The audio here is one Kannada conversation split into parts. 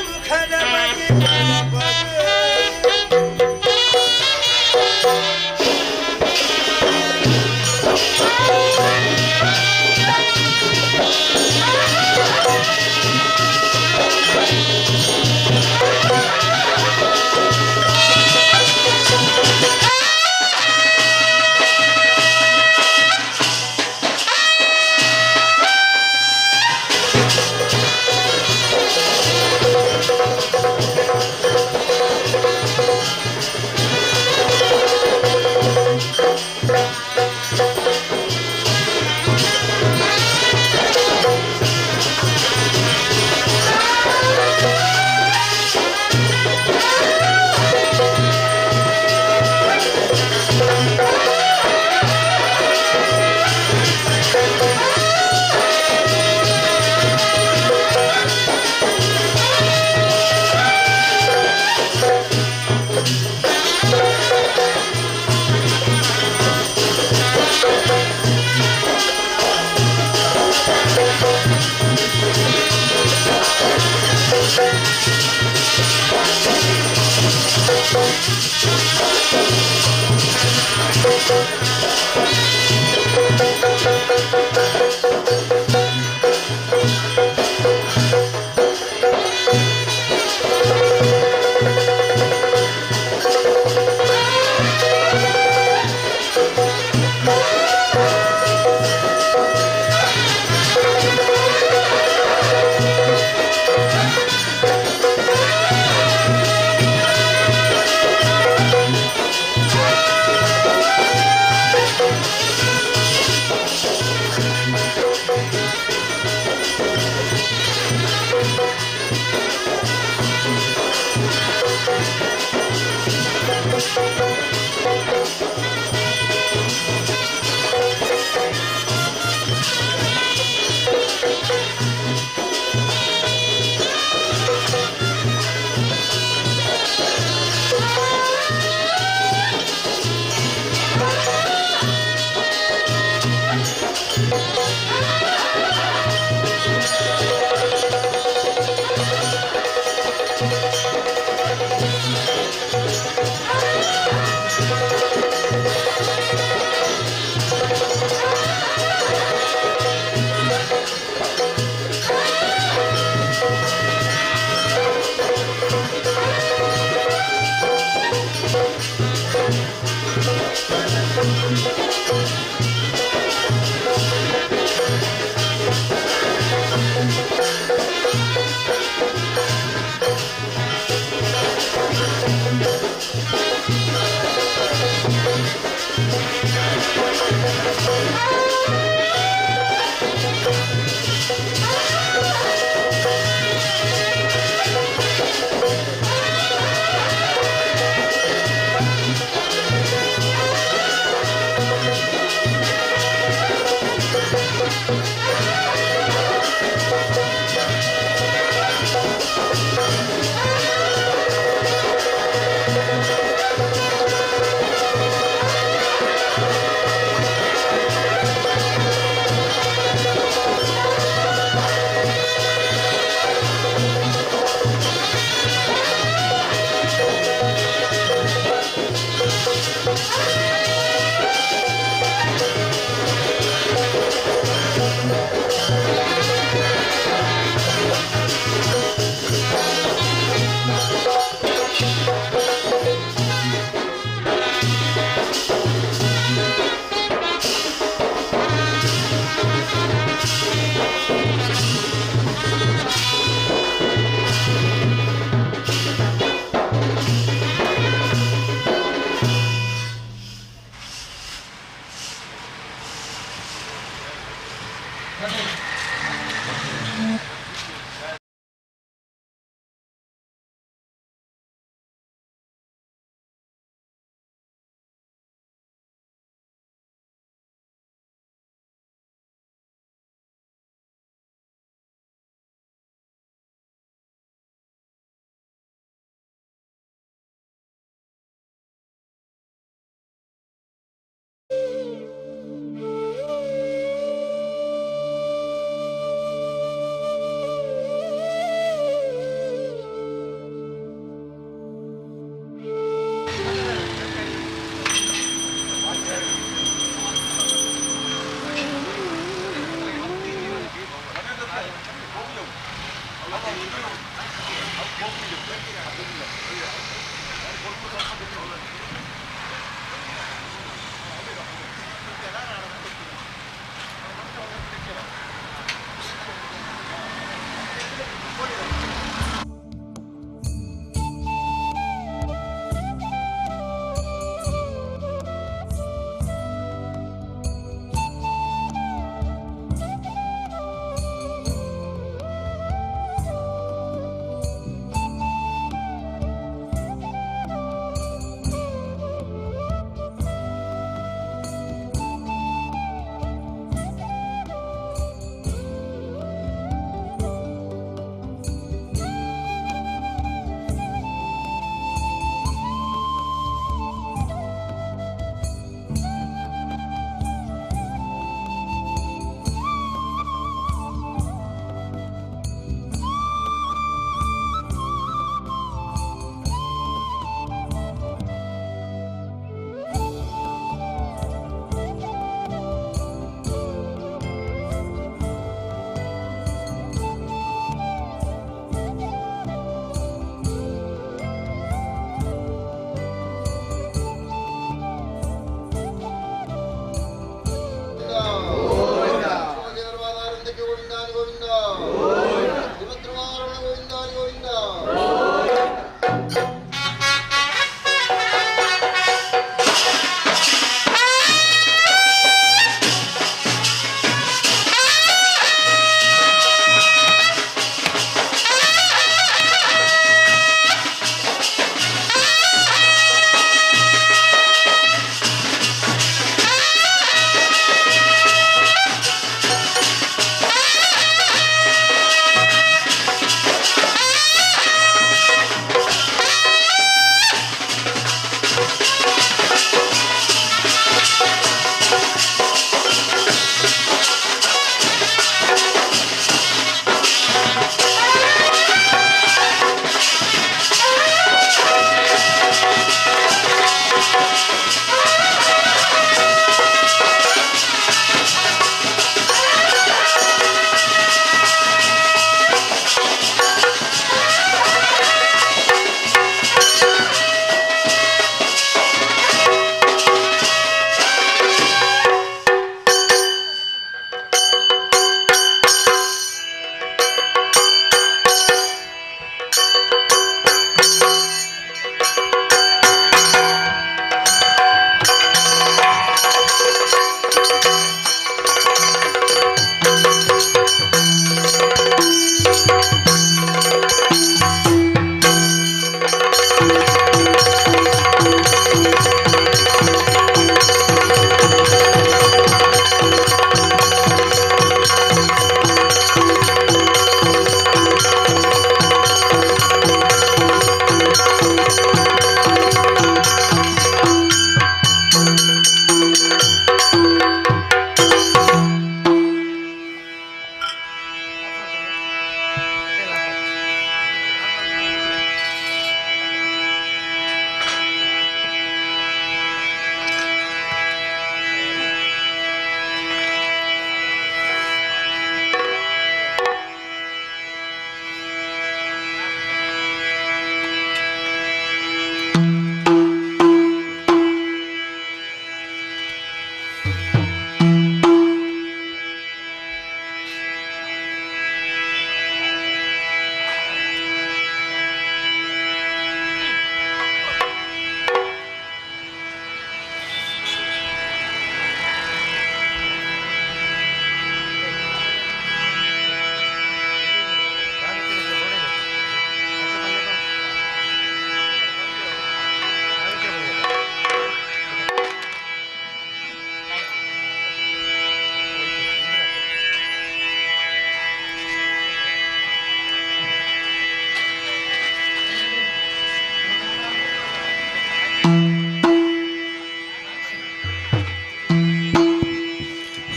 ಮುಖದ ಬಗ್ಗೆ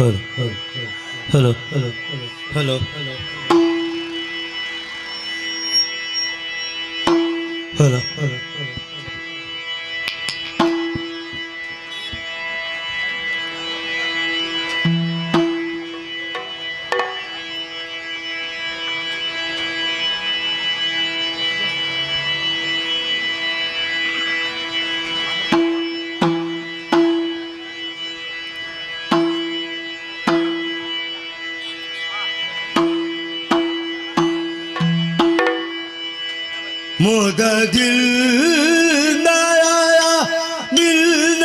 हेलो हेलो हेलो हेलो ಮುದದಿಲ್ ನಿಲ್ನ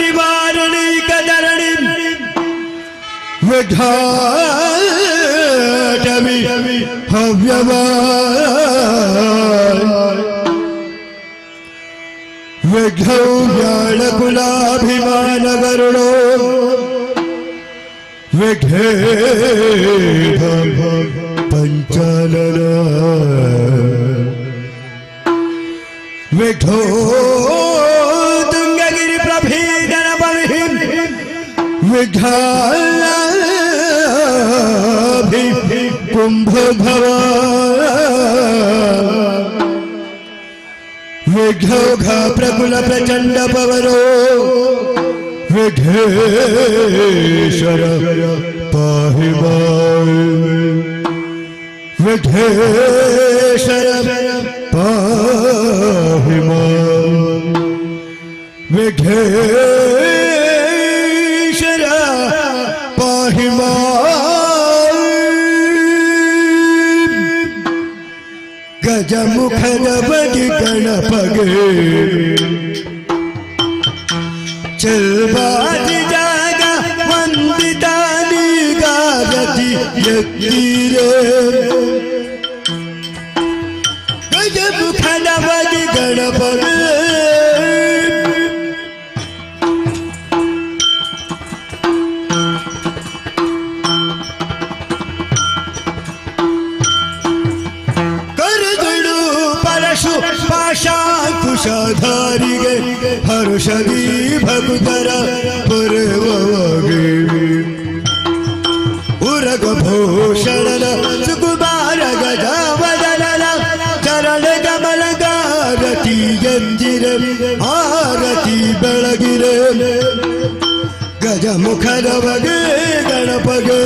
निवारणी कदरणी विघाटवी हव्यवान् विघ्नौ व्याळकुलाभिमानगरुडो विघ्नेभं पञ्चानन विघ्नो तुङ्गगिरिप्रभीदनपविः विघ्नाभि कुम्भभवा विघ्नौघ प्रकुल प्रचंड पवनो विघ्नेश्वर पाहि मां विघ्नेश्वर पाहि मां विघ्नेश्वर पाहि मां गजमुखद बगी गणपगे चलबाजी जागा वंदितानी गारती यत्तीरे गजमुखद बगी गणपगे पाशाकुशाधारी गे हर्षदी भगुतर पुरवगे उरग भूषण सुकुमार गजावदन चरण कमल गारती यंजिर आरती बेळगिरे गजमुखद बगे गणपगे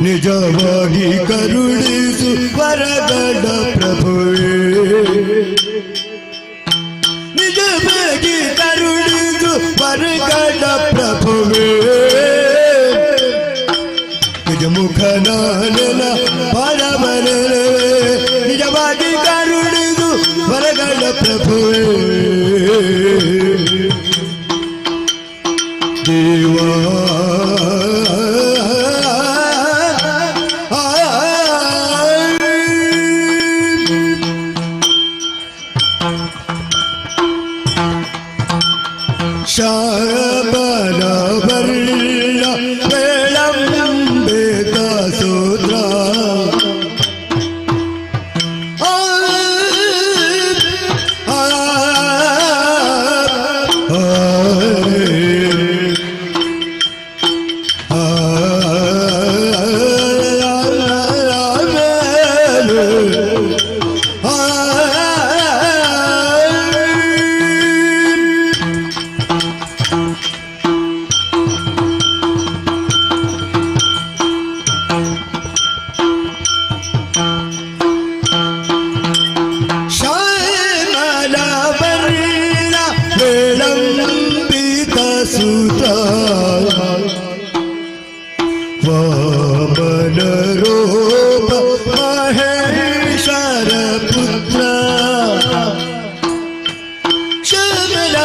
ನಿಜವಾಗಿ ಕರುಣಿಸು ವರಗಡ ಪ್ರಭುವೇ ನಿಜವಾಗಿ ಕರುಣಿಸು ವರಗಡ ಪ್ರಭುವೇ ನಿಜಮುಖನಾನನ ಪರಮರವೇ ನಿಜವಾಗಿ ಕರುಣಿಸು ವರಗಡ ಪ್ರಭುವೇ ದೇವಾ शाबन वर्ण विलंबित सूत्र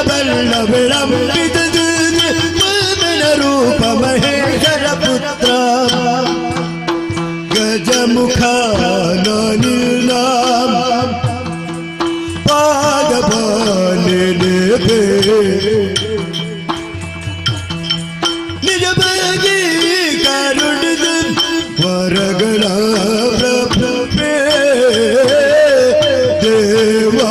ಬಲ್ಲ ವಿಳಂಬಿತ ವಾಮನ ರೂಪ ಮಹೇಶರ ಪುತ್ರ ಗಜಮುಖ ನಾನಿಲ್ನಾಮ ಪಾದ ಬಾಲಿದೆ ನಿಜವಾಗಿ ಕರುಣಿದ ವರಗಳ ಪ್ರಭೆ ದೇವಾ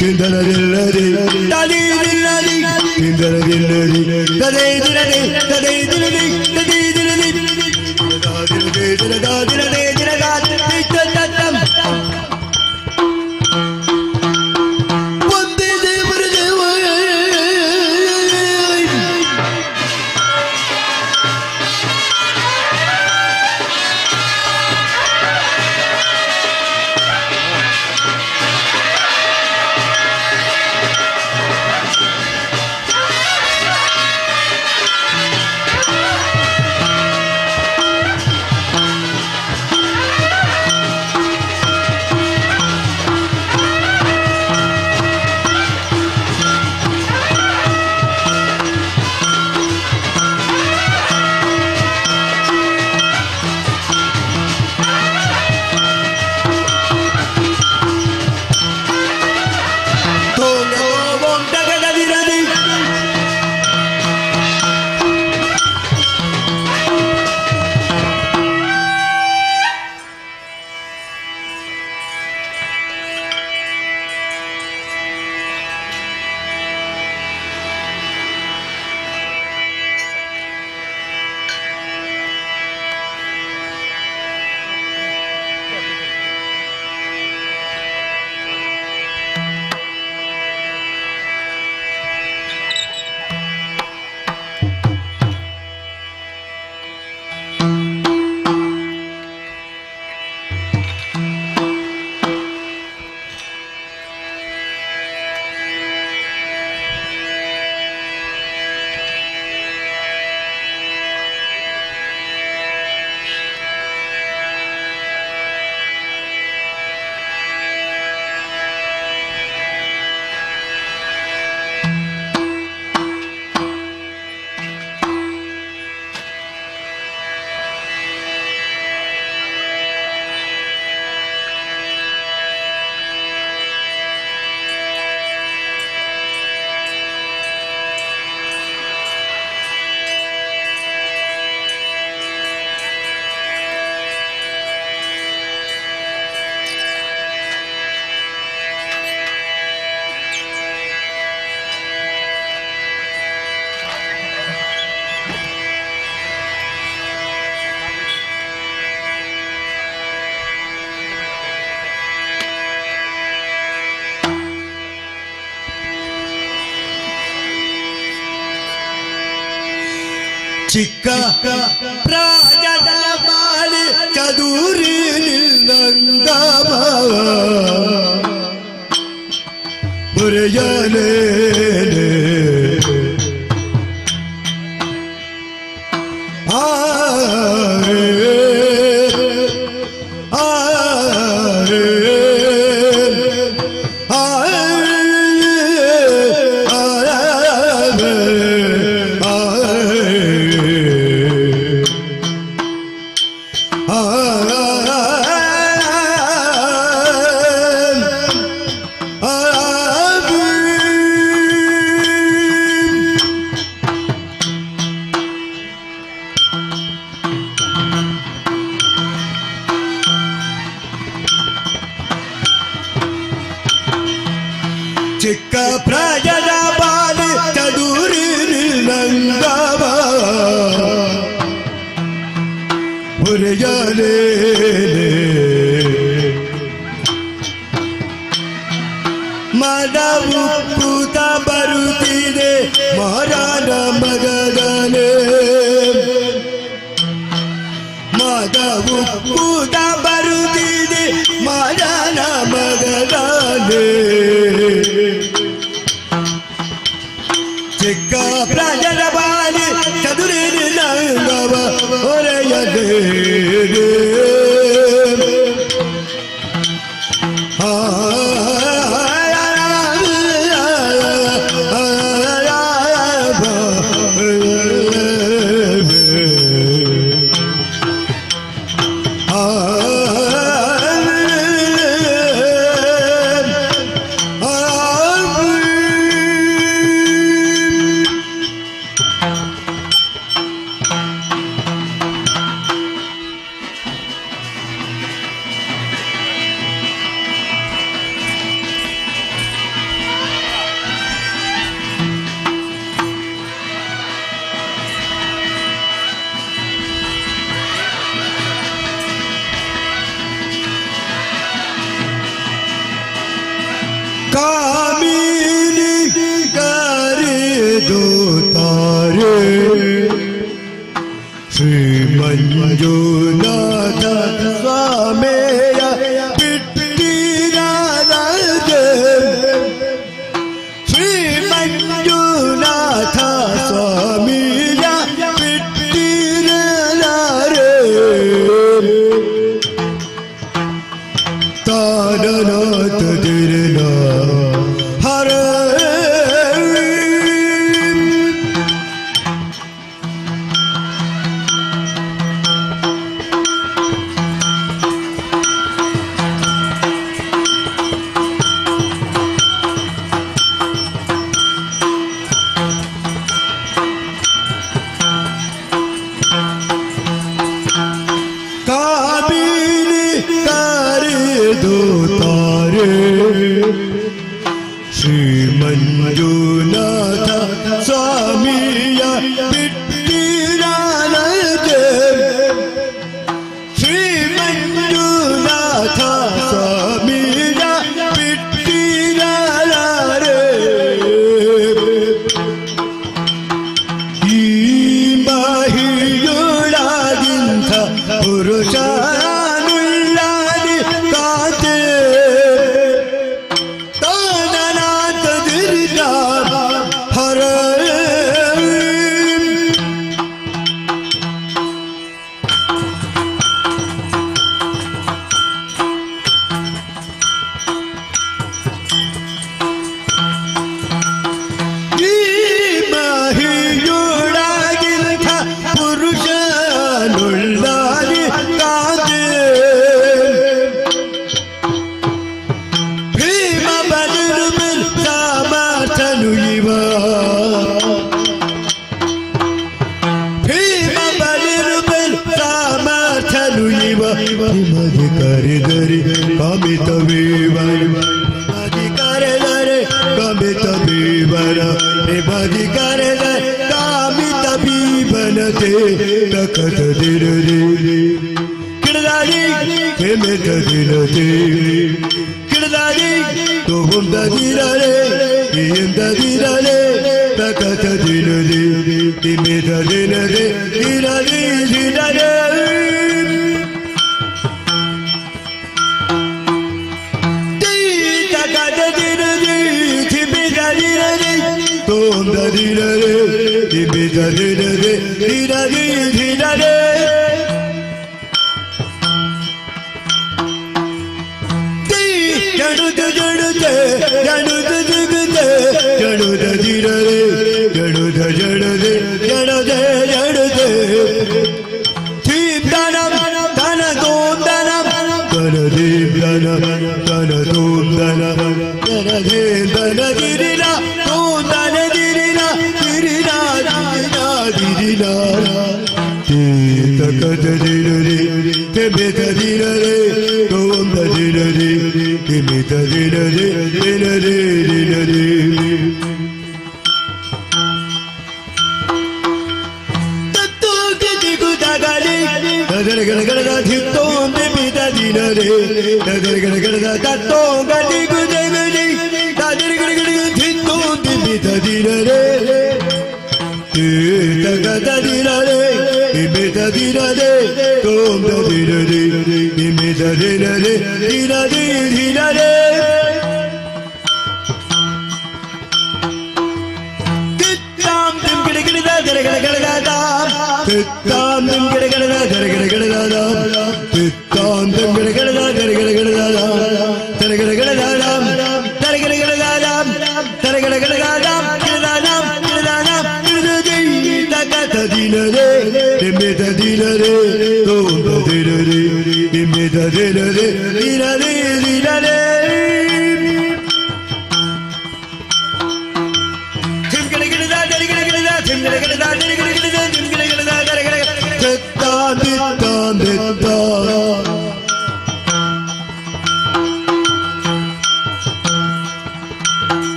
ತಿಂದರದಿಲ್ಲದೆ ತದೆಯಿಲ್ಲದೆ ತಿಂದರದಿಲ್ಲದೆ ತದೆಯಿಲ್ಲದೆ ತದೆಯಿಲ್ಲದೆ ತದೆಯಿಲ್ಲದೆ ದಿನದಾದಿರದೆ ದಿನದಾದಿರದೆ ದಿನದಾದಿರದೆ ಒಂದೇ ದೇವರ ದೇವ ಚಿಕ್ಕ ಪ್ರಾಜದ ಬಾಳಿ ಚದುರಿ ನಿಲ್ಲಂಗವ ಬರೆಯಲೇ ಚಿಕ್ಕ ಪ್ರಾಜದ ಬಾಲಿ ಚದುರಿ ನಿಲ್ಲಂಗವ ಹುರಿಯಲೇ ಮದವು ಕೂತ ಬರುತ್ತಿದೆ ಮರಣ ಮಗದನೆ ಮದವು ಕೂತ ಬರುತ್ತಿದೆ ಮರಣ ಮಗದನೆ ಚಿಕ್ಕ ಪ್ರಾಜದ ಬಾಲಿ ಚದುರಿ ನಿಲ್ಲಂಗವ ಹೊರೆಯಲೇ कामिनी करे दो तारे श्री मंजुनाथ स्वामेया पिट्टी राधा श्री मंजुनाथ स्वामीया पिट्टी रे तारनाथ दिरना कामिनी करे दो तारे श्री मंजुनाथ स्वामीया पिट्टी राधा श्री मंजुनाथ स्वामीया पिट्टी राधा ಈ ಮಹಿಯುಳಾಗಿಂತ ಪುರುಷನುಳ್ಳಾದಿ ಕಾತೆ ತಾನನಾಥ ದಿರಿದ ಹರ ಈ ಮಹಿಯುಳಾಗಿಂತ ಪುರುಷನುಳ್ಳಾದಿ ಕಾತೆ ಭೀಮ ಬಲಿರುಬಿಲ್ ಸಾಮರ್ಥನು ಇವ ಭೀಮ ಬಲಿರುಬಿಲ್ ಸಾಮರ್ಥನು ಇವ ನಿಮಗೆ ಕರೆದರೆ ಕಾಮಿತ ವೀವರ ನಿಮಗೆ ಕರೆದರೆ ಕಾಮಿತ ವೀವರ ನಿಮಗೆ ಕರೆದರೆ ಕಾಮಿತ ವೀವನತೆ ತಕತ ದಿರರೆ ಕಿಡದಾಡಿ ಕೆಮೆತ ದಿರತೆ ಕಿಡದಾಡಿ ತೋಂದ ದಿರರೆ ಇಂದ ದಿರರೆ ತಕತ ದಿರರೆ ತಿಮೆತ ದಿರರೆ ದಿರರೆ ದಿರರೆ ತಕತ ದಿರರೆ ತಿಮೆತ ದಿರರೆ ತೋಂದ ದಿರರೆ ತಿಮೆತ ದಿರರೆ ದಿರರೆ ದಿರರೆ ಜಡುದ ಜಡುದೆ ಜಡುದ ಜಗುದೆ ಜಡುದ ದಿರರೆ ಜಡುದ ಜಡುದೆ ಜಡುದೆ ಜಡುದೆ ದೀಪ್ತನಂ ಧನ ತೋಂದನಂ ಧನ ದೀಪ್ತನ ಧನ ತೋಂದನ ಧನ ಧನ ದಿರಿನ ತೋಂದನ ದಿರಿನ ದಿರಿನ ದಿರಿನ ದಿರಿನ ತಕತ ದಿರರೆ ಕೆಮೆತ ದಿರರೆ ತೋಂದ ದಿರರೆ ಕೆಮೆತ ದಿರರೆ ದಿರರೆ ದಿರರೆ ತತ್ತೋಗೆ ದಿಗುದಗಲಿ ಗದರ ಗಡಗಡ ಧಿತ್ತೋಂದೆ ಪಿತ ದಿರರೆ ಗದರ ಗಡಗಡ ತತ್ತೋಗ ದಿಗುದಗಲಿ ಗದರ ಗಡಗಡ ಧಿತ್ತೋಂದೆ ಪಿತ ದಿರರೆ ತಕತ ದಿರರೆ ಕೆಮೆತ ದಿರರೆ ತೋಂದ ದಿರರೆ ಕೆಮೆತ ದಿರರೆ ದಿರರೆ ದಿರರೆ ತಿತ್ತಾಂ ತಿಂ ಗಿಡಗಿಡದ ಗಡಗಡಗಡದ ತಿತ್ತಾಂ ತಿಂ ಗಿಡಗಡದ ಗಡಗಡಗಡದ ತಿತ್ತಾಂ ತಿಂ ಗಿಡಗಡದ ಗಡಗಡಗಡದ ಗಡಗಡ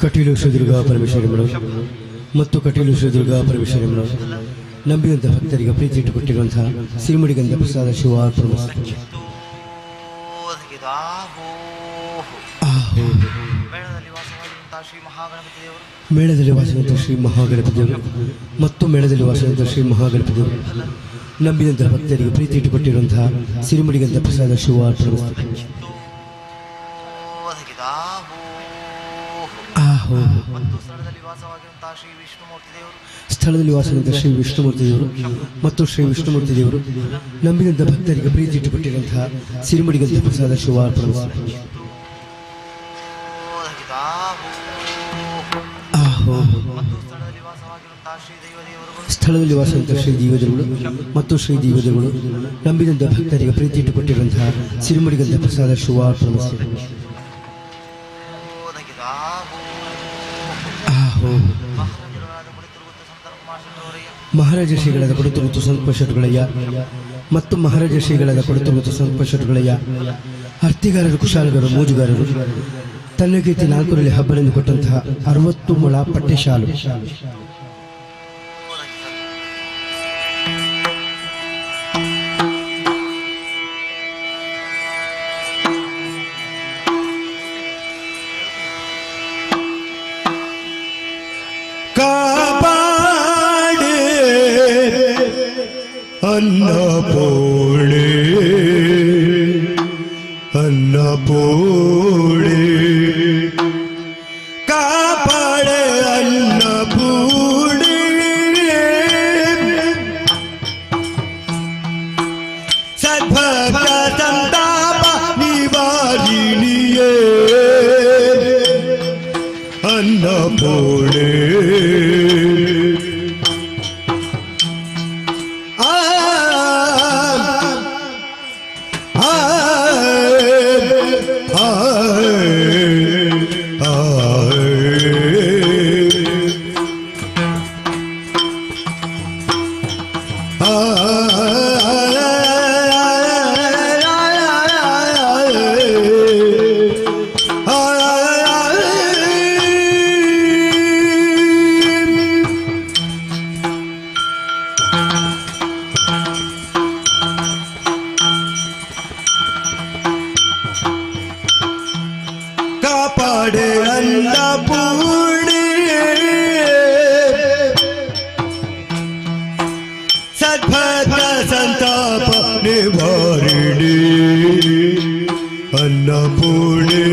ಕಟೀಲು ಶ್ರೀ ದುರ್ಗಾ ಪರಮೇಶ್ವರಿ ಮತ್ತು ಕಟೀಲು ಶ್ರೀ ದುರ್ಗಾ ಪರಮೇಶ್ವರಿ ನಂಬಿದಂಥ ಭಕ್ತರಿಗೆ ಪ್ರೀತಿ ಇಟ್ಟುಕೊಟ್ಟಿರುವಂತಹ ಸಿರಿಮುಡಿಗಂಧ ಪ್ರಸಾದ ಶಿವಾರ್ಪಣ. ಮೇಳದಲ್ಲಿ ವಾಸವಂತ ಶ್ರೀ ಮಹಾಗಣಪತಿ ದೇವರು ಮತ್ತು ಮೇಳದಲ್ಲಿ ವಾಸವಂತ ಶ್ರೀ ಮಹಾಗಣಪತಿ ದೇವರು ನಂಬಿದಂಥ ಭಕ್ತರಿಗೆ ಪ್ರೀತಿ ಇಟ್ಟುಕೊಟ್ಟಿರುವಂತಹ ಸಿರಿಮುಡಿಗಂಧ ಪ್ರಸಾದ ಶಿವಾರ್ಪಣ. ಸ್ಥಳದಲ್ಲಿ ವಾಸವಂತ ಶ್ರೀ ವಿಷ್ಣುಮೂರ್ತಿ ದೇವರು ಮತ್ತು ಶ್ರೀ ವಿಷ್ಣುಮೂರ್ತಿ ದೇವರು ನಂಬಿದಂಥ ಭಕ್ತರಿಗೆ ಪ್ರೀತಿ ಇಟ್ಟುಕೊಟ್ಟಿರುವಂತಹ ಸಿರಿಮುಡಿಗಂಧ ಪ್ರಸಾದ ಶಿವಾರ್ಪಣ. ಸ್ಥಳದಲ್ಲಿ ವಾಸವಂತ ಶ್ರೀ ದೈವದೇವರು ಮತ್ತು ಶ್ರೀ ದೈವದೇವರು ನಂಬಿದಂಥ ಭಕ್ತರಿಗೆ ಪ್ರೀತಿ ಇಟ್ಟುಕೊಟ್ಟಿರುವಂತಹ ಸಿರಿಮುಡಿಗಂಧ ಪ್ರಸಾದ ಶಿವಾರ್ಪಣ. ಮಹಾರಾಜ ಶ್ರೀಗಳಾದ ಕೊಡುತ್ತುರುತು ಸಂಕಲ್ಪ ಶೆಟ್ಟುಗಳಯ್ಯ ಮತ್ತು ಮಹಾರಾಜ ಶ್ರೀಗಳಾದ ಕೊಡುತ್ತುರುತು ಸಂಕಲ್ಪ ಶೆಟ್ಟುಗಳಯ್ಯ ಹರ್ತಿಗಾರರು, ಕುಶಾಲಗಾರರು, ಮೋಜುಗಾರರು ತನ್ನಗೀತಿ 4ರಲ್ಲಿ ಹಬ್ಬರೆಂದು ಕೊಟ್ಟಂತಹ 60 ಮೊಳ ಪಟ್ಟೆ ಶಾಲು. ಅನ್ನಪೂರ್ಣೆ ಅನ್ನಪೂರ್ಣೆ ಕಾಪಾಡೆ ಅನ್ನಪೂರ್ಣೆ ಸದ್ಭಕ್ತ ಸಂತಾಪ ನಿವಾರಿಣಿಯೇ ಅನ್ನಪೂರ್ಣೆ ಕಾಪಾಡೆ ಅನ್ನಪೂರ್ಣೆ ಸದ್ಭಕ್ತ ಸಂತಾಪ ನಿವಾರಿಣಿ ಅನ್ನಪೂರ್ಣೆ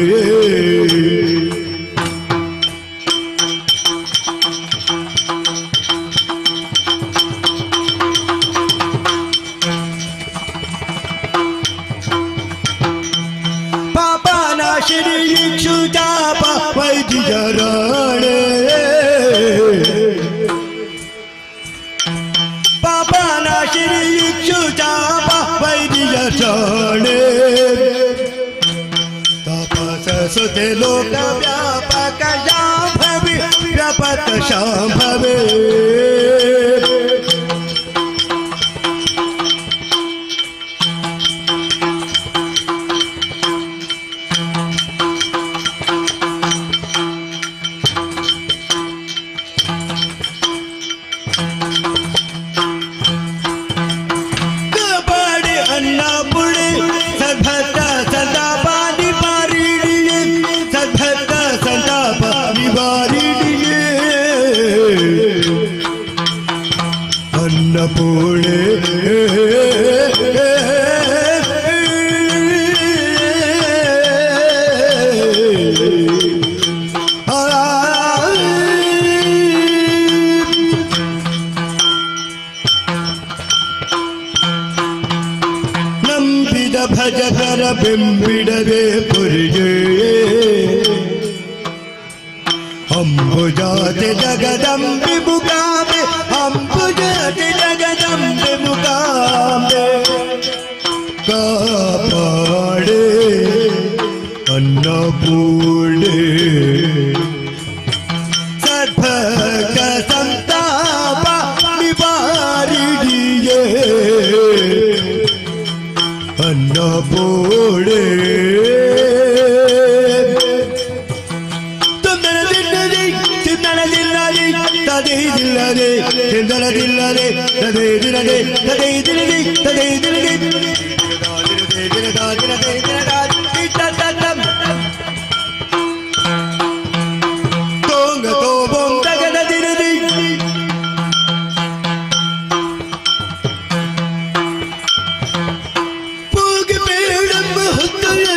ಶ್ರೀ ಇಕ್ಷುತಾಪ ವೈದ್ಯರಾಣೆ ಪಾಪನ ಶ್ರೀ ಇಕ್ಷುತಾಪ ವೈದ್ಯರಾಣೆ ತಪಸ ಸುತೆ ಲೋಕ ವ್ಯಾಪಕ ಶಾಂಭವಿ ವ್ಯಾಪಕ ಶಾಂಭವೇ ಅನ್ನಪೂರ್ಣೆ ನಂಬಿದ ಭಜಕರ ಬೆಂಬಿಡದೆ ಪುರಿಗೆ ಅಂಬುಜಾತೆ ಜಗದಂಬಿ ಮುಗಾಮೆ ಅಂಬುಜಾತೆ ಜಗದಂಬಿ ಮುಗಾಮೆ ಕಾಪಾಡೆ ಅನ್ನಪೂರ್ಣೆ ಸದ್ಭಕ್ತ ಸಂತಾಪ ನಿವಾರಿಣಿಯೇ ಅನ್ನಪೂರ್ಣೆ ದಿಲ್ಲದೆ ದಿಲ್ಲದ ದಿಲ್ಲದೆ ತದೇ ದಿನದೆ ತದೇ ದಿನದಿ ತದೇ ದಿನದಿ ದಿನದ ದಿನದೆ ದಿನದ ತೋಂಗ ತೋಬೊಂ ತಗದ ದಿನದಿ ಪೂಗಿ ಬೇಡಮ್ಮ ಹೊತ್ತಲೆ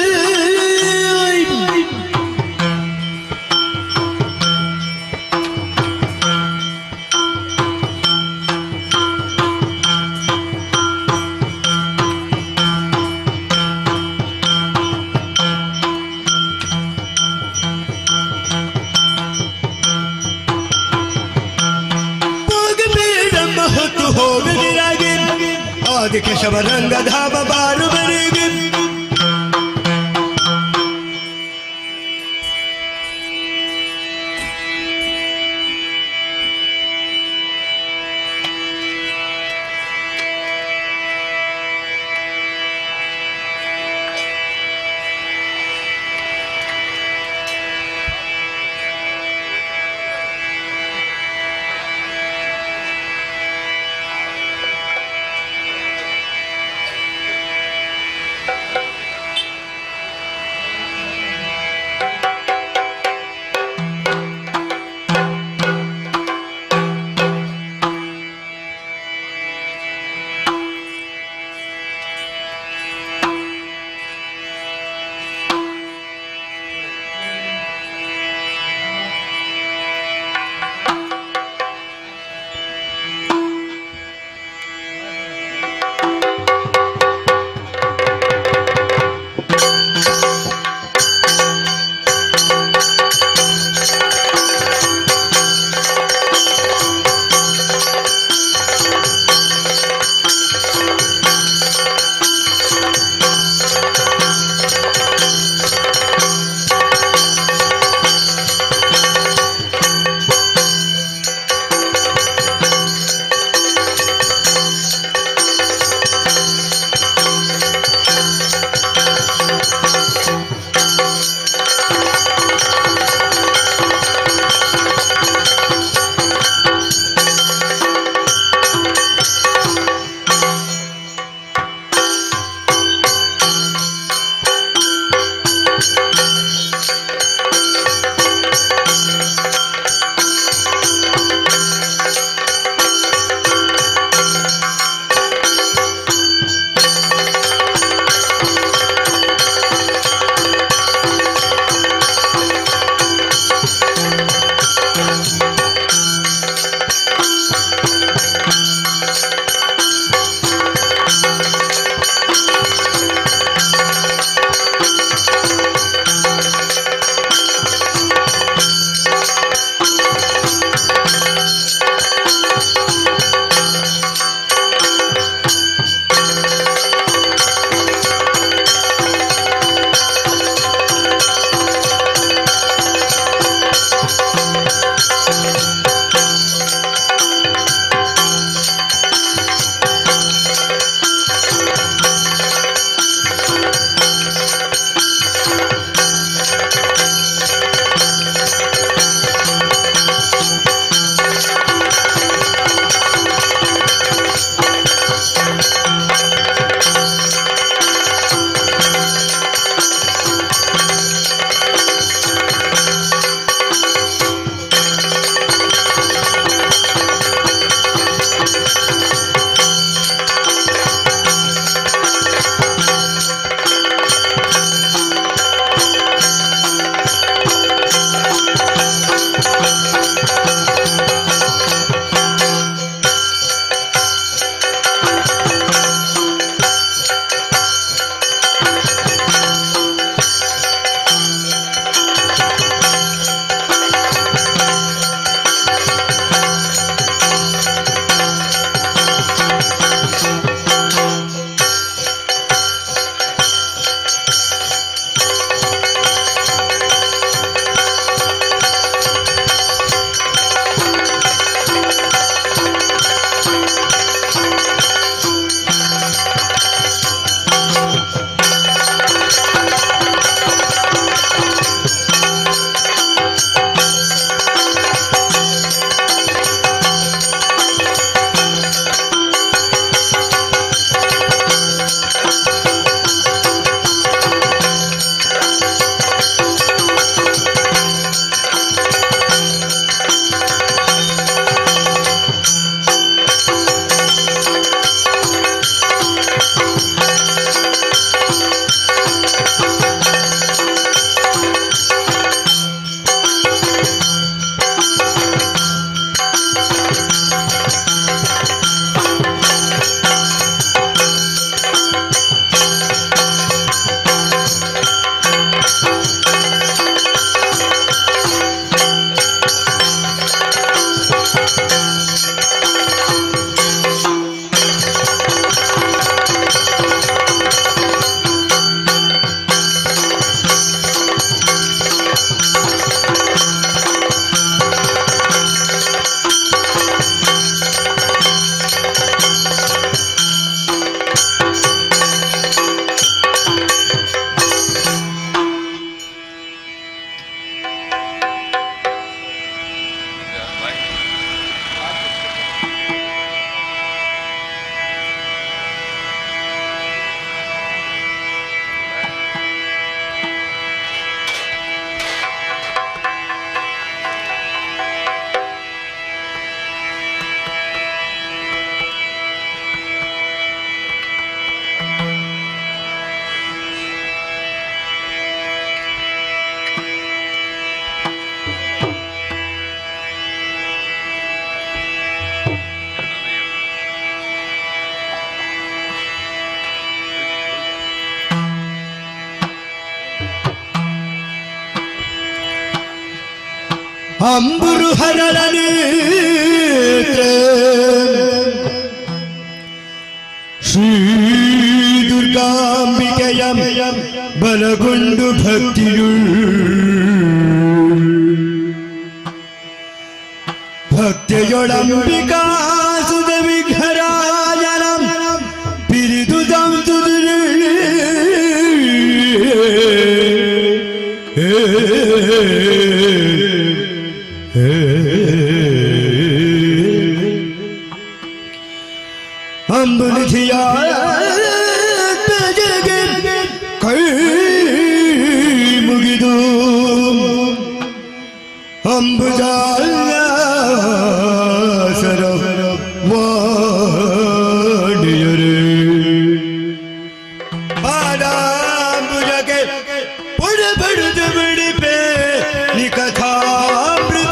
ಹೊತ್ತು ಹೋಗದಿರಾಗಿ ಆದಿಕೇಶವ ರಂಗಧಾಮ ಬಾರುವರೆಗೆ ಅಂಬುರು ಹರಳ ನೇತ್ರ ಶ್ರೀ ದುರ್ಗಾಂಬಿಕೆಯ ಬಲಗೊಂಡು ಭಕ್ತಿಯು ಭಕ್ತಿಯೊಳಂಬಿಕಾ ಸುತ ವಿಘ್ನರಾಜನ ಪಿರಿದು ದಂತು ಅಂಬುಲಿಧಿಯ ಜಗೆ ಕೈ ಮುಗಿದು ಅಂಬುಜಾಸರ ವಾಣಿಯರೇ ಪಾದಾಂಬುಜಗೆ ಪುಡಬಡುದು ಬಿಡಿಪೆ ನಿ ಕಥಾಮೃತ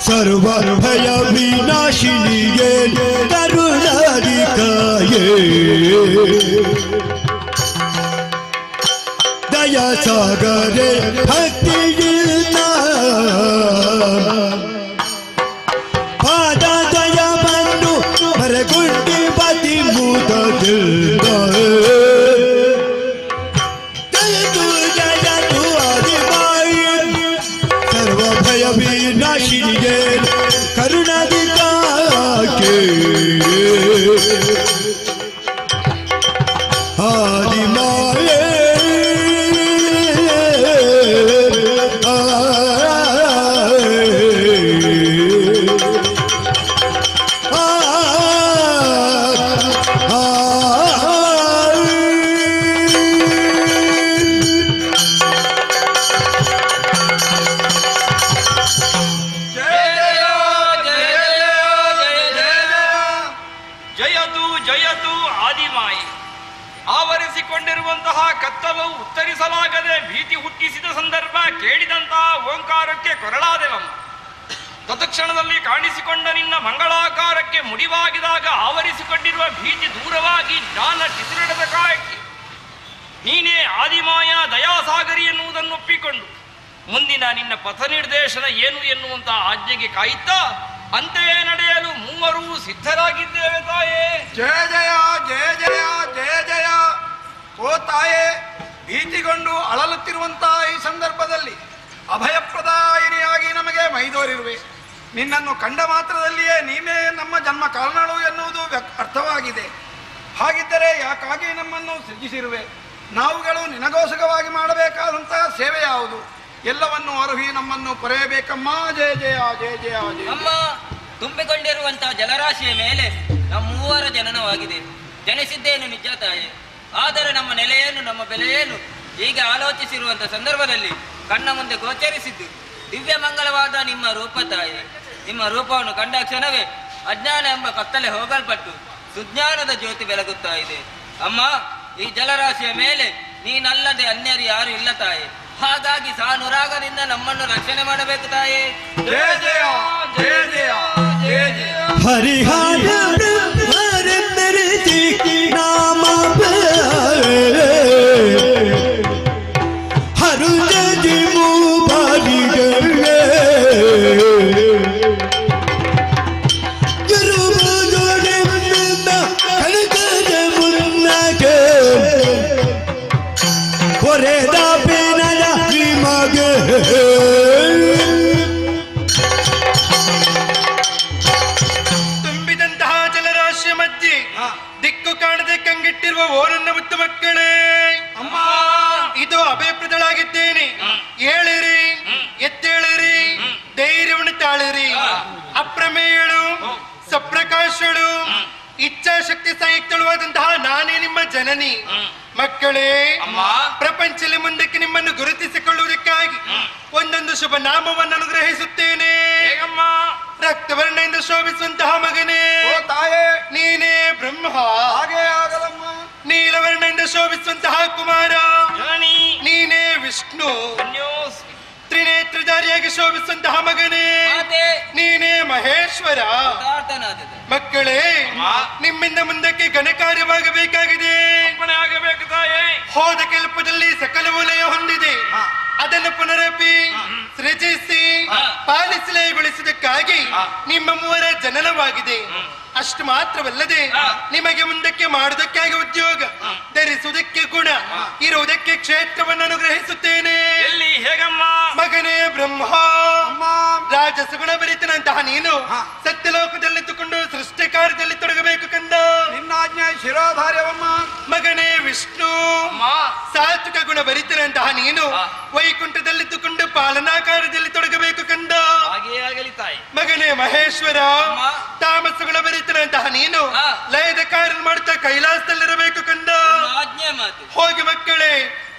ಸರ್ವಭಯ ವಿನಾಶಿನಿಯೇ ಕರುಣಾಧಿಕಾಯೇ ದಯಾ ಸಾಗರೇ ಭಕ್ತಿಯಿಂದ ಪಾದ ದಯ ಬಂದು ಮರಗುಂಡಿ ಬದಿ ಮೂತದಿಂದ ಜಯತು ಆದಿಮಾಯಿ ಸರ್ವಭಯ ವಿನಾಶಿನಿಯೇ ಕರುಣಾಧಿಕಾಯೇ ಆದಿಮಾಯೇ ಆವರಿಸಿಕೊಂಡಿರುವಂತಹ ಕತ್ತಲು ಉತ್ತರಿಸಲಾಗದೆ ಭೀತಿ ಹುಟ್ಟಿಸಿದ ಸಂದರ್ಭ ಕೇಳಿದಂತಹ ಓಂಕಾರಕ್ಕೆ ಕೊರಳಾದೆವಮ್ಮ. ತತ್ಕ್ಷಣದಲ್ಲಿ ಕಾಣಿಸಿಕೊಂಡ ನಿನ್ನ ಮಂಗಳಾಕಾರಕ್ಕೆ ಮುಡಿವಾಗಿದಾಗ ಆವರಿಸಿಕೊಂಡಿರುವ ಭೀತಿ ದೂರವಾಗಿ ಜ್ಞಾನ ಚಿತ್ರಣದ ಕಾಯಕ್ಕೆ ನೀನೇ ಆದಿಮಾಯ ದಯಾಸಾಗರಿ ಎನ್ನುವುದನ್ನು ಒಪ್ಪಿಕೊಂಡು ಮುಂದಿನ ನಿನ್ನ ಪಥ ನಿರ್ದೇಶನ ಏನು ಎನ್ನುವಂತಹ ಆಜ್ಞೆಗೆ ಕಾಯುತ್ತಾ ಅಂತೆಯೇ ನಡೆಯಲು ಮೂವರು ಸಿದ್ಧರಾಗಿದ್ದೇವೆ ತಾಯೇ. ಜಯ ಜಯ ಜಯ ಜಯ ಜಯ ಜಯ. ಓ ತಾಯೇ, ಭೀತಿಗೊಂಡು ಅಳಲುತ್ತಿರುವಂತಹ ಈ ಸಂದರ್ಭದಲ್ಲಿ ಅಭಯಪ್ರದಾಯಿನಿಯಾಗಿ ನಮಗೆ ಮೈದೋರಿರುವೆ. ನಿನ್ನನ್ನು ಕಂಡ ಮಾತ್ರದಲ್ಲಿಯೇ ನೀನೇ ನಮ್ಮ ಜನ್ಮ ಕಾರಣಗಳು ಎನ್ನುವುದು ಅರ್ಥವಾಗಿದೆ. ಹಾಗಿದ್ದರೆ ಯಾಕಾಗಿ ನಮ್ಮನ್ನು ಸೃಜಿಸಿರುವೆ? ನಾವುಗಳು ನಿನಗೋಸ್ಕರವಾಗಿ ಮಾಡಬೇಕಾದಂತಹ ಸೇವೆ ಯಾವುದು? ಎಲ್ಲವನ್ನು ಅರುಹಿ ನಮ್ಮನ್ನು ಪೊರೆಯಬೇಕಮ್ಮ. ಜಯ ಜಯ ಜಯ ಜಯ ಜಯ. ಅಮ್ಮ, ತುಂಬಿಕೊಂಡಿರುವಂತಹ ಜಲರಾಶಿಯ ಮೇಲೆ ನಮ್ಮ ಮೂವರ ಜನನವಾಗಿದೆ. ಜನಿಸಿದ್ದೇನು ನಿಜ ತಾಯಿ, ಆದರೆ ನಮ್ಮ ನೆಲೆಯೇನು ನಮ್ಮ ಬೆಲೆಯೇನು ಹೀಗೆ ಆಲೋಚಿಸಿರುವಂತಹ ಸಂದರ್ಭದಲ್ಲಿ ಕಣ್ಣ ಮುಂದೆ ಗೋಚರಿಸಿದ್ದು ದಿವ್ಯ ಮಂಗಲವಾದ ನಿಮ್ಮ ರೂಪ ತಾಯಿ. ನಿಮ್ಮ ರೂಪವನ್ನು ಕಂಡ ಕ್ಷಣವೇ ಅಜ್ಞಾನ ಎಂಬ ಕತ್ತಲೆ ಹೋಗಲ್ಪಟ್ಟು ಸುಜ್ಞಾನದ ಜ್ಯೋತಿ ಬೆಳಗುತ್ತಾ ಇದೆ. ಅಮ್ಮ, ಈ ಜಲರಾಶಿಯ ಮೇಲೆ ನೀನಲ್ಲದೆ ಅನ್ಯರು ಯಾರು ಇಲ್ಲ ತಾಯಿ. ಹಾಗಾಗಿ ಸಾನುರಾಗದಿಂದ ನಮ್ಮನ್ನು ರಕ್ಷಣೆ ಮಾಡಬೇಕು ತಾಯಿ. ಜಯ ಜಯ ಜಯ ಜಯ ಜಯ ಜಯ. ಹರಿಹರ ನಾಮ ಹರುಜಿ ಮೂಬಾರಿಗಳೇ ಕನಕದ ಮುನ್ನಗೆ ಹೊರೆದ ಬೇನದ ನಿಮಗೆ ತುಂಬಿದಂತಹ ಜಲರಾಶಿಯ ಮಧ್ಯೆ ದಿಕ್ಕು ಕಾಣದೆ ಕಂಗೆಟ್ಟಿರುವ ಓ ನನ್ನ ಮುದ್ದು ಮಕ್ಕಳೇ, ಅಮ್ಮ ಇದು ಅಭಯಪ್ರದಳಾಗಿದ್ದೇನೆ. ಏಳಿರಿ, ಎದ್ದೇಳಿರಿ, ಧೈರ್ಯವನ್ನು ತಾಳಿರಿ. ಅಪ್ರಮೇಯಳು, ಸಪ್ರಕಾಶಳು, ಇಚ್ಛಾಶಕ್ತಿ ಸಂಯುಕ್ತಳುವಾದಂತಹ ನಾನೇ ನಿಮ್ಮ ಜನನಿ. ಮಕ್ಕಳೇ, ಪ್ರಪಂಚದಲ್ಲಿ ಮುಂದಕ್ಕೆ ನಿಮ್ಮನ್ನು ಗುರುತಿಸಿಕೊಳ್ಳುವುದಕ್ಕಾಗಿ ಒಂದೊಂದು ಶುಭ ನಾಮವನ್ನು ಅನುಗ್ರಹಿಸುತ್ತೇನೆ. ರಕ್ತವರ್ಣದಿಂದ ಶೋಭಿಸುವಂತಹ ಮಗನೇ, ತಾಯೇ ನೀನೇ ಬ್ರಹ್ಮ. ಹಾಗೆ ಆಗಲಮ್ಮ. ನೀಲವರ್ಣದಿಂದ ಶೋಭಿಸುವಂತಹ ಕುಮಾರ ನೀನೇ ವಿಷ್ಣು. ತ್ರಿನೇತ್ರಧಾರಿಯಾಗಿ ಶೋಭಿಸುವಂತಹ ಮಗನೇ ನೀನೇ ಮಹೇಶ್ವರ. ಮಕ್ಕಳೇ, ನಿಮ್ಮಿಂದ ಮುಂದಕ್ಕೆ ಘನಕಾರ್ಯವಾಗಬೇಕಾಗಿದೆ. ಆಗಬೇಕು ತಾಯೇ. ಹೋದ ಕಲ್ಪದಲ್ಲಿ ಸಕಲ ವಲಯ ಹೊಂದಿದೆ. ಅದನ್ನು ಪುನರಪಿ ಸೃಜಿಸಿ ಪಾಲಿಸಲೆಗೊಳಿಸುವುದಕ್ಕಾಗಿ ನಿಮ್ಮ ಮೂವರ ಜನನವಾಗಿದೆ. ಅಷ್ಟು ಮಾತ್ರವಲ್ಲದೆ ನಿಮಗೆ ಮುಂದಕ್ಕೆ ಮಾಡುವುದಕ್ಕಾಗಿ ಉದ್ಯೋಗ, ಧರಿಸುವುದಕ್ಕೆ ಗುಣ, ಇರುವುದಕ್ಕೆ ಕ್ಷೇತ್ರವನ್ನು ಅನುಗ್ರಹಿಸುತ್ತೇನೆ. ಎಲ್ಲಿ ಹೇಗಮ್ಮ? ಮಗನೇ ಬ್ರಹ್ಮ, ರಾಜಸುಗುಣ ಭರಿತನಂತಹ ನೀನು ಸತ್ಯಲೋಕದಲ್ಲಿದ್ದುಕೊಂಡು ಸೃಷ್ಟಿ ಕಾರ್ಯದಲ್ಲಿ ತೊಡಗಬೇಕು ಕಂದ. ನಿನ್ನಾಜ್ಞೆ ಶಿರೋಧಾರ್ಯವಮ್ಮ. ಮಗನೇ ವಿಷ್ಣು, ಸಾತ್ವಿಕ ಗುಣ ಭರಿತನಂತಹ ನೀನು ವೈಕುಂಠದಲ್ಲಿದ್ದುಕೊಂಡು ಪಾಲನಾ ಕಾರ್ಯದಲ್ಲಿ ತೊಡಗಬೇಕು ಕಂದ. ಮಗನೇ ಮಹೇಶ್ವರ, ತಾಮಸ ಗುಣ ಭರಿತನಂತಹ ನೀನು ಲಯದ ಕಾರ್ಯ ಮಾಡುತ್ತಾ ಕೈಲಾಸದಲ್ಲಿರಬೇಕು ಕಂದ. ಹೋಗಿ ಮಕ್ಕಳೇ,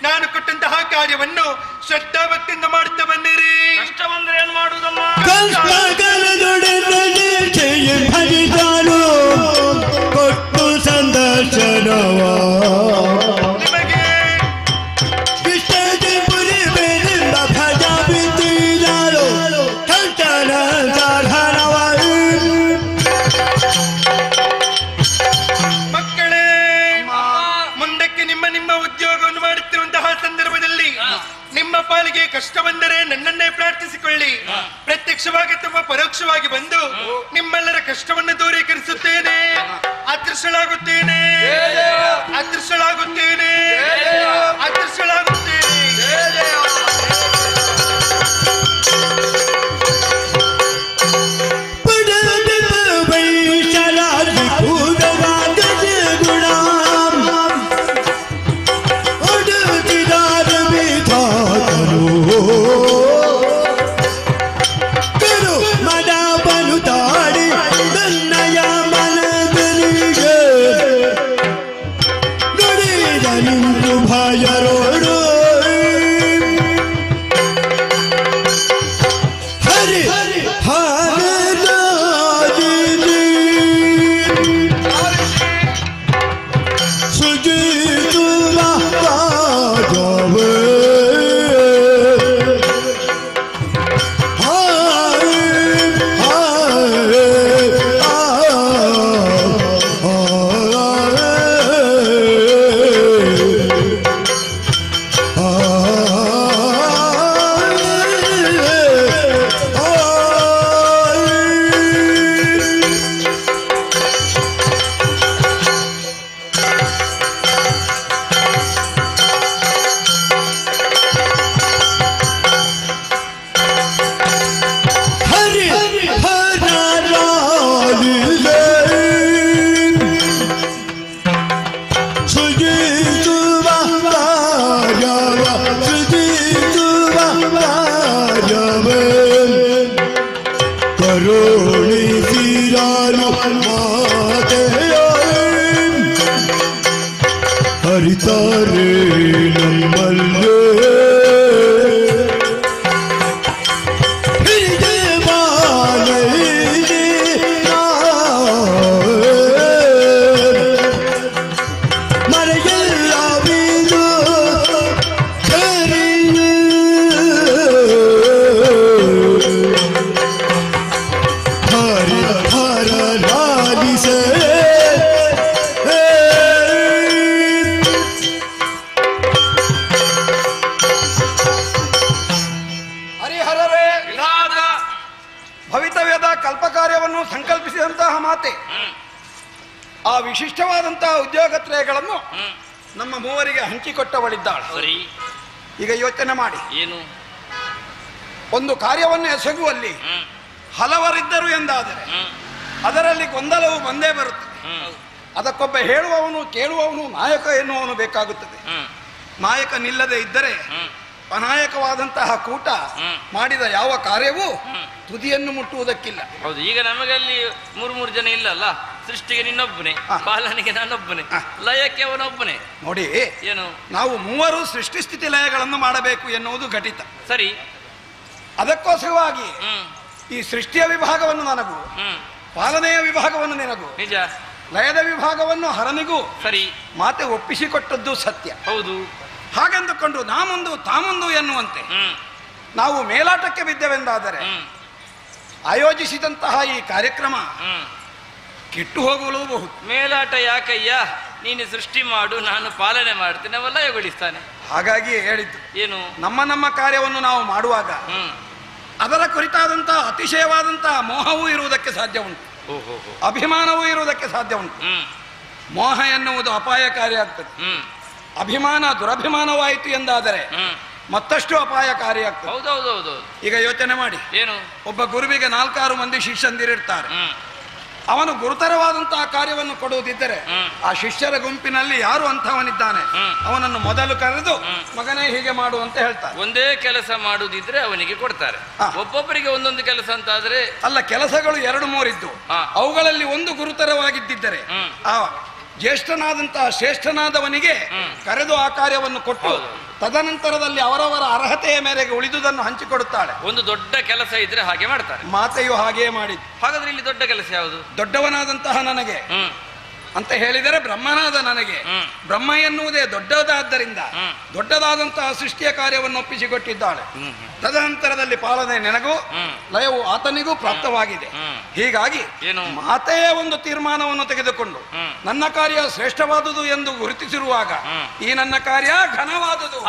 ನಾನು ಕೊಟ್ಟಂತಹ ಕಾರ್ಯವನ್ನು ಶ್ರದ್ಧಾ ಭಕ್ತಿಯಿಂದ ಮಾಡುತ್ತಾ ಬನ್ನಿರಿ. ಕಷ್ಟ ಬಂದ್ರೆ ಏನ್ ಮಾಡುವುದಮ್ಮ? ಕೊಟ್ಟು ಸಂದರ್ಶನವ ನಿಮಗೆ ಪುರಿ ಬೇರಿಂದ ಭಜ ಬಿದ್ದಿರಲು ಕಂಠನ ಸಾಧನವ. ಮಕ್ಕಳೇ, ಮುಂದಕ್ಕೆ ನಿಮ್ಮ ನಿಮ್ಮ ಉದ್ಯೋಗವನ್ನು ಮಾಡುತ್ತಿರುವಂತಹ ಸಂದರ್ಭದಲ್ಲಿ ನಿಮ್ಮ ಪಾಲಿಗೆ ಕಷ್ಟ ಬಂದರೆ ನನ್ನನ್ನೇ ಪ್ರಾರ್ಥಿಸಿಕೊಳ್ಳಿ. ಪ್ರತ್ಯಕ್ಷವಾಗಿ ಅಥವಾ ಪರೋಕ್ಷವಾಗಿ ಬಂದು ನಿಮ್ಮೆಲ್ಲರ ಕಷ್ಟವನ್ನು ದೂರೀಕರಿಸುತ್ತೇನೆ. ಅದೃಷ್ಟಳಾಗುತ್ತೇನೆ, ಅದೃಷ್ಟಳಾಗುತ್ತೇನೆ, ಅದೃಷ್ಟಳಾಗುತ್ತೇನೆ. ಹರಿ ಹರಿ ಹರಿಹರ ಲಾಲಿಸೆ ಹರಿಹರರೇ ಭವಿತವ್ಯದ ಕಲ್ಪಕಾರ್ಯವನ್ನು ಸಂಕಲ್ಪಿಸಿದಂತಹ ಮಾತೆ ಆ ವಿಶಿಷ್ಟವಾದಂತಹ ಉದ್ಯೋಗತ್ರಯಗಳನ್ನು ನಮ್ಮ ಮೂವರಿಗೆ ಹಂಚಿಕೊಟ್ಟವಳಿದ್ದಾಳೆ. ಸರಿ, ಈಗ ಯೋಚನೆ ಮಾಡಿ, ಏನು ಒಂದು ಕಾರ್ಯವನ್ನು ಎಸಗುವಲ್ಲಿ ಹಲವರಿದ್ದರು ಎಂದಾದರೆ ಅದರಲ್ಲಿ ಗೊಂದಲವು ಬಂದೇ ಬರುತ್ತದೆ. ಅದಕ್ಕೊಬ್ಬ ಹೇಳುವವನು, ಕೇಳುವವನು, ನಾಯಕ ಎನ್ನುವವನು ಬೇಕಾಗುತ್ತದೆ. ನಾಯಕ ನಿಲ್ಲದೆ ಇದ್ದರೆ ಅನಾಯಕವಾದಂತಹ ಕೂಟ ಮಾಡಿದ ಯಾವ ಕಾರ್ಯವೂ ತುದಿಯನ್ನು ಮುಟ್ಟುವುದಕ್ಕಿಲ್ಲ. ಹೌದು. ಈಗ ನಮಗಲ್ಲಿ ಮೂರು ಜನ ಇಲ್ಲಲ್ಲ. ಸೃಷ್ಟಿಗೆ ನಿನ್ನೊಬ್ಬನೇ, ಪಾಲನೆಗೆ ನಾನೊಬ್ಬನೇ, ಲಯಕ್ಕೆ ಅವನೊಬ್ಬನೇ. ನೋಡಿ, ಏನು ನಾವು ಮೂವರು ಸೃಷ್ಟಿ ಸ್ಥಿತಿ ಲಯಗಳನ್ನು ಮಾಡಬೇಕು ಎನ್ನುವುದು ಘಟಿತ. ಸರಿ. ಅದಕ್ಕೋಸ್ಕರವಾಗಿ ಈ ಸೃಷ್ಟಿಯ ವಿಭಾಗವನ್ನು ನನಗೂ, ಪಾಲನೆಯ ವಿಭಾಗವನ್ನು ನಿನಗೂ, ನಿಜ, ಲಯದ ವಿಭಾಗವನ್ನು ಹರನಿಗೂ ಸರಿ ಮಾತೆ ಒಪ್ಪಿಸಿಕೊಟ್ಟದ್ದು ಸತ್ಯ. ಹೌದು. ಹಾಗೆಂದುಕೊಂಡು ನಾಮುಂದು ತಾಮುಂದು ಎನ್ನುವಂತೆ ನಾವು ಮೇಲಾಟಕ್ಕೆ ಬಿದ್ದೆವೆಂದಾದರೆ ಆಯೋಜಿಸಿದಂತಹ ಈ ಕಾರ್ಯಕ್ರಮ ಕೆಟ್ಟು ಹೋಗಲೂಬಹುದು. ಮೇಲಾಟ ಯಾಕಯ್ಯ? ನೀನು ಸೃಷ್ಟಿ ಮಾಡು, ನಾನು ಪಾಲನೆ ಮಾಡ್ತೇನೆ, ಅವೆಲ್ಲ ಲಯಗೊಳಿಸ್ತಾನೆ. ಹಾಗಾಗಿ ಹೇಳಿದ್ದು ಏನು, ನಮ್ಮ ಕಾರ್ಯವನ್ನು ನಾವು ಮಾಡುವಾಗ ಅದರ ಕುರಿತಾದಂತಹ ಅತಿಶಯವಾದಂತಹ ಮೋಹವೂ ಇರುವುದಕ್ಕೆ ಸಾಧ್ಯ ಉಂಟು, ಅಭಿಮಾನವೂ ಇರುವುದಕ್ಕೆ ಸಾಧ್ಯ ಉಂಟು. ಮೋಹ ಎನ್ನುವುದು ಅಪಾಯಕಾರಿ ಆಗ್ತದೆ. ಅಭಿಮಾನ ದುರಭಿಮಾನವಾಯಿತು ಎಂದಾದರೆ ಮತ್ತಷ್ಟು ಅಪಾಯಕಾರಿಯಾಗ್ತದೆ. ಹೌದೌದೌದು. ಈಗ ಯೋಚನೆ ಮಾಡಿ, ಏನು, ಒಬ್ಬ ಗುರುವಿಗೆ 4-6 ಮಂದಿ ಶಿಷ್ಯಂದಿರಿರ್ತಾರೆ. ಅವನು ಗುರುತರವಾದಂತಹ ಕಾರ್ಯವನ್ನು ಕೊಡುವುದಿದ್ದರೆ ಆ ಶಿಷ್ಯರ ಗುಂಪಿನಲ್ಲಿ ಯಾರು ಅಂತವನಿದ್ದಾನೆ ಅವನನ್ನು ಮೊದಲು ಕರೆದು ಮಗನೇ ಹೀಗೆ ಮಾಡು ಅಂತ ಹೇಳ್ತಾರೆ. ಒಂದೇ ಕೆಲಸ ಮಾಡುವುದಿದ್ರೆ ಅವನಿಗೆ ಕೊಡ್ತಾರೆ. ಒಬ್ಬೊಬ್ಬರಿಗೆ ಒಂದೊಂದು ಕೆಲಸ ಅಂತ ಆದ್ರೆ ಅಲ್ಲ, ಕೆಲಸಗಳು 2-3 ಇದ್ದು ಅವುಗಳಲ್ಲಿ ಒಂದು ಗುರುತರವಾಗಿದ್ದರೆ ಆ ಜ್ಯೇಷ್ಠನಾದಂತಹ ಶ್ರೇಷ್ಠನಾದವನಿಗೆ ಕರೆದು ಆ ಕಾರ್ಯವನ್ನು ಕೊಟ್ಟು ತದನಂತರದಲ್ಲಿ ಅವರವರ ಅರ್ಹತೆಯ ಮೇರೆಗೆ ಉಳಿದುದನ್ನು ಹಂಚಿಕೊಡುತ್ತಾಳೆ. ಒಂದು ದೊಡ್ಡ ಕೆಲಸ ಇದ್ರೆ ಹಾಗೆ ಮಾಡ್ತಾರೆ. ಮಾತೆಯು ಹಾಗೆಯೇ ಮಾಡಿದ್ದು. ಹಾಗಾದ್ರೆ ಇಲ್ಲಿ ದೊಡ್ಡ ಕೆಲಸ ಯಾವುದು? ದೊಡ್ಡವನಾದಂತಹ ನನಗೆ ಅಂತ ಹೇಳಿದರೆ ಬ್ರಹ್ಮನಾದ ನನಗೆ, ಬ್ರಹ್ಮ ಎನ್ನುವುದೇ ದೊಡ್ಡದಾದ್ದರಿಂದ ದೊಡ್ಡದಾದಂತಹ ಸೃಷ್ಟಿಯ ಕಾರ್ಯವನ್ನು ಒಪ್ಪಿಸಿಕೊಟ್ಟಿದ್ದಾಳೆ. ತದನಂತರದಲ್ಲಿ ಪಾಲನೆ ನನಗೂ, ಲಯವು ಆತನಿಗೂ ಪ್ರಾಪ್ತವಾಗಿದೆ. ಹೀಗಾಗಿ ಮಾತೆಯೇ ಒಂದು ತೀರ್ಮಾನವನ್ನು ತೆಗೆದುಕೊಂಡು ನನ್ನ ಕಾರ್ಯ ಶ್ರೇಷ್ಠವಾದುದು ಎಂದು ಗುರುತಿಸಿರುವಾಗ ಈ ನನ್ನ ಕಾರ್ಯ ಘನವಾದುದು.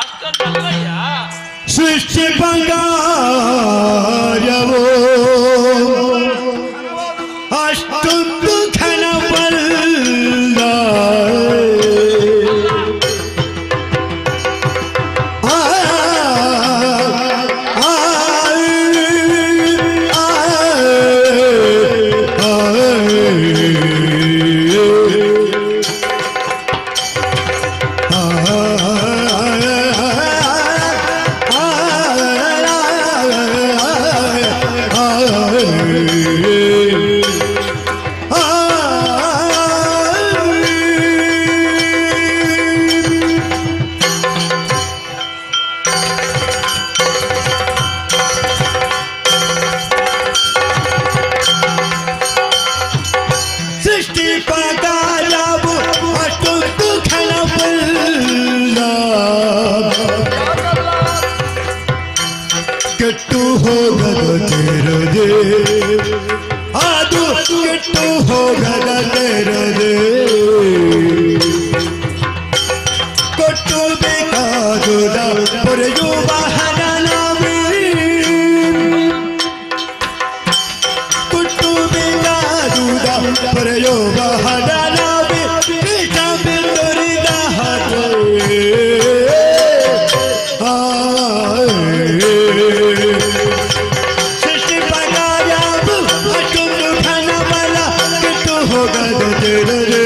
ಸೃಷ್ಟಿ ಕಾರ್ಯವೋ ಅಷ್ಟೊಂದು ಘನವಲ್ಲ. ಕೆಟ್ಟು ಹೋಗದ ತೆರದೆ, ಅದು ಕೆಟ್ಟು ಹೋಗದ ತೆರದೆ, ಕೊಟ್ಟು ಬೇಕಾದುದ ಪೊರೆಯುವ ಹಣನವೇ, ಕೊಟ್ಟು ಬೇಕಾದುದ ಪೊರೆಯುವ ಹಣನವೇ, ಕೃಷ್ಣ ಬಿಂದರಿದ ಹರೇ. ಸೃಷ್ಟಿ ಪಗಾರ್ಯವು ಅಷ್ಟೊಂದು ಘನಬಲ, ಕೆಟ್ಟು ಹೋಗದ ತೆರದೆ.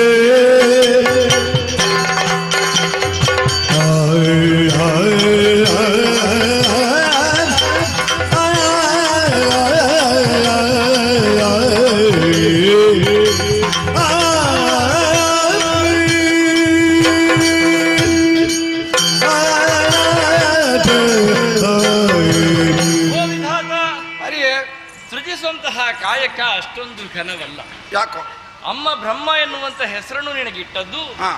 ಸೃಜಿಸುವಂತಹ ಕಾಯಕ ಅಷ್ಟೊಂದು ಘನವಲ್ಲ. ಯಾಕೋ? ಅಮ್ಮ ಬ್ರಹ್ಮ ಎನ್ನುವಂತ ಹೆಸರನ್ನು ನಿನಗಿಟ್ಟದ್ದು ಹಾ,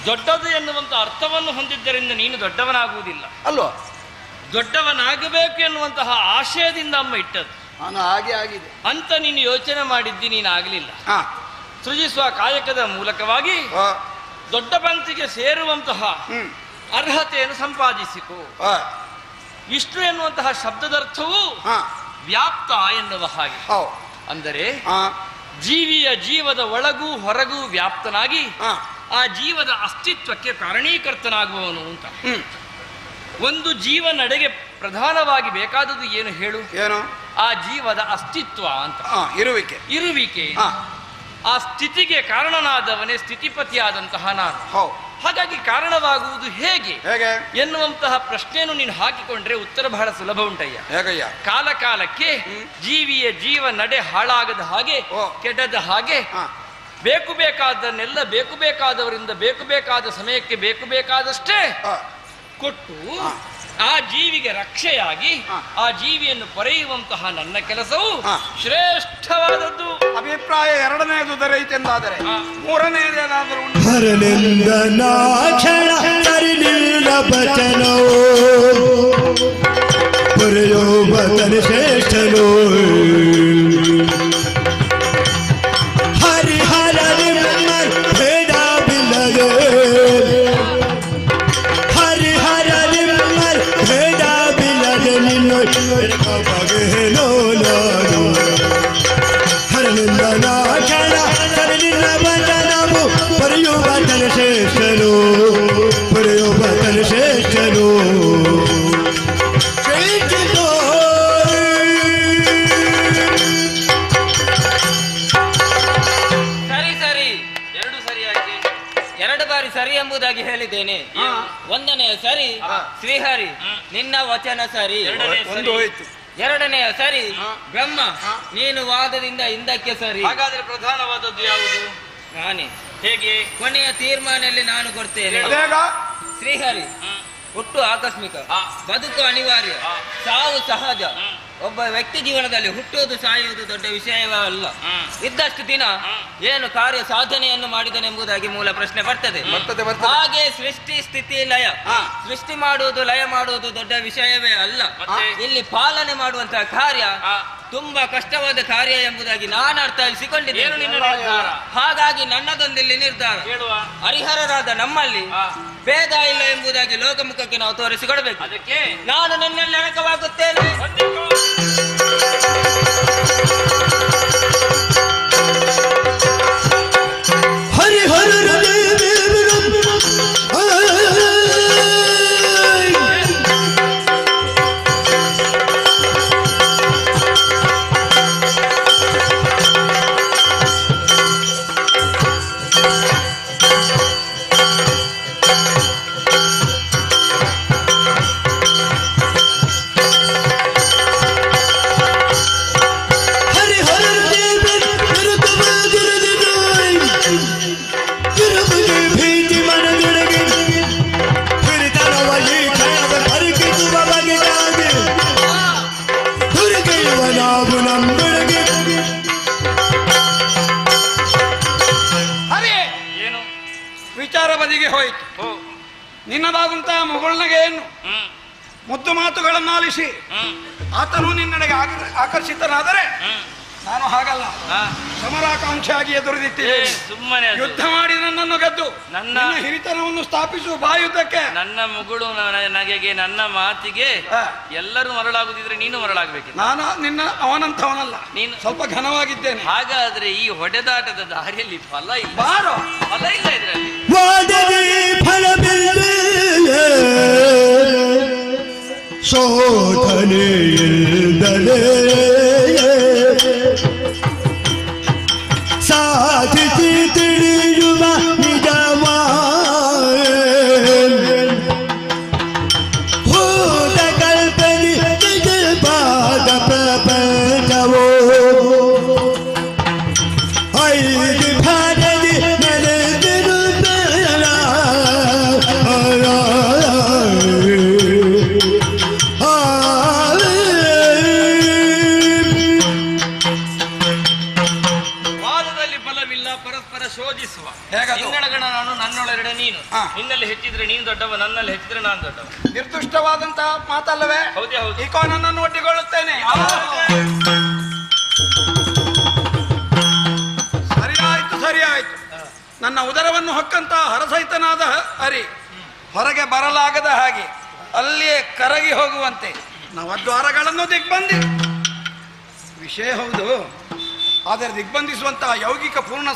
ದೊಡ್ಡದು ಎನ್ನುವಂತ ಅರ್ಥವನ್ನು ಹೊಂದಿದ್ದರಿಂದ ನೀನು ದೊಡ್ಡವನಾಗುವುದಿಲ್ಲ. ಅಲ್ವಾ? ದೊಡ್ಡವನಾಗಬೇಕು ಎನ್ನುವಂತಹ ಆಶಯದಿಂದ ಅಮ್ಮ ಇಟ್ಟದ್ದು. ನಾನು ಹಾಗೆ ಆಗಿದೆ ಅಂತ ನೀನು ಯೋಚನೆ ಮಾಡಿದ್ದಿ, ನೀನು ಆಗಲಿಲ್ಲ. ಹಾ ಸೃಜಿಸುವ ಕಾಯಕದ ಮೂಲಕವಾಗಿ ಆ, ದೊಡ್ಡ ಪಂಕ್ತಿಗೆ ಸೇರುವಂತಹ ಅರ್ಹತೆಯನ್ನು ಸಂಪಾದಿಸಿಕೊ. ಆ, ವಿಷ್ಣು ಎನ್ನುವಂತಹ ಶಬ್ದದರ್ಥವು ಹಾ ವ್ಯಾಪ್ತ ಎನ್ನುವ ಹಾಗೆ. ಹೌದು. ಅಂದರೆ ಆ, ಜೀವಿಯ ಜೀವದ ಒಳಗೂ ಹೊರಗೂ ವ್ಯಾಪ್ತನಾಗಿ ಆ, ಆ ಜೀವದ ಅಸ್ತಿತ್ವಕ್ಕೆ ಕಾರಣೀಕರ್ತನಾಗುವವನು ಅಂತ. ಹ್ಮ್ ಒಂದು ಜೀವ ನಡೆಗೆ ಪ್ರಧಾನವಾಗಿ ಬೇಕಾದದ್ದು ಏನು ಹೇಳು? ಏನು? ಆ ಜೀವದ ಅಸ್ತಿತ್ವ ಅಂತ, ಇರುವಿಕೆ. ಇರುವಿಕೆ. ಆ, ಆ ಸ್ಥಿತಿಗೆ ಕಾರಣನಾದವನೇ ಸ್ಥಿತಿಪತಿಯಾದಂತಹ ನಾನು. ಹೌದು. ಹಾಗಾಗಿ ಕಾರಣವಾಗುವುದು ಹೇಗೆ ಹೇಗೆ ಎನ್ನುವಂತಹ ಪ್ರಶ್ನೆಯನ್ನು ನೀನು ಹಾಕಿಕೊಂಡ್ರೆ ಉತ್ತರ ಬಹಳ ಸುಲಭ ಉಂಟಯ್ಯ. ಹೇಗಯ್ಯ? ಕಾಲ ಕಾಲಕ್ಕೆ ಜೀವಿಯ ಜೀವ ನಡೆ ಹಾಳಾಗದ ಹಾಗೆ, ಓ. ಕೆಡದ ಹಾಗೆ, ಹಾ ಬೇಕು ಬೇಕಾದನ್ನೆಲ್ಲ ಬೇಕು ಬೇಕಾದವರಿಂದ ಬೇಕು ಬೇಕಾದ ಸಮಯಕ್ಕೆ ಬೇಕು ಬೇಕಾದಷ್ಟೇ ಆ, ಕೊಟ್ಟು ಆ ಜೀವಿಗೆ ರಕ್ಷೆಯಾಗಿ ಹಾ. ಆ ಜೀವಿಯನ್ನು ಪೊರೆಯುವಂತಹ ನನ್ನ ಕೆಲಸವು ಹಾ. ಶ್ರೇಷ್ಠವಾದದ್ದು. ಅಭಿಪ್ರಾಯ ಎರಡನೆಯದು ದೊರೆಯಿತೆಂದಾದರೆ ಹಾ. ಮೂರನೆಯದೇನಾದರೂ ಉಂಟು? ಹರನಿಂದನಾಕ್ಷಣ ಹರಿನಿಲ್ಲ ಬಚನೋ ಪುರೆಯೋ ಬತನ ಶ್ರೇಷ್ಠನೋ ಹರಿಹರ ನಿಮ್ಮರ್ ಭೇದ ಬಿಲ್ಲದೆ ಹರಿಹರ ನಿಮ್ಮರ್ ಭೇದ ಬಿಲ್ಲದೆ ನಿನ್ನೋ ಬಗೆನೋ ನಾನು ಹರನಿಂದನಾಕ್ಷಣ ಹರಿನಿಲ್ಲ ಬಚನವು ಪುರೆಯೋ ಬತನ ಶ್ರೇಷ್ಠನೋ ಪುರೆಯೋ ಬತನ ಶ್ರೇಷ್ಠನೋ ಶ್ರೇಷ್ಠನೋ. ಸರಿ ಸರಿ, ಎರಡು ಸರಿಯಾಗಿ ಎರಡು ಬಾರಿ ಸರಿ ಎಂಬುದಾಗಿ ಹೇಳಿದ್ದೇನೆ. ಒಂದನೆಯ ಸರಿ ಶ್ರೀಹರಿ, ನಿನ್ನ ವಚನ ಸರಿ. ಎರಡನೇ ಒಂದು ಸರಿ. ಹೋಯ್ತು. ಎರಡನೆಯ ಸರಿ ಬ್ರಹ್ಮ, ನೀನು ವಾದದಿಂದ ಹಿಂದಕ್ಕೆ ಸರಿ. ಹಾಗಾದ್ರೆ ಪ್ರಧಾನವಾದದ್ದು ಯಾವುದು? ನಾನೇ ಹೇಗೆ? ಕೊನೆಯ ತೀರ್ಮಾನದಲ್ಲಿ ನಾನು ಕೊಡ್ತೇನೆ. ಅದೇಗ? ಶ್ರೀಹರಿ, ಹುಟ್ಟು ಆಕಸ್ಮಿಕ, ಆ. ಬದುಕು ಅನಿವಾರ್ಯ, ಆ. ಸಾವು ಸಹಜ. ಒಬ್ಬ ವ್ಯಕ್ತಿ ಜೀವನದಲ್ಲಿ ಹುಟ್ಟುವುದು ಸಾಯುವುದು ದೊಡ್ಡ ವಿಷಯವೇ ಅಲ್ಲ. ಇದ್ದಷ್ಟು ದಿನ ಏನು ಕಾರ್ಯ ಸಾಧನೆಯನ್ನು ಮಾಡಿದನೆಂಬುದಾಗಿ ಮೂಲ ಪ್ರಶ್ನೆ ಬರ್ತದೆ. ಬರ್ತದೆ. ಹಾಗೆ ಸೃಷ್ಟಿ ಸ್ಥಿತಿ ಲಯ, ಸೃಷ್ಟಿ ಮಾಡುವುದು ಲಯ ಮಾಡುವುದು ದೊಡ್ಡ ವಿಷಯವೇ ಅಲ್ಲ. ಮತ್ತೆ? ಇಲ್ಲಿ ಪಾಲನೆ ಮಾಡುವಂತಹ ಕಾರ್ಯ ಆ. ತುಂಬಾ ಕಷ್ಟವಾದ ಕಾರ್ಯ ಎಂಬುದಾಗಿ ನಾನು ಏನು ಅರ್ಥೈಸಿಕೊಂಡಿದ್ದೇನೆ. ನಿನ್ನ ನಿರ್ಧಾರ? ಹಾಗಾಗಿ ನನ್ನದೊಂದಿಲ್ಲಿ ನಿರ್ಧಾರ, ಕೇಳುವ. ಹರಿಹರರಾದ ನಮ್ಮಲ್ಲಿ ಆ. ಭೇದ ಇಲ್ಲ ಎಂಬುದಾಗಿ ಲೋಕಮುಖಕ್ಕೆ ನಾವು ತೋರಿಸಿಕೊಡಬೇಕು. ಅದಕ್ಕೆ ನಾನು ನಿನ್ನಲ್ಲಿ ಅಣಕವಾಗುತ್ತೇನೆ. ಹೊಂದಿಕೋ. ಹರಿಹರ ಭೀತಿ ಮನದೊಳಗೆ ಹಿರಿತನವಲ್ಲಿ ಕ್ಷಣದ ಪರಿಕಿಸುವ ಬಗೆಗಾಗಿ ಹುಡುಗೆಯುವ ನಾವು ನಮ್ಮೊಳಗೆ ಹರಿ, ಏನು? ವಿಚಾರ ಬದಿಗೆ ಹೋಯಿತು. ಓ. ನಿನ್ನದಾದಂತಹ ಮುಗುಳ್ನಗೆಯನ್ನು ಹ್ಮ್ ಮುದ್ದು ಮಾತುಗಳನ್ನಾಲಿಸಿ ಹ್ಮ್ ಆತನು ನಿನ್ನೆಡೆಗೆ ಆಕರ್ಷಿತನಾದರೆ ಹ್ಮ್ ನಾನು ಹಾಗಲ್ಲ, ಆ. ಸಮರಾಕಾಂಕ್ಷಿಯಾಗಿ ಎದುರಿದಿದ್ದೇನೆ. ಸುಮ್ಮನೆ ಅದು. ಯುದ್ಧ ಮಾಡಿ ನನ್ನನ್ನು ಗೆದ್ದು ನನ್ನ ನಿನ್ನ ಹಿರಿತನವನ್ನು ಸ್ಥಾಪಿಸುವ ಬಾಯುದ್ಧಕ್ಕೆ ನನ್ನ ಮುಗುಳು ನಗೆಗೆ ನನ್ನ ಮಾತಿಗೆ ಆ, ಎಲ್ಲರೂ ಮರಳಾಗುದಿದ್ರೆ ನೀನು ಮರಳಾಗಬೇಕಿತ್ತು. ನಾನು ನಿನ್ನ ಅವನಂತವನಲ್ಲ, ನೀನು ಸ್ವಲ್ಪ ಘನವಾಗಿದ್ದೇನೆ. ಹಾಗಾದ್ರೆ ಈ ಹೊಡೆದಾಟದ ದಾರಿಯಲ್ಲಿ ಫಲ ಇಲ್ಲ, ಬಾರೋ ಫಲ ಇಲ್ಲ ಇದರಲ್ಲಿ. ವಾದನೆ ಫಲವಿಲ್ಲದೆ ಶೋಧನೆಯಿಲ್ಲದೆ ಸಾಧಿಸಿ ತಿಳಿಯುವ ನಿಜವ ಭೂತ ಕಲ್ಪನೆ ನಿಜವಾದ ಪ್ರಪಂಚವೋ ಐದು ಭಾರದಿ ನೆಲೆದಿರುತ್ತಲ್ಲ ವಾದದಲ್ಲಿ ಫಲವಿಲ್ಲ, ಪರಸ್ಪರ ಶೋಧಿಸುವ. ಹೇಗದು? ನಿನ್ನೊಳಗಣ ನಾನು, ನನ್ನೊಳಗಡೆ ನೀನು. ಹಾ. ನಿನ್ನಲ್ಲಿ ಹೆಚ್ಚಿದ್ರೆ ನೀನು ದೊಡ್ಡವ, ನನ್ನಲ್ಲಿ ಹೆಚ್ಚಿದ್ರೆ ನಾನು ದೊಡ್ಡವ. ನಿರ್ದುಷ್ಟವಾದಂತಹ ಮಾತಲ್ಲವೇ? ಹೌದೇ ಹೌದು. ಈಕೋ ನನ್ನನ್ನು ಒಡ್ಡಿಕೊಳ್ಳುತ್ತೇನೆ. ನನ್ನ ಉದರವನ್ನು ಹೊಕ್ಕಂತ ಹರಸಹಿತನಾದ ಹರಿ ಹೊರಗೆ ಬರಲಾಗದ ಹಾಗೆ ಅಲ್ಲಿಯೇ ಕರಗಿ ಹೋಗುವಂತೆ ನವದ್ವಾರಗಳನ್ನು ದಿಗ್ಬಂಧಿ ವಿಷಯ ಹೌದು. ಆದರೆ ದಿಗ್ಬಂಧಿಸುವಂತಹ ಯೌಗಿಕ ಪೂರ್ಣ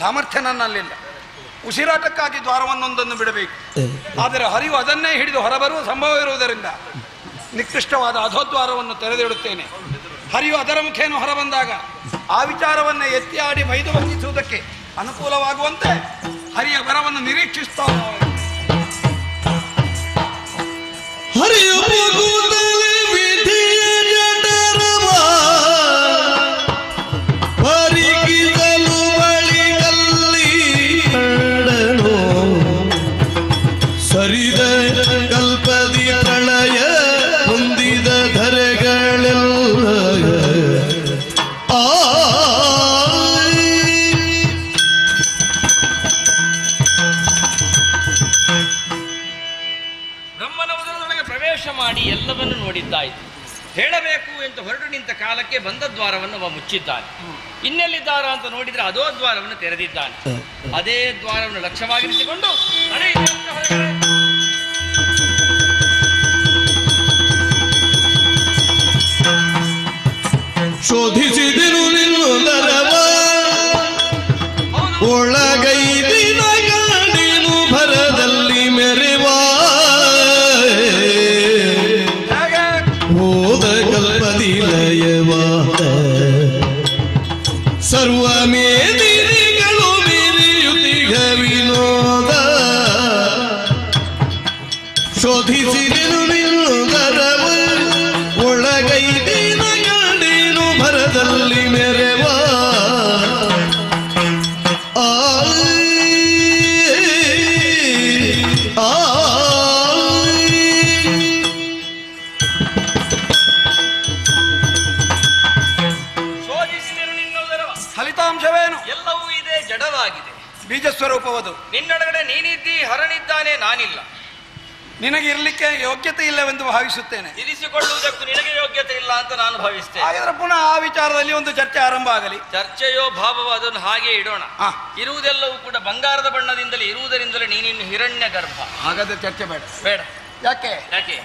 ಸಾಮರ್ಥ್ಯ ನನ್ನಲ್ಲಿಲ್ಲ. ಉಸಿರಾಟಕ್ಕಾಗಿ ದ್ವಾರವನ್ನೊಂದನ್ನು ಬಿಡಬೇಕು. ಆದರೆ ಹರಿವು ಅದನ್ನೇ ಹಿಡಿದು ಹೊರಬರುವ ಸಂಭವ ಇರುವುದರಿಂದ ನಿಕೃಷ್ಟವಾದ ಅಧೋದ್ವಾರವನ್ನು ತೆರೆದಿಡುತ್ತೇನೆ. ಹರಿವು ಅದರ ಮುಖೇನ ಹೊರಬಂದಾಗ ಆ ವಿಚಾರವನ್ನೇ ಎತ್ತಿ ಆಡಿ ಬೈದು ಬಂಧಿಸುವುದಕ್ಕೆ ಅನುಕೂಲವಾಗುವಂತೆ ಹರಿಯ ಬರವನ್ನು ನಿರೀಕ್ಷಿಸ್ತಾ ಸರಿದ ಕಲ್ಪದಿ ಪ್ರಳಯ ಹೊಂದಿದ ಧರೆಗಳೆಲ್ಲ ಬ್ರಹ್ಮನ ಉದರದೊಳಗೆ ಪ್ರವೇಶ ಮಾಡಿ ಎಲ್ಲವನ್ನು ನೋಡಿದ್ದಾಯಿತು. ಹೇಳಬೇಕು ಅಂತ ಹೊರಟು ನಿಂತ ಕಾಲಕ್ಕೆ ಬಂದ ದ್ವಾರವನ್ನು ಅವ ಮುಚ್ಚಿದ್ದಾನೆ. ಇನ್ನೆಲ್ಲಿದ್ದಾರ ಅಂತ ನೋಡಿದ್ರೆ ಅದೋ ದ್ವಾರವನ್ನು ತೆರೆದಿದ್ದಾನೆ. ಅದೇ ದ್ವಾರವನ್ನು ಲಕ್ಷ್ಯವಾಗಿರಿಸಿಕೊಂಡು ಶೋಧಿಸಿದಿರು ನಿಲ್ಲುದರವ ಒಳಗೈದಿನ ಗಾಡಿನು ಭರದಲ್ಲಿ ಮೆರೆವ ಹೋದ ಕಲ್ಪದಿ ಲಯವಾದ ಸರ್ವ ಮೇದಿರಿಗಳು ಮೀರಿಯುತಿಗ ವಿನೋದ ಶೋಧಿಸಿದಿರು ನಿಲ್ಲುದರವ ಒಳಗೈದಿನ ಗಾಡಿನು ಭರದಲ್ಲಿ ಮೆರೆವ ಫಲಿತಾಂಶವೇನು? ಎಲ್ಲವೂ ಇದೆ, ಜಡವಾಗಿದೆ. ಬೀಜ ಸ್ವರೂಪವದು. ನಿನ್ನೊಳಗಡೆ ನೀನಿದ್ದಿ, ಹರನಿದ್ದಾನೆ, ನಾನಿಲ್ಲ. ನಿನಗೆ ಇರಲಿಕ್ಕೆ ಯೋಗ್ಯತೆ ಇಲ್ಲವೆಂದು ಭಾವಿಸುತ್ತೇನೆ. ಇರಿಸಿಕೊಳ್ಳುವುದಕ್ಕೂ ನಿನಗೆ ಯೋಗ್ಯತೆ ಇಲ್ಲ ಅಂತ ನಾನು ಭಾವಿಸ್ತೇನೆ. ಹಾಗಾದ್ರೆ ಪುನಃ ಆ ವಿಚಾರದಲ್ಲಿ ಒಂದು ಚರ್ಚೆ ಆರಂಭ ಆಗಲಿ. ಚರ್ಚೆಯೋ ಭಾವವೋ ಅದನ್ನು ಹಾಗೆ ಇಡೋಣ. ಇರುವುದೆಲ್ಲವೂ ಕೂಡ ಬಂಗಾರದ ಬಣ್ಣದಿಂದಲೇ ಇರುವುದರಿಂದಲೇ ನೀನಿನ್ನು ಹಿರಣ್ಯ ಗರ್ಭ. ಹಾಗಾದ್ರೆ ಚರ್ಚೆ ಬೇಡ. ಬೇಡ. ಯಾಕೆ?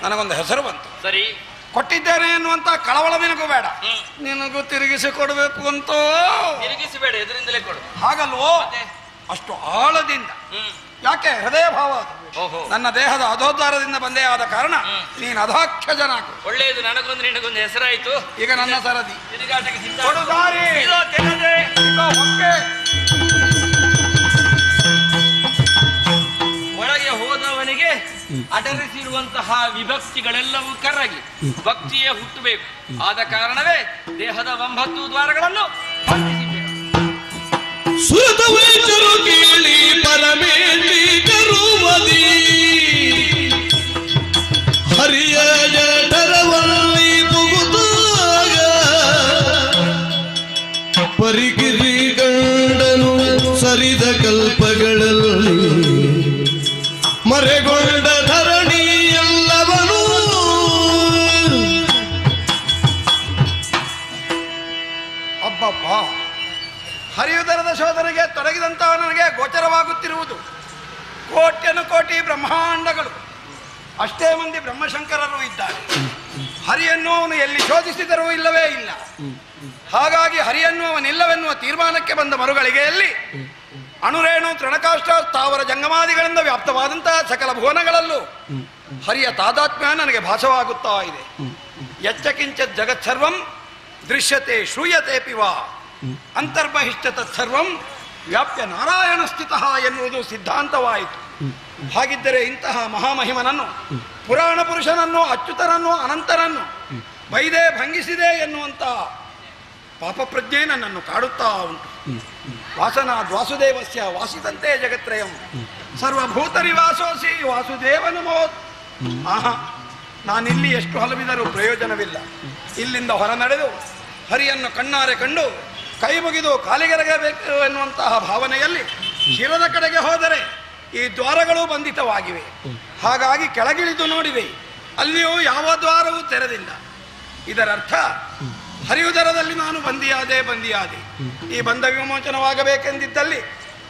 ನನಗೊಂದು ಹೆಸರು ಬಂತು. ಸರಿ, ಕೊಟ್ಟಿದ್ದೇನೆ ಎನ್ನುವಂತ ಕಳವಳ ನಿನಗೂ ಬೇಡ. ನಿನಗೂ ತಿರುಗಿಸಿ ಕೊಡಬೇಕು ಅಂತ. ತಿರುಗಿಸಬೇಡ, ಎದುರಿಂದಲೇ ಕೊಡು. ಹಾಗಲ್ವೋ? ಅಷ್ಟು ಆಳದಿಂದ. ಯಾಕೆ? ಹೃದಯ ಭಾವ. ನನ್ನ ದೇಹದ ಅಧೋದ್ವಾರದಿಂದ ಬಂದೇ ಆದ ಕಾರಣ ನೀನು ಅಧಾಖ್ಯ ಜನ. ಒಳ್ಳೆಯದು, ನನಗೊಂದು ನಿನಗೊಂದು ಹೆಸರಾಯಿತು. ಈಗ ನನ್ನ ಸರದಿ ತಿರುಗಾಟಕ್ಕೆ ಸಿದ್ಧ. ಒಳಗೆ ಹೋದವನಿಗೆ ಅಡರಿಸಿರುವಂತಹ ವಿಭಕ್ತಿಗಳೆಲ್ಲವೂ ಕರಗಿ ಭಕ್ತಿಯೇ ಹುಟ್ಟಬೇಕು. ಆದ ಕಾರಣವೇ ದೇಹದ 9 ದ್ವಾರಗಳನ್ನು ಸುರತವೇಚರು ಕೇಳಿ ಪರಮೇಟಿ ಕರುವದಿ ಹರಿಯ ಜಠರವಲ್ಲಿ ಮುಗುದಾಗ ಪರಿಗಿರಿ ಗಂಡನು ಸರಿದ ಕಲ್ಪಗಳಲ್ಲಿ ಮರೆಗೊಂಡ ಧರಣಿ ಎಲ್ಲವನು ಅಬ್ಬಬ್ಬ. ಹರಿಯುದರದ ಶೋಧನೆಗೆ ತೊಡಗಿದಂತಹ ನನಗೆ ಗೋಚರವಾಗುತ್ತಿರುವುದು ಕೋಟಿ ಬ್ರಹ್ಮಾಂಡಗಳು. ಅಷ್ಟೇ ಮಂದಿ ಬ್ರಹ್ಮಶಂಕರರು ಇದ್ದಾರೆ. ಹರಿಯನ್ನು ಅವನು ಎಲ್ಲಿ ಶೋಧಿಸಿದರೂ ಇಲ್ಲವೇ ಇಲ್ಲ. ಹಾಗಾಗಿ ಹರಿಯನ್ನು ಅವನಿಲ್ಲವೆನ್ನುವ ತೀರ್ಮಾನಕ್ಕೆ ಬಂದ ಮರುಗಳಿಗೆಯಲ್ಲಿ ಅಣುರೇಣು ತೃಣಕಾಷ್ಟ ಸ್ಥಾವರ ಜಂಗಮಾದಿಗಳಿಂದ ವ್ಯಾಪ್ತವಾದಂತಹ ಸಕಲ ಭುವನಗಳಲ್ಲೂ ಹರಿಯ ತಾದಾತ್ಮ್ಯ ನನಗೆ ಭಾಸವಾಗುತ್ತಾ ಇದೆ. ಯಚ್ಚಕಿಂಚ ಜಗತ್ಸರ್ವಂ ದೃಶ್ಯತೆ ಶ್ರೂಯತೆ ಪಿವಾ ಅಂತರ್ಬಹಿಷ್ಠ ತತ್ಸರ್ವಂ ವ್ಯಾಪ್ಯ ನಾರಾಯಣ ಸ್ಥಿತ ಎನ್ನುವುದು ಸಿದ್ಧಾಂತವಾಯಿತು. ಹಾಗಿದ್ದರೆ ಇಂತಹ ಮಹಾಮಹಿಮನನ್ನು, ಪುರಾಣ ಪುರುಷನನ್ನು, ಅಚ್ಯುತನನ್ನು, ಅನಂತರನ್ನು ಬೈದೆ ಭಂಗಿಸಿದೆ ಎನ್ನುವಂಥ ಪಾಪಪ್ರಜ್ಞೆ ನನ್ನನ್ನು ಕಾಡುತ್ತಾ ಉಂಟು. ವಾಸನಾ ವಾಸುದೇವಸ್ಯ ವಾಸಿದಂತೆ ಜಗತ್ರಯಂ ಸರ್ವಭೂತರಿವಾಸೋಸಿ ವಾಸುದೇವನಮೋತ್. ಆಹಾ, ನಾನಿಲ್ಲಿ ಎಷ್ಟು ಹಲವಿದರೂ ಪ್ರಯೋಜನವಿಲ್ಲ. ಇಲ್ಲಿಂದ ಹೊರ ನಡೆದು ಹರಿಯನ್ನು ಕಣ್ಣಾರೆ ಕಂಡು ಕೈ ಮುಗಿದು ಕಾಲಿಗೆರಗಬೇಕು ಎನ್ನುವಂತಹ ಭಾವನೆಯಲ್ಲಿ ಶಿರದ ಕಡೆಗೆ ಹೋದರೆ ಈ ದ್ವಾರಗಳು ಬಂಧಿತವಾಗಿವೆ. ಹಾಗಾಗಿ ಕೆಳಗಿಳಿದು ನೋಡಿವೆ, ಅಲ್ಲಿಯೂ ಯಾವ ದ್ವಾರವೂ ತೆರೆದಿಲ್ಲ. ಇದರರ್ಥ ಹರಿಯುದರದಲ್ಲಿ ನಾನು ಬಂದಿಯಾದೆ. ಈ ಬಂಧ ವಿಮೋಚನವಾಗಬೇಕೆಂದಿದ್ದಲ್ಲಿ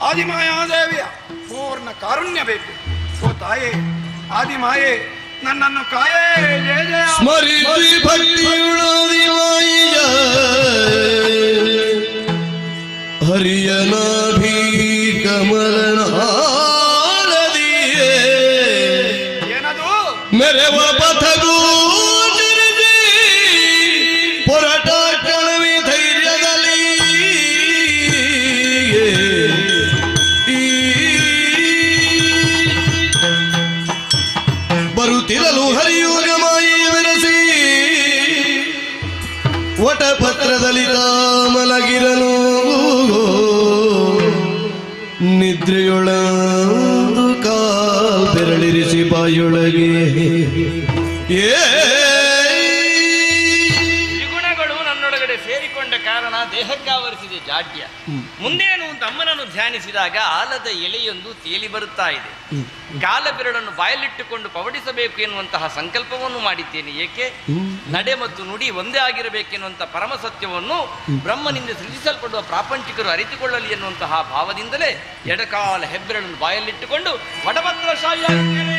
ಆದಿಮಾಯಾದೇವಿಯ ಪೂರ್ಣ ಕಾರುಣ್ಯ ಬೇಕು. ಓ ತಾಯೇ ಆದಿಮಾಯೇ, ನನ್ನನ್ನು ಕಾಯೇ. ಜಯ ಜಯ. ಸ್ಮರಿಸಿ ಭಕ್ತಿಯುಳಾದಿಮಾಯಿಯ ಹರಿಯನಾಭಿ ಕಮಲನಾಲದಿಯೇ ಏನದು? ಮೆರೆವ ಪಥಗೂ ಪೊರಟ ಕಳವಿ ಧೈರ್ಯದಲ್ಲಿ ಬರುತ್ತಿರಲು ಹರಿಯೋಗ ಮಾಯಿ ಬೆರೆಸಿ ವಟಪತ್ರದಲ್ಲಿ ಮಲಗಿರಲು ನಿದ್ರೆಯೊಳಂದು ಕಾಲ್ ಬೆರಳಿರಿಸಿ ಬಾಯೊಳಗೆ ತ್ರಿಗುಣಗಳು ನನ್ನೊಳಗಡೆ ಸೇರಿಕೊಂಡ ಕಾರಣ ದೇಹಕ್ಕೆ ಆವರಿಸಿದೆ ಜಾಡ್ಯ. ಮುಂದೇನು ಅಂತ ಅಮ್ಮನನ್ನು ಧ್ಯಾನಿಸಿದಾಗ ಆಲದ ಎಲೆಯೊಂದು ತೇಲಿ ಬರುತ್ತಾ ಇದೆ. ಕಾಲ ಬೆರಳನ್ನು ಬಾಯಲ್ಲಿಟ್ಟುಕೊಂಡು ಪವಡಿಸಬೇಕು ಎನ್ನುವಂತಹ ಸಂಕಲ್ಪವನ್ನು ಮಾಡಿದ್ದೇನೆ. ಏಕೆ? ನಡೆ ಮತ್ತು ನುಡಿ ಒಂದೇ ಆಗಿರಬೇಕೆನ್ನುವಂಥ ಪರಮ ಸತ್ಯವನ್ನು ಬ್ರಹ್ಮನಿಂದ ಸೃಜಿಸಲ್ಪಡುವ ಪ್ರಾಪಂಚಿಕರು ಅರಿತುಕೊಳ್ಳಲಿ ಎನ್ನುವಂತಹ ಭಾವದಿಂದಲೇ ಎಡಕಾಲ ಹೆಬ್ಬೆರಳನ್ನು ಬಾಯಲ್ಲಿಟ್ಟುಕೊಂಡು ವಟಪತ್ರಶಾಹಿಯಾಗಿದ್ದೇನೆ.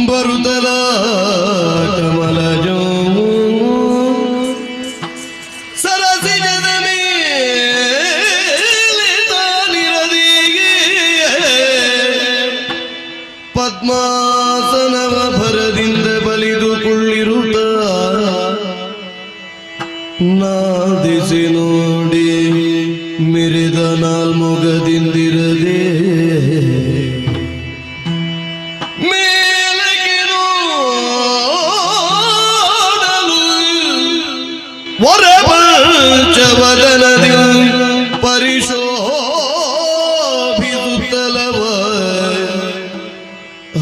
ಬರುತ್ತಲ ಕಮಲಜೋ ಸರಸಿಜದ ಮೇಲೆ ತಾನಿರದಿಗೆ ಪದ್ಮಾಸನವ ಭರದಿಂದ ಬಲಿದು ಕುಳ್ಳಿರುತ್ತ ನಾದಿಸಿ ನೋಡಿ ಮಿರಿದ ನಾಲ್ಮೊಗದಿಂದಿರದೆ ವರಪಂಚವದನದಿ ಪರಿಶೋಭಿಸುತ್ತಲವ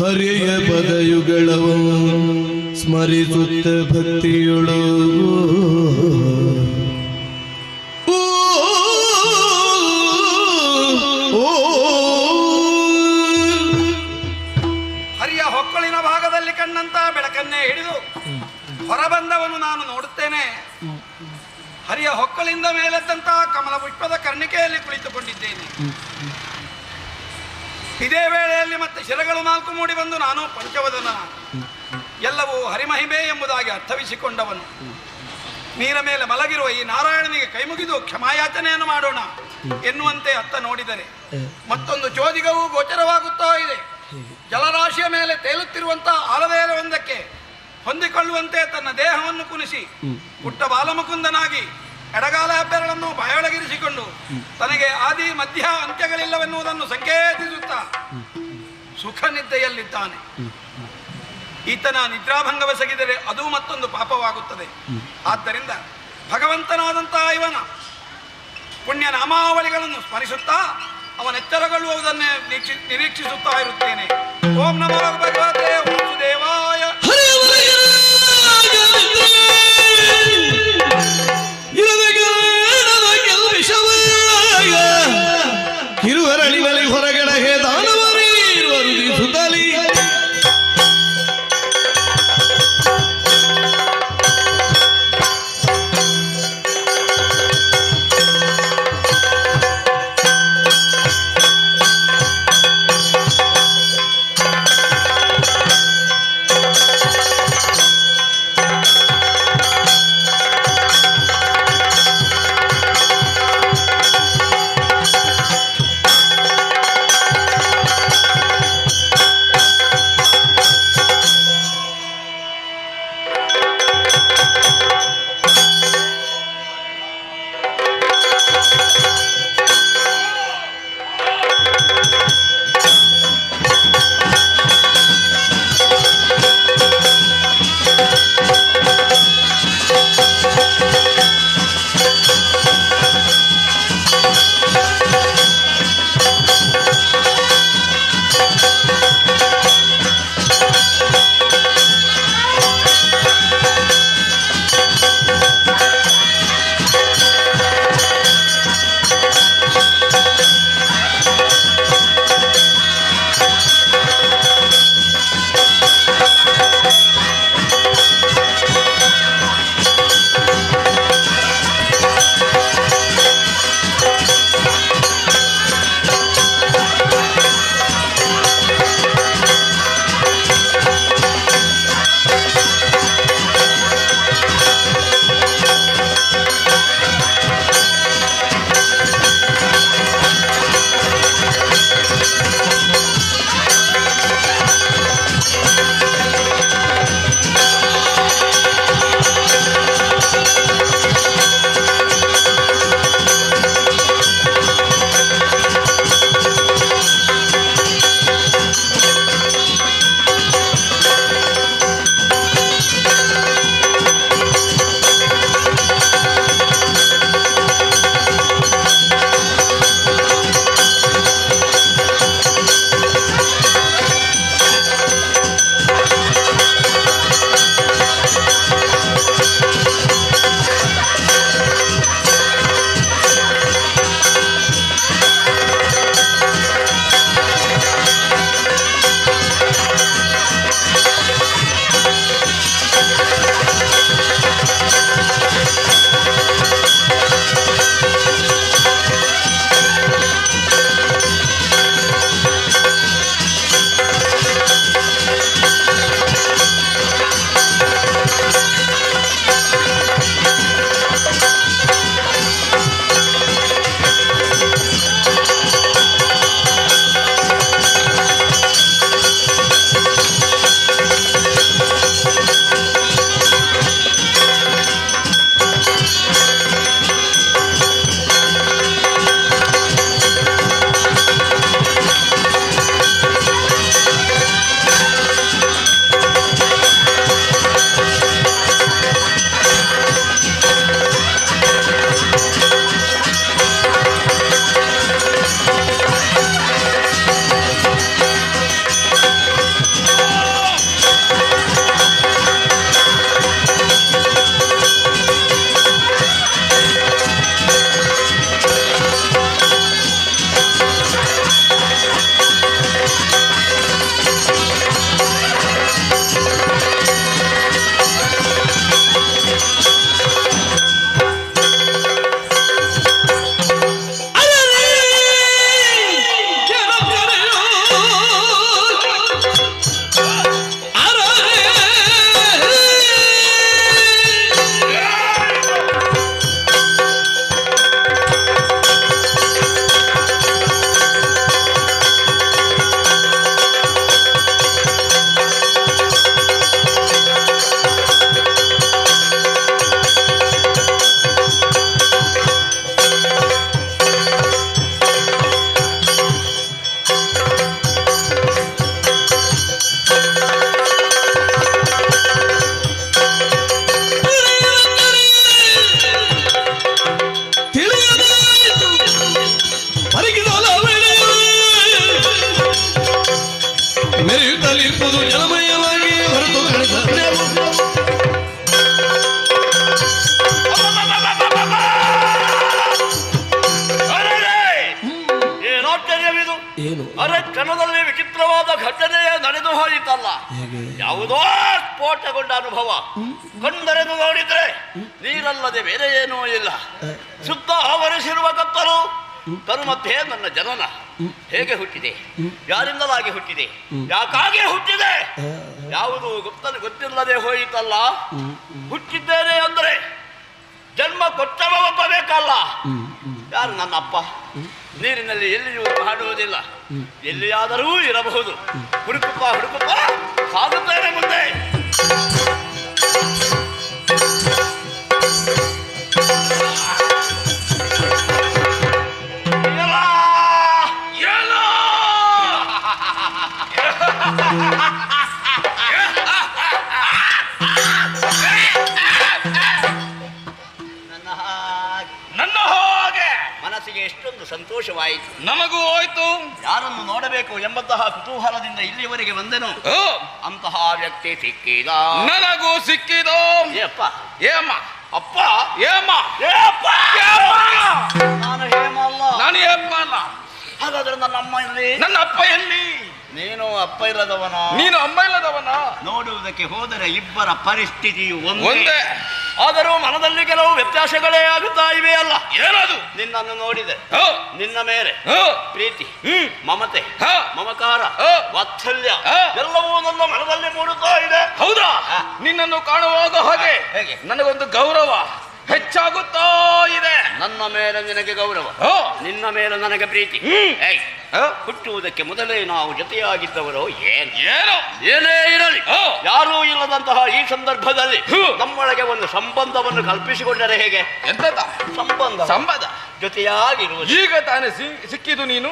ಹರಿಯ ಪದಯುಗಳವ ಸ್ಮರಿಸುತ್ತ ಭಕ್ತಿಯೊಳು ಹರಿಯ ಹೊಕ್ಕಳಿನ ಭಾಗದಲ್ಲಿ ಕಂಡಂತ ಬೆಳಕನ್ನೇ ಹಿಡಿದು ಹೊರಬಂದವನು ನಾನು ನೋಡುತ್ತೇನೆ. ಹರಿಯ ಹೊಕ್ಕಳಿಂದ ಮೇಲೆದ್ದಂತಹ ಕಮಲ ಪುಷ್ಪದ ಕರ್ಣಿಕೆಯಲ್ಲಿ ಕುಳಿತುಕೊಂಡಿದ್ದೇನೆ. ಇದೇ ವೇಳೆಯಲ್ಲಿ ಮತ್ತೆ ಶಿರಗಳು 4 ಮೂಡಿ ಬಂದು ನಾನು ಪಂಚವದನ, ಎಲ್ಲವೂ ಹರಿಮಹಿಮೆ ಎಂಬುದಾಗಿ ಅರ್ಥವಿಸಿಕೊಂಡವನು. ನೀರ ಮೇಲೆ ಮಲಗಿರುವ ಈ ನಾರಾಯಣನಿಗೆ ಕೈಮುಗಿದು ಕ್ಷಮಾಯಾಚನೆಯನ್ನು ಮಾಡೋಣ ಎನ್ನುವಂತೆ ಅತ್ತ ನೋಡಿದರೆ ಮತ್ತೊಂದು ಚೋದಿಗವು ಗೋಚರವಾಗುತ್ತಾ ಇದೆ. ಜಲರಾಶಿಯ ಮೇಲೆ ತೇಲುತ್ತಿರುವಂತಹ ಆಲವೇಲ ಒಂದಕ್ಕೆ ಹೊಂದಿಕೊಳ್ಳುವಂತೆ ತನ್ನ ದೇಹವನ್ನು ಕುಣಿಸಿ ಪುಟ್ಟ ಬಾಲಮುಕುಂದನಾಗಿ ಎಡಗಾಲ ಹೆಬ್ಬೆರಳನ್ನು ಬಾಯೊಳಗಿರಿಸಿಕೊಂಡು ತನಗೆ ಆದಿ ಮಧ್ಯ ಅಂತ್ಯಗಳಿಲ್ಲವೆನ್ನುವುದನ್ನು ಸಂಕೇತಿಸುತ್ತಾ ಸುಖ ನಿದ್ದೆಯಲ್ಲಿದ್ದಾನೆ. ಈತನ ನಿದ್ರಾಭಂಗವೆಸಗಿದರೆ ಅದು ಮತ್ತೊಂದು ಪಾಪವಾಗುತ್ತದೆ. ಆದ್ದರಿಂದ ಭಗವಂತನಾದಂತಹ ಇವನ ಪುಣ್ಯ ನಾಮಾವಳಿಗಳನ್ನು ಸ್ಮರಿಸುತ್ತಾ ಅವನೆಚ್ಚರಗೊಳ್ಳುವುದನ್ನೇ ನಿರೀಕ್ಷಿಸುತ್ತಾ ಇರುತ್ತೇನೆ. ಓಂ ನಮೋ ಭಗವತೆ ವಾಸುದೇವಾಯ. ಹಿರುವರಳಿನಲ್ಲಿ ಹೊರಗಡೆ ದಾನವರೀರುವರು ಸುತ್ತಲಿ ಏನು ಅರೆ ಕ್ಷಣದಲ್ಲಿ ವಿಚಿತ್ರವಾದ ಘಟನೆಯೇ ನಡೆದು ಹೋಯಿತಲ್ಲ. ಹೇಗೆ? ಯಾವುದೋ ಸ್ಫೋಟಗೊಂಡ ಅನುಭವ. ಕಣ್ಣರೆದು ನೋಡಿದ್ರೆ ನೀರಲ್ಲದೆ ಬೇರೆ ಏನೂ ಇಲ್ಲ. ಸುತ್ತ ಆವರಿಸಿರುವ ಕತ್ತಲು. ತನ್ಮಧ್ಯೆ ನನ್ನ ಜನನ ಹೇಗೆ ಹುಟ್ಟಿದೆ, ಯಾರಿಂದಲಾಗಿ ಹುಟ್ಟಿದೆ, ಯಾಕಾಗಿ ಹುಟ್ಟಿದೆ, ಯಾವುದು ಗೊತ್ತಿಲ್ಲದೆ ಹೋಯಿತಲ್ಲ. ಹುಟ್ಟಿದ್ದೇನೆ ಅಂದ್ರೆ ಜನ್ಮ ಕೊಟ್ಟವ ಒಬ್ಬ ಬೇಕಲ್ಲ. ಯಾರು? ನನ್ನ ಅಪ್ಪ. ನೀರಿನಲ್ಲಿ ಎಲ್ಲಿಯೂ ಕಾಣುವುದಿಲ್ಲ, ಎಲ್ಲಿಯಾದರೂ ಇರಬಹುದು. ಹುಡುಕುತ್ತಾ ಹುಡುಕುತ್ತಾ ಸಾಗುತ್ತೇನೆ ಮುಂದೆ. ನನ್ನ ಹಾಗೆ ಮನಸ್ಸಿಗೆ ಎಷ್ಟೊಂದು ಸಂತೋಷವಾಯಿತು. ನಮಗೂ ಹೋಯ್ತು. ಯಾರನ್ನು ನೋಡಬೇಕು ಎಂಬಂತಹ ಕುತೂಹಲದಿಂದ ಇಲ್ಲಿಯವರೆಗೆ ಬಂದೆನು. ಅಂತಹ ವ್ಯಕ್ತಿ ಸಿಕ್ಕಿದ. ನನಗೂ ಸಿಕ್ಕಿದು. ಏಪ್ಪ, ಏಮ್ಮ, ಅಪ್ಪ, ಏಮ್ಮ, ಏಪ್ಪ, ನಾನು ಹೇಮ ಅಲ್ಲ. ನಾನು ಏಮ್ಮ ಅಲ್ಲ. ಹಾಗಾದ್ರೆ ನನ್ನ ಅಮ್ಮ ಇಲ್ಲಿ? ನನ್ನ ಅಪ್ಪ ಎಲ್ಲಿ? ನೀನು ಅಪ್ಪ ಇಲ್ಲದವನ. ನೀನು ಅಮ್ಮ ಇಲ್ಲದವನ. ನೋಡುವುದಕ್ಕೆ ಹೋದರೆ ಇಬ್ಬರ ಪರಿಸ್ಥಿತಿಯು ಒಂದೇ. ಆದರೂ ಮನದಲ್ಲಿ ಕೆಲವು ವ್ಯತ್ಯಾಸಗಳೇ ಆಗುತ್ತಾ ಇವೆ ಅಲ್ಲ. ಏನದು? ನಿನ್ನನ್ನು ನೋಡಿದೆ, ನಿನ್ನ ಮೇಲೆ ಪ್ರೀತಿ, ಮಮತೆ, ಮಮಕಾರ, ವಾತ್ಸಲ್ಯ ಎಲ್ಲವೂ ನನ್ನ ಮನದಲ್ಲಿ ಮೂಡುತ್ತಾ ಇದೆ. ಹೌದಾ? ನಿನ್ನನ್ನು ಕಾಣುವಾಗ ಹಾಗೆ ಹೇಗೆ? ನನಗೊಂದು ಗೌರವ ಹೆಚ್ಚಾಗುತ್ತಾ ಇದೆ. ನನ್ನ ಮೇಲೆ ನಿನಗೆ ಗೌರವ, ನಿನ್ನ ಮೇಲೆ ನನಗೆ ಪ್ರೀತಿ. ಹುಟ್ಟುವುದಕ್ಕೆ ಮೊದಲೇ ನಾವು ಜೊತೆಯಾಗಿದ್ದವರು ಏನೋ ಏನೇ ಇರಲಿ, ಯಾರೂ ಇಲ್ಲದಂತಹ ಈ ಸಂದರ್ಭದಲ್ಲಿ ನಮ್ಮೊಳಗೆ ಒಂದು ಸಂಬಂಧವನ್ನು ಕಲ್ಪಿಸಿಕೊಂಡರೆ ಹೇಗೆ? ಎಂತ ಸಂಬಂಧ? ಜೊತೆಯಾಗಿರುವುದು. ಈಗ ತಾನೇ ಸಿಕ್ಕಿದು. ನೀನು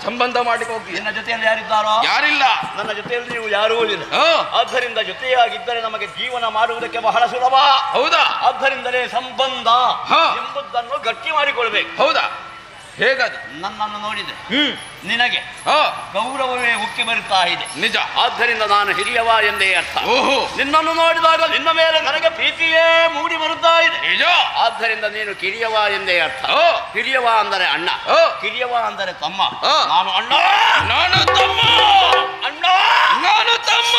ಸಂಬಂಧ ಮಾಡಿಕೊಂಡು ಹೋಗಿ. ನಿನ್ನ ಜೊತೆಯಲ್ಲಿ ಯಾರಿದ್ದಾರೋ? ಯಾರಿಲ್ಲ. ನನ್ನ ಜೊತೆಯಲ್ಲಿ ನೀವು ಯಾರೂ ಇಲ್ಲ. ಆದ್ದರಿಂದ ಜೊತೆಯಾಗಿದ್ದರೆ ನಮಗೆ ಜೀವನ ಮಾಡುವುದಕ್ಕೆ ಬಹಳ ಸುಲಭ. ಹೌದಾ? ಆದ್ದರಿಂದಲೇ ಸಂಬಂಧ ಎಂಬುದನ್ನು ಗಟ್ಟಿ ಮಾಡಿಕೊಳ್ಬೇಕು. ಹೌದಾ? ಹೇಗದು? ನನ್ನನ್ನು ನೋಡಿದೆ ನಿನಗೆ ಗೌರವವೇ ಉಕ್ಕಿ ಬರುತ್ತಾ ಇದೆ. ನಿಜ. ಆದ್ದರಿಂದ ನಾನು ಹಿರಿಯವ ಎಂದೇ ಅರ್ಥ. ಓಹೋ. ನಿನ್ನನ್ನು ನೋಡಿದಾಗ ನಿನ್ನ ಮೇಲೆ ನನಗೆ ಪ್ರೀತಿಯೇ ಮೂಡಿ ಬರುತ್ತಾ ಇದೆ. ನಿಜ. ಆದ್ದರಿಂದ ನೀನು ಕಿರಿಯವ ಎಂದೇ ಅರ್ಥ. ಹಿರಿಯವ ಅಂದರೆ ಅಣ್ಣ, ಕಿರಿಯವ ಅಂದರೆ ತಮ್ಮ. ನಾನು ಅಣ್ಣ, ನಾನು ತಮ್ಮ. ಅಣ್ಣ, ನಾನು ತಮ್ಮ.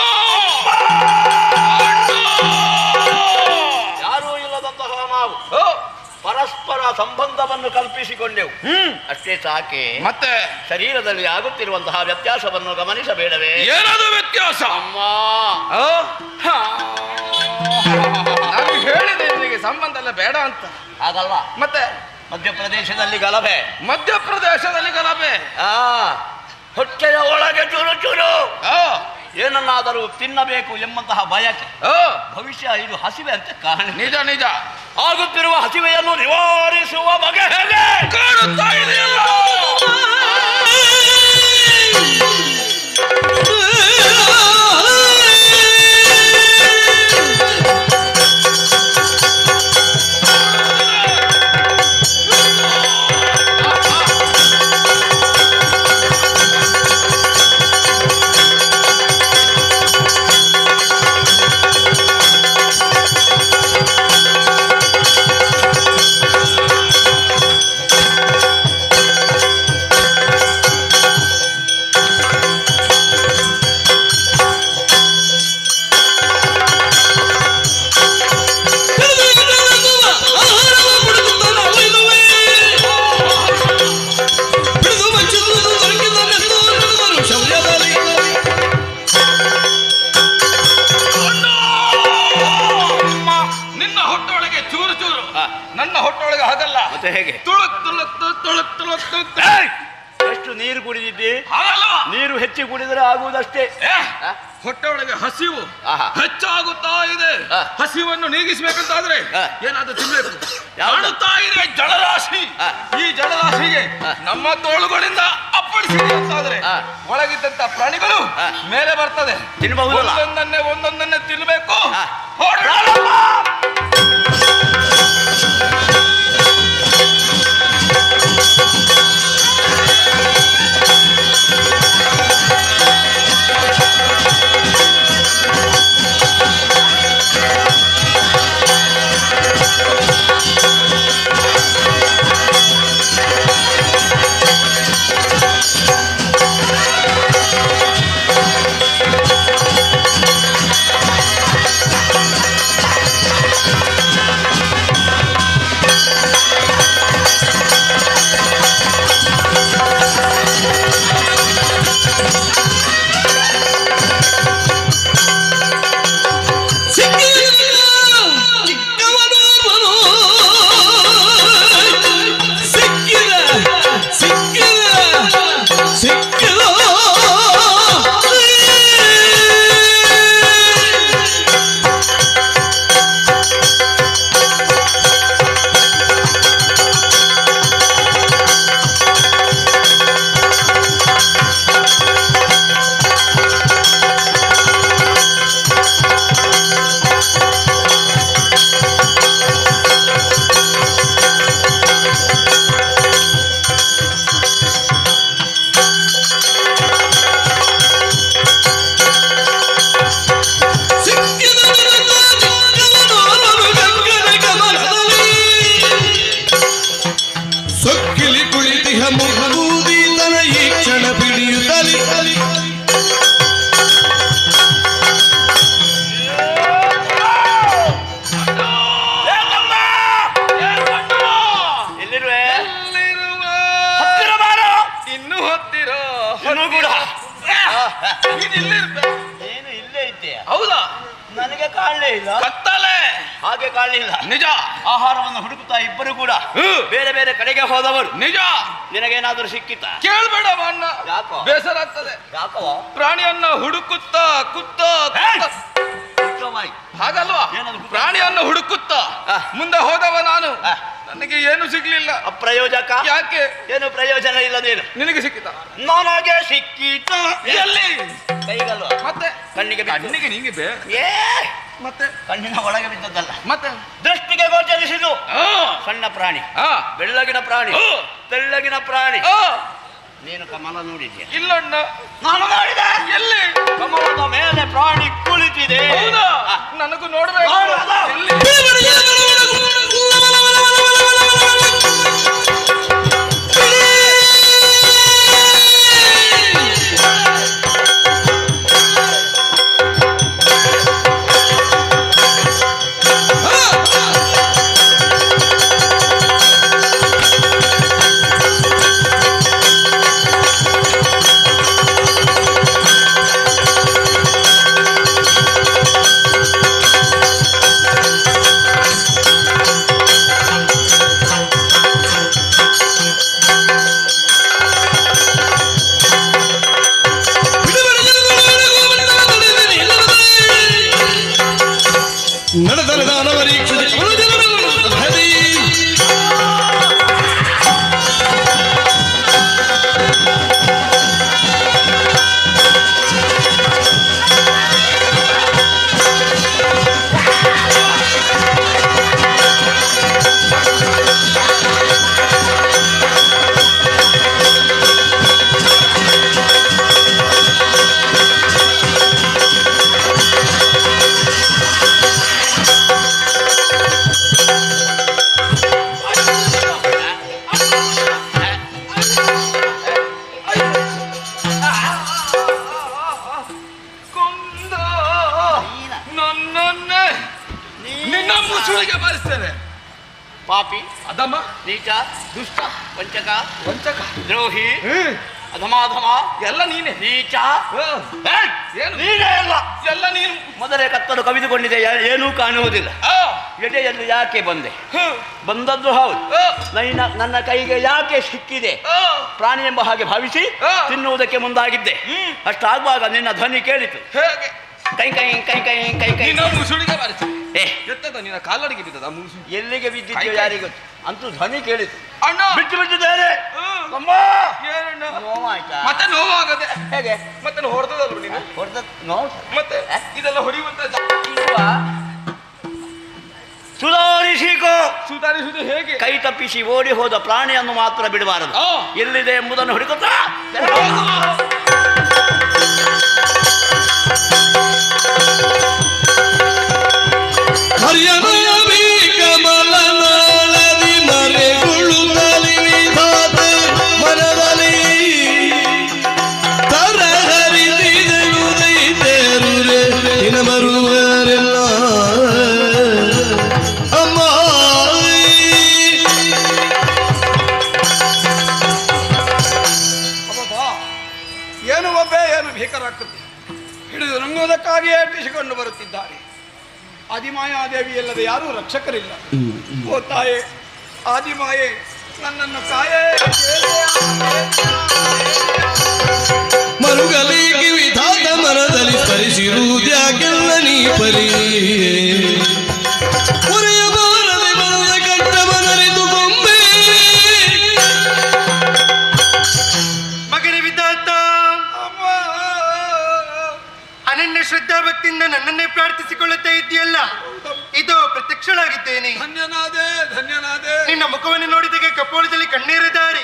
ಯಾರೂ ಇಲ್ಲದಂತಹ ನಾವು ಪರಸ್ಪರ ಸಂಬಂಧವನ್ನು ಕಲ್ಪಿಸಿಕೊಂಡೆವು. ಅಷ್ಟೇ ಸಾಕೆ. ಮತ್ತೆ ಶರೀರದಲ್ಲಿ ಆಗುತ್ತಿರುವಂತಹ ವ್ಯತ್ಯಾಸವನ್ನು ಗಮನಿಸಬೇಡವೇ? ಏನದು ವ್ಯತ್ಯಾಸ? ಅಮ್ಮ, ನಾನು ಹೇಳಿದೆ ನಿನಗೆ ಸಂಬಂಧ ಎಲ್ಲ ಬೇಡ ಅಂತ. ಹಾಗಲ್ಲ. ಮತ್ತೆ ಮಧ್ಯಪ್ರದೇಶದಲ್ಲಿ ಗಲಭೆ. ಮಧ್ಯಪ್ರದೇಶದಲ್ಲಿ ಗಲಭೆ. ಹೊಟ್ಟೆಯ ಒಳಗೆ ಚೂರು ಚೂರು ಏನನ್ನಾದರೂ ತಿನ್ನಬೇಕು ಎಂಬಂತಹ ಬಯಕೆ. ಭವಿಷ್ಯ ಇದು ಹಸಿವೆ ಅಂತ ಕಾರಣ. ನಿಜ ನಿಜ. ಆಗುತ್ತಿರುವ ಹಸಿವೆಯನ್ನು ನಿವಾರಿಸುವ ಬಗೆ ಹೇಗೆ ಕಾಣುತ್ತಾ ಇದೆಯಲ್ಲ. ನನ್ನ ಹೊಟ್ಟೊಳಗೆ ಹಾಗಲ್ಲ. ಮತ್ತೆ ಹೇಗೆ? ತುಳುಕ್ ತುಳುಕ್ ತುಳುಕ್ ತುಳುಕ್ ತುಳುಕ್. ಎಷ್ಟು ನೀರು ಕುಡಿದಿದ್ದಿ? ಹಾಗಲ್ಲ. ನೀರು ಹೆಚ್ಚು ಕುಡಿದರೆ ಆಗುವುದಷ್ಟೇ. ಹೊಟ್ಟೆ ಒಳಗೆ ಹಸಿವು ಹೆಚ್ಚಾಗುತ್ತಾ ಇದೆ. ಹಸಿವನ್ನು ನೀಗಿಸಬೇಕಂತಾದ್ರೆ ಏನಾದ್ರೂ ತಿನ್ಬೇಕು. ಕಾಣುತ್ತಾ ಇದೆ ಜಲರಾಶಿ. ಈ ಜಲರಾಶಿಗೆ ನಮ್ಮ ತೋಳುಗಳಿಂದ ಅಪ್ಪಳಿಸಿದೆ ಅಂತಾದ್ರೆ ಒಳಗಿದ್ದಂತ ಪ್ರಾಣಿಗಳು ಮೇಲೆ ಬರ್ತದೆ. ತಿನ್ನಬಹುದು. ಒಂದೊಂದನ್ನೇ ತಿನ್ಬೇಕು. ಇನ್ನೂ ಕೂಡ ನೀನ್ ಇಲ್ಲಿರ್ಬೆ. ನೀನು ಇಲ್ಲೇ ಇದ್ದೀಯ. ಹೌದಾ? ನನಗೆ ಕಾಣಲೇ ಇಲ್ಲ. ಕತ್ತಲೆ ಹಾಗೆ ಕಾಣಲಿಲ್ಲ. ನಿಜ. ಆಹಾರವನ್ನು ಹುಡುಕುತ್ತಾ ಇಬ್ಬರು ಕೂಡ ಬೇರೆ ಬೇರೆ ಕಡೆಗೆ ಹೋದವರು. ನಿಜ. ನಿನಗೇನಾದ್ರೂ ಸಿಕ್ಕಿತ? ಕೇಳ್ಬೇಡ ಅಣ್ಣ, ಯಾಕೋ? ಬೇಸರ ಆಗ್ತದೆ. ಯಾಕೋ? ಪ್ರಾಣಿಯನ್ನ ಹುಡುಕುತ್ತಾ ಕುತ್ತ ಹಾಗಲ್ವಾ? ಪ್ರಾಣಿಯನ್ನು ಹುಡುಕುತ್ತಾ ಮುಂದೆ ಹೋದವ ನಾನು. ನನಗೆ ಏನು ಸಿಗ್ಲಿಲ್ಲ. ಅಪ್ರಯೋಜಕ. ಯಾಕೆ? ಏನು ಪ್ರಯೋಜನ ಇಲ್ಲದೇನು? ನಿನಗೆ ಸಿಕ್ಕಿತ? ನನಗೆ ಸಿಕ್ಕಿತ. ಎಲ್ಲಿ? ಕೈಗಲ್ವಾ? ಮತ್ತೆ ಕಣ್ಣಿಗೆ ಕಣ್ಣಿಗೆ ನಿಂಗೆ ಬೇ ಏ ಮತ್ತೆ ಕಣ್ಣಿನ ಒಳಗೆ ಬಿದ್ದದ್ದಲ್ಲ, ಮತ್ತೆ ದೃಷ್ಟಿಗೆ ಗೋಚರಿಸಿದು. ಸಣ್ಣ ಪ್ರಾಣಿ, ಬೆಳ್ಳಗಿನ ಪ್ರಾಣಿ, ತೆಳ್ಳಗಿನ ಪ್ರಾಣಿ. ನೀನು ಕಮಲ ನೋಡಿದ್ಯಾ? ಇಲ್ಲಣ್ಣ, ನಾನು ನೋಡಿದೆ. ಎಲ್ಲಿ? ಕಮಲದ ಮೇಲೆ ಪ್ರಾಣಿ ಕುಳಿತಿದೆ. ಹೌದಾ? ನನಗೂ ನೋಡ್ಬೇಕು. ಎಲ್ಲಿ? ಪಾಪಿ, ಅದಮ್ಮ, ನೀಚ, ದುಷ್ಟ, ವಂಚಕ, ದ್ರೋಹಿ, ಅಧಮಾಧಮ, ಎಲ್ಲ ನೀನೆ. ನೀಚ. ಏನು? ನೀನೇ ಎಲ್ಲ. ಎಲ್ಲ ನೀನು. ಮೊದಲೇ ಕತ್ತಲು ಕವಿದುಕೊಂಡಿದೆ, ಏನೂ ಕಾಣುವುದಿಲ್ಲ. ಎದೆಯಲ್ಲಿ ಯಾಕೆ ಬಂದೆ? ಬಂದದ್ದು ಹೌದು. ನನ್ನ ಕೈಗೆ ಯಾಕೆ ಸಿಕ್ಕಿದೆ? ಪ್ರಾಣಿ ಎಂಬ ಹಾಗೆ ಭಾವಿಸಿ ತಿನ್ನುವುದಕ್ಕೆ ಮುಂದಾಗಿದ್ದೆ. ಅಷ್ಟಾಗುವಾಗ ನಿನ್ನ ಧ್ವನಿ ಕೇಳಿತು. ಹೇಗೆ? ಕೈ ಕೈ ಕೈ ಕೈ ಕೈ ಕೈ. ಮುಸುಳಿಗೆ ಬಾರಿಸಿ. ಏ, ಎತ್ತದ ನಿನ್ನ ಕಾಲಡಿಗೆ ಬಿದ್ದದ ಮುಸು. ಎಲ್ಲಿಗೆ ಬಿದ್ದಿದ್ಯೋ ಯಾರಿಗೂ ಅಂತೂ ಧ್ವನಿ ಕೇಳಿತು. ಅಣ್ಣ, ಬಿಟ್ಟು ಬಿಟ್ಟಿದ್ದೇನೆ. ಏನಣ್ಣ? ನೋವಾಯ್ತಾ? ಮತ್ತೆ ನೋವಾಗದೆ. ಹೇಗೆ? ಮತ್ತೆ ಹೊಡೆದಲ್ವ ನೀನು? ಹೊಡೆದ ನೋವು. ಮತ್ತೆ ಇದೆಲ್ಲ ಹೊಡೆಯುವಂತ ಸುಧಾರಿಸಿಕೋ. ಸುಧಾರಿಸುವುದು ಹೇಗೆ? ಕೈ ತಪ್ಪಿಸಿ ಓಡಿ ಹೋದ ಪ್ರಾಣಿಯನ್ನು ಮಾತ್ರ ಬಿಡಬಾರದು. ಎಲ್ಲಿದೆ ಎಂಬುದನ್ನು ಹುಡುಕುತ್ತಾ ಕಮಲನಾಳದಿ ಮರೆಗೊಳ್ಳುತ್ತಲಿ ವಿಧಾತೆ ಮನದಲ್ಲಿ ತರಹರಿದಿದೆನು ದೈತೇರುರೆ ದಿನ ಬರುವರೆಲ್ಲ ಅಮ್ಮ. ಏನು ಒಬ್ಬೆ ಏನು ಭೀಕರಾಕೃತಿ ಹಿಡಿದು ನುಂಗುವುದಕ್ಕಾಗಿಯೇ ಅಟ್ಟಿಸಿಕೊಂಡು ಬರುತ್ತಿದ್ದಾರೆ. ಆದಿಮಾಯಾದೇವಿ ಅಲ್ಲದೆ ಯಾರೂ ರಕ್ಷಕರಿಲ್ಲ. ಓ ತಾಯೇ ಆದಿಮಾಯೇ, ನನ್ನನ್ನು ಕಾಯೇ. ಮರುಗಲಿಗೆ ವಿಧಾತ ಮನದಲ್ಲಿ ಸ್ಮರಿಸಿರುವುದ್ಯಾಕೆಲ್ಲ ನೀ ಪರಿ ಹೊರೆಯ ಬಾರದೆ ಬರದ ಕಟ್ಟ ಮನರಿದು ಗೊಂಬೆ. ಮಗನೇ ವಿಧಾತ, ಅನನ್ಯ ಶ್ರದ್ಧಾ ಭಕ್ತಿಯಿಂದ ನನ್ನನ್ನೇ ಪ್ರಾರ್ಥಿಸಿಕೊಳ್ಳುತ್ತಾ ಇದೆಯಲ್ಲ, ಇದು ಪ್ರತ್ಯಕ್ಷಳಾಗಿದ್ದೇನೆ. ಧನ್ಯನಾದೆ, ಧನ್ಯನಾದೆ. ನಿನ್ನ ಮುಖವನ್ನು ನೋಡಿದಾಗ ಕಪೋಲದಲ್ಲಿ ಕಣ್ಣೀರಿದ್ದಾರೆ.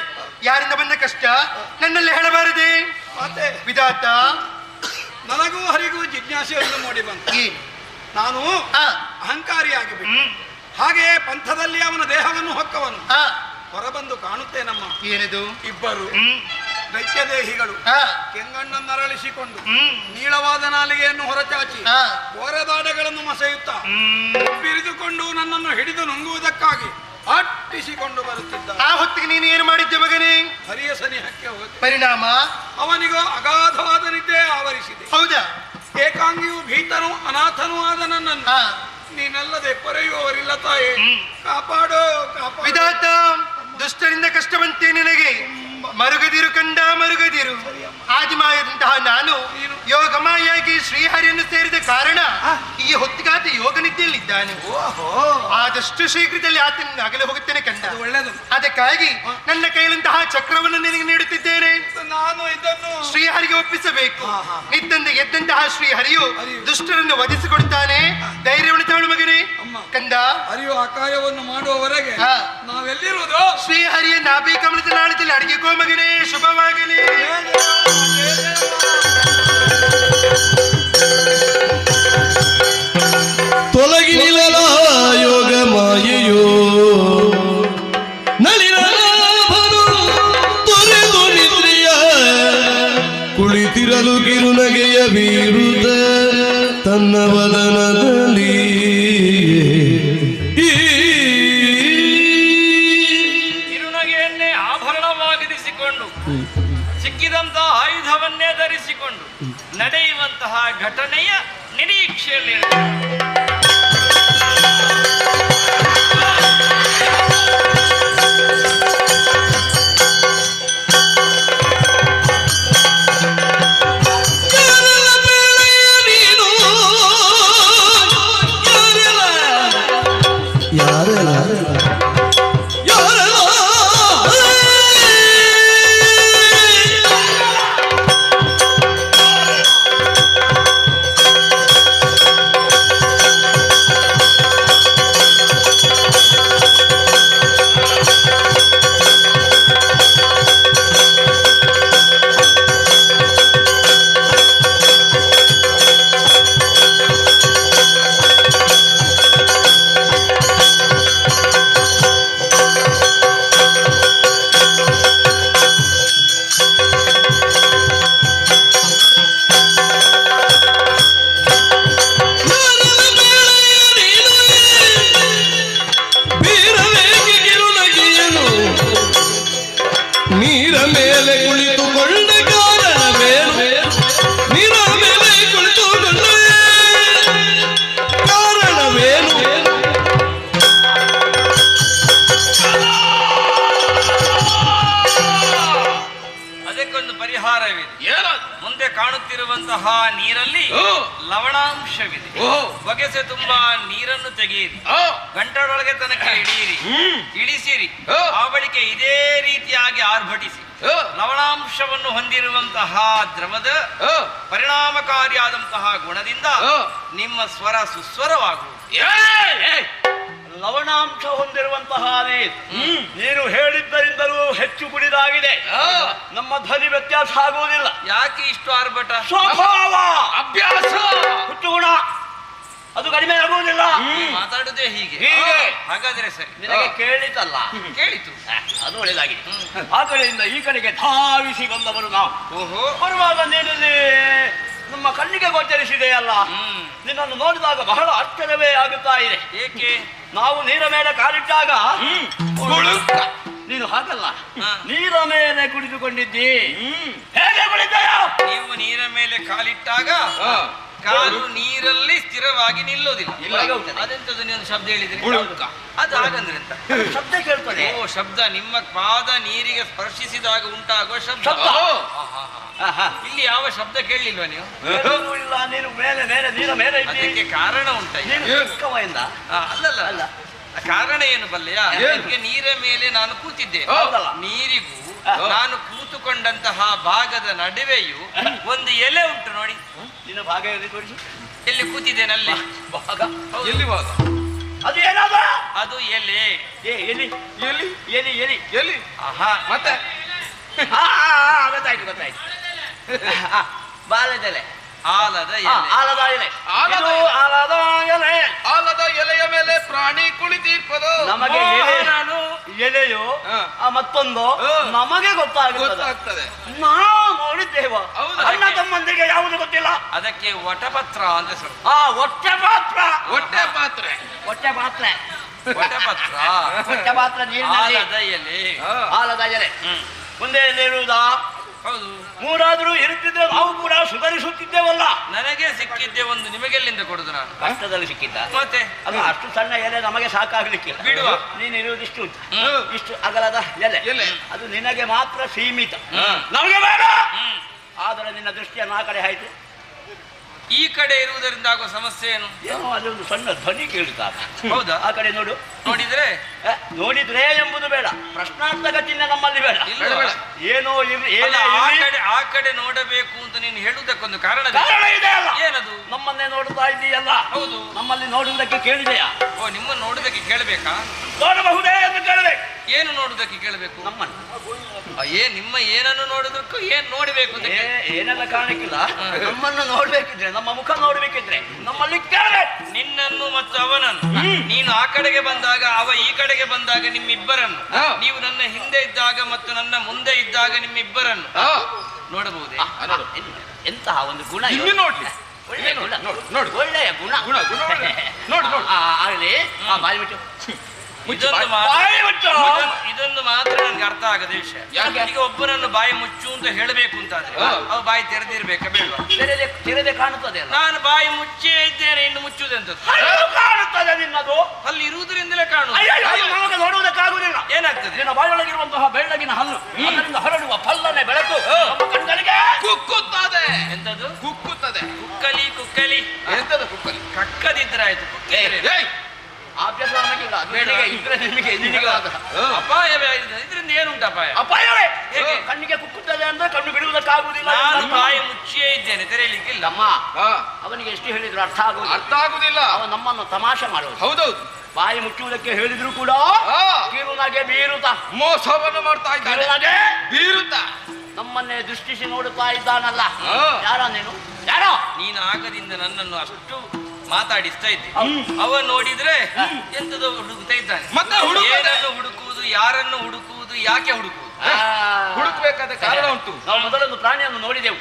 ಯಾರಿಂದ ಬಂದ ಕಷ್ಟ ನನ್ನಲ್ಲಿ ಹೇಳಬಾರದೆ? ಮತ್ತೆ ವಿಧಾತ, ನನಗೂ ಹರಿಗೂ ಜಿಜ್ಞಾಸೆಯನ್ನು ಮೂಡಿ ಬಂತು. ನಾನು ಅಹಂಕಾರಿಯಾಗಿ ಬಿಟ್ಟು ಹಾಗೆ ಪಂಥದಲ್ಲಿ ಅವನ ದೇಹವನ್ನು ಹೊಕ್ಕವನು ಹೊರಬಂದು ಕಾಣುತ್ತೇನಮ್ಮ. ಏನಿದು? ಇಬ್ಬರು ದೈತ್ಯ ದೇಹಿಗಳು ಕೆಂಗಣ್ಣನ್ನು ಅರಳಿಸಿಕೊಂಡು ನೀಳವಾದ ನಾಲಿಗೆಯನ್ನು ಹೊರಚಾಚಿ ಘೋರದಾಡಗಳನ್ನು ಮಸೆಯುತ್ತಾ ಬಿರಿದುಕೊಂಡು ನನ್ನನ್ನು ಹಿಡಿದು ನುಂಗುವುದಕ್ಕಾಗಿ ಅಟ್ಟಿಸಿಕೊಂಡು ಬರುತ್ತಿದ್ದ. ಆ ಹೊತ್ತಿಗೆ ನೀನು ಏನು ಮಾಡಿದ್ದೆ ಮಗನೇ? ಹರಿಯ ಸನಿಹಕ್ಕೆ ಮಲಗಲಿಕ್ಕೆ ಹೋದ. ಪರಿಣಾಮ ಅವನಿಗೂ ಅಗಾಧವಾದ ನಿದ್ದೆ ಆವರಿಸಿದೆ. ಹೌದಾ? ಏಕಾಂಗಿಯು ಭೀತನು ಅನಾಥನೂ ಆದ ನನ್ನನ್ನು ಹಾ. ನೀನಲ್ಲದೆ ಪೊರೆಯುವವರಿಲ್ಲ ತಾಯೇ, ಕಾಪಾಡೋ ಕಾಪಾಡು. ವಿಧಾತ, ದುಷ್ಟರಿಂದ ಕಷ್ಟ ಬಂತೆ ನಿನಗೆ. ಮರುಗದಿರು ಕಂಡ ಮರುಗದಿರು. ಆದಿಮಾಯದಂತಹ ನಾನು ಯೋಗಮಾಯಾಗಿ ಶ್ರೀಹರಿಯನ್ನು ಸೇರಿದ ಕಾರಣ ಈ ಹೊತ್ತಿಗಾತ ಯೋಗ ನಿದ್ದೆಯಲ್ಲಿದ್ದಾನೆ. ಆದಷ್ಟು ಶೀಘ್ರದಲ್ಲಿ ಆತನ ಅಗಲು ಹೋಗುತ್ತೇನೆ ಕಂಡ. ಒಳ್ಳೆಯದು. ಅದಕ್ಕಾಗಿ ನನ್ನ ಕೈಯಲ್ಲಂತಹ ಚಕ್ರವನ್ನು ನಿನಗೆ ನೀಡುತ್ತಿದ್ದೇನೆ. ನಾನು ಇದನ್ನು ಶ್ರೀಹರಿಗೆ ಒಪ್ಪಿಸಬೇಕು. ನಿದ್ದಂದ ಎದ್ದಂತಹ ಶ್ರೀಹರಿಯು ದುಷ್ಟರನ್ನು ವಧಿಸಿಕೊಡುತ್ತಾನೆ. ಧೈರ್ಯವನ್ನು ತಾಳು ಮಗನೇ. ಕಂದ, ಅರಿವು ಅಕಾಯವನ್ನು ಮಾಡುವವರೆಗೆ ಹಾ. ನಾವೆಲ್ಲಿರುವುದು? ಶ್ರೀಹರಿಯ ನಾಭಿ ಕಮಲದ ನಾಳದಲ್ಲಿ ಅಡಿಗೆಕೋ ಮಗನೇ. ಶುಭವಾಗಲಿ. ತೊಲಗಿ ನಿಲ್ಲಲ ಯೋಗ ಮಾಯೆಯೋ ನಳಿನಾಭನು ತೊರೆದು ನಿದ್ರೆಯ ಕುಳಿತಿರಲು ಕಿರುನಗೆಯ ಬೀರುತ್ತ ತನ್ನ ವದನದಲ್ಲಿ ಕಿರುನಗೆಯನ್ನೇ ಆಭರಣವಾಗಿರಿಸಿಕೊಂಡು ಸಿಕ್ಕಿದಂತಹ ಆಯುಧವನ್ನೇ ಧರಿಸಿಕೊಂಡು ನಡೆಯುವಂತಹ ಘಟನೆಯ ನಿರೀಕ್ಷೆಯಲ್ಲಿ ಮುಂದೆ ಕಾಣುತ್ತಿರುವಂತಹ ನೀರಲ್ಲಿ ಲವಣಾಂಶವಿದೆ. ಬಗೆಸೆ ತುಂಬಾ ನೀರನ್ನು ತೆಗೆಯಿರಿ, ಗಂಟಲೊಳಗೆ ತನಕ ಇಳಿಯಿರಿ, ಇಳಿಸಿರಿ, ಆ ಬಳಿಕ ಇದೇ ರೀತಿಯಾಗಿ ಆರ್ಭಟಿಸಿ ಲವಣಾಂಶವನ್ನು ಹೊಂದಿರುವಂತಹ ದ್ರವದ ಪರಿಣಾಮಕಾರಿಯಾದಂತಹ ಗುಣದಿಂದ ನಿಮ್ಮ ಸ್ವರ ಸುಸ್ವರವಾಗುವುದು. ಲವಣಾಂಶ ಹೊಂದಿರುವಂತಹ ನೀನು ಹೇಳಿದ್ದರಿಂದಲೂ ಹೆಚ್ಚು ಕುಡಿದಾಗಿದೆ. ನಮ್ಮ ಧ್ವನಿ ವ್ಯತ್ಯಾಸ ಆಗುವುದಿಲ್ಲ. ಯಾಕೆ ಇಷ್ಟು ಆರ್ಭಟ? ಸ್ವಭಾವ, ಅಭ್ಯಾಸ, ಹುಟ್ಟು ಗುಣ ಅದು ಕಡಿಮೆ ಆಗುವುದಿಲ್ಲ. ಮಾತಾಡುದೇ ಹೀಗೆ. ಹಾಗಾದ್ರೆ ಸರಿ, ನಿನಗೆ ಕೇಳಿತಲ್ಲ? ಕೇಳಿತು, ಅದು ಒಳ್ಳೆದಾಗಿದೆ. ಆ ಕಡೆಯಿಂದ ಈ ಕಡೆಗೆ ಧಾವಿಸಿ ಬಂದವರು ನಾವು. ಬರುವಾಗ ನೀನಲ್ಲಿ ನಮ್ಮ ಕಣ್ಣಿಗೆ ಗೋಚರಿಸಿದೆಯಲ್ಲ, ನಿನ್ನನ್ನು ನೋಡಿದಾಗ ಬಹಳ ಆಶ್ಚರ್ಯವೇ ಆಗುತ್ತಾ ಇದೆ. ಏಕೆ? ನಾವು ನೀರ ಮೇಲೆ ಕಾಲಿಟ್ಟಾಗ ನೀನು ಹಾಗಲ್ಲ, ನೀರ ಮೇಲೆ ಕುಳಿತುಕೊಂಡಿದ್ದಿ. ಹೇಗೆ ಕುಳಿತಾಯ? ನೀವು ನೀರ ಮೇಲೆ ಕಾಲಿಟ್ಟಾಗ ಕಾಲು ನೀರಲ್ಲಿ ಸ್ಥಿರವಾಗಿ ನಿಲ್ಲೋದಿಲ್ಲ. ಅದೆಂತದ್ದು ನೀವು ಶಬ್ದ ಹೇಳಿದ್ರಿ? ಅದು ಹಾಗಂದ್ರೆ ಅಂತ ಶಬ್ದ ಕೇಳ್ತದೆ. ಓ, ಶಬ್ದ. ನಿಮ್ಮ ಪಾದ ನೀರಿಗೆ ಸ್ಪರ್ಶಿಸಿದಾಗ ಉಂಟಾಗುವ ಶಬ್ದ. ಇಲ್ಲಿ ಯಾವ ಶಬ್ದ ಕೇಳಲಿಲ್ವಾ ನೀವು? ಇಲ್ಲ, ನೀನು ಮೇಲೆ ಮೇಲೆ ನೀರ ಮೇಲೆ ಅದಕ್ಕೆ ಕಾರಣ ಉಂಟ. ಅಲ್ಲಲ್ಲ ಅಲ್ಲ, ಕಾರಣ ಏನು ಬಲ್ಲೆಯ? ಅದಕ್ಕೆ ನೀರ ಮೇಲೆ ನಾನು ಕೂತಿದ್ದೆ. ನೀರಿಗೂ ನಾನು ಕೂತುಕೊಂಡಂತಹ ಭಾಗದ ನಡುವೆಯೂ ಒಂದು ಎಲೆ ಉಂಟು ನೋಡಿ. ನಿನ್ನ ಭಾಗ ಎಲ್ಲಿ ತೋರಿಸಿ? ಎಲ್ಲಿ ಕೂತಿದ್ದೇನಲ್ಲಿ ಭಾಗ ಎಲ್ಲಿ ಭಾಗ? ಅದು ಏನಾದ? ಅದು ಎಲೆ. ಎಲಿ ಎಲಿ ಎಲಿ ಎಲಿ ಎಲಿ. ಆಹಾ, ಮತ್ತೆ ಗೊತ್ತಾಯ್ತು ಗೊತ್ತಾಯ್ತು. ಬಾಲದೆಲೆ, ಆಲದ ಎಲೆ. ಆಲದ ಎಲೆ, ಆಲದ ಎಲೆ. ಆಲದ ಎಲೆಯ ಮೇಲೆ ಪ್ರಾಣಿ ಕುಳಿತಿರ್ಪದು. ನಮಗೆ ನಾನು ಎಲೆಯೋ ಮತ್ತೊಂದು ನಮಗೆ ಗೊತ್ತಾಗ್ತದೆ. ನಾವು ನೋಡಿದ್ದೇವ, ಅಣ್ಣ ತಮ್ಮಂದಿಗೆ ಯಾವುದು ಗೊತ್ತಿಲ್ಲ. ಅದಕ್ಕೆ ವಟಪತ್ರ ಅಂತ ಹೆಸರು. ಹೊಟ್ಟೆ ಪಾತ್ರ, ಹೊಟ್ಟೆ ಪಾತ್ರೆ, ಹೊಟ್ಟೆ ಪಾತ್ರೆ, ವಟಪತ್ರ, ಹೊಟ್ಟೆ ಪಾತ್ರ ನೀರಿನಲ್ಲಿ. ಆಲದ ಎಲೆ, ಆಲದ ಎಲೆ. ಮುಂದೆ ಎಲ್ಲಿರುವುದಾ? ಹೌದು, ಮೂರಾದರೂ ಇರುತ್ತಿದ್ದೆ ನಾವು ಕೂಡ ಸುಧಾರಿಸುತ್ತಿದ್ದೇವಲ್ಲ. ನನಗೆ ಸಿಕ್ಕಿದ್ದೆ ಒಂದು, ನಿಮಗೆಲ್ಲಿಂದ ಕೊಡುದು ನಾನು? ಕಷ್ಟದಲ್ಲಿ ಸಿಕ್ಕಿದ್ದ ಮತ್ತೆ ಅದು ಅಷ್ಟು ಸಣ್ಣ ಎಲೆ ನಮಗೆ ಸಾಕಾಗ್ಲಿಕ್ಕಿಲ್ಲ. ಬಿಡುವ. ನೀನು ಇರುವುದಿಷ್ಟು ಇಷ್ಟು ಅಗಲದ ಎಲೆ, ಅದು ನಿನಗೆ ಮಾತ್ರ ಸೀಮಿತ, ನಮಗೆ ಬೇಡ. ಆದರೆ ನಿನ್ನ ದೃಷ್ಟಿಯನ್ನು ಆ ಕಡೆ ಆಯ್ತು. ಈ ಕಡೆ ಇರುವುದರಿಂದ ಆಗುವ ಸಮಸ್ಯೆ ಏನು? ಏನೋ ಅದೊಂದು ಸಣ್ಣ ಧ್ವನಿ ಕೇಳುತ್ತಾ. ಹೌದಾ? ಆ ಕಡೆ ನೋಡು. ನೋಡಿದ್ರೆ ನೋಡಿದ್ರೆ ಎಂಬುದು ಬೇಡ, ಪ್ರಶ್ನಾರ್ಥಕ ಚಿಹ್ನೆ ನಮ್ಮಲ್ಲಿ ಬೇಡ. ಏನೋ ಅಲ್ಲ, ಆ ಕಡೆ ನೋಡಬೇಕು ಅಂತ ನೀನು ಹೇಳುವುದಕ್ಕೊಂದು ಕಾರಣ ಇದೆ ಅಲ್ಲ? ಏನದು? ನಮ್ಮನ್ನೇ ನೋಡ್ತಾ ಇದ್ದೀಯಲ್ಲ. ಹೌದು. ನಮ್ಮಲ್ಲಿ ನೋಡುವುದಕ್ಕೆ ಕೇಳಿದೆಯಾ? ಓ, ನಿಮ್ಮನ್ನು ನೋಡುವುದಕ್ಕೆ ಕೇಳಬೇಕಾ? ನೋಡಬಹುದೇ ಎಂದು ಕೇಳಬೇಕು. ಏನು ನೋಡುವುದಕ್ಕೆ ಕೇಳಬೇಕು? ನಮ್ಮನ್ನು. ನಿಮ್ಮ ಏನನ್ನು ನೋಡುವುದಕ್ಕೂ ಏನ್ ನೋಡಬೇಕು ಅಂತ ಏನೆಲ್ಲ ಕಾರಣಕ್ಕಿಲ್ಲ. ನಮ್ಮನ್ನು ನೋಡ್ಬೇಕಿದ್ರೆ, ನಮ್ಮ ಮುಖ ನೋಡ್ಬೇಕಿದ್ರೆ ನಮ್ಮಲ್ಲಿ ಕೇಳಬೇಕು. ನಿನ್ನನ್ನು ಮತ್ತು ಅವನನ್ನು, ನೀನು ಆ ಕಡೆಗೆ ಬಂದಾಗ ಅವ ಈ ಕಡೆಗೆ ಬಂದಾಗ ನಿಮ್ಮಿಬ್ಬರನ್ನು, ನೀವು ನನ್ನ ಹಿಂದೆ ಇದ್ದಾಗ ಮತ್ತು ನನ್ನ ಮುಂದೆ ಇದ್ದಾಗ ನಿಮ್ಮಿಬ್ಬರನ್ನು ನೋಡಬಹುದೇ? ಎಂತಹ ಒಂದು ಗುಣ ನೋಡಿ, ಒಳ್ಳೆಯ ಗುಣ, ಒಳ್ಳೆಯ ಗುಣ ಆಗಲಿ. ಬಾಯಿ ಬಿಟ್ಟು ಇದೊಂದು ಮಾತ್ರ ನನ್ಗೆ ಅರ್ಥ ಆಗದ ವಿಷಯ. ಈಗ ಒಬ್ಬನನ್ನು ಬಾಯಿ ಮುಚ್ಚು ಅಂತ ಹೇಳಬೇಕು ಅಂತಾದ್ರೆ ಅವ ಬಾಯಿ ತೆರೆದಿರ್ಬೇಕಾ ಬೇಡವಾ? ತೆರೆದೇ ಕಾಣುತ್ತದೆ. ನಾನು ಬಾಯಿ ಮುಚ್ಚೇ ಇದ್ದೇನೆ, ಇನ್ನು ಮುಚ್ಚುವುದೆಂತದ್ದು ಕಾಣುತ್ತದೆ. ನಿನ್ನದು ಅಲ್ಲಿ ಇರುವುದರಿಂದಲೇ ಕಾಣುವುದು. ನಮಗೆ ನೋಡುವುದಕ್ಕಾಗುವುದಿಲ್ಲ. ಏನಾಗ್ತದೆ? ನಿನ್ನ ಬಾಯೊಳಗಿರುವಂತಹ ಬೆಳ್ಳಗಿನ ಹಲ್ಲು, ಅದರಿಂದ ಹೊರಡುವ ಪಲ್ಲನೆ ಬೆಳಕು ನಮ್ಮ ಕಣ್ಗಳಿಗೆ ಕುಕ್ಕುತ್ತದೆ. ಎಂತದ್ದು ಕುಕ್ಕುತ್ತದೆ? ಕುಕ್ಕಲಿ ಕುಕ್ಕಲಿ ಎಂತದ್ದು? ಕುಕ್ಕಲಿ ಕಕ್ಕದಿದ್ರಾಯ್ತು. ಅಭ್ಯಾಸ ನಮಗಿಲ್ಲ. ಇದ್ರೆ ನಿಮಗೆ ಅಪಾಯವೇ ಇದರಿಂದ ಏನುಂಟು ಅಪಾಯ? ಅಪಾಯವೇ. ಹೇಗೆ? ಕಣ್ಣಿಗೆ ಕುಕ್ಕುತ್ತದೆ ಅಂದ್ರೆ ಕಣ್ಣು ಬಿಡುವುದಕ್ಕಾಗುವುದಿಲ್ಲ. ನಾನು ಬಾಯಿ ಮುಚ್ಚಿಯೇ ಇದ್ದೇನೆ, ತೆರೆಯಲಿಕ್ಕಿಲ್ಲ. ಅಮ್ಮ, ಅವನಿಗೆ ಎಷ್ಟು ಹೇಳಿದ್ರು ಅರ್ಥ ಆಗುವುದಿಲ್ಲ. ಅವನು ನಮ್ಮನ್ನು ತಮಾಷೆ ಮಾಡುವುದು. ಹೌದೌದು. ಬಾಯಿ ಮುಚ್ಚುವುದಕ್ಕೆ ಹೇಳಿದ್ರು ಕೂಡ ಕಿರುನಗೆ ಬೀರುತ್ತ ಮೋಸವನ್ನು ಮಾಡ್ತಾ ಇದ್ದಾನೆ. ಬೀರುತ್ತ ನಮ್ಮನ್ನೇ ದೃಷ್ಟಿಸಿ ನೋಡುತ್ತಾ ಇದ್ದಾನಲ್ಲ. ಯಾರ ನೀನು? ಯಾರೋ? ನೀನು ಆಗದಿಂದ ನನ್ನನ್ನು ಅಷ್ಟು ಮಾತಾಡಿಸ್ತಾ ಇದ್ದೆ. ಅವ ನೋಡಿದ್ರೆ ಎಂತದೋ ಹುಡುಕ್ತಾ ಇದ್ದಾನೆ. ಮತ್ತೆ ಏನನ್ನು ಹುಡುಕುವುದು, ಯಾರನ್ನು ಹುಡುಕುವುದು, ಯಾಕೆ ಹುಡುಕುವುದು? ಹುಡುಕಬೇಕಾದ ಕಾರಣ ಉಂಟು. ನಾವು ಮೊದಲೊಂದು ಪ್ರಾಣಿಯನ್ನು ನೋಡಿದೆವು.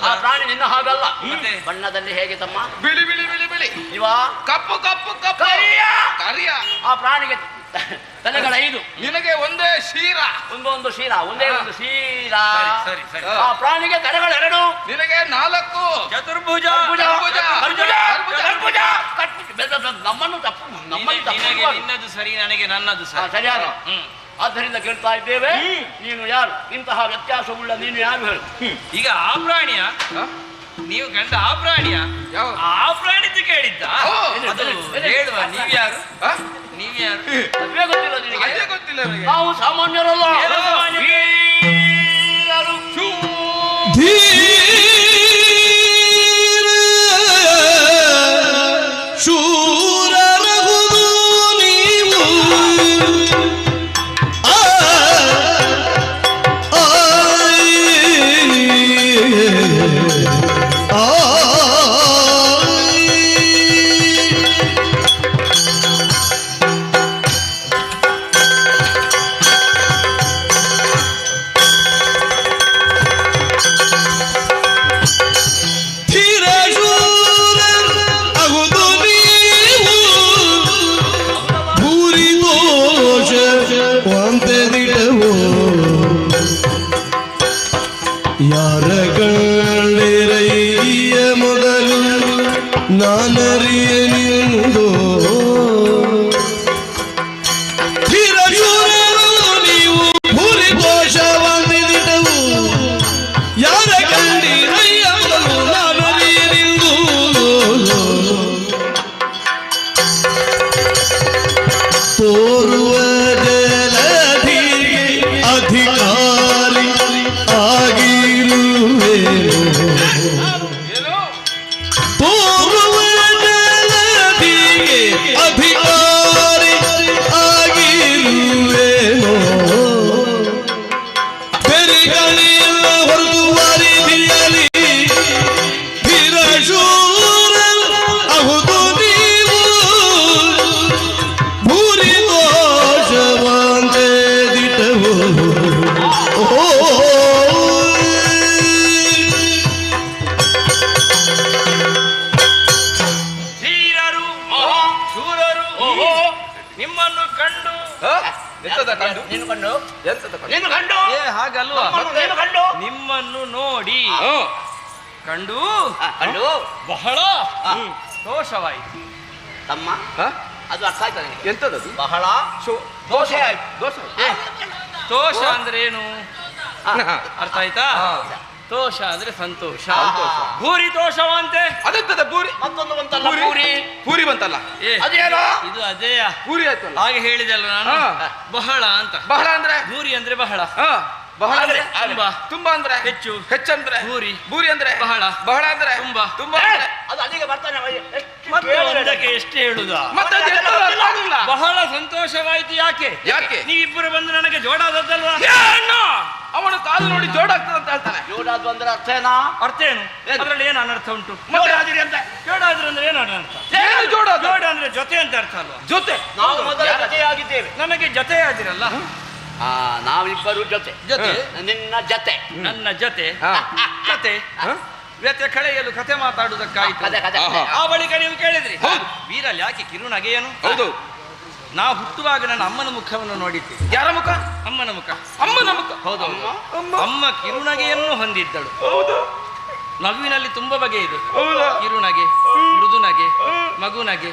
ಆ ಪ್ರಾಣಿ ನಿನ್ನ ಹಾಗಲ್ಲ. ಮತ್ತೆ ಬಣ್ಣದಲ್ಲಿ ಹೇಗೆ ತಮ್ಮ? ಬಿಳಿ ಬಿಳಿ ಬಿಳಿ ಬಿಳಿ. ಇವ ಕಪ್ಪು ಕಪ್ಪು ಕಪ್ಪು ಕರಿಯ. ಆ ಪ್ರಾಣಿಗೆ ತಲೆಗಳ 5. ನಿನಗೆ ಒಂದೇ ಶೀರ. ಒಂದೊಂದು ಶೀರ, ಒಂದೇ ಒಂದು ಶೀರ. ಸರಿ ಸರಿ. ಆ ಪ್ರಾಣಿಗೆ ಕರಗಳು 2. ನಿನಗೆ 4. ಚತುರ್ಭುಜ. ನಮ್ಮನ್ನು ತಪ್ಪು, ನಮ್ಮಲ್ಲಿ ನಿನ್ನದು ಸರಿ, ನನಗೆ ನನ್ನದು ಸರಿ. ಸರಿಯಾದ. ಆದ್ದರಿಂದ ಕೇಳ್ತಾ ಇದ್ದೇವೆ, ನೀನು ಯಾರು? ಇಂತಹ ವ್ಯತ್ಯಾಸವುಳ್ಳ ನೀನು ಯಾರು ಹೇಳು? ಈಗ ಆ ಪ್ರಾಣಿಯ ನೀವು ಕಂಡ ಆ ಪ್ರಾಣಿಯ ಆ ಪ್ರಾಣಿದ್ದು ಕೇಳಿದ್ದ ಅದು ಹೇಳುವ. ನೀವ್ಯಾರು? ನೀವ್ಯಾರು? ಅದೇ ಗೊತ್ತಿಲ್ಲ ನಿನಗೆ? ಅದೇ ಗೊತ್ತಿಲ್ಲ ನನಗೆ. ನಾವು ಸಾಮಾನ್ಯರಲ್ಲ. ಯಾರ ಕಳ್ಳೆರಯ್ಯ ಮೊದಲು ನಾನರಿಯನಿಂದೋ ನೀವು ಭೂರಿ ದೋಷ ಬಂದಿದ್ದವು. ಯಾರ ಕಂಡಿರಯ್ಯ ಮೊದಲು ನಾನರಿಯನಿಂದು ತೋರುವ ಜಲಧಿಗೆ ಅಧಿಕಾರಿ ಆಗಿರುವೆ. ತೋರುವ ಜಲಧಿಗೆ ಅಧಿಕಾರಿ ಆಗಿರುವೆನೋ. ಬೆರಿಗಳಿಲ್ಲ ಹೊರತು ವರಿದಿಯಲಿ ಧಿರಶೂರ ಅಹುದು ನೀವು. ಭೂರಿ ದೋಷವಂತೆ ದಿಟವು. ಕಂಡು ನೀನು ಕಂಡು ಎಂತದ ನೀನು ಕಂಡು ಹಾಗಲ್ವಾ ನೀನು ಕಂಡು ನಿಮ್ಮನ್ನು ನೋಡಿ ಕಂಡು ಕಂಡು ಬಹಳ ದೋಷವಾಯಿತು ತಮ್ಮ ಅದು ಅರ್ಥ ಆಯ್ತಾ ನಿನಗೆ ಎಂತದದು ಬಹಳ ದೋಷ ಆಯ್ತು ದೋಷ ದೋಷ ಅಂದ್ರೆ ಏನು ಅರ್ಥ ಆಯ್ತಾ ದೋಷ ಅಂದ್ರೆ ಸಂತೋಷ ಭೂರಿ ದೋಷವಂತೆ ಅದೆಂತದ ಪೂರಿ ಮತ್ತೊಂದು ಬಂತಲ್ಲ ಪೂರಿ ಪೂರಿ ಬಂತಲ್ಲ ಅದೇನೋ ಇದು ಅದೇಯ ಪೂರಿ ಆಯ್ತಲ್ಲ ಹಾಗೆ ಹೇಳಿದಲ್ಲ ನಾನು ಬಹಳ ಅಂತ ಬಹಳ ಅಂದ್ರೆ ಭೂರಿ ಅಂದ್ರೆ ಬಹಳ ಬಹಳ ಅಂದ್ರೆ ತುಂಬಾ ತುಂಬಾ ಅಂದ್ರೆ ಹೆಚ್ಚು ಹೆಚ್ಚಂದ್ರೆ ಭೂರಿ ಭೂರಿ ಅಂದ್ರೆ ಬಹಳ ಬಹಳ ಅಂದ್ರೆ ತುಂಬಾ ತುಂಬಾ ಅಂದ್ರೆ ಅದು ಅಲ್ಲಿಗೆ ಬರ್ತಾನೆ ಮತ್ತೆ ಒಂದಕ್ಕೆ ಎಷ್ಟು ಹೇಳುದ ಮತ್ತೆ ಅದು ಎಂತದು ಅರ್ಥ ಆಗ್ಲಿಲ್ಲ. ಬಹಳ ಸಂತೋಷವಾಯಿತು ಯಾಕೆ ಯಾಕೆ ನೀವಿಬ್ಬರು ಬಂದು ನನಗೆ ಜೋಡಾದದ್ದಲ್ವಾ ಏನು? ಅವನು ಕಾಲು ನೋಡಿ ಜೋಡಾಗ್ತದೆ ಅಂತ ಹೇಳ್ತಾನೆ. ಜೋಡಾದ್ರು ಅಂದ್ರೆ ಅರ್ಥ ಏನಾ ಅರ್ಥ ಏನು ಅದ್ರಲ್ಲಿ ಏನು ಅನರ್ಥ ಉಂಟು ಜೋಡಾದಿರಿ ಅಂತ ಜೋಡಾದ್ರು ಅಂದ್ರೆ ಏನು ಅನರ್ಥ ಏನು ಜೋಡಾದ್ರು? ಜೋಡ ಅಂದ್ರೆ ಜೊತೆ ಅಂತ ಅರ್ಥ ಅಲ್ವಾ ಜೊತೆ ನಾವು ಮೊದಲ ಜೊತೆಯಾಗಿದ್ದೇವೆ ನನಗೆ ಜೊತೆ ಆದಿರಲ್ಲ ನಾವಿಬ್ಬರು ಜೊತೆ ಜೊತೆ ನಿನ್ನ ಜೊತೆ ನನ್ನ ಜೊತೆ ಹಾ. ಕತೆ ವ್ಯತೆ ಕಳೆಯಲು ಕತೆ ಮಾತಾಡುವುದಕ್ಕಾಯ್ತು ಕತೆ ಕತೆ ಆಹಾ. ಆ ಬಳಿಕ ನೀವು ಕೇಳಿದ್ರಿ ಹೌದು. ವೀರಲ್ಲಿ ಯಾಕೆ ಕಿರುನಗೆಯೇನು ಹೌದು. ನಾ ಹುಟ್ಟುವಾಗ ನನ್ನ ಅಮ್ಮನ ಮುಖವನ್ನು ನೋಡಿದ್ದೆ ಯಾರ ಮುಖ? ಅಮ್ಮನ ಮುಖ ಅಮ್ಮನ ಮುಖ. ಹೌದು ಅಮ್ಮ. ಅಮ್ಮ ಕಿರುನಗೆಯನ್ನು ಹೊಂದಿದ್ದಳು ಹೌದು. ನಗುವಿನಲ್ಲಿ ತುಂಬಾ ಬಗೆ ಇದೆ ಹೌದಾ? ಕಿರುನಗೆ ಮೃದುನಗೆ ಮಗುನಗೆ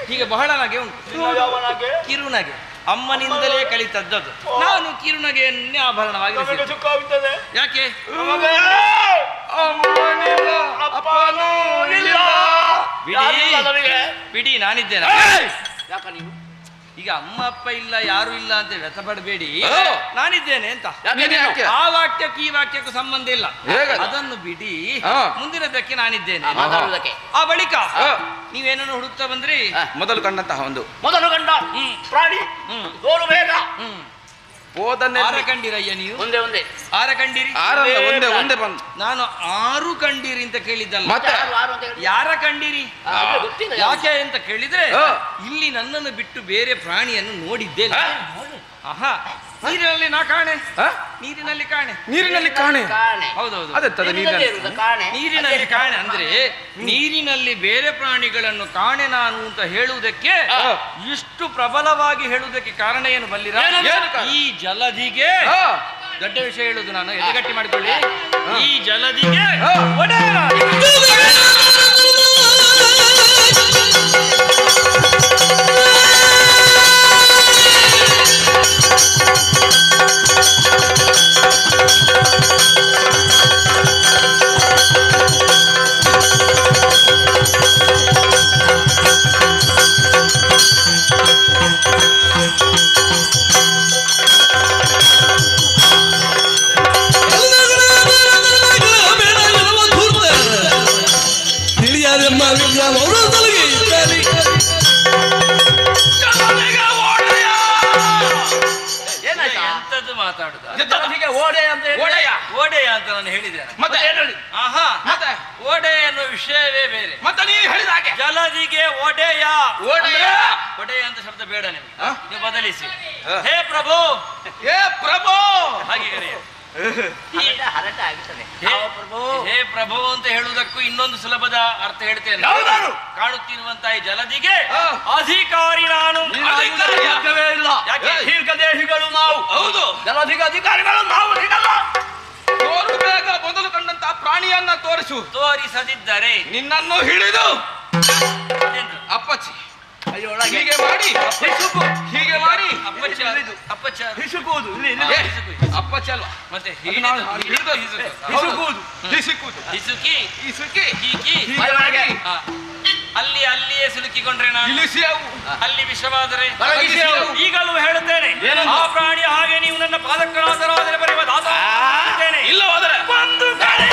ಹೀಗೆ ಬಹಳ ನಗೆ ಉಂಟು ಯಾವನಾಗೆ? ಕಿರುನಗೆ ಅಮ್ಮನಿಂದಲೇ ಕಲಿತದ್ದದು ನಾನು ಕಿರುನಗೆಯನ್ನೇ ಆಭರಣವಾಗಿ ನಮಗೆ ಧರಿಸಿದ್ದೆ. ಸುಖವಾಗುತ್ತದೆ ಯಾಕೆ ನಮಗೆ ಅಮ್ಮನಿಲ್ಲ, ಅಪ್ಪನೂ ಇಲ್ಲ. ಯಾರಿಲ್ಲ ನಮಗೆ? ಬಿಡಿ ನಾನಿದ್ದೇನೆ ಏಯ್! ಯಾಕ ನೀವು ಈಗ ಅಮ್ಮ ಅಪ್ಪ ಇಲ್ಲ ಯಾರು ಇಲ್ಲ ಅಂತ ವ್ಯಥ ಪಡಬೇಡಿ ಓ! ನಾನಿದ್ದೇನೆ ಅಂತ ನೀನು ಯಾಕೆ? ಆ ವಾಕ್ಯಕ್ಕೂ ಈ ವಾಕ್ಯಕ್ಕೂ ಸಂಬಂಧ ಇಲ್ಲ ಹೇಗಲ್ಲ? ಅದನ್ನು ಬಿಡಿ ಹಾ. ಮುಂದಿನದಕ್ಕೆ ನಾನಿದ್ದೇನೆ ಮಾತಾಡುವುದಕ್ಕೆ ಆ ಬಳಿಕ ಹಾ. ನೀವೇನನ್ನು ಹುಡುಕ್ತಾ ಬಂದ್ರಿ ಮೊದಲು ಕಂಡಂತಹ ಒಂದು ಮೊದಲು ಗಂಡ ಪ್ರಾಣಿ ದೋರು ಬೇಗ ಹೋದನ್ನೇ ಆರ ಕಂಡಿರಯ್ಯ ನೀವು ಒಂದೇ ಒಂದೇ ಆರ ಕಂಡಿರಿ ಆರಲ್ಲ ಒಂದೇ ಒಂದೇ ಬಂದು ನಾನು 6 ಕಂಡಿರಿ ಅಂತ ಕೇಳಿದ್ದಲ್ಲ ಮತ್ತೆ ಯಾರು ಅಂತ ಹೇಳಿ? ಯಾರ ಕಂಡಿರಿ ಅದು ಗೊತ್ತಿಲ್ಲ ಯಾಕೆ ಅಂತ ಕೇಳಿದ್ರೆ ಹಾ. ಇಲ್ಲಿ ನನ್ನನ್ನು ಬಿಟ್ಟು ಬೇರೆ ಪ್ರಾಣಿಯನ್ನು ನೋಡಿದ್ದೇನೆ ಆಹಾ ನೀರಿನಲ್ಲಿ ನಾ ಕಾಣೆ ಹಾ? ನೀರಿನಲ್ಲಿ ಕಾಣೆ ನೀರಿನಲ್ಲಿ ಕಾಣೆ. ಕಾಣೆ ಹೌದೌದು ಅದೆಂತದ ನೀರಿನಲ್ಲಿ ನೀರಿನಲ್ಲಿ? ಇರುವುದು ಕಾಣೆ ನೀರಿನಲ್ಲಿ ಕಾಣೆ ಅಂದ್ರೆ ನೀರಿನಲ್ಲಿ ಬೇರೆ ಪ್ರಾಣಿಗಳನ್ನು ಕಾಣೆ ನಾನು ಅಂತ ಹೇಳುವುದಕ್ಕೆ ಇಷ್ಟು ಪ್ರಬಲವಾಗಿ ಹೇಳುವುದಕ್ಕೆ ಕಾರಣ ಏನು ಬಲ್ಲಿರ ಏನು ಕಾರಣ? ಈ ಜಲಧಿಗೆ ಹಾ. ದೊಡ್ಡ ವಿಷಯ ಹೇಳುದು ನಾನು ಎದೆಗಟ್ಟಿ ಮಾಡಿಕೊಳ್ಳಿ ಈ ಜಲಧಿಗೆ ಹಾ. ಒಡೆಯ ನಾನು. ಏನಾಯ್ತಾ ಎಂತದ್ದು ಮಾತಾಡುದ ಜಲಧಿಗೆ ಓಡೆ ಅಂತ ಹೇಳಿ ಒಡೆಯ. ಓಡೆಯ ಅಂತ ನಾನು ಹೇಳಿದ್ದೇನೆ ಮತ್ತೆ ಆಹಾ ಮತ್ತೆ ಓಡೆ ಎನ್ನುವ ವಿಷಯವೇ ಬೇರೆ ಮತ್ತೆ ನೀ ಹೇಳಿದ ಹಾಗೆ ಜಲಧಿಗೆ ಒಡೆಯ ಒಡೆಯ. ಒಡೆಯ ಅಂತ ಶಬ್ದ ಬೇಡ ನಿಮ್ಗೆ ಹಾ? ನೀವು ಬದಲಿಸಿ ಹಾ. ಹೇ ಪ್ರಭು ಹೇ ಪ್ರಭು. ಹಾಗೆ ಕರೆಯ ಹರಟೆ ಆಗುತ್ತದೆ ಹೇ ಪ್ರಭು ಅಂತ ಹೇಳುವುದಕ್ಕೂ ಇನ್ನೊಂದು ಸುಲಭದ ಅರ್ಥ ಹೇಳ್ತೇನೆ ಯಾವ್ದಾದ್ರು? ಕಾಣುತ್ತಿರುವಂತಹ ಈ ಜಲಧಿಗೆ ಹಾ. ಅಧಿಕಾರಿ ನಾನು ಸಾಧ್ಯವೇ ಇಲ್ಲ ಯಾಕೆ? ದೀರ್ಘದೇಹಿಗಳು ನಾವು ಹೌದು. ಜಲಧಿಗ ಅಧಿಕಾರಿಗಳು ನಾವು ಹೀಗಲ್ಲ ತೋರು ಬೇಗ ಮೊದಲು ಕಂಡಂತಹ ಪ್ರಾಣಿಯನ್ನ ತೋರಿಸು. ತೋರಿಸದಿದ್ದರೆ ನಿನ್ನನ್ನು ಹಿಡಿದು ಅದೆಂತು? ಅಪ್ಪಚ್ಚಿ ಅಲ್ಲಿ ಒಳಗೆ ಹೀಗೆ ಮಾಡಿ ಹಿಸುಕು. ಹೀಗೆ ಮಾಡಿ ಅಪ್ಪಚ್ಚ ಅಪ್ಪಚ್ಚ ಹಿಸುಕುವುದು ಏ, ಅಪ್ಪಚ್ಚಿ ಅಲ್ವಾ ಮತ್ತೆ ಅದು ನಾವು ಹಿಡಿದು ಹಿಸುಕುವುದು. ಹಿಸುಕುವುದು. ಹಿಸುಕಿ ಹಿಸುಕಿ ಹೀಗಿ ಹೀಗೆ ಮಾಡಿ ಹಾ. ಅಲ್ಲಿಯೇ ಸಿಲುಕಿಕೊಂಡ್ರೆ ನಾನು ಇಳಿಸಿ ಅವು ಅಲ್ಲಿ ವಿಷವಾದರೆ ಕರಗಿಸಿ ಅವು. ಈಗಲೂ ಹೇಳುತ್ತೇನೆ ಏನಂತ? ಆ ಪ್ರಾಣಿಯ ಹಾಗೆ ನೀವು ನನ್ನ ಪಾದಕ್ಕನಾದರಾದರೆ ಬರೆಯುವ ದಾಸ ಇಲ್ಲವಾದರೆ ಒಂದು ಕಡೆ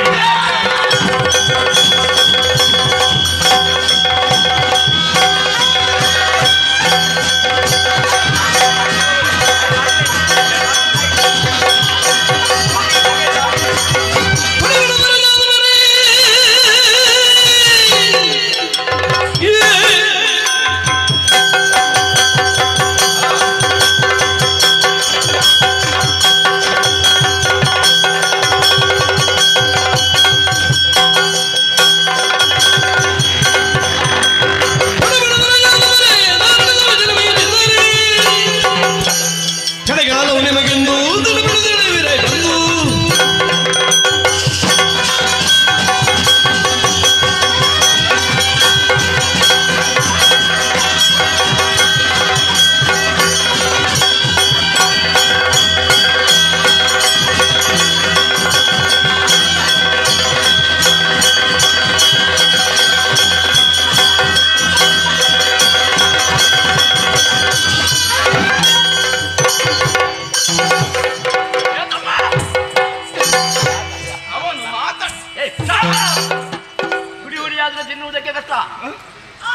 ಹುಡಿ ಹುಡಿ ಆದ್ರೆ ತಿನ್ನುವುದಕ್ಕೆ ಕಷ್ಟ.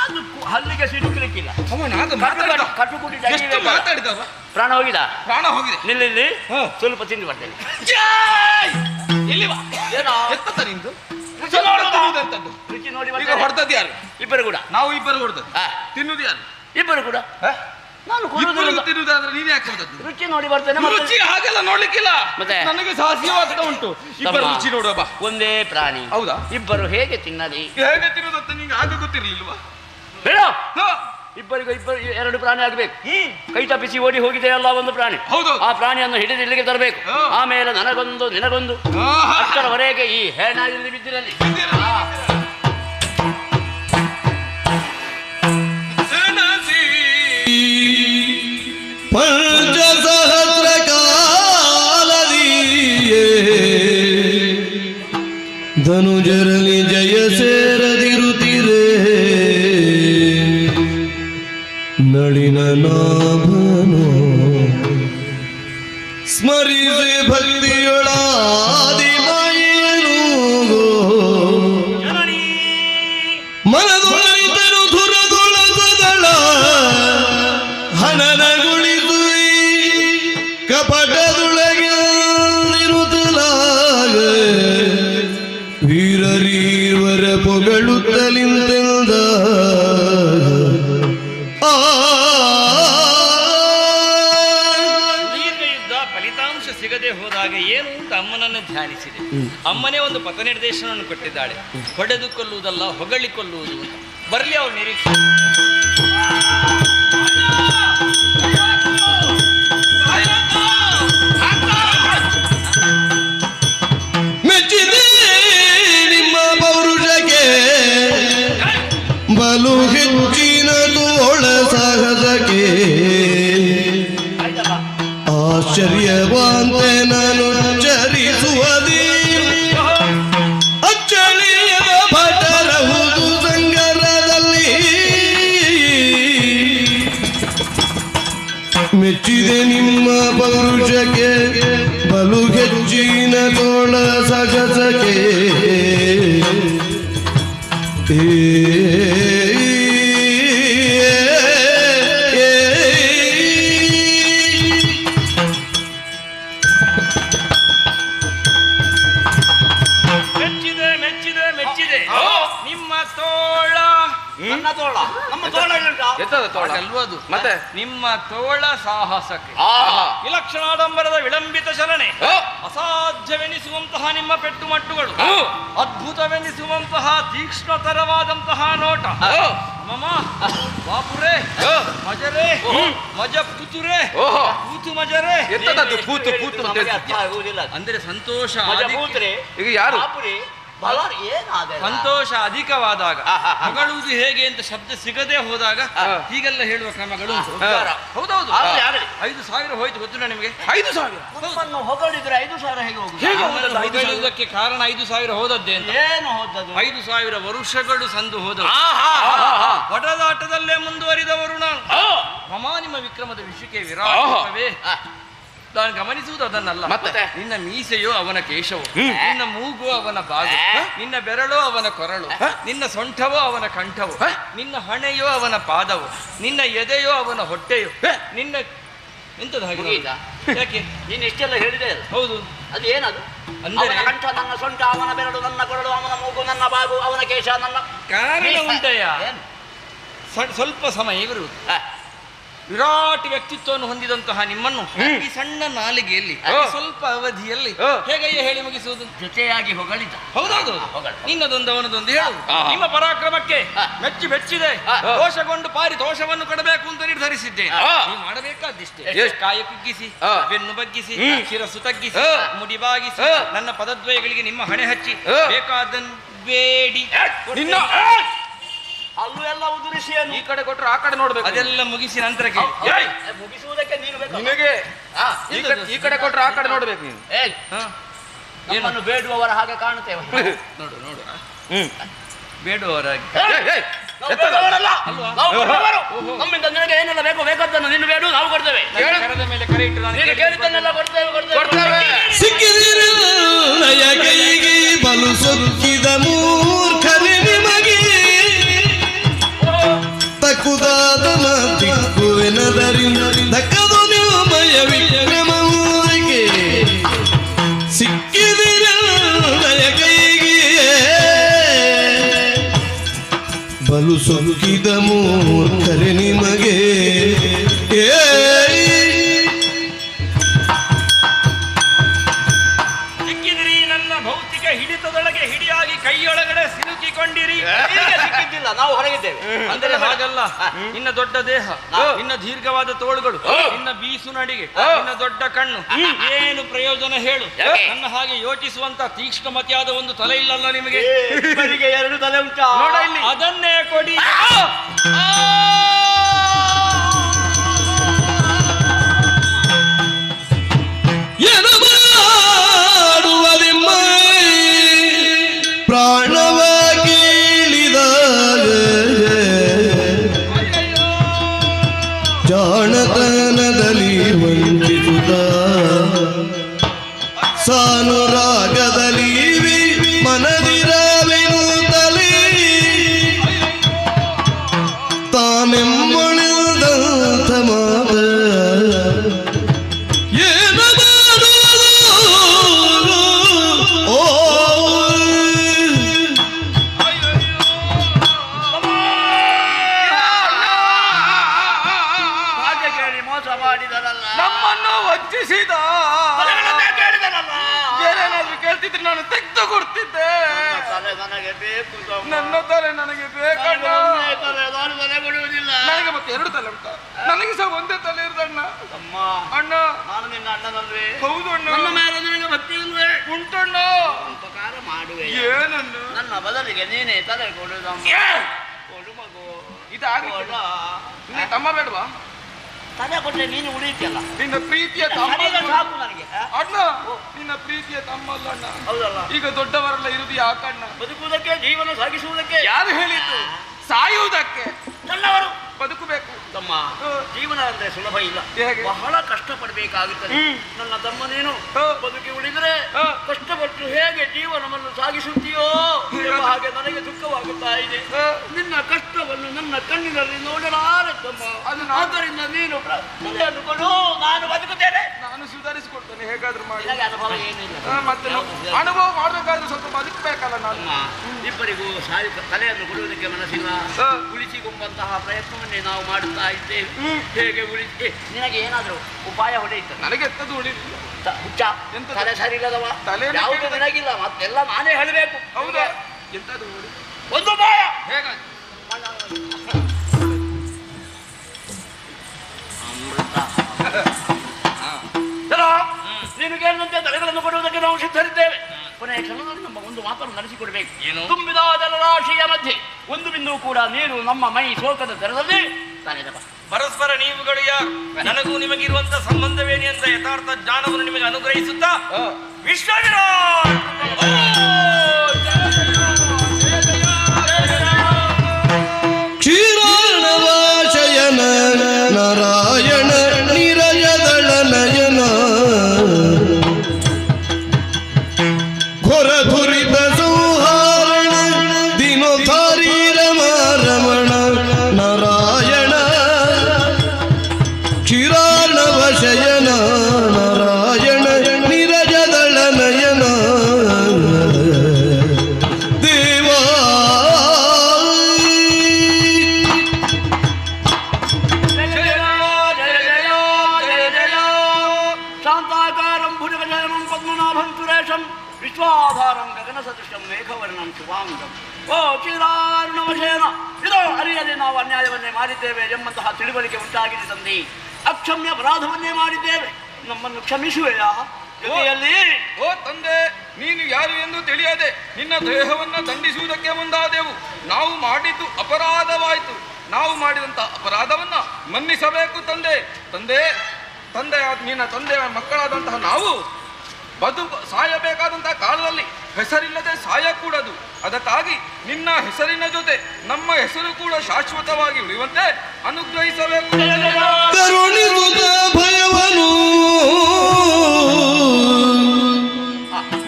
ಅದು ಹಲ್ಲಿಗೆ ಸಿಡುಕಲಿಕ್ಕಿಲ್ಲ. ಕಟ್ಟು ಕುಟಿ ಮಾತಾಡಿದವ ಪ್ರಾಣ ಹೋಗಿದ. ಪ್ರಾಣ ಹೋಗಿದೆ. ನಿಲ್ಲಿ ಸ್ವಲ್ಪ ತಿಂದು ಬರ್ತೇನೆ. ಇಲ್ಲಿ ಬಾ. ಏನೋ ಎತ್ತ ನಿಂದು ರುಚಿ ನೋಡಿ ಈಗ ಹೊಡೆದದ್ದು ಯಾರು? ಇಬ್ಬರು ಕೂಡ. ನಾವು ಇಬ್ಬರು ಹೊಡೆದದ್ದು. ತಿನ್ನುದು ಯಾರು? ಇಬ್ಬರು ಕೂಡ. ನಾನು ತಿನ್ನುದಾದ್ರೆ ನೀನು ಯಾಕೆ ಹೊಡೆದದ್ದು? ರುಚಿ ನೋಡಿ ಬರ್ತೇನೆ. ರುಚಿ ಹಾಗೆಲ್ಲ ನೋಡ್ಲಿಕ್ಕಿಲ್ಲ. ಮತ್ತೆ ನನಗೆ ಸಾಹಸ್ಯವಾಗ್ತಾ ಉಂಟು. ಇಬ್ಬರು ರುಚಿ ನೋಡುವ ಬಾ. ಒಂದೇ ಪ್ರಾಣಿ. ಹೌದಾ? ಇಬ್ಬರು ಹೇಗೆ ತಿನ್ನಲಿ? ಹೇಗೆ ತಿನ್ನುದಂತ ನಿಂಗೆ ಆಗ ಗೊತ್ತಿರ್ಲಿಲ್ವಾ? ಬೇಡ. ಇಬ್ಬರಿಗೂ ಎರಡು ಪ್ರಾಣಿ ಆಗ್ಬೇಕು. ಕೈ ತಪ್ಪಿಸಿ ಓಡಿ ಹೋಗಿದೆ ಅಲ್ಲ ಒಂದು ಪ್ರಾಣಿ. ಹೌದು. ಆ ಪ್ರಾಣಿಯನ್ನು ಹಿಡಿದು ಇಲ್ಲಿಗೆ ತರಬೇಕು. ಆಮೇಲೆ ನನಗೊಂದು ನಿನಗೊಂದು ಅಷ್ಟರವರೆಗೆ ಈ ಹೆಣ ಇಲ್ಲಿ ಬಿದ್ದಿರಲಿ. ಪಂಚಸಹಸ್ರ ಕಾಲದಿಯೇ ಧನುಜರಲಿ ಜಯ ಸೇರದಿರುತ್ತಿರೆ ನಳಿನ ನಾಭನು ಸ್ಮರಿಸಿ ಭಕ್ತಿಯೊಳಾದಿ ಮಾಯನು ಮನದೊಳಿತನು ಧುರದೊಳಸದಳ ಹನನಗುಳಿಸು ಕಪಟದೊಳಗೆ ನಿರುತ್ತಲಾಗ ವೀರರೀವರ ಪೊಗಳುತ್ತಲಿಂತೆಂದ ಫಲಿತಾಂಶ ಸಿಗದೆ ಹೋದಾಗ ಏನು ಅಂತ ಅಮ್ಮನನ್ನು ಧ್ಯಾನಿಸಿದೆ. ಅಮ್ಮನೇ ಒಂದು ಪಥ ನಿರ್ದೇಶನವನ್ನು ಕೊಟ್ಟಿದ್ದಾಳೆ. ಹೊಡೆದು ಕೊಲ್ಲುವುದಲ್ಲ, ಹೊಗಳಿ ಕೊಲ್ಲುವುದು ಅಂತ. ಬರಲಿ ಅವ್ರ ನಿರೀಕ್ಷೆ. ಮೆಚ್ಚಿದೆ ನಿಮ್ಮ ಪೌರುಷಕ್ಕೆ ಬಲು ಹೆಚ್ಚಿನ ತೋಳ ಸಾಹಸಕ್ಕೆ ಆಶ್ಚರ್ಯವಾಂತೆ ನಾನು ಚರಿಸುವುದೇ ಅಚ್ಚಳಿಯ ಭಟರಹುದು ಸಂಗರದಲ್ಲಿ ಮೆಚ್ಚಿದೆ ನಿಮ್ಮ ಪೌರುಷಕ್ಕೆ ಬಲು ಹೆಚ್ಚಿನ ತೋಳ ಸಾಹಸಕ್ಕೆ ಮೆಚ್ಚಿದೆ ಮೆಚ್ಚಿದೆ ಮೆಚ್ಚಿದೆ. ನಿಮ್ಮ ತೋಳ. ನನ್ನ ತೋಳ. ನಮ್ಮ ತೋಳ ಅಲ್ವದು ಮತ್ತೆ ನಿಮ್ಮ ತೋಳ ಸಾಹಸಕ್ಕೆ ವಿಲಕ್ಷಣಾಡಂಬರದ ವಿಳಂಬಿತ ಚಲನೆ, ಅಸಾಧ್ಯವೆನಿಸುವಂತಹ ನಿಮ್ಮ ಪೆಟ್ಟುಮಟ್ಟುಗಳು, ಅದ್ಭುತವೆನಿಸುವಂತಹ ತೀಕ್ಷ್ಣತರವಾದಂತಹ ನೋಟ. ಮಮ ಬಾಪುರೇ ಮಜರೇ ಮಜ ಪುತುರೇ ಕೂತು ಮಜರೇ. ಅಂದರೆ ಸಂತೋಷ ಈಗ ಯಾರು ಸಂತೋಷ ಅಧಿಕವಾದಾಗ ಹೊಗಳುವುದು ಹೇಗೆ ಅಂತ ಶಬ್ದ ಸಿಗದೆ ಹೋದಾಗ ಹೀಗೆಲ್ಲ ಹೇಳುವ ಕ್ರಮಗಳು ಹೌದೌದು. 5,000 ಹೋಯ್ತು ಗೊತ್ತಿಲ್ಲ ನಿಮಗೆ? 5,000 ಹೊಗಳಿದ್ರೆ 5,000 ಹೇಗೆ ಹೋಗುದು? ಹೊಗಳುವುದಕ್ಕೆ ಕಾರಣ 5,000 ಹೋದದ್ದೇ ಅಂತ. ಏನು ಹೋದದ್ದು? 5,000 ವರುಷಗಳು ಸಂದು ಹೋದವು. ಹೊಡೆದಾಟದಲ್ಲೇ ಮುಂದುವರಿದವರು ನಾನು. ಮಮ ನಿಮ್ಮ ವಿಕ್ರಮದ ವಿಷಯಕ್ಕೆ ವಿರಾಟವೇ. ನಾನು ಗಮನಿಸುವುದು ಅದನ್ನಲ್ಲ. ನಿನ್ನ ಮೀಸೆಯೋ ಅವನ ಕೇಶವು, ನಿನ್ನ ಮೂಗು ಅವನ ಬಾಗು, ನಿನ್ನ ಬೆರಳೋ ಅವನ ಕೊರಳು, ನಿನ್ನ ಸೊಂಠವೋ ಅವನ ಕಂಠವು, ನಿನ್ನ ಹಣೆಯೋ ಅವನ ಪಾದವು, ನಿನ್ನ ಎದೆಯೋ ಅವನ ಹೊಟ್ಟೆಯು, ನಿನ್ನ ಎಂತದ ಹಾಗೆ ಯಾಕೆ ನೀನು ಎಷ್ಟೆಲ್ಲ ಹೇಳಿದೆ? ಹೌದು. ಅದು ಏನದು? ಅಂದರೆ ಕಂಠ, ನನ್ನ ಸೊಂಟ, ಅವನ ಬೆರಳು, ನನ್ನ ಕೊರಳು, ಅವನ ಮೂಗು, ನನ್ನ ಬಾಗು, ಅವನ ಕೇಶ, ನನ್ನ ಕಾರಣ ಉಂಟಯ್ಯ. ಸ್ವಲ್ಪ ಸಮಯ ಇರುವುದು. ವಿರಾಟ್ ವ್ಯಕ್ತಿತ್ವವನ್ನು ಹೊಂದಿದಂತಹ ನಿಮ್ಮನ್ನು ಈ ಸಣ್ಣ ನಾಲಿಗೆಯಲ್ಲಿ ಸ್ವಲ್ಪ ಅವಧಿಯಲ್ಲಿ ಹೇಗಯ್ಯ ಹೇಳಿ ಮುಗಿಸುವುದು? ಜೊತೆಯಾಗಿ ಹೊಗಳಿದ. ಹೌದೌದು. ನಿನ್ನದೊಂದು ಅವನದೊಂದು ಹೇಳು. ನಿಮ್ಮ ಪರಾಕ್ರಮಕ್ಕೆ ಮೆಚ್ಚಿ ಬೆಚ್ಚಿದೆ, ದೋಷಗೊಂಡು ಪಾರಿತೋಷವನ್ನು ಕೊಡಬೇಕು ಅಂತ ನಿರ್ಧರಿಸಿದ್ದೇನೆ. ನೀವು ಮಾಡಬೇಕಾದಿಷ್ಟೇ. ಕಾಯ ಕುಗ್ಗಿಸಿ, ಬೆನ್ನು ಬಗ್ಗಿಸಿ, ಶಿರಸ್ಸು ತಗ್ಗಿಸಿ, ಮುಡಿ ಬಾಗಿಸಿ, ನನ್ನ ಪದದ್ವಯಗಳಿಗೆ ನಿಮ್ಮ ಹಣೆ ಹಚ್ಚಿ ಬೇಕಾದನ್ನು ಬೇಡಿ. ಅಲ್ಲೂ ಎಲ್ಲ ಉದುರಿಸಿ ಈ ಕಡೆ ಕೊಟ್ಟರು ಆ ಕಡೆ ನೋಡ್ಬೇಕು. ಅದೆಲ್ಲ ಮುಗಿಸಿ ನಂತರ ಕೇಳಿ. ಮುಗಿಸುವುದಕ್ಕೆ ನೀನು ನಿನಗೆ ಈ ಕಡೆ ಕೊಟ್ಟರು ಆ ಕಡೆ ನೋಡ್ಬೇಕು ನೀನು. ನಮ್ಮನ್ನು ಬೇಡುವವರ ಹಾಗೆ ಕಾಣುತ್ತೇವೆ. ನೋಡು ನೋಡು. ಬೇಡುವವರಾಗಿ ನಮ್ಮಿಂದ ನಿನಗೆ ಏನೆಲ್ಲ ಬೇಕು ಬೇಕಾದ್ದನ್ನು ನಿನ್ನ ಬೇಡು, ನಾವು ಕೊಡ್ತೇವೆ. ಕರೆದ ಮೇಲೆ ಕರೆ ಇಟ್ಟು ನಾನು ಕೇಳಿದ್ದನ್ನೆಲ್ಲ ಕೊಡ್ತೇವೆ. ಸಿಕ್ಕಿದಿರು ನಯ ಕೈಗೆ ಬಲು ಸೊಕ್ಕಿದನು ಬಲು ಸೊಕ್ಕಿದ ಮೂರ್ಖರೆ ನಿಮಗೆ ಸಿಕ್ಕಿದಿರಿ ನನ್ನ ಭೌತಿಕ ಹಿಡಿತದೊಳಗೆ ಹಿಡಿಯಾಗಿ ಕೈಯೊಳಗಡೆ ಸಿಲುಕಿಕೊಂಡಿರಿ. ಸಿಕ್ಕಿದ್ದಿಲ್ಲ, ನಾವು ಹೊರಗಿದ್ದೇವೆ. ಅಂದರೆ ಹಾಗಲ್ಲ, ನಿನ್ನ ದೊಡ್ಡ ದೇಹ, ನಿನ್ನ ದೀರ್ಘವಾದ ತೋಳುಗಳು, ನಿನ್ನ ಬೀಸು ನಡಿಗೆ, ನಿನ್ನ ದೊಡ್ಡ ಕಣ್ಣು, ಏನು ಪ್ರಯೋಜನ ಹೇಳು? ನನ್ನ ಹಾಗೆ ಯೋಚಿಸುವಂತ ತೀಕ್ಷ್ಣಮತಿಯಾದ ಒಂದು ತಲೆ ಇಲ್ಲಲ್ಲ ನಿಮಗೆ? ಇಬ್ಬರಿಗೆ ಎರಡು ತಲೆ ಉಂಟಾ? ನೋಡ ಇಲ್ಲಿ, ಅದನ್ನೇ ಕೊಡಿ. ಪ್ರಾಣವ ಕೇಳಿದಾಗ ಜಾಣತನದಲ್ಲಿ ವಂಚಿಸುತ್ತ ಸಾನುರಾಗದಲ್ಲಿ ಮನದಿರವೆನುತ್ತಲೇ ತಾನೆಂಬಳಿದಂಥ ಮಾತ ನಮ್ಮನ್ನು ವಂಚಿಸಿದ ಬೇರೇನಾದ್ರೂ ಕೇಳ್ತಿದ್ರೆ ನಾನು ತೆಗೆದು ಕೊಡ್ತಿದ್ದೆ. ನನಗೆ ಬೇಕು, ನನ್ನ ತಲೆ ನನಗೆ ಬೇಕಣ್ಣ. ಕೊಡುವುದಿಲ್ಲ. ನನಗೆ ಮತ್ತೆ ಎರಡು ತಲೆ ಉಂಟ? ನನಗೆ ಸಹ ಒಂದೇ ತಲೆ ಇರ್ದಣ್ಣ. ಅಣ್ಣ, ನಾನು ನಿನ್ನ ಅಣ್ಣನಲ್ವೇ? ಹೌದು ಅಣ್ಣ. ನನ್ನ ಮೇಲೆ ನಿನಗೆ ಭಕ್ತಿ ಇಲ್ವೇ? ಉಂಟಣ್ಣ. ಉಪಕಾರ ಮಾಡುವೆ. ಏನಣ್ಣ? ನನ್ನ ಬದಲಿಗೆ ನೀನೇ ತಲೆ ಕೊಡುದಮ್ಮ. ಕೊಡು ಮಗು. ಇದಾಗಲ್ಲ. ನಿನ್ನ ತಮ್ಮ ಬೇಡವಾ? ತಲೆ ಕೊಟ್ಟರೆ ನೀನು ಉಳಿಯುತ್ತಲ್ಲ. ನಿನ್ನ ಪ್ರೀತಿಯ ತಮ್ಮ ಸಾಕು ನನಗೆ. ಅಣ್ಣ, ನಿನ್ನ ಪ್ರೀತಿಯ ತಮ್ಮ ಅಲ್ಲ ಅಣ್ಣ. ಹೌದಲ್ಲ? ಈಗ ದೊಡ್ಡವರೆಲ್ಲ ಇರುದು ಯಾಕಣ್ಣ? ಬದುಕುವುದಕ್ಕೆ, ಜೀವನ ಸಾಗಿಸುವುದಕ್ಕೆ. ಯಾರು ಹೇಳಿದ್ದು? ಸಾಯುವುದಕ್ಕೆ. ನನ್ನವರು ಬದುಕಬೇಕು ತಮ್ಮ. ಜೀವನ ಅಂದ್ರೆ ಸುಲಭ ಇಲ್ಲ, ಹೇಗೆ? ಬಹಳ ಕಷ್ಟಪಡಬೇಕಾಗುತ್ತದೆ. ನನ್ನ ತಮ್ಮ ನೀನು ಬದುಕಿ ಉಳಿದರೆ ಕಷ್ಟಪಟ್ಟು ಹೇಗೆ ಜೀವನವನ್ನು ಸಾಗಿಸುತ್ತೀಯೋ ಹಾಗೆ ನನಗೆ ದುಃಖವಾಗುತ್ತಾ ಇದೆ. ನಿನ್ನ ಕಷ್ಟವನ್ನು ನನ್ನ ಕಣ್ಣಿನಲ್ಲಿ ನೋಡಲಾರೆ ತಮ್ಮ. ಆದ್ದರಿಂದ ನೀನು ತಲೆಯನ್ನು ಕೊಡು, ನಾನು ಬದುಕುತ್ತೇನೆ. ನಾನು ಸುಧಾರಿಸಿಕೊಡ್ತೇನೆ ಹೇಗಾದ್ರೂ ಮಾಡಿ. ನಿನಗೆ ಅನುಭವ ಏನಿಲ್ಲ. ಮತ್ತೆ ಅನುಭವ ಮಾಡಬೇಕಾದ್ರೂ ಸ್ವಲ್ಪ ಬದುಕಬೇಕಲ್ಲ ನಾನು. ಇಬ್ಬರಿಗೂ ತಲೆಯನ್ನು ಕೊಡುವುದಕ್ಕೆ ಮನಸ್ಸಿಲ್ಲ. ಉಳಿಸಿಕೊಂಬಂತಹ ಪ್ರಯತ್ನವನ್ನೇ ನಾವು ಮಾಡುತ್ತಾ ಇದ್ದೇವೆ. ಹೇಗೆ ಉಳಿಸಿ ನಿನಗೆ ಏನಾದರೂ ಉಪಾಯ ಹೊಡೆಯಿತು? ನನಗೆ ಎಂತದ್ದು ಉಳಿದಿಲ್ಲ. ಹುಚ್ಚ, ತಲೆ ಸರಿ ಇಲ್ಲದವ, ಯಾವುದು ನಿನಗಿಲ್ಲ, ಮತ್ತೆಲ್ಲ ನಾನೇ ಹೇಳಬೇಕು. ಹೌದಾ? ಎಂತದ್ದು ಉಳಿ? ಒಂದು ಉಪಾಯ. ಹೇಗೆ? ನೀನು ಕೇಳಿದಂತೆ ತಲೆಗಳನ್ನು ಕೊಡುವುದಕ್ಕೆ ನಾವು ಸಿದ್ಧರಿದ್ದೇವೆ. ಕೊನೆಯ ಕ್ಷಣದಲ್ಲಿ ನಮ್ಮ ಒಂದು ಮಾತನ್ನು ನಡೆಸಿಕೊಡಬೇಕು. ತುಂಬಿದ ಜಲರಾಶಿಯ ಮಧ್ಯೆ ಒಂದು ಬಿಂದು ಕೂಡ ನೀರು ನಮ್ಮ ಮೈ ಶೋಕದ ದರದಲ್ಲಿ ತಾನಿದಪ್ಪ. ಪರಸ್ಪರ ನೀವುಗಳು ಯಾರು? ನನಗೂ ನಿಮಗಿರುವಂತ ಸಂಬಂಧವೇನಿ ಅಂತ ಯಥಾರ್ಥ ಜ್ಞಾನವನ್ನು ನಿಮಗೆ ಅನುಗ್ರಹಿಸುತ್ತಾ ಕ್ಷೀರಾಣವಾಶಯನ ನಾರಾಯಣ ನಿರಯದಳ ನಯನ ಘೋರ ಧುರಿತ ಸಂಹಾರಣ ದಿನೋಧಾರಿ ರಮಣ ನಾರಾಯಣ ಕ್ಷೀರಾಣವಶಯನ ನಾರಾಯಣ ನಿರಜದಳ ನಯನ ದೇವಾ ಶಾಂತಾಕಾರಂ ಭುಜಗಜನಂ ಪದ್ಮನಾಭಂ ಸುರೇಶಂ ವಿಶ್ವಾಧಾರಂ ಗಗನ ಸದೃಶಂ ಮೇಘವರ್ಣಂ ಶುಭಾಂಗಂ. ಓ ಕ್ಷೀರಾರ್ಣವಶೇನ, ಇದೋ ಅರಿಯದೆ ನಾವು ಅನ್ಯಾಯವನ್ನೇ ಮಾಡಿದ್ದೇವೆ ಎಂಬಂತಹ ತಿಳುವಳಿಕೆ ಉಂಟಾಗಿದೆ ತಂದೆ. ಅಕ್ಷಮ್ಯ ಅಪರಾಧವನ್ನೇ ಮಾಡಿದ್ದೇವೆ, ನಮ್ಮನ್ನು ಕ್ಷಮಿಸುವೆಯಾ? ಜೊತೆಯಲ್ಲಿ ಓ ತಂದೆ, ನೀನು ಯಾರು ಎಂದು ತಿಳಿಯದೆ ನಿನ್ನ ದೇಹವನ್ನ ದಂಡಿಸುವುದಕ್ಕೆ ಮುಂದಾದೆವು. ನಾವು ಮಾಡಿದ್ದು ಅಪರಾಧವಾಯಿತು. ನಾವು ಮಾಡಿದಂತ ಅಪರಾಧವನ್ನ ಮನ್ನಿಸಬೇಕು ತಂದೆ. ತಂದೆ ನಿನ್ನ ತಂದೆಯ ಮಕ್ಕಳಾದಂತಹ ನಾವು ಸಾಯಬೇಕಾದಂತಹ ಕಾಲದಲ್ಲಿ ಹೆಸರಿಲ್ಲದೆ ಸಾಯಕೂಡದು. ಅದಕ್ಕಾಗಿ ನಿನ್ನ ಹೆಸರಿನ ಜೊತೆ ನಮ್ಮ ಹೆಸರು ಕೂಡ ಶಾಶ್ವತವಾಗಿ ಉಳಿಯುವಂತೆ ಅನುಗ್ರಹಿಸಬೇಕು. ಕರುಣಿಸುತ್ತ ಭಯವನು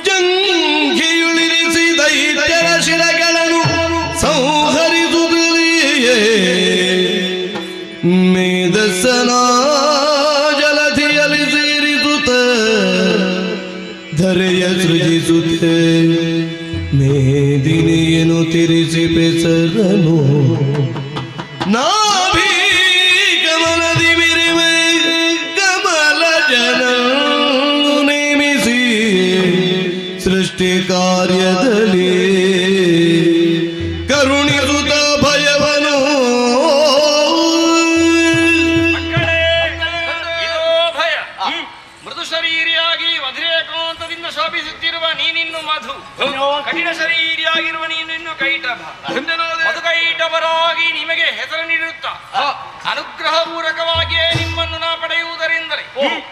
ಜಂಘಿಯುಳಿರಿಸಿ ದೈತ್ಯರ ಶಿರಗಳನ್ನು ಸಂಹರಿಸುತ್ತಲಿಯೇ ಮೇಧಸ್ಸನ ಜಲಧಿಯಲ್ಲಿ ಸೇರಿಸುತ್ತ ಧರೆಯ ಸೃಜಿಸುತ್ತೆ ಮೇದಿನಿಯನ್ನು ತಿರಿಸಿ ಬೆಸರನು ನಾಭಿ ಕಮಲದಿ ಮಿರಿಮೆ ಕಮಲ ಜನ ನೇಮಿಸಿ ಸೃಷ್ಟಿ ಕಾರ್ಯದಲ್ಲಿ ಕರುಣಿಸುತ್ತ ಭಯವನು ಮಕ್ಕಳೇ, ಇದೋ ಭಯ. ಮೃದು ಶರೀರಿಯಾಗಿ ವಜ್ರೇಕಾಂತದಿಂದ ಶೋಭಿಸುತ್ತಿರುವ ನೀನಿನ್ನು ಮಧು, ಕಠಿಣ ಶರೀರಿಯಾಗಿರುವ ನೀನು ಇನ್ನು ಕೈಟಭ. ಮಧುಕೈಟಭರಾಗಿ ನಿಮಗೆ ಹೆಸರು ನೀಡುತ್ತಾ ಅನುಗ್ರಹಪೂರ್ವಕವಾಗಿಯೇ ನಿಮ್ಮನ್ನು ನಾ ಪಡೆಯುವುದರಿಂದಲೇ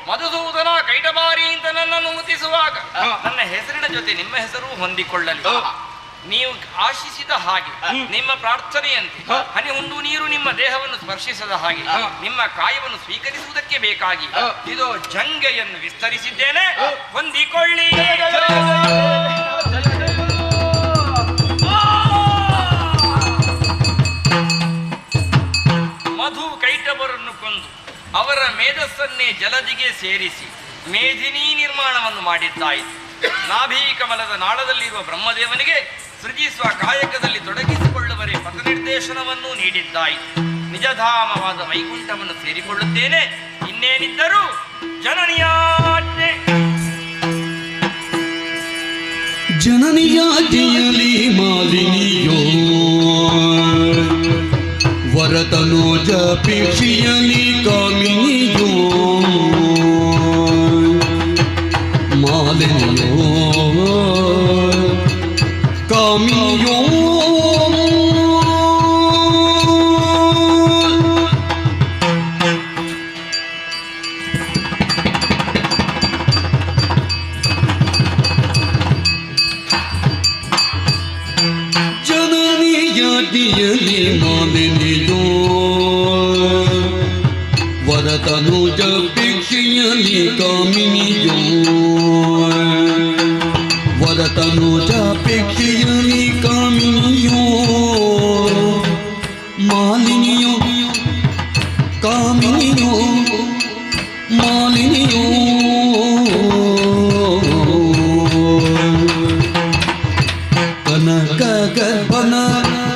ಮಧುಸೂದನ ಕೈಟಭಾರಿ ಅಂತ ನನ್ನನ್ನು ಮುತಿಸುವಾಗ ನನ್ನ ಹೆಸರಿನ ಜೊತೆ ನಿಮ್ಮ ಹೆಸರು ಹೊಂದಿಕೊಳ್ಳಲಿ. ನೀವು ಆಶಿಸಿದ ಹಾಗೆ ನಿಮ್ಮ ಪ್ರಾರ್ಥನೆಯಂತೆ ಹನಿ ಒಂದು ನೀರು ನಿಮ್ಮ ದೇಹವನ್ನು ಸ್ಪರ್ಶಿಸದ ಹಾಗೆ ನಿಮ್ಮ ಕಾಯವನ್ನು ಸ್ವೀಕರಿಸುವುದಕ್ಕೆ ಬೇಕಾಗಿ ಇದು ಜಂಗೆಯನ್ನು ವಿಸ್ತರಿಸಿದ್ದೇನೆ, ಹೊಂದಿಕೊಳ್ಳಿ. ಮಧು ಕೈಟಭರನ್ನು ಕೊಂದು ಅವರ ಮೇಧಸ್ಸನ್ನೇ ಜಲದಿಗೆ ಸೇರಿಸಿ ಮೇದಿನಿ ನಿರ್ಮಾಣವನ್ನು ಮಾಡಿದ್ದಾಯಿತು. ನಾಭಿ ಕಮಲದ ನಾಳದಲ್ಲಿರುವ ಬ್ರಹ್ಮದೇವನಿಗೆ ಸೃಜಿಸುವ ಕಾಯಕದಲ್ಲಿ ತೊಡಗಿಸಿಕೊಳ್ಳುವರೆ ಪಥ ನಿರ್ದೇಶನವನ್ನು ನೀಡಿದ್ದಾಯಿತು. ನಿಜಧಾಮವಾದ ವೈಕುಂಠವನ್ನು ಸೇರಿಕೊಳ್ಳುತ್ತೇನೆ, ಇನ್ನೇನಿದ್ದರೂ ಜನನಿಯಾಜ್ಞೆ. ಜನನಿಯಾಜ್ಞೆಯಲ್ಲಿ ಮಾಲಿನಿಯೋ ವರತನೋಜ ಪೇಕ್ಷೆಯಲ್ಲಿ ಕಾಮಿನಿಯೋ ಮಾಲಿನಿಯೋ ಕಾಮಿನಿಯೋ ಜನನಿಯಾಜ್ಞೆಯಲ್ಲಿ ಮಾಲಿನಿಯೋ ವರತನೋಜ ಪೇಕ್ಷೆಯಲ್ಲಿ ಕಾಮಿನಿಯೋ ವರತನೋಜಾಪೇಕ್ಷೆಯಲ್ಲಿ ಕಾಮಿನಿಯೋ ಮಾಲಿನಿಯೋ ಕಾಮಿನಿಯೋ ಮಾಲಿನಿಯೋ ಕನಕ ಗರ್ಭನ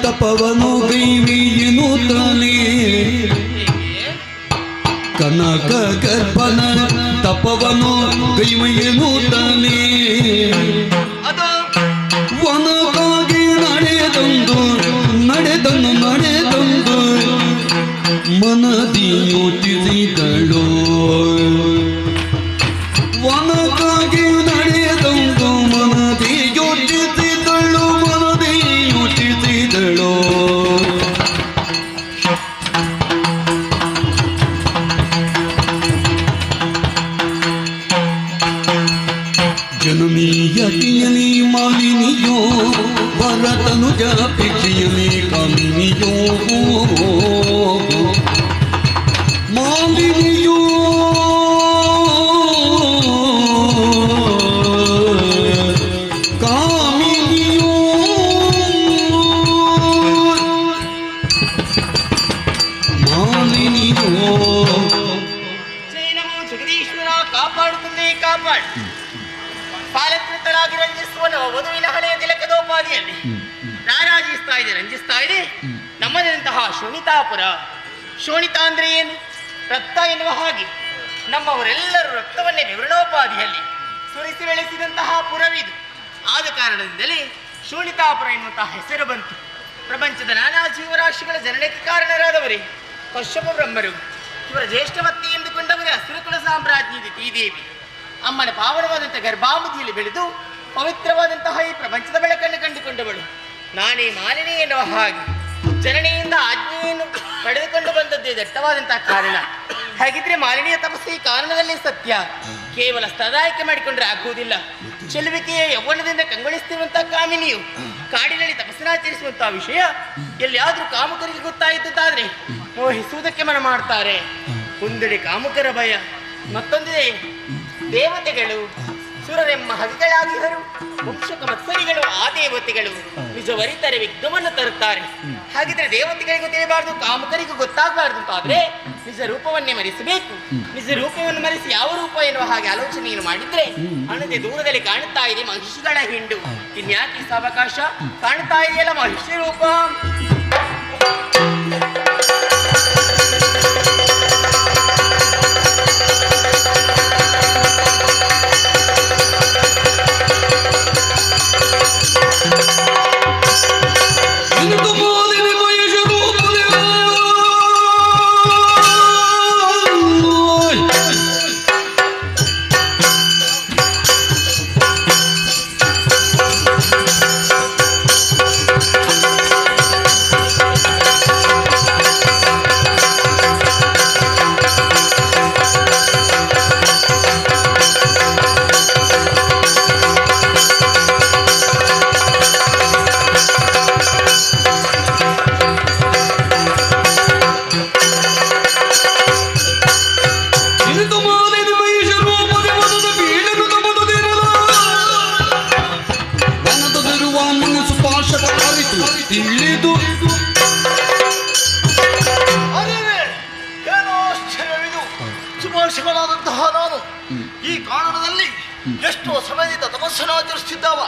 ತಪವನು ಗೈವಿಯನು ತಾನೇ ಕನಕ ಗರ್ಭನ ತಪವನು ಗೈವಿಯನು ತಾನೇ ವನಕ್ಕಾಗಿ ನಡೆದಂದು ಮನದಿ ಯೋಚಿಸಿದಳು ವನಕ್ಕಾಗಿ ನಡೆದಂದು ಮನದಿ ಯೋಚಿಸಿದಳು ಜನನೀಯತೆಯಲ್ಲಿ ಮಾಲಿನಿಯೋ ವರತನುಜಾಪೇಕ್ಷೆಯಲ್ಲಿ ಕಾಮಿನಿಯೋ ಮಾಲಿನಿಯೋ ಕಾಮಿನಿಯೋ ಮಾಲಿನಿಯೋ ನಮೋ ಜಗದೀಶ್ವರ ಕಾಪಾಡುತ್ತದೆ ಕಾಪಾಡು. ಪಾಲಕೃತರಾಗಿ ರಂಜಿಸುವನು ವಧುವಿನ ಹಳೆಯ ತಿಲಕದೋಪಾದಿಯಲ್ಲಿ ರಂಜಿಸ್ತಾ ಇದೆ ನಮ್ಮದಂತಹ ಶೋಣಿತಾಪುರ. ಶೋಣಿತ ಅಂದ್ರೆ ಏನು? ರಕ್ತ ಎನ್ನುವ ಹಾಗೆ ನಮ್ಮವರೆಲ್ಲರೂ ರಕ್ತವನ್ನೇ ವಿವರಣೋಪಾದಿಯಲ್ಲಿ ಸುರಿಸಿ ಬೆಳೆಸಿದಂತಹ ಪುರವಿದು. ಆದ ಕಾರಣದಿಂದಲೇ ಶೋಣಿತಾಪುರ ಎನ್ನುವಂತಹ ಹೆಸರು ಬಂತು. ಪ್ರಪಂಚದ ನಾನಾ ಜೀವರಾಶಿಗಳ ಜನನಕ್ಕೆ ಕಾರಣರಾದವರೇ ಕಶ್ಯಪ ಬ್ರಹ್ಮರು. ಇವರ ಜ್ಯೇಷ್ಠವತ್ತಿ ಎಂದುಕೊಂಡವರೇ ಅಸುರಕುಲ ಸಾಮ್ರಾಜ್ಞಿ ದಿತಿದೇವಿ. ಅಮ್ಮನ ಪಾವನವಾದಂಥ ಗರ್ಭಾಮದಿಯಲ್ಲಿ ಬೆಳೆದು ಪವಿತ್ರವಾದಂತಹ ಈ ಪ್ರಪಂಚದ ಬೆಳಕನ್ನು ಕಂಡುಕೊಂಡವಳು ನಾನೇ ಮಾಲಿನಿ ಎನ್ನುವ ಹಾಗೆ ಜನನಿಯಿಂದ ಆಜ್ಞೆಯನ್ನು ಪಡೆದುಕೊಂಡು ಬಂದದ್ದೇ ದಟ್ಟವಾದಂತಹ ಕಾರಣ. ಹಾಗಿದ್ರೆ ಮಾಲಿನಿಯ ತಪಸ್ಸು ಈ ಕಾರಣದಲ್ಲಿ ಸತ್ಯ. ಕೇವಲ ಸ್ತದಾಯಕ ಮಾಡಿಕೊಂಡ್ರೆ ಆಗುವುದಿಲ್ಲ. ಚೆಲುವಿಕೆಯ ಯೌವನದಿಂದ ಕಂಗೊಳಿಸ್ತಿರುವಂತಹ ಕಾಮಿನಿಯು ಕಾಡಿನಲ್ಲಿ ತಪಸ್ಸನಾಚರಿಸುವಂತಹ ವಿಷಯ ಎಲ್ಲಿಯಾದ್ರೂ ಕಾಮುಕರಿಗೆ ಗೊತ್ತಾಯಿದ್ದಾದ್ರೆ ಮೋಹಿಸುವುದಕ್ಕೆ ಮನ ಮಾಡ್ತಾರೆ. ಒಂದೆಡೆ ಕಾಮುಕರ ಭಯ, ಮತ್ತೊಂದೇ ದೇವತೆಗಳು ಸುರರೆಮ್ಮ ಹವಿಗಳಾಗಿಹರು ವಂಶಕ ಮತ್ಸರಿಗಳು. ಆ ದೇವತೆಗಳು ಕುಜವರಿತರೆ ವಿಘ್ನವನ್ನು ತರುತ್ತಾರೆ. ಹಾಗಿದ್ರೆ ದೇವತೆಗಳಿಗೂ ತಿಳಿಯಬಾರ್ದು, ಕಾಮಕರಿಗೂ ಗೊತ್ತಾಗಬಾರ್ದು ಅಂತ ಆದ್ರೆ ನಿಜ ರೂಪವನ್ನೇ ಮರೆಸಬೇಕು. ನಿಜ ರೂಪವನ್ನು ಮರೆಸಿ ಯಾವ ರೂಪ ಎನ್ನುವ ಹಾಗೆ ಆಲೋಚನೆಯನ್ನು ಮಾಡಿದ್ರೆ ಅಣದೆ ದೂರದಲ್ಲಿ ಕಾಣುತ್ತಾ ಇದೆ ಮಹಿಷಿಗಳ ಹಿಂಡು. ಇನ್ಯಾಕೆ ಸಾವಕಾಶ ಕಾಣುತ್ತಾ ಇದೆಯಲ್ಲ ಮಹಿಷಿ ರೂಪ. ಏನೋ ಆಶ್ಚರ್ಯವಿದು. ಸುಭಾಷಿಗಳಾದಂತಹ ನಾನು ಈ ಕಾರಣದಲ್ಲಿ ಎಷ್ಟೋ ಸಮಯದಿಂದ ತಪಸ್ಸನ್ನು ಆಚರಿಸುತ್ತಿದ್ದಾವ.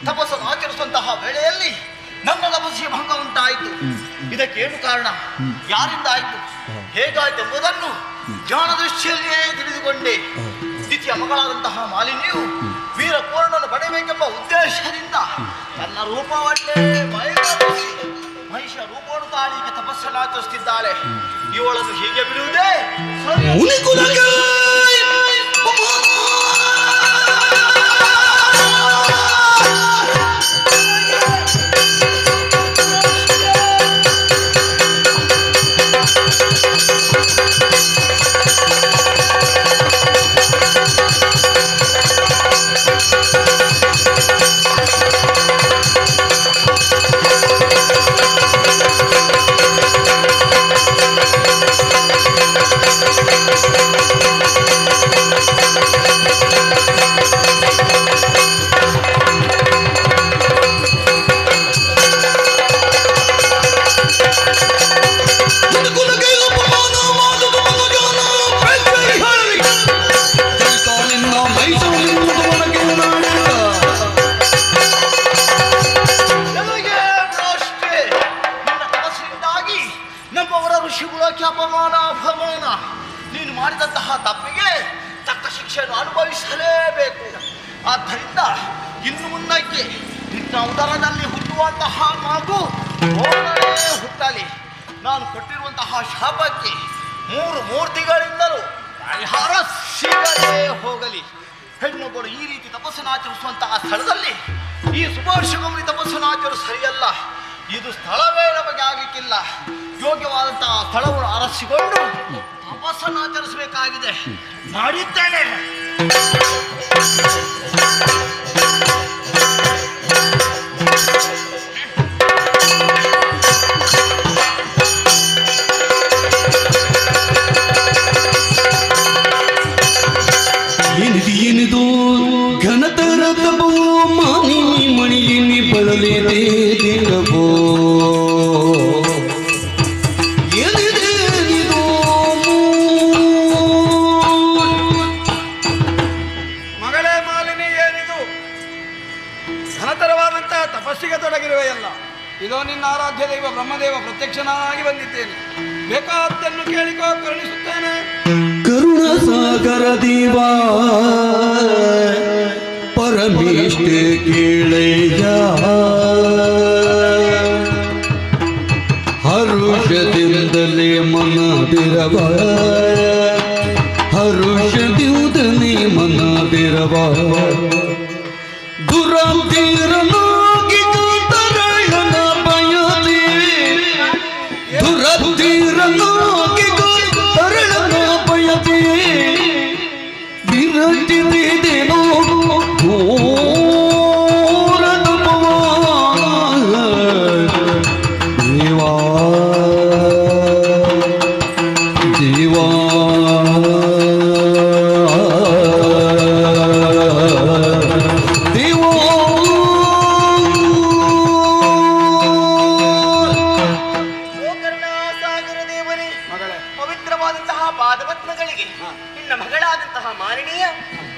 ತಪಸ್ಸನ್ನು ಆಚರಿಸುವಂತಹ ವೇಳೆಯಲ್ಲಿ ನನ್ನ ತಪಸ್ಸಿಗೆ ಭಂಗ ಉಂಟಾಯಿತು. ಇದಕ್ಕೇನು ಕಾರಣ, ಯಾರಿಂದ ಆಯಿತು, ಹೇಗಾಯ್ತು ಎಂಬುದನ್ನು ಜ್ಞಾನ ದೃಷ್ಟಿಯಲ್ಲಿಯೇ ತಿಳಿದುಕೊಂಡೆ. ದ್ವಿತೀಯ ಮಗಳಾದಂತಹ ಮಾಲಿನಿಯು ವೀರಪೂರ್ಣನ್ನು ಪಡೆಯಬೇಕೆಂಬ ಉದ್ದೇಶದಿಂದ ತನ್ನ ರೂಪವನ್ನೇ ಮಹಿಷ ರೂಪವನ್ನು ತಾಳಿಗೆ ತಪಸ್ಸನ್ನು ಆಚರಿಸುತ್ತಿದ್ದಾಳೆ. ಇವಳನ್ನು ಹೀಗೆ ಬಿಡುವುದೇ ಅಪಮಾನ. ನೀನು ಮಾಡಿದಂತಹ ತಪ್ಪಿಗೆ ತಕ್ಕ ಶಿಕ್ಷೆಯನ್ನು ಅನುಭವಿಸಲೇಬೇಕು. ಆದ್ದರಿಂದ ಇನ್ನು ಮುಂದಕ್ಕೆ ನಿನ್ನ ಉದರದಲ್ಲಿ ಹುಟ್ಟುವಂತಹ ಮಗು ಹುಟ್ಟಲಿ. ನಾನು ಕೊಟ್ಟಿರುವಂತಹ ಶಾಪಕ್ಕೆ 3 ಮೂರ್ತಿಗಳಿಂದಲೂ ಪರಿಹಾರ ಸಿಗಲೇ ಹೋಗಲಿ. ಹೆಣ್ಣೊಬ್ಬಳು ಈ ರೀತಿ ತಪಸ್ಸನ್ನು ಆಚರಿಸುವಂತಹ ಸ್ಥಳದಲ್ಲಿ ಈ ಸುಭಾಷಿಗಮನಿ ತಪಸ್ಸನ್ನು ಆಚರಿಸಲು ಸರಿಯಲ್ಲ. ಇದು ಸ್ಥಳವೇ ನಮಗೆ ಆಗಲಿಕ್ಕಿಲ್ಲ. ಯೋಗ್ಯವಾದಂತಹ ಸ್ಥಳವನ್ನು ಅರಸಿಕೊಂಡು ತಪಸ್ಸನ್ನು ಆಚರಿಸಬೇಕಾಗಿದೆ. ಮಾಡಿದ್ದೇನೆ. ಏನಿದು ಘನತರ ತಪವೋ ಮಾನಿನಿ ಮಣಿಯಿನಿ ಬಳಲೆ ದೇದಿರಬೋ ಮಗಳೇ ಮಾಲಿನಿ, ಏನಿದು ಘನತರವಾದಂತಹ ತಪಸ್ಸಿಗೆ ತೊಡಗಿರುವೆಯಲ್ಲ. ಇದೋ ನಿನ್ನ ಆರಾಧ್ಯ ದೈವ ಬ್ರಹ್ಮದೇವ ಪ್ರತ್ಯಕ್ಷನಾಗಿ ಬಂದಿದ್ದೇನೆ. ಬೇಕಾದ್ದನ್ನು ಕೇಳಿಕೋ, ಕರುಣಿಸುತ್ತೇನೆ. ಕರುಣ ಸಾಗರ ದೇವಾ ಪರಮೇಷ್ಟೇ ಕೇಳಯ್ಯ, ಹರುಷದಿಂದಲೇ ಮನ ಬಿರವ, ಹರುಷದಿಂದಲೇ ಮನ ಬಿರವ, ದುರಂತೀರನಾಗಿ ತರಳನ ಬಯದೆ, ದುರಂತೀರನಾಗಿ ತರಳನ ಬಯದೆ, ವಿರಟಿದೇನೋ ಘೋರ ತಪವ ದೇವಾ ದೇವಾ ದೇವಾ ಬಲವಾದಂತಹ ಮಾಲಿನಿಯ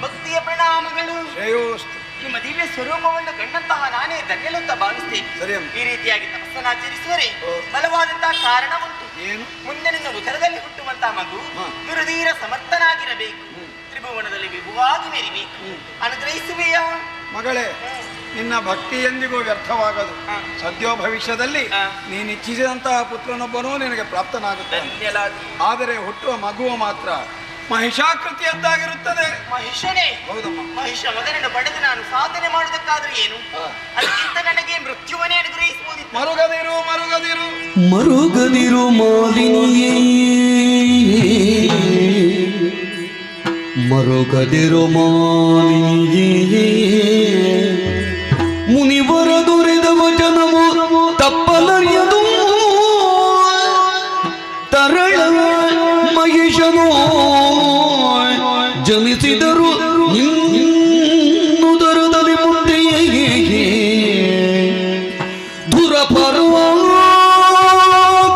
ಭಕ್ತಿಯ ಪ್ರಣಾಮಗಳು. ಶ್ರೇಯೋಸ್ತು. ನಿಮ್ಮ ದಿವ್ಯ ಸ್ವರೂಪವನ್ನು ಕಂಡಂತಹ ನಾನೇ ಧನ್ಯಲಂತ ಭಾವಿಸ್ತೇನೆ. ಸರಿ ಅಮ್ಮ. ಈ ರೀತಿಯಾಗಿ ತಪಸ್ಸನ್ನಾಚರಿಸುವರೆ ಬಲವಾದಂತಹ ಕಾರಣ ಉಂಟು. ಏನು? ಮುಂದೆ ನಿನ್ನ ಉದರದಲ್ಲಿ ಹುಟ್ಟುವಂತಹ ಮಗು ದುರ್ಧೀರ ಸಮರ್ಥನಾಗಿರಬೇಕು, ತ್ರಿಭುವನದಲ್ಲಿ ವಿಭುವಾಗಿ ಮೆರಿಬೇಕು. ಅನುಗ್ರಹಿಸುವೆಯಾ ಮಗಳೇ? ನಿನ್ನ ಭಕ್ತಿ ಎಂದಿಗೂ ವ್ಯರ್ಥವಾಗದು. ಸದ್ಯೋ ಭವಿಷ್ಯದಲ್ಲಿ ನೀನು ಇಚ್ಛಿಸಿದಂತಹ ಪುತ್ರನೊಬ್ಬನೂ ನಿನಗೆ ಪ್ರಾಪ್ತನಾಗುತ್ತಾನೆ. ಆದರೆ ಹುಟ್ಟುವ ಮಗುವು ಮಾತ್ರ ಮಹಿಷಾಕೃತಿಯದ್ದಾಗಿರುತ್ತದೆ. ಮಹಿಷನೇ? ಹೌದಮ್ಮ. ಮಹಿಷ ಮಗನನ್ನು ಪಡೆದು ನಾನು ಸಾಧನೆ ಮಾಡುವುದಕ್ಕಾದ್ರೂ ಏನು? ಅದಕ್ಕಿಂತ ನನಗೆ ಮೃತ್ಯುವನ್ನೇ ಅನುಗ್ರಹಿಸಬಹುದಿತ್ತು. ಮರುಗದಿರು ಮರುಗದಿರು ಮರುಗದಿರು ಮಾಲಿನಿಯೇ, ಮರುಗದಿರು ಮಾಲಿನಿಯೇ, ಮುನಿವರ ದೊರೆದ ವಚನವು ತಪ್ಪಲರಿಯದು, ತರಳ ಮಹಿಷನು ಜನಿಸಿದರು ಇನ್ನುದರದಲ್ಲಿ ಮುಂದೆಯೇ ಧುರಪರ್ವ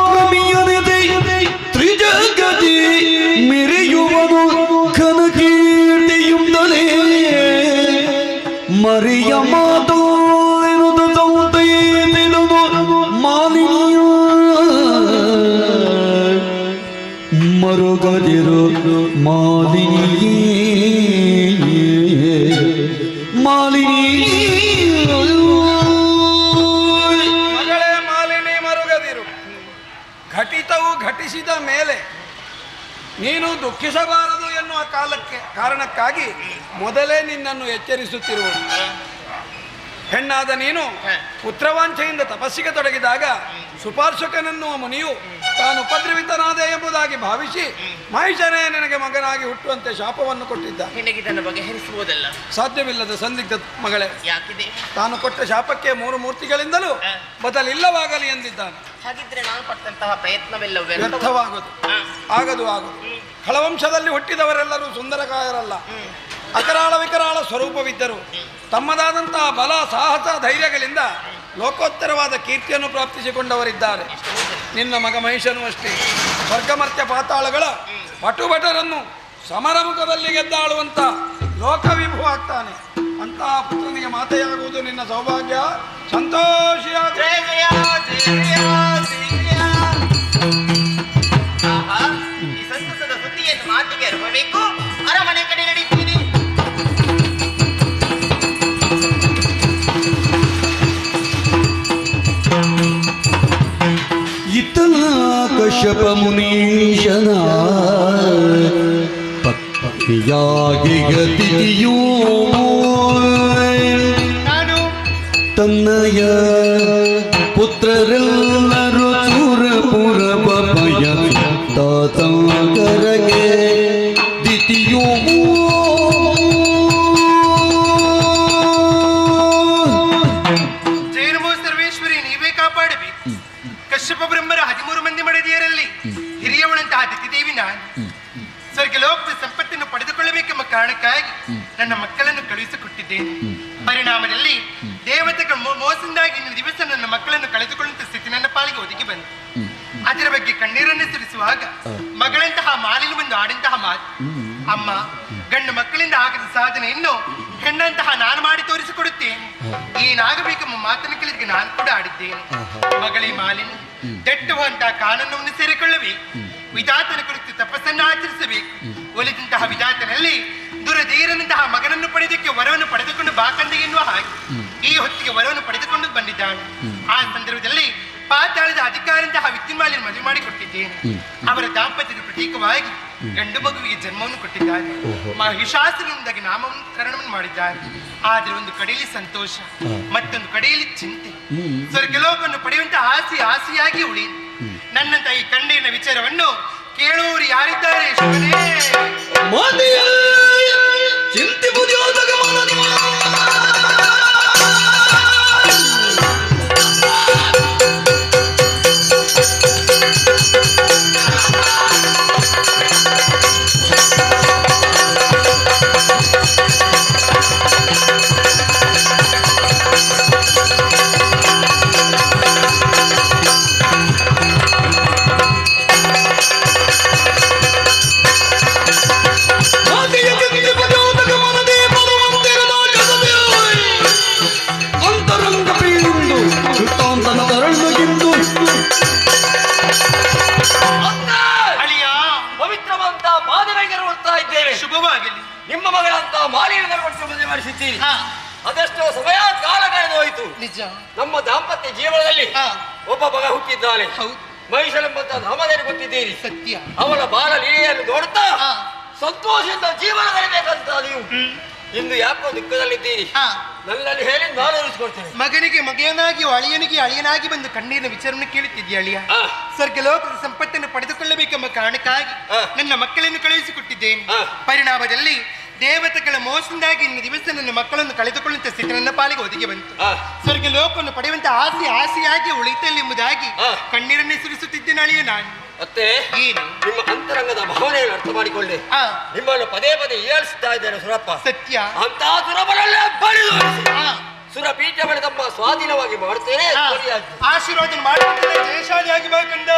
ಕ್ರಮಿಯದೆ ತ್ರಿಜಗತಿ ಮೆರೆಯುವನು ಘನಕೀರ್ತಿಯುಂದಲೇ ಮರಿಯ ಮಾತು ಎನ್ನುತ್ತ ಸೌತೆಯೇನೆನುದು ಮಾಲಿನ್ಯ ಮರುಗದಿರು ಮಾಲಿನಿಯೇ ಮಾಲಿನಿ. ಮಗಳೇ ಮಾಲಿನಿ, ಮರುಗದಿರು. ಘಟಿತವು ಘಟಿಸಿದ ಮೇಲೆ ನೀನು ದುಃಖಿಸಬಾರದು ಎನ್ನುವ ಕಾರಣಕ್ಕಾಗಿ ಮೊದಲೇ ನಿನ್ನನ್ನು ಎಚ್ಚರಿಸುತ್ತಿರುವುದು. ಹೆಣ್ಣಾದ ನೀನು ಪುತ್ರವಾಂಛೆಯಿಂದ ತಪಸ್ಸಿಗೆ ತೊಡಗಿದಾಗ ಸುಪಾರ್ಶಕನೆನ್ನುವ ಮುನಿಯು ತಾನು ಉಪದ್ರವಿತನಾದ ಎಂಬುದಾಗಿ ಭಾವಿಸಿ ಮಹಿಷನೇ ನಿನಗೆ ಮಗನಾಗಿ ಹುಟ್ಟುವಂತೆ ಶಾಪವನ್ನು ಕೊಟ್ಟಿದ್ದ. ನಿನಗೆ ಇದನ್ನು ಬಗೆಹರಿಸುವುದಲ್ಲ. ಸಾಧ್ಯವಿಲ್ಲದ ಸಂದಿಗ್ಧ ಮಗಳೇ. ಯಾಕಿದೆ? ತಾನು ಕೊಟ್ಟ ಶಾಪಕ್ಕೆ 3 ಮೂರ್ತಿಗಳಿಂದಲೂ ಬದಲಿಲ್ಲವಾಗಲಿ ಎಂದಿದ್ದಾನೆ. ಹಾಗಿದ್ರೆ ನಾನು ಪಟ್ಟಂತಹ ಪ್ರಯತ್ನವೆಲ್ಲ ವ್ಯರ್ಥವಾಗದು. ಆಗದು ಆಗದು. ಖಳವಂಶದಲ್ಲಿ ಹುಟ್ಟಿದವರೆಲ್ಲರೂ ಸುಂದರಕಾಯರಲ್ಲ. ಅಕರಾಳ ವಿಕರಾಳ ಸ್ವರೂಪವಿದ್ದರು. ತಮ್ಮದಾದಂತಹ ಬಲ, ಸಾಹಸ, ಧೈರ್ಯಗಳಿಂದ ಲೋಕೋತ್ತರವಾದ ಕೀರ್ತಿಯನ್ನು ಪ್ರಾಪ್ತಿಸಿಕೊಂಡವರಿದ್ದಾರೆ. ನಿನ್ನ ಮಗ ಮಹಿಷನು ಅಷ್ಟೇ. ಸ್ವರ್ಗಮರ್ತ್ಯ ಪಾತಾಳಗಳ ಪಟುಭಟರನ್ನು ಸಮರಮುಖದಲ್ಲಿ ಗೆದ್ದಾಳುವಂತ ಲೋಕವಿಭು ಆಗ್ತಾನೆ. ಅಂತಹ ಪುತ್ರನಿಗೆ ಮಾತೆಯಾಗುವುದು ನಿನ್ನ ಸೌಭಾಗ್ಯ. ಸಂತೋಷಿಯಾಗ. ಈ ಸಂತಸದ ಸುದ್ದಿಯನ್ನು ಮಾತಿಗೆ ಅರಿಯಬೇಕು. ಅರಮನೆ ಕಡೆ ನಡೀತೀನಿ. ಇತನ ಕಶ್ಯಪ ಮುನೀಶನ ಪತ್ನಿಯಾಗಿ ಗತಿಯೂ ನಾನು ತನ್ನಯ ಪುತ್ರರೆಲ್ಲರೂ ಸುರಪುರ ಬಯ ತಾತಂಕರಗೆ ದಿತಿಯೋ ಜೈನಮೋ ಸರ್ವೇಶ್ವರಿ, ನೀವೇ ಕಾಪಾಡಬೇಕು. ಕಶ್ಯಪ ಬ್ರಹ್ಮರ 13 ಮಂದಿ ಮಡದಿಯರಲ್ಲಿ ಹಿರಿಯವಳಂತಹ ದಿತಿದೇವಿ ನಾನು. ಸ್ವರ್ಗ ಲೋಕದ ಸಂಪತ್ತನ್ನು ಪಡೆದುಕೊಳ್ಳಬೇಕೆಂಬ ಕಾರಣಕ್ಕಾಗಿ ನನ್ನ ಮಕ್ಕಳನ್ನು ಕಳುಹಿಸಿಕೊಟ್ಟಿದ್ದೇನೆ. ಪರಿಣಾಮದಲ್ಲಿ ದೇವತೆಗಳ ಮೋಸದಿಂದಾಗಿ ಇಂದು ದಿವಸ ನನ್ನ ಮಕ್ಕಳನ್ನು ಕಳೆದುಕೊಳ್ಳುವಂತ ಸ್ಥಿತಿ ನನ್ನ ಪಾಲಿಗೆ ಒದಗಿ ಬಂತು. ಅದರ ಬಗ್ಗೆ ಕಣ್ಣೀರನ್ನು ಸುರಿಸುವಾಗ ಮಗಳಂತಹ ಮಾಲಿನ ಬಂದು ಆಡಿಂತಹ ಮಾತು, ಅಮ್ಮ, ಗಂಡು ಮಕ್ಕಳಿಂದ ಆಗದ ಸಾಧನೆಯನ್ನು ಹೆಣ್ಣಂತಹ ನಾನು ಮಾಡಿ ತೋರಿಸಿಕೊಡುತ್ತೇನೆ, ಏನಾಗಬೇಕೆಂಬ ಮಾತನ್ನು ಕೇಳಿದ್ರೆ ನಾನು ಕೂಡ ಆಡಿದ್ದೇನೆ. ಮಗಳೇ ಮಾಲಿನಿ, ದಟ್ಟುವಂತಹ ಕಾನೂನನ್ನು ಸೇರಿಕೊಳ್ಳಬೇಕು. ವಿಧಾತನ ಕುರಿತು ತಪಸ್ಸನ್ನು ಆಚರಿಸಬೇಕು. ಒಲಿದಂತಹ ವಿಧಾತನಲ್ಲಿ ದುರಧೀರನಂತಹ ಮಗನನ್ನು ಪಡೆದಕ್ಕೆ ವರವನ್ನು ಪಡೆದುಕೊಂಡು ಬಾಕಂದೆ ಎನ್ನುವ ಹಾಗೆ ಈ ಹೊತ್ತಿಗೆ ವರವನ್ನು ಪಡೆದುಕೊಂಡು ಬಂದಿದ್ದಾನೆ. ಆ ಸಂದರ್ಭದಲ್ಲಿ ಪಾತಾಳದ ಅಧಿಕಾರಂತಹ ವಿದ್ಯುನ್ಮಾಲಿನ ಮದುವೆ ಮಾಡಿಕೊಟ್ಟಿದ್ದೇನೆ. ಅವರ ದಾಂಪತ್ಯದ ಪ್ರತೀಕವಾಗಿ ಗಂಡು ಮಗುವಿಗೆ ಜನ್ಮವನ್ನು ಕೊಟ್ಟಿದ್ದಾರೆ. ಮಹಿಷಾಸುರನಿಂದಾಗಿ ನಾಮಕರಣವನ್ನು ಮಾಡಿದ್ದಾರೆ. ಆದ್ರೆ ಒಂದು ಕಡೆಯಲ್ಲಿ ಸಂತೋಷ, ಮತ್ತೊಂದು ಕಡೆಯಲ್ಲಿ ಚಿಂತೆ. ಸ್ವರ್ಗಲೋಕವನ್ನು ಪಡೆಯುವಂತಹ ಆಸೆಯಾಗಿ ಉಳಿ ನನ್ನಂತ ಈ ಕಣ್ಣೀರಿನ ವಿಚಾರವನ್ನು ಕೇಳುವವರು ಯಾರಿದ್ದಾರೆ? ಚಿಂತೆ ನಿಜ. ನಮ್ಮ ದಾಂಪತ್ಯ ಜೀವನದಲ್ಲಿ ಹಾ, ಒಬ್ಬ ಮಗ ಹುಟ್ಟಿದ್ದಾನೆ. ಹೌದು, ಮಹಿಷಲೆಂಬಂತ ನಾಮದೇನು ಗೊತ್ತಿದ್ದೀರಿ. ಸತ್ಯ. ಅವನ ಬಾಲ ಲೀಲೆಯನ್ನು ನೋಡುತ್ತಾ ಹಾ, ಸಂತೋಷದಿಂದ ಜೀವನ ಕಲಿಬೇಕಂತ ನೀವು ಇಂದು ಯಾಕೋ ದುಃಖದಲ್ಲಿದ್ದೀರಿ. ಹಾ. ನನ್ನಲ್ಲಿ ಹೇಳಿ ನಾನು ಇರಿಸಿಕೊಡ್ತೇನೆ. ಮಗನಿಗೆ ಮಗನಾಗಿ ಅಳಿಯನಿಗೆ ಅಳಿಯನಾಗಿ ಬಂದು ಕಣ್ಣೀರಿನ ವಿಚಾರವನ್ನು ಕೇಳುತ್ತಿದ್ದೀಯ ಅಳಿಯ. ಹಾ. ಸ್ವರ್ಗಲೋಕದ ಸಂಪತ್ತನ್ನು ಪಡೆದುಕೊಳ್ಳಬೇಕೆಂಬ ಕಾರಣಕ್ಕಾಗಿ ಹಾ. ನನ್ನ ಮಕ್ಕಳನ್ನು ಕಳುಹಿಸಿಕೊಟ್ಟಿದ್ದೇನೆ. ಹಾ. ಪರಿಣಾಮದಲ್ಲಿ ದೇವತೆಗಳ ಮೋಸದಿಂದಾಗಿ ಇನ್ನು ದಿವಸ ನನ್ನ ಮಕ್ಕಳನ್ನು ಕಳೆದುಕೊಳ್ಳುವಂತ ಸ್ಥಿತಿ ನನ್ನ ಪಾಲಿಗೆ ಒದಗಿ ಬಂತು. ಹಾ. ಸ್ವರ್ಗ ಲೋಕವನ್ನು ಪಡೆಯುವಂತ ಆಸೆಯಾಗಿ ಉಳಿತಲ್ಲ ಎಂಬುದಾಗಿ ಹಾ. ಕಣ್ಣೀರನ್ನೇ ಸುರಿಸುತ್ತಿದ್ದೇನೆ ಅಳಿಯ ನಾನು. ಮತ್ತೆ ಏನು? ನಿಮ್ಮ ಅಂತರಂಗದ ಭಾವನೆಯನ್ನು ಅರ್ಥ ಮಾಡಿಕೊಳ್ಳಿ. ಹಾ, ನಿಮ್ಮನ್ನು ಪದೇ ಪದೇ ಏಳಿಸ್ತಾ ಇದ್ದೇನೆ ಸುರಪ್ಪ. ಸತ್ಯ. ಅಂತ ಸುರಬರಲ್ಲೇ ಬಳಿದು ಹಾ, ಸುರಪೀಠ ಬಳಿ ತಮ್ಮ ಸ್ವಾಧೀನವಾಗಿ ಮಾಡ್ತೇನೆ. ಹಾ. ಸರಿಯಾಗಿ. ಆಶೀರ್ವಾದ ಮಾಡುತ್ತೇನೆ. ಜಯಶಾಲಿಯಾಗಿ ಬೇಕಂದ.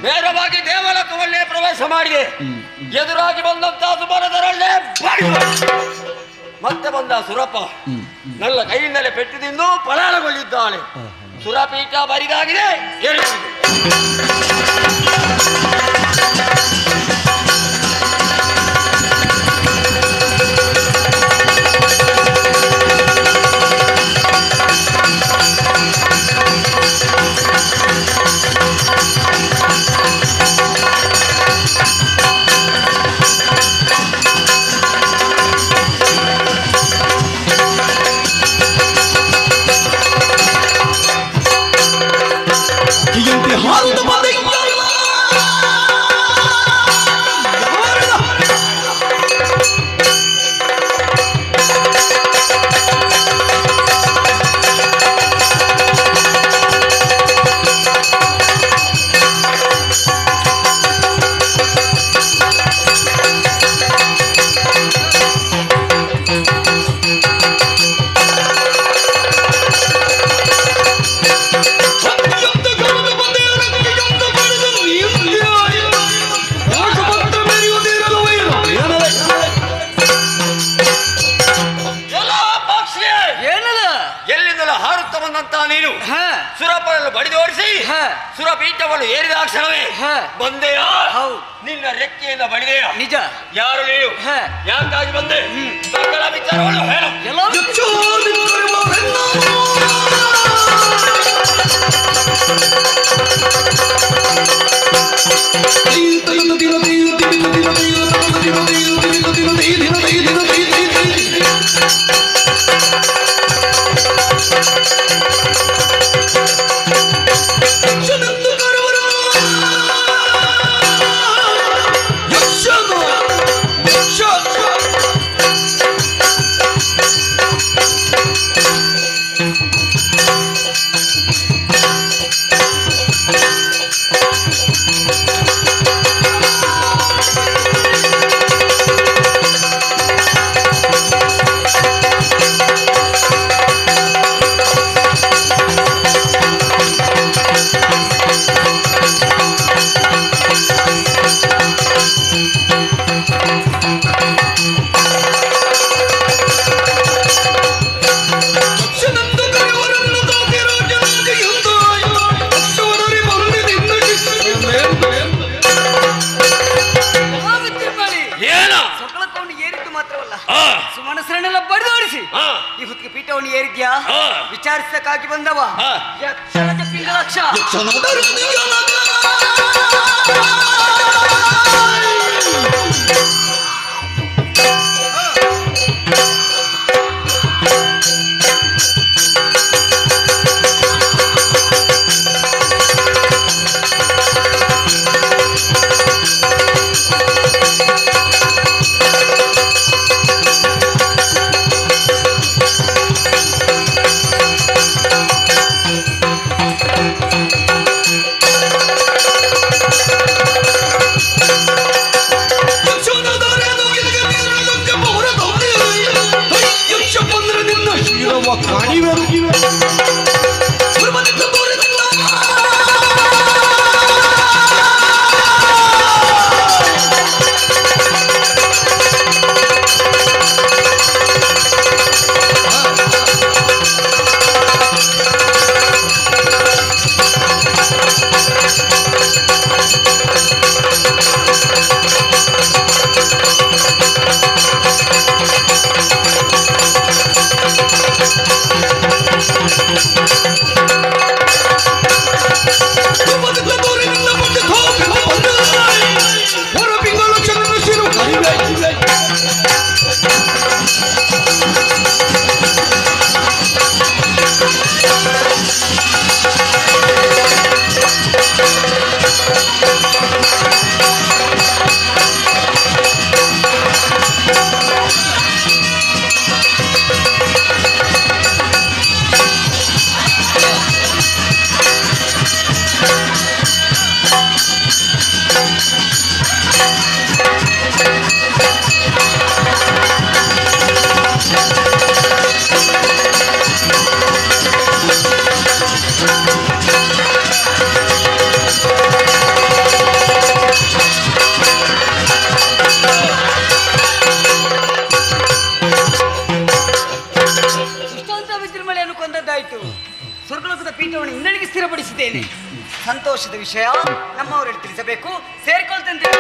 ನೇರವಾಗಿ ದೇವಲೋಕವನ್ನೇ ಪ್ರವೇಶ ಮಾಡಿದೆ. ಎದುರಾಗಿ ಬಂದಂತ ಸುಬರದರಲ್ಲೇ ಮತ್ತೆ ಬಂದ ಸುರಪ್ಪ ನನ್ನ ಕೈಯಿಂದಲೇ ಪೆಟ್ಟು ತಿಂದು ಪಲಾಳಗೊಳ್ಳಿದ್ದಾಳೆ. ಸುರಪೀಠ ಬರಿದಾಗಿದೆ. ನೀನು ಸುರಪರನ್ನು ಬಡಿದೋಡಿಸಿ ಸುರಪೀಠವನ್ನು ಏರಿದ ಕ್ಷಣವೇ ಬಂದೆಯಾ? ನಿನ್ನ ರೆಕ್ಕೆಯಿಂದ ಬಡಿದೆಯ? ನಿಜ. ಯಾರು ನೀನು? ಯಾಕಾಗಿ ಬಂದೆ? ಸಕಲ ವಿಚಾರವನ್ನು ಹೇಳು. ಸುಮನಸರನ್ನೆಲ್ಲ ಬಡಿದೋಡಿಸಿ ಈ ಹೊತ್ತಿಗೆ ಪೀಠವನ್ನು ಏರಿದ್ಯಾ? ವಿಚಾರಿಸಕ್ಕಾಗಿ ಬಂದವ ಯಕ್ಷರಾಜ ಪಿಂಗಲಾಕ್ಷ. ಇರುವ ಕಾಣಿವೆರು ಸ್ವರ್ಗಲೋಕದ ಪೀಠವನ್ನು ಇನ್ನಳಿಗೆ ಸ್ಥಿರಪಡಿಸಿದ್ದೇನೆ. ಸಂತೋಷದ ವಿಷಯ ನಮ್ಮವರಲ್ಲಿ ತಿಳಿಸಬೇಕು. ಸೇರಿಕೊಳ್ತಂತೆ.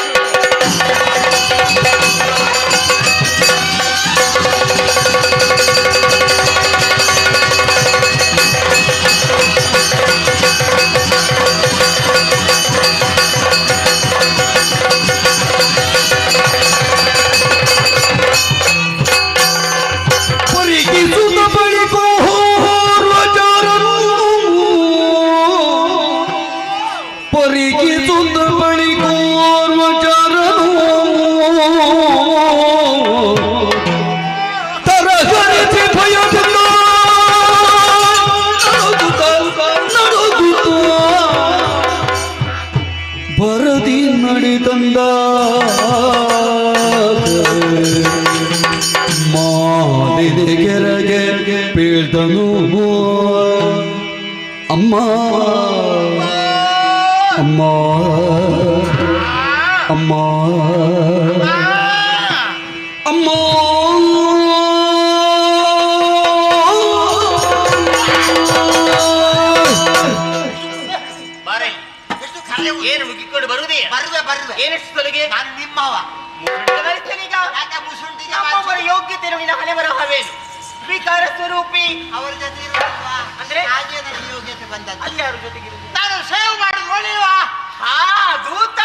ಬರದಿ ನಡೆದಂದ ಮಾದಿದೆ ಕೆರಗೆ ಬೀಳ್ದನು ಅಮ್ಮ ಅಮ್ಮ ಅಮ್ಮ ಅಮ್ಮ ಏನು ಮುಗಿಕೊಂಡು ಬರುವುದೇ ಏನೆಷ್ಟು ತೊಲಗೆ ನಾನು ನಿಮ್ಮವ ನಮ್ಮವರ ಯೋಗ್ಯತೆ ನಿನ್ನ ಹಣೆ ಬರಹವೇನು ಸ್ವೀಕಾರ ಸ್ವರೂಪಿ ಅವರ ಜೊತೆ ಅಂದ್ರೆ ಹಾಗೆ ನನಗೆ ಯೋಗ್ಯತೆ ಬಂದದ್ದು. ಅಲ್ಲಿ ಯಾರ ಜೊತೆಗೆ ನಾನು ಸೇವ್ ಮಾಡಿ ನೋಡಿಲ್ವಾ? ದೂತ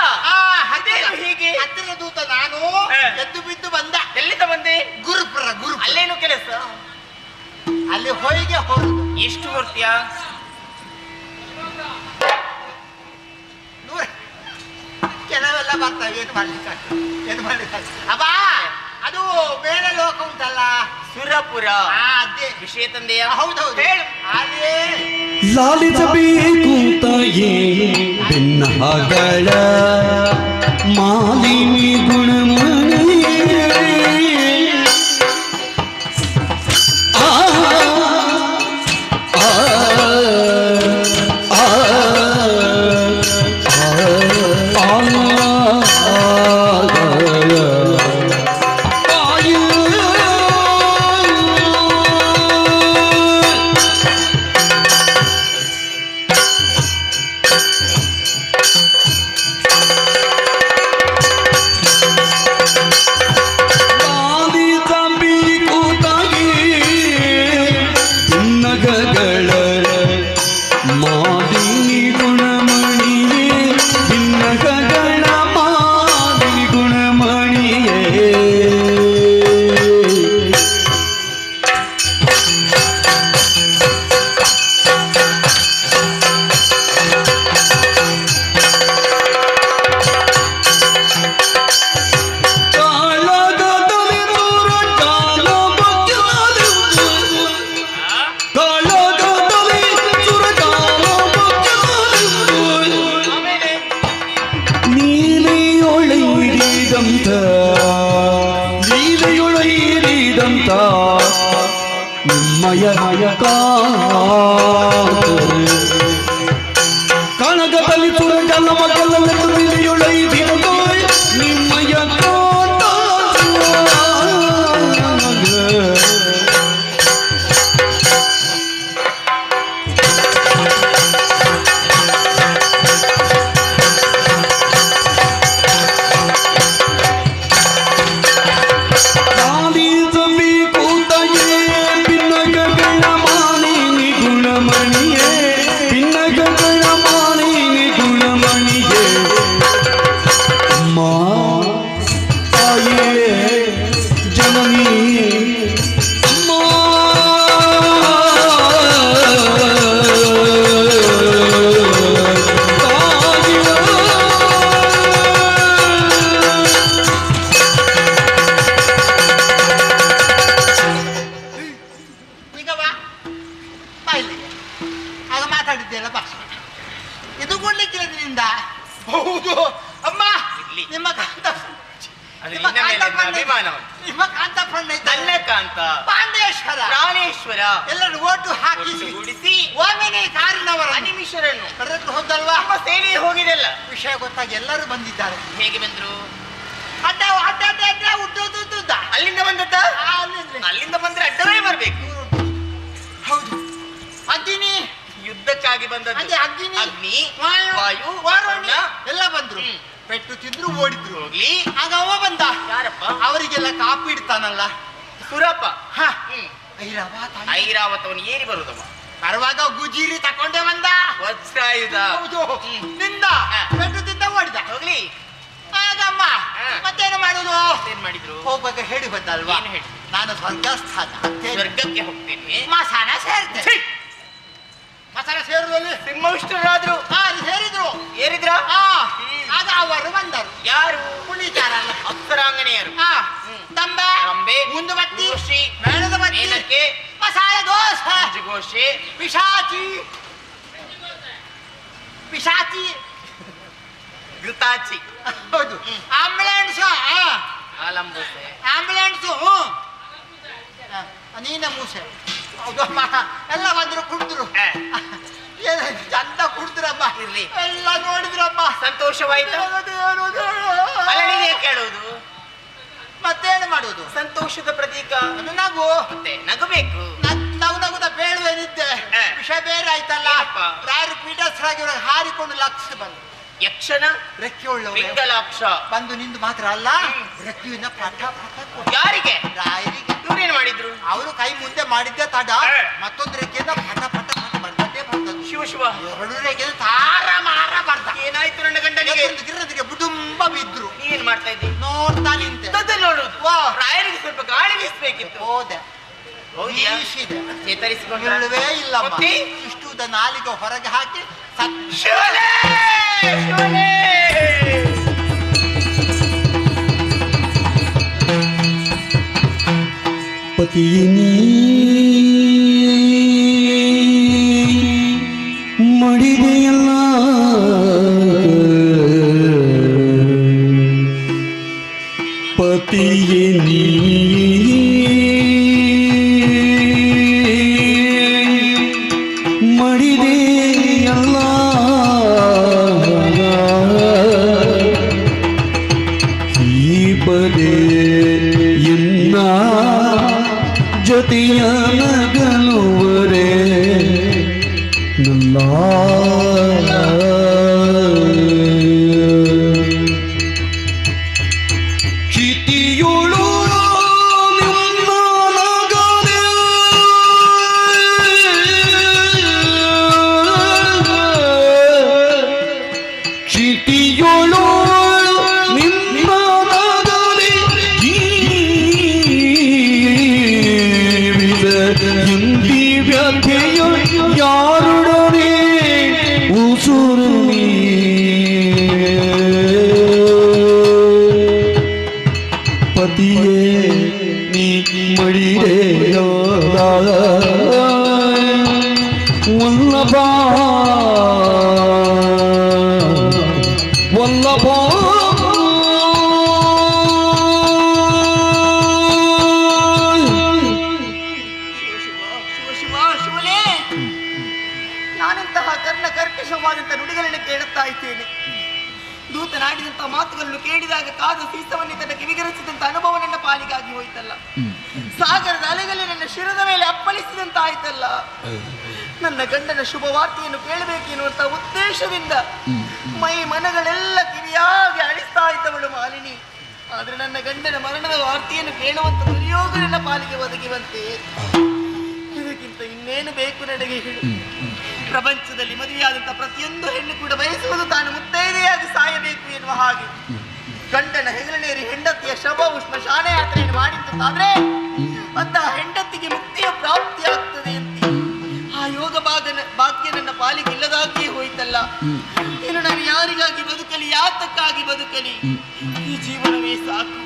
ಅದೇನು ಹೀಗೆ ಹತ್ತಿರ ದೂತ ನಾನು ಎದ್ದು ಬಿದ್ದು ಬಂದ. ಎಲ್ಲಿಂದ ಬಂದೆ? ಗುರುಪುರ. ಅಲ್ಲೇನು ಕೆಲಸ? ಅಲ್ಲಿ ಹೊಯ್ಗೆ ಹೊರದು. ಎಷ್ಟು ಹೊರ್ತೀಯಾ? ಕೆಲವೆಲ್ಲ ಬರ್ತಾವೆ. ಏನು ಮಾಡ್ಲಿಕ್ಕೆ ಅಬ್ಬಾ ಅದು ಬೇರೆ ಲೋಕ ಉಂಟಲ್ಲ, ಸುರಪುರ. ಅದೇ ವಿಷಯ ತಂದೆಯ? ಹೌದೌದು ಹೇಳು. ಅದೇ ಲಾಲಿಸಬೇಕು ತಾಯೇ ಭಿನ್ನಗಳ ಮಾಲಿನಿ ಗುಣಮಣಿ ನಿಮ್ಮಯ ಕಣಗದಲ್ಲಿ ತುರಗಲ್ಲ ಮಗಲೆಂದು ನಿಲಿಯುಳೈದಿರುತ್ತೋ ನಿಮ್ಮಯ ಹೌದು ಅಮ್ಮ, ನಿಮ್ಮ ಕಾಂತ ನಿಮ್ಮ ಕಾಂತ ಕಾಂತ ಪಾಂಡೇಶ್ವರ ಪ್ರಾಣೇಶ್ವರ ಎಲ್ಲರೂ ಓಟು ಹಾಕಿಸಿ ಗುಡಿಸಿ ಓಮಿನಿ ಕಾರಿನವರ ನಿಮಿಷರನ್ನು ಕರೆದು ಹೋದಲ್ವಾ? ಸೇವೆ ಹೋಗಿದೆಲ್ಲ ವಿಷಯ ಗೊತ್ತಾಗಿ ಎಲ್ಲರೂ ಬಂದಿದ್ದಾರೆ. ಹೇಗೆ ಬಂದ್ರು? ಅಡ್ಡ ಅಡ್ಡ ಅಡ್ಡ ಉದ್ದ ಅಲ್ಲಿಂದ ಬಂದದ್ದ? ಅಲ್ಲಿಂದ ಬಂದ್ರೆ ಅಡ್ಡವೇ ಬರ್ಬೇಕು. ಹೌದು, ಅಗ್ನಿ ಯುದ್ಧಕ್ಕಾಗಿ ಬಂದದ್ದು. ಅಗ್ನಿ ಅಗ್ನಿ ವಾಯು ವಾರುಣ್ಯ ಎಲ್ಲ ಬಂದ್ರು. ಪೆಟ್ಟು ತಿಂದ್ರು ಓಡಿದ್ರು. ಹೋಗ್ಲಿ, ಆಗ ಅವ ಬಂದ. ಯಾರಪ್ಪ? ಅವರಿಗೆಲ್ಲ ಕಾಪಿ ಇಡ್ತಾನಲ್ಲ ಸುರಪ್ಪ. ಐರಾವತವನು ಏರಿ ಬರುದವ. ಬರುವಾಗ ಗುಜೀರಿ ತಕೊಂಡೆ ಬಂದ, ವಜ್ರಾಯುಧ. ಹೌದು, ನಿಂದ ಪೆಟ್ಟು ತಿಂದ ಓಡಿದ. ಹೋಗ್ಲಿ, ಆಗಮ್ಮ ಮತ್ತೇನು ಮಾಡುದು? ಏನ್ ಮಾಡಿದ್ರು? ಹೋಗುವಾಗ ಹೇಳಿ ಬಂದಲ್ವಾ? ನಾನು ಸ್ವರ್ಗಸ್ಥಾನ ಸ್ವರ್ಗಕ್ಕೆ ಹೋಗ್ತೇನೆ, ಮಸಾನ ಸೇರ್ತೇನೆ. ಮಸಾಲ ಸೇರುವಲ್ಲಿ ಸಿಂಹವಿಷ್ಣರಾದ್ರು. ಸೇರಿದ್ರು. ಏರಿದ್ರ? ಆಗ ಅವರು ಬಂದರು. ಯಾರು? ಕುಣಿತಾರಲ್ಲ, ಅಪ್ಸರಾಂಗನೆಯರು. ತಂಬೆ ರಂಬೆ ಮುಂದುವತ್ತಿ ಶ್ರೀ ಮೇಣದ ಮೇಲಕ್ಕೆ ಮಸಾಲ ದೋಸೆ ಘೋಷೆ ಪಿಶಾಚಿ ಪಿಶಾಚಿ ಘೃತಾಚಿ. ಹೌದು, ಆಂಬುಲೆನ್ಸ್ ಆಲಂಬೂಸೆ ಆಂಬುಲೆನ್ಸು ನೀನ ಮೂಸೆ. ಹೌದು, ಎಲ್ಲ ಬಂದ್ರು ಕುಡಿದ್ರು. ಚಂದ ಕುಡಿದ್ರಮ್ಮ. ಇರ್ಲಿ, ಎಲ್ಲ ನೋಡಿದ್ರಮ್ಮ. ಸಂತೋಷವಾಯ್ತು. ಕೇಳುವುದು ಮತ್ತೇನು ಮಾಡುವುದು? ಸಂತೋಷದ ಪ್ರತೀಕ ನಗು. ಮತ್ತೆ ನಗಬೇಕು. ನಗುದ ಬೇಡವೇನಿದ್ದೆ. ವಿಷಯ ಬೇರೆ ಆಯ್ತಲ್ಲ. ರಾಯರು ಪೀಠಸ್ಥರಾಗಿ ಹಾರಿಕೊಂಡು ಲಕ್ಷ ಬಂದು ಯಕ್ಷನ ರೆಕ್ಕೆ ಉಳ್ಳವಕ್ಷ ಬಂದು ನಿಂದು ಮಾತ್ರ ಅಲ್ಲ, ರೆಕ್ಕೆಯಿಂದ ಪಠ ಪಠ. ಯಾರಿಗೆ? ರಾಯರಿಗೆ. ಇವ್ರೇನು ಮಾಡಿದ್ರು? ಅವರು ಕೈ ಮುಂದೆ ಮಾಡಿದ್ದೆ ತಡ, ಮತ್ತೊಂದು ರೆಕ್ಕೆಯಿಂದ ಪಠ ಪಠ ಪಠ ಬರ್ತದೆ ಬರ್ತದೆ. ಶಿವ ಶಿವ. ಎರಡು ರೆಕ್ಕೆಯಿಂದ ತಾರ ಮಾರ ಬರ್ತ. ಏನಾಯ್ತು ನನ್ನ ಗಂಡನಿಗೆ? ಗಿರದಿಗೆ ಬುಡುಂಬ ಬಿದ್ರು. ನೀವೇನ್ ಮಾಡ್ತಾ ಇದ್ದಿ? ನೋಡ್ತಾ ನಿಂತೆ. ನೋಡುದು. ರಾಯರಿಗೆ ಸ್ವಲ್ಪ ಗಾಳಿ ಬೀಸ್ಬೇಕಿತ್ತು. ಹೋದೆ, ಚೇತರಿಸಿಕೊಂಡೇ ಇಲ್ಲ. ಇಷ್ಟುದ ನಾಲಿಗೆ ಹೊರಗೆ ಹಾಕಿ ಪತಿಯೇ ಮಡಿದೆಯಲ್ಲ ಪತಿಯೇ ಮಡಿದೆಯಲ್ಲ ಈ ಪದೇ ಎನ್ನ ಜೊತೆಯ ನಗಲುವರೆ ನನ್ನ ಕ್ಷಿತಿಯುಳು ನಿಮ್ಮ ನಗದೆ ಕ್ಷಿತಿಯುಳು ನಿಮ್ಮ ನಗದೆ ಜೀವಿತ ಹಿಂದಿ ವ್ಯಾಖ್ಯೆಯ ಯಾರುಡನೆ ನಾನೆಂತಹ ಕರ್ಕಶವಾದಂತಹ ನುಡಿಗಳನ್ನು ಕೇಳುತ್ತಾ ಇದ್ದೇನೆ. ದೂತನಾಡಿದಂತಹ ಮಾತುಗಳನ್ನು ಕೇಳಿದಾಗ ಕಾದು ಸೀಸವನ್ನೇ ತನ್ನ ಕಿವಿಗರಿಸಿದಂತ ಅನುಭವ ನನ್ನ ಪಾಲಿಗಾಗಿ ಹೋಯ್ತಲ್ಲ. ಸಾಗರದ ಅಲೆಗಳಲ್ಲಿ ನನ್ನ ಶಿರದ ಮೇಲೆ ಅಪ್ಪಳಿಸಿದಂತಾಯ್ತಲ್ಲ. ನನ್ನ ಗಂಡನ ಶುಭ ವಾರ್ತೆಯನ್ನು ಕೇಳಬೇಕೆನ್ನುವಂತ ಉದ್ದೇಶದಿಂದ ಮೈ ಮನಗಳೆಲ್ಲ ಕಿವಿಯಾಗಿ ಅಳಿಸ್ತಾ ಇದ್ದವಳು ಮಾಲಿನಿ. ಆದ್ರೆ ನನ್ನ ಗಂಡನ ಮರಣದ ವಾರ್ತೆಯನ್ನು ಕೇಳುವಂತ ದುರ್ಯೋಗ ನನ್ನ ಪಾಲಿಗೆ ಒದಗಿವಂತೆ. ಇದಕ್ಕಿಂತ ಇನ್ನೇನು ಬೇಕು ನನಗೆ ಹೇಳು? ಪ್ರಪಂಚದಲ್ಲಿ ಮದುವೆಯಾದಂತ ಪ್ರತಿಯೊಂದು ಹೆಣ್ಣು ಕೂಡ ಬಯಸುವುದು ತಾನು ಮುತ್ತೈದೆಯಾಗಿ ಸಾಯಬೇಕು ಎನ್ನುವ ಹಾಗೆ. ಗಂಡನ ಹೆಗಲನೇರಿ ಹೆಂಡತಿಯ ಶವ ಸ್ಮಶಾನ ಯಾತ್ರೆಯನ್ನು ಮಾಡಿದ್ದಾದ್ರೆ ಅಂತಹ ಹೆಂಡತಿಗೆ ಮುಕ್ತಿಯ ಪ್ರಾಪ್ತಿಯಾಗ್ತದೆ ಅಂತ ಆ ಯೋಗ ಭಾಗ್ಯ ನನ್ನ ಪಾಲಿಗೆ ಇಲ್ಲದಾಗಿಯೇ ಹೋಯ್ತಲ್ಲ. ಇನ್ನು ನಾನು ಯಾರಿಗಾಗಿ ಬದುಕಲಿ, ಯಾತಕ್ಕಾಗಿ ಬದುಕಲಿ? ಈ ಜೀವನವೇ ಸಾಕು,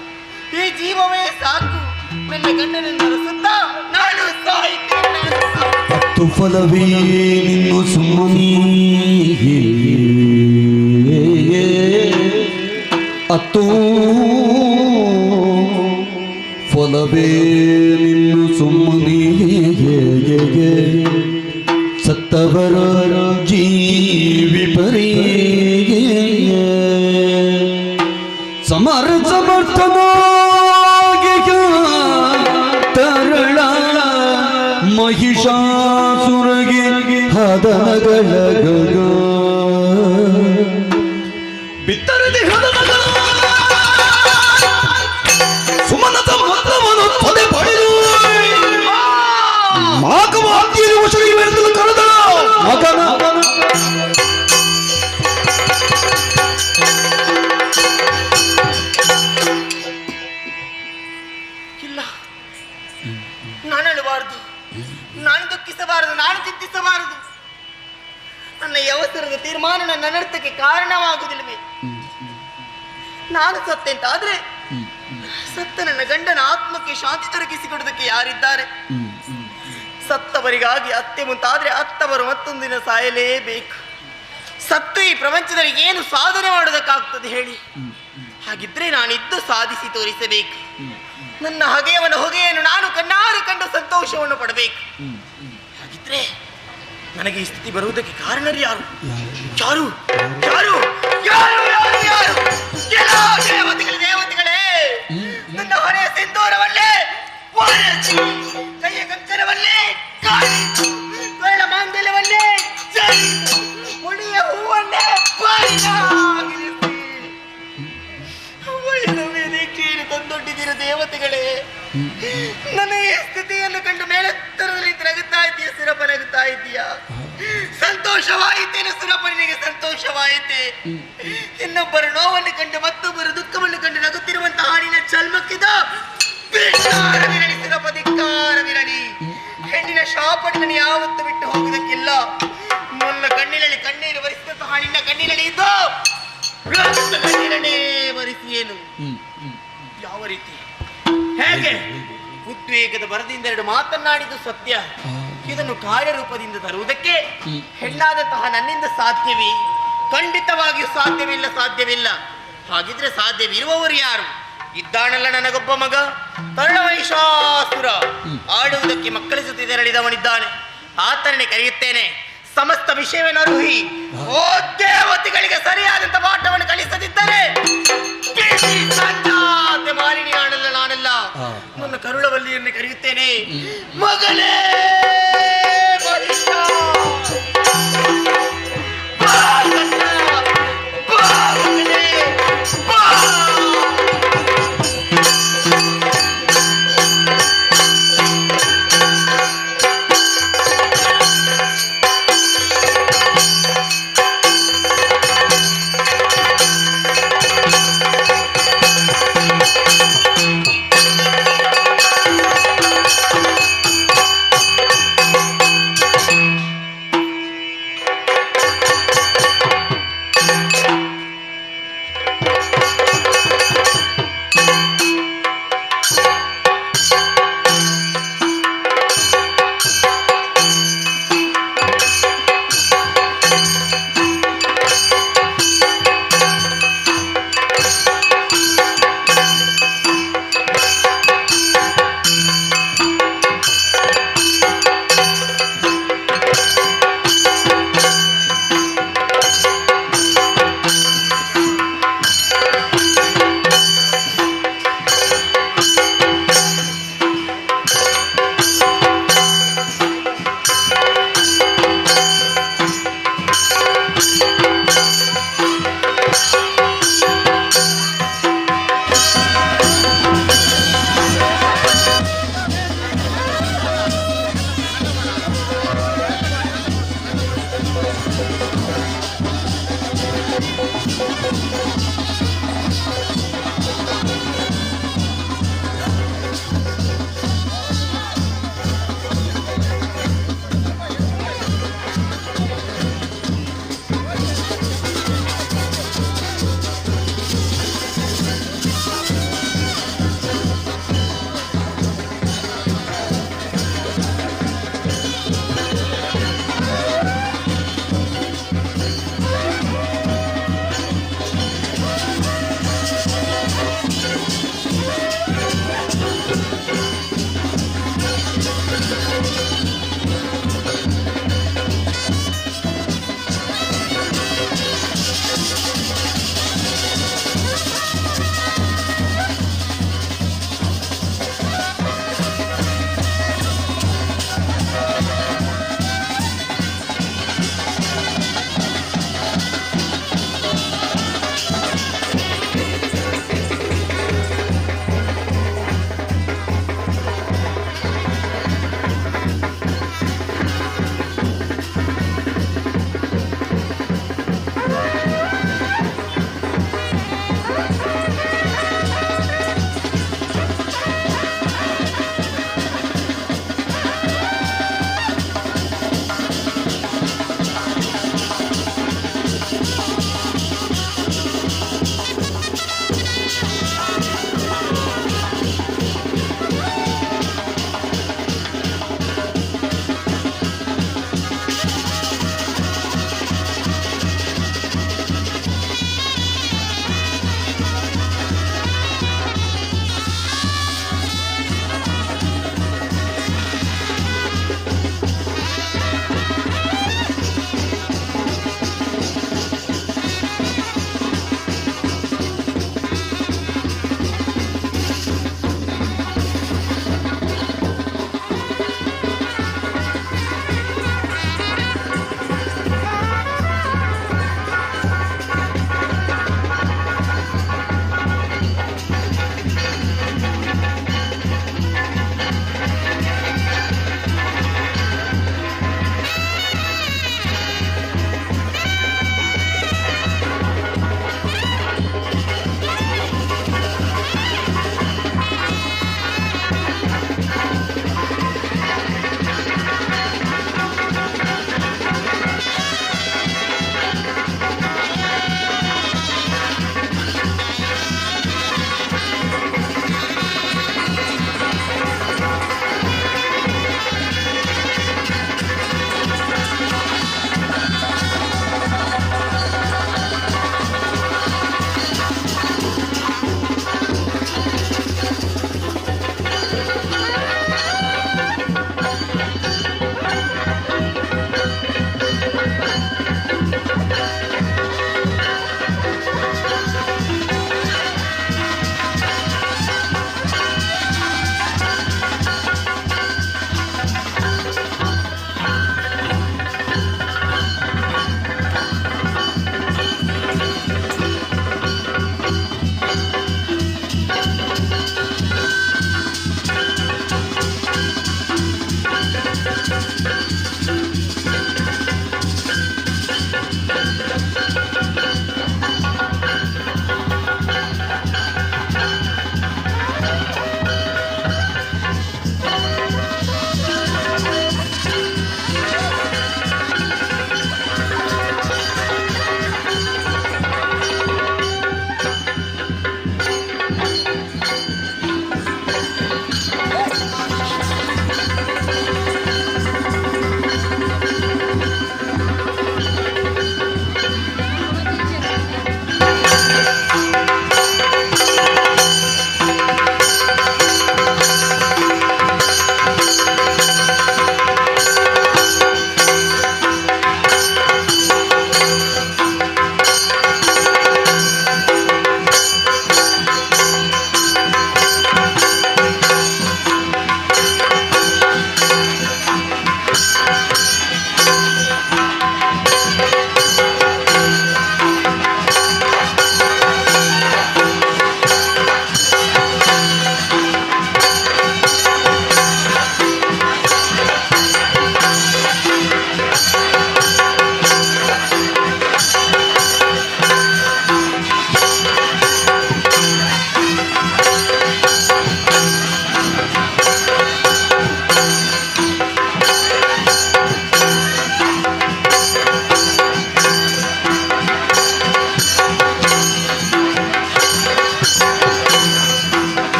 ಈ ಜೀವವೇ ಸಾಕು. ನನ್ನ ಗಂಡನನ್ನು ರಸುತ್ತ ನಾನು ಸಾಯ್ತೇನೆ. ಹತ್ತು ಫಲವೇ ನಿನ್ನು ಸುಮ್ಮನೆ ಹತ್ತು ಫಲವೇ ನಿನ್ನು ಸುಮ್ಮನೆ ಸತ್ತವರ ಜೀವಿಪರೇ ಸಮರ್ಥನಾಗಿ ತರಳ ಮಹಿಷಾಸುರಗೆ ಹದನಗಳ ಗಗ ಬಿತ್ತರದೆ ಹದನಗಳ ಸುಮನದ ಮತವನ್ನು ತೊಡೆ ಪಡೆದು ಮಾಕವಾದ್ಯರು ವಶರಿಗೆ ಬೆರೆಸಲು ಕರೆದ ಮಗನ ಇಲ್ಲ, ನಾನು ಅಳಬಾರದು, ನಾನು ದುಃಖಿಸಬಾರದು, ನಾನು ಚಿಂತಿಸಬಾರದು. ನನ್ನ ಯವಸರದ ತೀರ್ಮಾನ ನನ್ನ ಅನರ್ಥಕ್ಕೆ ಕಾರಣವಾಗುವುದಿಲ್ಲವೇ? ನಾನು ಸತ್ತೆಂತಾದ್ರೆ ಸತ್ತ ನನ್ನ ಗಂಡನ ಆತ್ಮಕ್ಕೆ ಶಾಂತಿ ದೊರಕಿಸಿಕೊಡೋದಕ್ಕೆ ಯಾರಿದ್ದಾರೆ? ಸತ್ತವರಿಗಾಗಿ ಅತ್ತೆ ಮುಂತಾದ್ರೆ ಅತ್ತವರು ಮತ್ತೊಂದಿನ ಸಾಯಲೇಬೇಕು. ಸತ್ತು ಈ ಪ್ರಪಂಚದಲ್ಲಿ ಏನು ಸಾಧನೆ ಮಾಡೋದಕ್ಕಾಗ್ತದೆ ಹೇಳಿ? ಹಾಗಿದ್ರೆ ನಾನಿದ್ದು ಸಾಧಿಸಿ ತೋರಿಸಬೇಕು. ನನ್ನ ಹಗೆಯವನ ಹೊಗೆಯನ್ನು ನಾನು ಕಣ್ಣಾರೆ ಕಂಡು ಸಂತೋಷವನ್ನು ಪಡಬೇಕು. ಹಾಗಿದ್ರೆ ನನಗೆ ಈ ಸ್ಥಿತಿ ಬರುವುದಕ್ಕೆ ಕಾರಣರು ಯಾರು? ಯಾರು ಯಾರು ಯಾರು ಯಾರು ಯಾರು? ದೇವತೆಗಳೇ ದೇವತೆಗಳೇ, ನನ್ನ ಹೊರೆಯ ಸಿಂಧೂರವಲ್ಲೇ ಕೈಯ ಕಂಕಣವಲ್ಲೇ ಕೊಳ್ಳ ಮಾಂಗಲ್ಯವಲ್ಲೇ ಮುಡಿಯ ಹೂವನ್ನೇ ವೇದಿಕೆಯನ್ನು ತಂದೊಡ್ಡಿದ್ದೀರ ದೇವತೆಗಳೇ. ನನ್ನ ಈ ಸ್ಥಿತಿಯನ್ನು ಕಂಡು ಮೇಲೆತ್ತರದಲ್ಲಿ ನಗುತ್ತಾ ಇದೆಯಾ ಸುರಪ ನಗುತ್ತಾ ಇದೆಯಾ? ಸಂತೋಷವಾಯಿತೇನು ಸುರಪನಿಗೆ ಸಂತೋಷವಾಯಿತೆ? ಇನ್ನೊಬ್ಬರ ನೋವನ್ನು ಕಂಡು ಮತ್ತೊಬ್ಬರ ದುಃಖವನ್ನು ಕಂಡು ನಗುತ್ತಿರುವಂತಹ ಹಾಡಿನ ಚಲ್ಮಕ್ಕಿದ ಧಿಕ್ಕಾರವಿರಲಿ ಸುರಪ, ಧಿಕ್ಕಾರವಿರಲಿ. ಹೆಣ್ಣಿನ ಶಾಪಡಿನ ಯಾವತ್ತು ಬಿಟ್ಟು ಹೋಗುವುದಕ್ಕಿಲ್ಲ. ನನ್ನ ಕಣ್ಣಿನಲ್ಲಿ ಕಣ್ಣೀರು ಬರಿಸಿದಂತಹ ನಿನ್ನ ಕಣ್ಣಿನಲ್ಲಿ ಇದ್ದು ಕಣ್ಣಿನನ್ನೇ ಬರಿಸಿ ಏನು? ಯಾವ ರೀತಿ, ಹೇಗೆ? ಉದ್ವೇಗದ ಬರದಿಂದ ಎರಡು ಮಾತನಾಡಿದ್ದು ಸತ್ಯ. ಇದನ್ನು ಕಾರ್ಯರೂಪದಿಂದ ತರುವುದಕ್ಕೆ ಹೆಣ್ಣಾದಂತಹ ನನ್ನಿಂದ ಸಾಧ್ಯವೇ? ಖಂಡಿತವಾಗಿಯೂ ಸಾಧ್ಯವಿಲ್ಲ, ಸಾಧ್ಯವಿಲ್ಲ. ಹಾಗಿದ್ರೆ ಸಾಧ್ಯವಿರುವವರು ಯಾರು? ಇದ್ದಾನಲ್ಲ ನನಗೊಬ್ಬ ಮಗ, ತರುಣವೈಶಾಸುರ. ಆಡುವುದಕ್ಕೆ ಮಕ್ಕಳ ಜೊತೆ ತೆರಳಿದವನಿದ್ದಾನೆ. ಆತನನ್ನೇ ಕರೆಯುತ್ತೇನೆ. ಸಮಸ್ತ ವಿಷಯವನ್ನು ಅರುಹಿ ಓ ದೇವತೆಗಳಿಗೆ ಸರಿಯಾದಂತ ಪಾಠವನ್ನು ಕಲಿಸದಿದ್ದರೆ ಸಂಜಾತೆ ಮಾಲಿನಿ ಆಡಲ್ಲ ನಾನಲ್ಲ. ನನ್ನ ಕರುಳವಲ್ಲಿಯನ್ನು ಕರೆಯುತ್ತೇನೆ. ಮಗಳೇ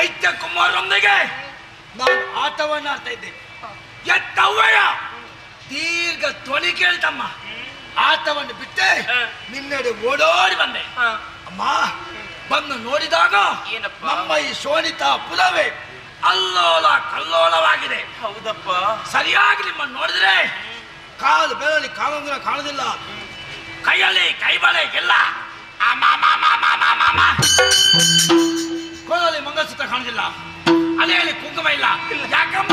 ದೈತ್ಯ ಕುಮಾರರೊಂದಿಗೆ ನಾನು ಆಟವನ್ನು ಆಡ್ತಾ ಇದ್ದೇನೆ. ಎತ್ತವ್ವಯ್ಯ ದೀರ್ಘ ಧ್ವನಿ ಕೇಳ್ತಮ್ಮ. ಆಟವನ್ನು ಬಿಟ್ಟೆ ನಿನ್ನೆಡೆ ಓಡೋಡಿ ಬಂದೆ. ಅಮ್ಮ ಬಂದು ನೋಡಿದಾಗ ನಮ್ಮ ಈ ಶೋಣಿತಾ ಪುರವೇ ಅಲ್ಲೋಲ ಕಲ್ಲೋಲವಾಗಿದೆ. ಹೌದಪ್ಪ. ಸರಿಯಾಗಿ ನಿಮ್ಮನ್ನು ನೋಡಿದ್ರೆ ಕಾಲು ಬೆರಳಿ ಕಾಲೊಂದಿನ ಕಾಣುದಿಲ್ಲ, ಕೈಯಲ್ಲಿ ಕೈಬಳೆ ಇಲ್ಲ, ಕೋಲಲ್ಲಿ ಮಂಗಲಸೂತ್ರ ಕಾಣುದಿಲ್ಲ, ಅಲೆಯಲ್ಲಿ ಕುಂಕುಮ ಇಲ್ಲ. ಯಾಕಮ್ಮ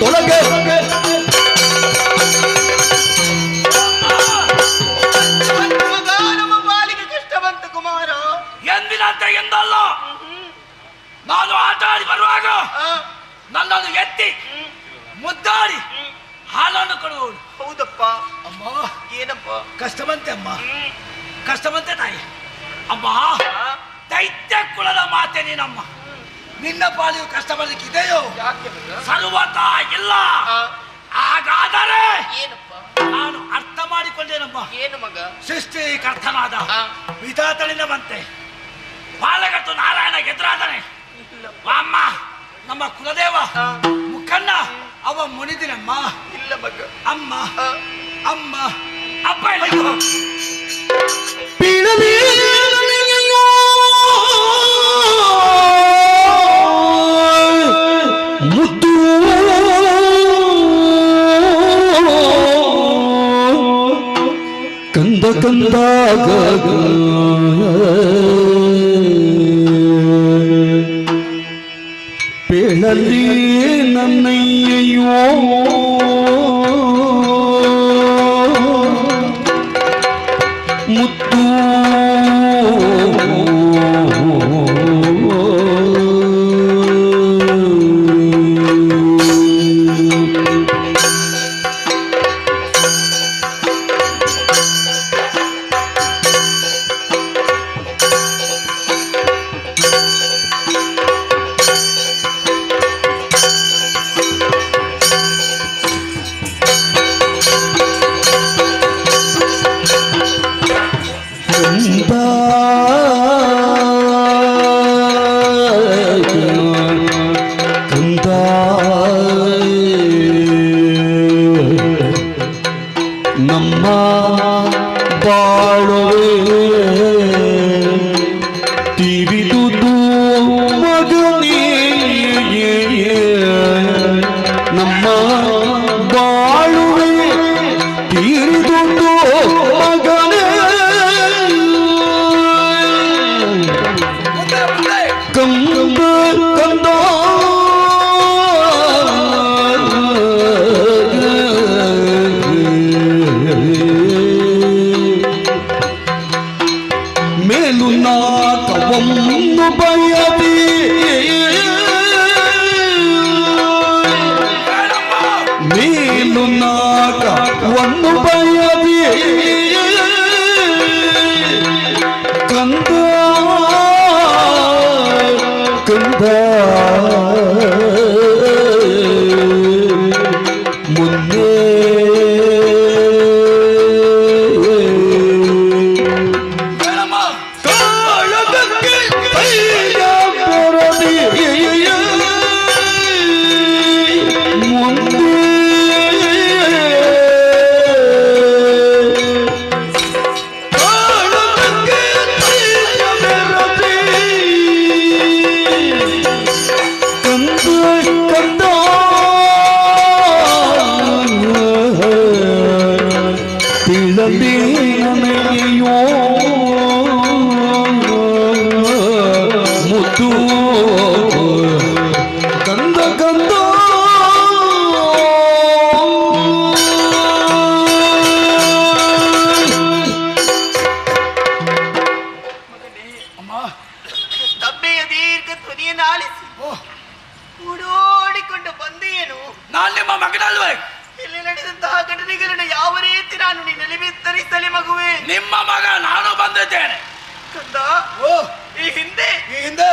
ತೊಳಗೆ ನಮ್ಮ ಪಾಲಿಗೆ ಕಷ್ಟ ಬಂತು ಕುಮಾರ. ಎಂದಿನಂತೆ ಎಂದಲ್ಲ, ನಾನು ಆಟ ಆಡಿ ಬರುವಾಗ ನನ್ನನ್ನು ಎತ್ತಿ ಮುದ್ದಾಡಿ ಹಾಲನ್ನು ಕೊಡುವಳು. ಹೌದಪ್ಪ. ಅಮ್ಮ ಏನಪ್ಪ ಕಷ್ಟ ಬಂತೆ ಅಮ್ಮ, ಕಷ್ಟ ಬಂತೆ ತಾಯಿ. ಅಮ್ಮ ದೈತ್ಯ ಕುಲದ ಮಾತೆ ನೀನಮ್ಮ. ನಿನ್ನ ಪಾಲಿಗೆ ಕಷ್ಟ ಬರ್ಲಿಕ್ಕಿದೆಯೋ? ಸರ್ವತಾ ಇಲ್ಲ. ಹಾಗಾದರೆ ಏನಪ್ಪ ನಾನು ಅರ್ಥ ಮಾಡಿಕೊಂಡೇನಮ್ಮ. ಏನು ಮಗ? ಸೃಷ್ಟಿಕರ್ತನಾದ ವಿಧಾತನಿಂದ ಬಂತೆ, ಬಾಲಗಟ್ಟು ನಾರಾಯಣ ಎದುರಾದನೆ. ಅಮ್ಮ ನಮ್ಮ ಕುಲದೇವ ಮುಖನ್ನ ಅವ ಮುನಿದಿನಮ್ಮ. ಇಲ್ಲ ಮಗ. ಅಮ್ಮ ಅಮ್ಮ ಅಪ್ಪ ಪೀಳಲಿ ಮುದ್ದು ಕಂದ ಕಂದಾಗ ಪೇಳಲಿ ನನ್ನಯ್ಯೋ ಮುದ್ದು ನಮ್ಮ ಬಾಳುವೆ ತಿವಿದುದು ಮಗನೇ, ನಮ್ಮ ಬಾಳುವೆ ತಿರಿದುದು ಮಗನೇ. ಕಂದ ಕಂದ ನನಗೆಯೋ ಮುದ್ದು ಕಂದ ಕಂದ ತಬ್ಬೆಯ ದೀರ್ಘ ಧ್ವನಿಯನ್ನು ಆಲಿಸಿ ಓಡೋಡಿಕೊಂಡು ಬಂದೇನು? ನಾನು ನಿಮ್ಮ ಮಗನಲ್ವೇ? ಇಲ್ಲಿ ನಡೆದಂತಹ ಘಟನೆಗಳನ್ನು ಯಾವ ರೀತಿ ನಾನು ನಿನ್ನಲ್ಲಿ ವಿಸ್ತರಿಸಲಿ ಮಗುವೆ? ನಿಮ್ಮ ಮಗ ನಾನು ಬಂದಿದ್ದೇನೆ ಕಂದ. ಈ ಹಿಂದೆ ನನ್ನ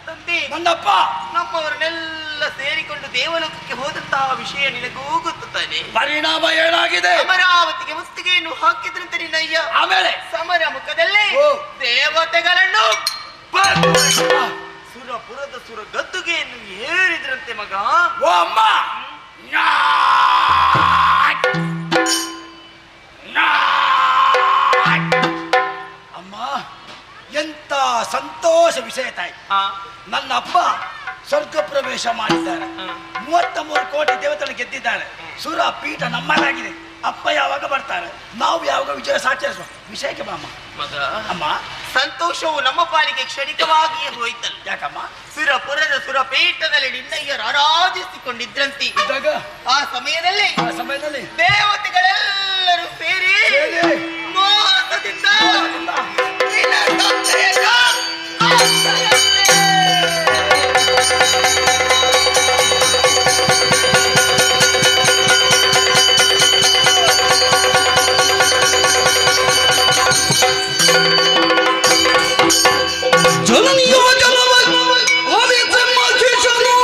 ತಂದೆ ನನ್ನಪ್ಪ ನಮ್ಮವರನ್ನೆಲ್ಲ ಸೇರಿಕೊಂಡು ದೇವಲೋಕಕ್ಕೆ ಹೋದಂತಹ ವಿಷಯ ನಿನಗೂ ಗೊತ್ತಾನೆ. ಪರಿಣಾಮ ಏನಾಗಿದೆ? ಅಮರಾವತಿಗೆ ಮುತ್ತಿಗೆಯನ್ನು ಹಾಕಿದ್ರಂತೆ ನಿನ್ನಯ್ಯ. ಆಮೇಲೆ ಸಮರ ಮುಖದಲ್ಲಿ ದೇವತೆಗಳನ್ನು ಸುರಪುರದ ಸುರ ಗದ್ದುಗೆಯನ್ನು ಏರಿದ್ರಂತೆ ಮಗ. ಓ ಅಮ್ಮ, ಅಮ್ಮ, ಎಂತ ಸಂತೋಷ ವಿಷಯ ತಾಯಿ. ನನ್ನ ಅಪ್ಪ ಸ್ವರ್ಗ ಪ್ರವೇಶ ಮಾಡಿದ್ದಾರೆ. 33 ಕೋಟಿ ದೇವತೆಗಳು ಗೆದ್ದಿದ್ದಾರೆ. ಸುರ ಪೀಠ ನಮ್ಮದಾಗಿದೆ. ಅಪ್ಪ ಯಾವಾಗ ಬರ್ತಾರೆ, ನಾವು ಯಾವಾಗ ವಿಜಯ ಸಾಚರಿಸುವ ವಿಷಯಕ್ಕೆ ಬಾಮ್ಮ. ಮಗ, ಅಮ್ಮ, ಸಂತೋಷವು ನಮ್ಮ ಪಾಲಿಗೆ ಕ್ಷಣಿಕವಾಗಿಯೇ ಹೋಯ್ತಲ್ಲ. ಯಾಕಮ್ಮ? ಸುರಪುರದ ಸುರಪೀಠದಲ್ಲಿ ನಿನ್ನಯ್ಯರು ಆರಾಧಿಸಿಕೊಂಡಿದ್ರಂತೆ. ಆ ಸಮಯದಲ್ಲಿ ದೇವತೆಗಳೆಲ್ಲರೂ ಸೇರಿ ಮೋಸದಿಂದ ನಿನ್ನ ತಂದೆಯನ್ನ ಜನನಿಯ ಜನವ ಆದಿತ್ಯ ಮಹೇಶನು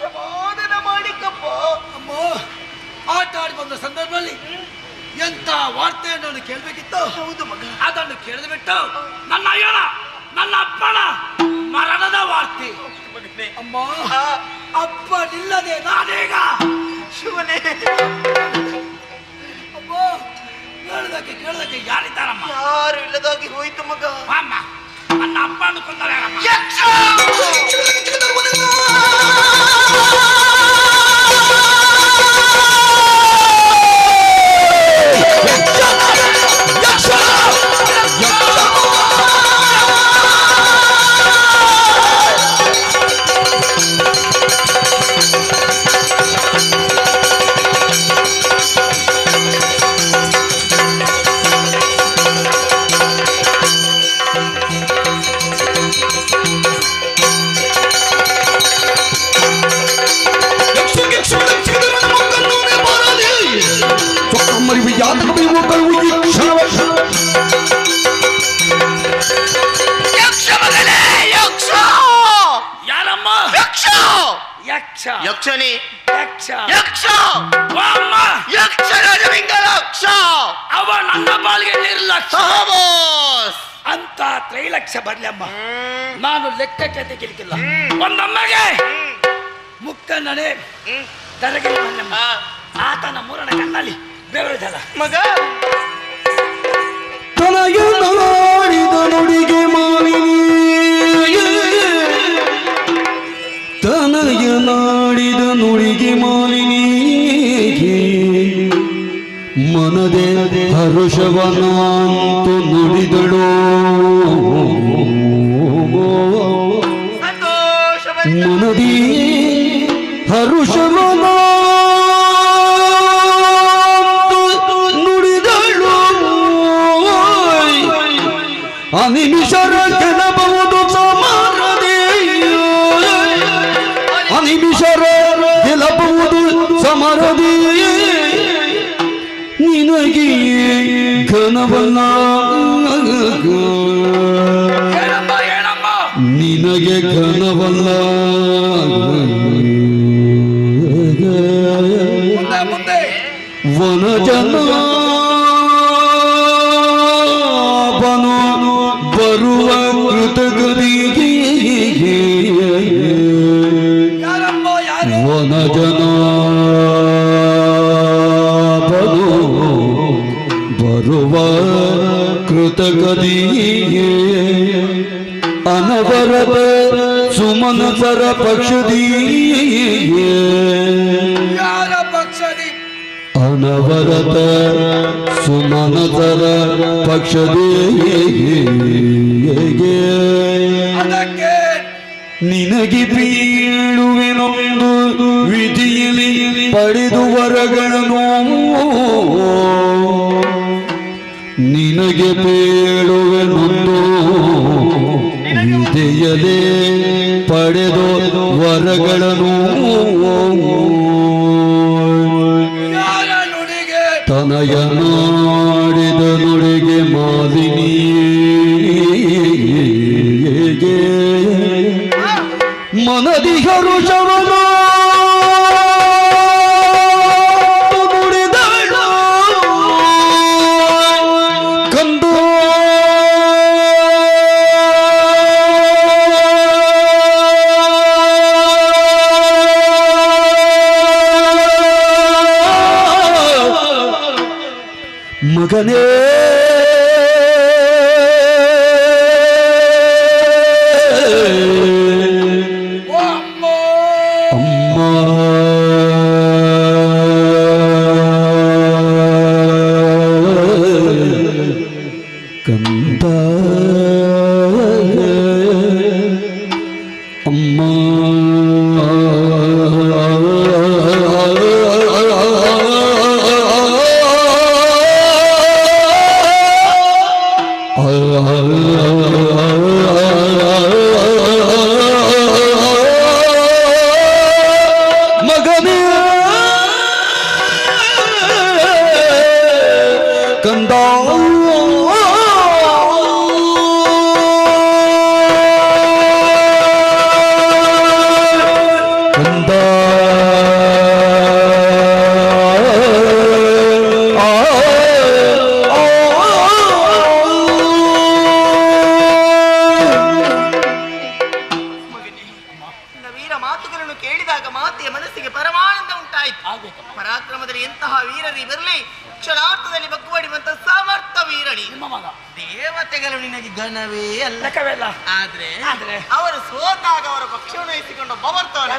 ಸಮಾಧಾನ ಮಾಡಿಕಪ್ಪ. ಅಮ್ಮ, ಆಟ ಆಡಿ ಬಂದ ಸಂದರ್ಭದಲ್ಲಿ ಎಂತ ವಾರ್ತೆಯನ್ನು ನಾನು ಕೇಳಬೇಕಿತ್ತು. ಹೌದು ಮಗ. ಅದನ್ನು ಕೇಳಿದು ಬಿಟ್ಟು ನನ್ನ ಅಯ್ಯನ ನನ್ನ ಅಪ್ಪನ ಮರಣದ ವಾರ್ತೆ. ಅಮ್ಮ, ಅಪ್ಪ ನಿಲ್ಲದೆ ನಾನೀಗ ಶಿವನೇ. ಅಮ್ಮ, ಕೇಳದಕ್ಕೆ ಯಾರಿದ್ದಾರಮ್ಮ? ಯಾರು ಇಲ್ಲದಾಗಿ ಹೋಯ್ತು ಮಗ. ಅಮ್ಮ, ನನ್ನ ಅಪ್ಪನ ಕೊಂದರೇನಮ್ಮ? ಯಾರಮ್ಮ? ಯಕ್ಷ. ಯಕ್ಷ ಯಕ್ಷನೇ. ಯಕ್ಷ ಯಕ್ಷ. ಯಕ್ಷರಾಜ ಪಿಂಗಲಾಕ್ಷ. ಅವ ನನ್ನ ಬಾಲ್ಗೆ ನಿರ್ಲಕ್ಷ್ಯ. ಸಹವಾಸ್. ಅಂತ ತ್ರೈಲಕ್ಷ ಬರ್ಲಮ್ಮ, ನಾನು ಲೆಕ್ಕಕ್ಕೆ ತೆಗಿಲಿಕ್ಕಿಲ್ಲ. ಒಂದೊಮ್ಮೆಗೆ ಮುಕ್ಕಣ್ಣನೇ ದರಗೆ ಬರ್ಲಮ್ಮ, ಆತನ ಮೂರನ ಕಣ್ಣಲ್ಲಿ ಬೆವರಿದಲ್ಲ ಮಗ. ತನಗೆ ನಾಡಿದ ನುಡಿಗೆ ಮಾಲಿನಿ, ತನಗೆ ನಾಡಿದ ನುಡಿಗೆ ಮಾಲಿನಿ, ಮನದೆ ಹರುಷವನಂತು ನುಡಿದಳು. ಮನದಿ ಹರುಷವನ ನುಡಿದಳು. ಅನಿಮಿಷರ ಗೆಲ್ಲಬಹುದು ಸಮರದೆ, ಅನಿಮಿಷರ ಗೆಲ್ಲಬಹುದು ಸಮರದೆ. ನಿನಗೆ ಘನವಲ್ಲ, ನಿನಗೆ ಘನವಲ್ಲ. ವನಜನ ಬನು ಬರುವ ಕೃತಗರಿಗೆ, ವನಜನ ಬನು ಬರುವ ಕೃತಗರಿಗೆ, ಅನವರತ ಸುಮನಸರ ಪಕ್ಷದೀಯೇ, ಯಾರ ಪಕ್ಷದಿ ಅನವರತ ಸುಮನಸರ ಪಕ್ಷದೀಯೇ. ಅದಕ್ಕೆ ನಿನಗೆ ಬೀಳುವೆನೊಂದು ವಿಧಿಯಲ್ಲಿ ಪಡೆದು ವರಗಳನ್ನು, ನಿನಗೆ ಬೀಳುವೆನೊಂದು ವಿಧಿಯಲೇ ಪಡೆದು ವರಗಳನ್ನು. ತನಯ ನಾಡಿದ ನುಡಿಗೆ ಮಾಲಿನಿ, ಮನದಿ ಹರುಷವನ ನುಡಿದಳು. ಕಂದು ಮಗನೇ ಕಂದ ಅಮ್ಮ ಮಗನೇ ಕಂದ ವೀರ ಮಾತುಗಳನ್ನು ಕೇಳಿದಾಗ ಮಾತೆಯ ಮನಸ್ಸಿಗೆ ಪರಮಾನಂದ ಉಂಟಾಯಿತು. ಪರಾಕ್ರಮದಲ್ಲಿ ಎಂತಹ ವೀರರಿ ಬರಲಿ, ಕ್ಷಣಾರ್ಥದಲ್ಲಿ ಬಗ್ಗುವಡಿಯುವಂತ ಸಮರ್ಥ ವೀರಣಿ. ದೇವತೆಗಳು ನಿನಗೆ ಘನವೇ ಅಲ್ಲ. ಆದ್ರೆ ಅವರು ಸೋತಾಗ ಅವರ ಪಕ್ಷವನ್ನು ವಹಿಸಿಕೊಂಡು ಒಬ್ಬ ಬರ್ತಾನೆ.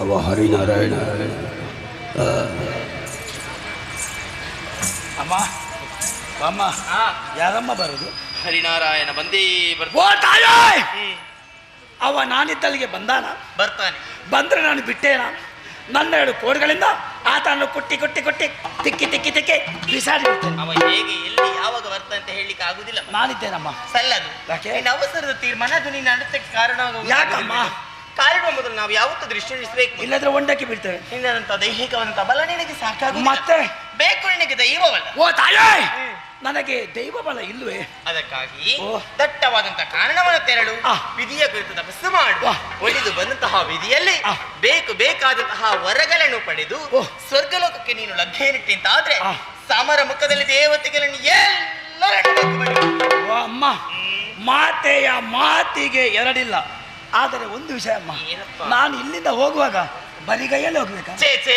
ಅವ ಹರಿನಾರಾಯಣ. ಅಮ್ಮ ಅಮ್ಮ ಯಾರಮ್ಮ ಬರುದು? ಹರಿನಾರಾಯಣ ಬಂದೇ ಓ ತಾಯ, ಅವ ನಾನಿದ್ದಲ್ಲಿಗೆ ಬಂದಾನ? ಬರ್ತಾನೆ. ಬಂದ್ರೆ ನಾನು ಬಿಟ್ಟೇನ? ನನ್ನ 2 ಕೋಡ್ಗಳಿಂದ ಆತನನ್ನು ಕುಟ್ಟಿ ಕುಟ್ಟಿ ಕುಟ್ಟಿ ತಿಕ್ಕಿ ತಿಕ್ಕಿ ತಿಕ್ಕಿ ಬಿಸಾಡಿ ಬಿಡ್ತೇನೆ. ಅವ ಹೇಗೆ ಎಲ್ಲಿ ಯಾವಾಗ ಬರ್ತಾನೆ ಅಂತ ಹೇಳಲಿಕ್ಕೆ ಆಗುದಿಲ್ಲ. ನಾನಿದ್ದೇನಮ್ಮ. ಸಲ್ಲದು. ಯಾಕೆ? ನಿನ್ನ ಅವಸರದ ತೀರ್ಮಾನ ಅದು ನೀನು ಅಡತಕ್ಕೆ ಕಾರಣ. ಯಾಕಮ್ಮ? ಕಾಲಿಡುವ ಮೊದಲು ನಾವು ಯಾವತ್ತೂ ದೃಷ್ಟಿ ಇರಿಸಬೇಕು, ಇಲ್ಲದ್ರೆ ಒಂಡಕ್ಕೆ ಬಿಡ್ತೇವೆ. ನಿನ್ನಂತ ದೈಹಿಕವಂತ ಬಲ ನಿನಗೆ ಸಾಕಾಗ ಮತ್ತೆ ಬೇಕು ನಿನಗೆ ದೈವವಲ್ಲ. ಓ ತಾಯೇ, ನನಗೆ ದೈವ ಬಲ ಇಲ್ವೇ? ಅದಕ್ಕಾಗಿ ದಟ್ಟವಾದಂತ ಕಾರಣವನ್ನು ತೆರಳು, ವಿಧಿಯ ಕುರಿತು ತಪಸ್ಸು ಮಾಡು. ಒಲಿದು ಬಂದಂತಹ ವಿಧಿಯಲ್ಲಿ ಬೇಕಾದಂತಹ ವರಗಳನ್ನು ಪಡೆದು ಸ್ವರ್ಗಲೋಕಕ್ಕೆ ನೀನು ಲಭ್ಯನಿಟ್ಟೆ ಅಂತಾದ್ರೆ ಸಮರ ಮುಖದಲ್ಲಿ ದೇವತೆಗಳನ್ನು ಓ ಅಮ್ಮ, ಮಾತೆಯ ಮಾತಿಗೆ ಎರಡಿಲ್ಲ. ಆದರೆ ಒಂದು ವಿಷಯ ಅಮ್ಮ, ನಾನು ಇಲ್ಲಿಂದ ಹೋಗುವಾಗ ಬರಿಗೈಯಲ್ಲಿ ಹೋಗ್ಬೇಕಾ? ಚೇ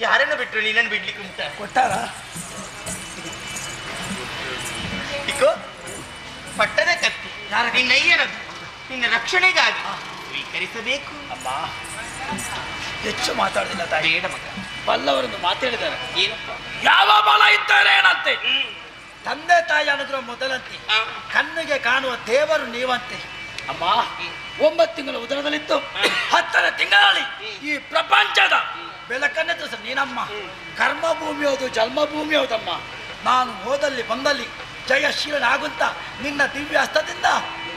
ಯಾರನ್ನು ಬಿಟ್ರು ನೀನನ್ನು ಬಿಡ್ಲಿಕ್ಕೆ ಉಂಟ? ಕೊಟ್ಟಾರ ಇಕೋ ಪಟ್ಟದ ಕತ್ತಿ ನಿನ್ನಯ್ಯನದು, ನಿನ್ನ ರಕ್ಷಣೆಗಾಗಿ ಸ್ವೀಕರಿಸಬೇಕು. ಅಮ್ಮ, ಹೆಚ್ಚು ಮಾತಾಡುದಿಲ್ಲ ತಾಯಿ. ಬೇಡ ಮಗ, ಬಲ್ಲವರನ್ನು ಮಾತಾಡಿದ್ದಾರೆ. ಏನಪ್ಪ? ಯಾವ ಬಲ ಇದ್ದಾರೆ ಏನಂತೆ? ತಂದೆ ತಾಯಿ ಅನುಗ್ರಹ ಮೊದಲಂತೆ, ಕಣ್ಣಿಗೆ ಕಾಣುವ ದೇವರು ನೀವಂತೆ. ಅಮ್ಮ, 9 ತಿಂಗಳ ಉದರದಲ್ಲಿತ್ತು, 10ನೇ ತಿಂಗಳಲ್ಲಿ ಈ ಪ್ರಪಂಚದ ಬೆಳಕನ್ನೇ ತಿಳಿಸ ನೀನಮ್ಮ. ಕರ್ಮಭೂಮಿ ಹೌದು, ಜನ್ಮಭೂಮಿ ಹೌದಮ್ಮ. ನಾನು ಹೋದಲ್ಲಿ ಬಂದಲ್ಲಿ ಜಯಶೀಲನಾಗುತ್ತಾ ನಿನ್ನ ದಿವ್ಯ ಹಸ್ತದಿಂದ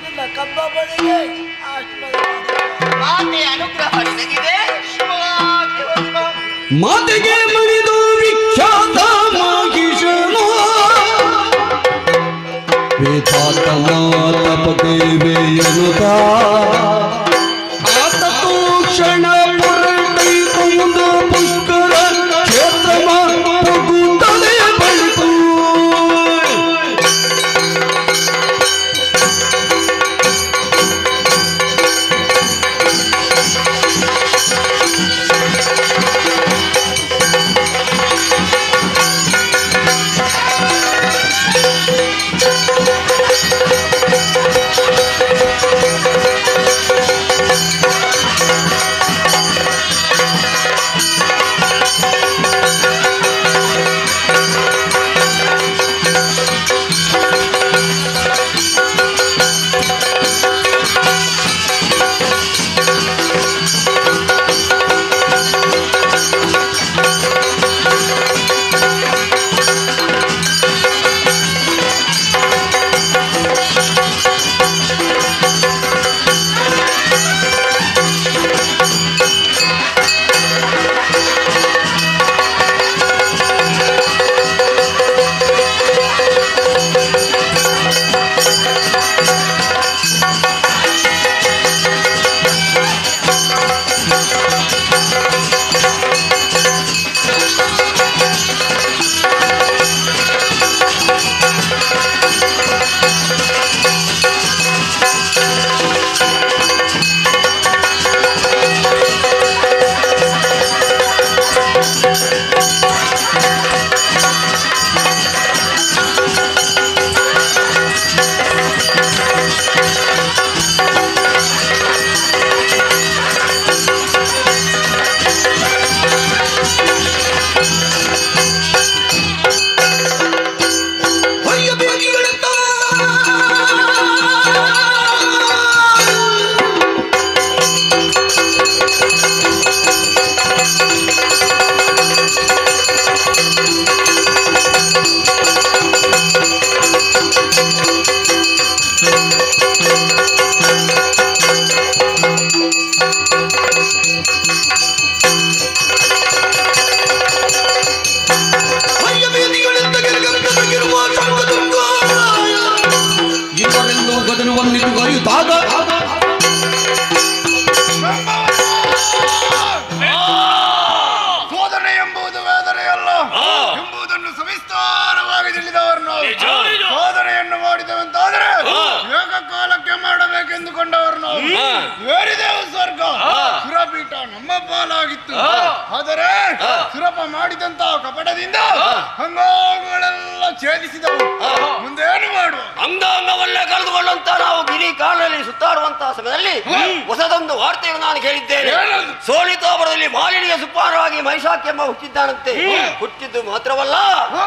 ನಿನ್ನ ಕಬ್ಬ ಬಳಿಗೆ ಮಾತೆಯ ಅನುಗ್ರಹ ನಿನಗಿದೆ. ಮಾತೆಗೆ ಮಣಿದು ವಿಖ್ಯಾತ ಮಾಹಿಷನು ವೇದಾತನಾತಪದೇವೆಯನುತ ಆತ ಕ್ಷಣ ಪುರೈಕೊಂಡು ಪುಷ್ಕರ ಕ್ಷೇತ್ರಮ ಪುಗುತ್ತಲೆ ಬಳಿತು ಸೋದನೆ ಎಂಬುದು ವೇದನೆಯಲ್ಲ ಎಂಬುದನ್ನು ಸವಿಸ್ತಾರವಾಗಿ ತಿಳಿದವರು ನಾವು. ಸೋದನೆಯನ್ನು ಮಾಡಿದೆವಂತಾದರೆ ಏಕಕಾಲಕ್ಕೆ ಮಾಡಬೇಕೆಂದುಕೊಂಡವರು ನಾವು. ಏರಿದೆವು ಸ್ವರ್ಗ, ಸುರಪೀಠ ನಮ್ಮ ಪಾಲಾಗಿತ್ತು. ಆದರೆ ಸುರಪ ಮಾಡಿದಂತಹ ಕಪಟದಿಂದ ಅಂಗಾಂಗಗಳೆಲ್ಲ ಛೇದಿಸಿದವು. ಮುಂದೇನು ಮಾಡುವ? ಅಂಗಾಂಗವಲ್ಲೇ ಕಳೆದುಕೊಳ್ಳುವಂತ ನಾವು ಗಿರಿ ಕಾಲಲ್ಲಿ ಸುತ್ತಾಡುವಂತಹ ಸಮಯದಲ್ಲಿ ಹೊಸದೊಂದು ವಾರ್ತೆಯನ್ನು ನಾನು ಕೇಳಿದ್ದೇನೆ. ಸೋಲಿತಾಪುರದಲ್ಲಿ ಮಾಲಿನಿಗೆ ಸುಪಾರವಾಗಿ ಮಹಿಷಾಕ್ ಎಂಬ ಹುಟ್ಟಿದ್ದಾನಂತೆ. ಹುಟ್ಟಿದ್ದು ಮಾತ್ರವಲ್ಲ,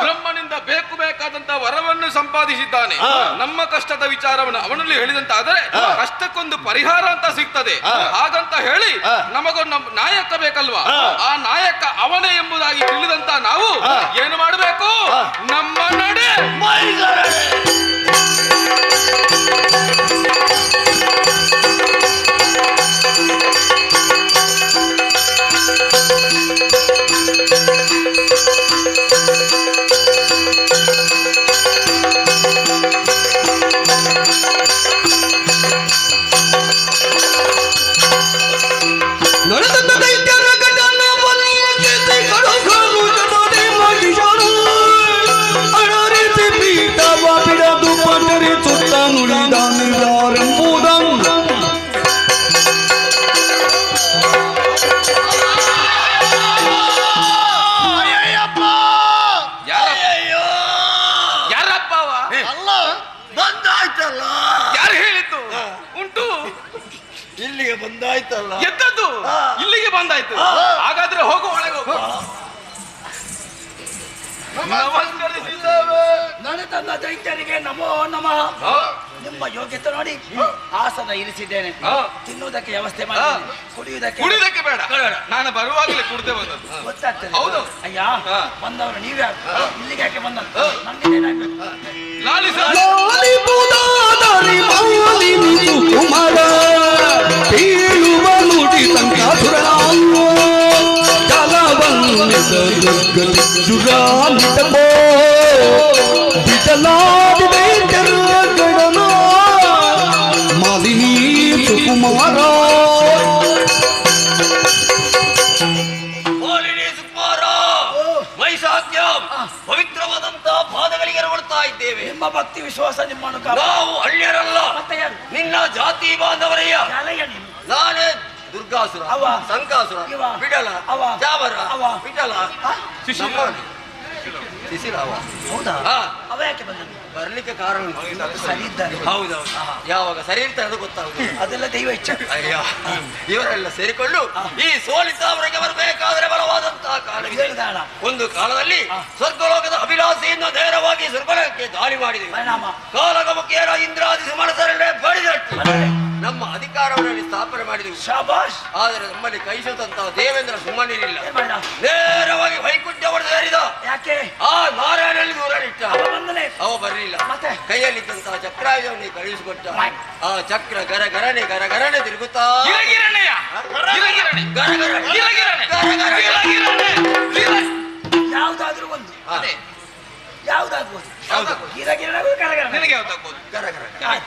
ಬ್ರಹ್ಮನಿಂದ ಬೇಕಾದಂತಹ ವರವನ್ನು ಸಂಪಾದಿಸಿದ್ದಾನೆ. ನಮ್ಮ ಕಷ್ಟದ ವಿಚಾರವನ್ನು ಅವನಲ್ಲಿ ಹೇಳಿದಂತಾದರೆ ಕಷ್ಟಕ್ಕೊಂದು ಪರಿಹಾರ ಅಂತ ಸಿಗ್ತದೆ. ಹಾಗಂತ ಹೇಳಿ ನಮಗೊಂದು ನಾಯಕ ಬೇಕಲ್ವಾ? ಆ ನಾಯಕ ಅವನೇ ಎಂಬುದಾಗಿ ತಿಳಿದಂತ ನಾವು ಏನು ಮಾಡಬೇಕು? ನಮ್ಮ ನಡೆ ಯಾರಪ್ಪ ಅವ? ಅಲ್ಲ ಬಂದಾಯ್ತಲ್ಲ. ಯಾರು ಹೇಳಿದ್ದು? ಉಂಟು ಇಲ್ಲಿಗೆ ಬಂದಾಯ್ತಲ್ಲ. ಎದ್ದದ್ದು ಇಲ್ಲಿಗೆ ಬಂದಾಯ್ತು. ಹಾಗಾದ್ರೆ ಹೋಗು, ಒಳಗೆ ಹೋಗು. ನಮಸ್ಕರಿಸಿದ್ದೇವೆ. ನನ್ನ ದೈತ್ಯರಿಗೆ ನಮೋ ನಮಃ. ನಿಮ್ಮ ಯೋಗ್ಯತೆ ನೋಡಿ ಆಸನ ಇರಿಸಿದ್ದೇನೆ. ತಿನ್ನುವುದಕ್ಕೆ ವ್ಯವಸ್ಥೆ ಮಾಡಿ, ಕುಡಿಯುವುದಕ್ಕೆ ಬೇಡ. ನಾನು ಬರುವಾಗಲೇ ಕುಡ್ದೆ ಬಂದದ್ದು. ಗೊತ್ತಾಗ್ತದೆ. ಹೌದು. ಅಯ್ಯ ಬಂದವರು ನೀವ್ಯಾರು? ಇಲ್ಲಿಗೆ ಯಾಕೆ ಬಂದದ್ದು? ನಮ್ಗೇನಾಗ್ಬೇಕು? ಕುಮಾರ ಬೀಳುವ ನುಡಿ ಸಂಕಾಸುರನಾಂಗೋ ಜಲವಂತ ದುರ್ಗತಿಜುರಾಮಿತಮೋ ಬಿಡಲಾದಿದೆ ಜರಗಡನ ಮಾಲಿನಿ ಸುಕುಮಾರ. ಪವಿತ್ರವಾದಂತಹ ಪಾದಗಳಿಗೆ ರವಳ್ತಾ ಇದ್ದೇವೆ. ನಿಮ್ಮ ಭಕ್ತಿ ವಿಶ್ವಾಸ ನಿಮ್ಮನ್ನು ನಾವು ಹಳ್ಳಿಯರಲ್ಲ, ಮತ್ತೆ ಯಾರು? ನಿನ್ನ ಜಾತಿ ಬಾಂಧವರಯ್ಯ. ನೀವು ನಾನೇ ದುರ್ಗಾಸುರ, ಅವ ಸಂಕಾಸುರ, ಇವ ಬಿಡಲ, ಅವ ಜಾಬರ, ಅವ ವಿಠಲ, ಶಿಶಿರ. ಹೌದಾ? ಅವ ಯಾಕೆ ಬಂದದ್ದು? ಬರ್ಲಿಕ್ಕೆ ಕಾರಣ ಸರಿ ಇದ್ದಾರೆ. ಹೌದೌದು. ಯಾವಾಗ ಸರಿ ಇರ್ತಾರೆ ಅದು ಗೊತ್ತಾಗುದು. ಅದೆಲ್ಲ ದೈವ ಇಚ್ಛೆ. ಅಯ್ಯ, ಇವರೆಲ್ಲ ಸೇರಿಕೊಂಡು ಈ ಸೋಲಿತವರಿಗೆ ಬರಬೇಕಾದ್ರೆ ಬಲವಾದಂತಹ ಕಾಲವಿದೆ. ಒಂದು ಕಾಲದಲ್ಲಿ ಸ್ವರ್ಗಲೋಕದ ಅಭಿಲಾಷೆಯನ್ನು ನೇರವಾಗಿ ಸ್ವರ್ಗಲೋಕಕ್ಕೆ ದಾಳಿ ಮಾಡಿದೆ. ಕಾಲಗಮುಖಿಯರ ಇಂದ್ರಾದಿ ಸುಮನಸರನ್ನೇ ಬಡಿದಟ್ಟು ನಮ್ಮ ಅಧಿಕಾರವನ್ನು ಸ್ಥಾಪನೆ ಮಾಡಿದೆವು. ಶಾಬಾಷ್. ಆದರೆ ನಮ್ಮಲ್ಲಿ ಕೈಸುತ್ತಂತಹ ದೇವೇಂದ್ರ ಸುಮ್ಮನಿರಲಿಲ್ಲ. ನೇರವಾಗಿ ವೈಕುಂಠವನ್ನು ಸೇರಿದ. ಯಾಕೆ? ಆ ನಾರಾಯಣಲ್ಲಿ ದೂರನಿಟ್ಟ. ಅವ ಬರಲಿಲ್ಲ. ಮತ್ತೆ ಕೈಯಲ್ಲಿದ್ದಂತಹ ಚಕ್ರಾಯುಧವನ್ನು ಕಳುಹಿಸಿಕೊಟ್ಟ. ಆ ಚಕ್ರ ಗರಗರನೆ ಗರಗರನೆ ತಿರುಗುತ್ತಾ ಯಾವ್ದಾದ್ರೂ ಒಂದು ಅದೇ ಯಾವ್ದಾಗ್ಬೋದು. ನಿನಗೆ ಯಾವ್ದಾಗ್ಬೋದು?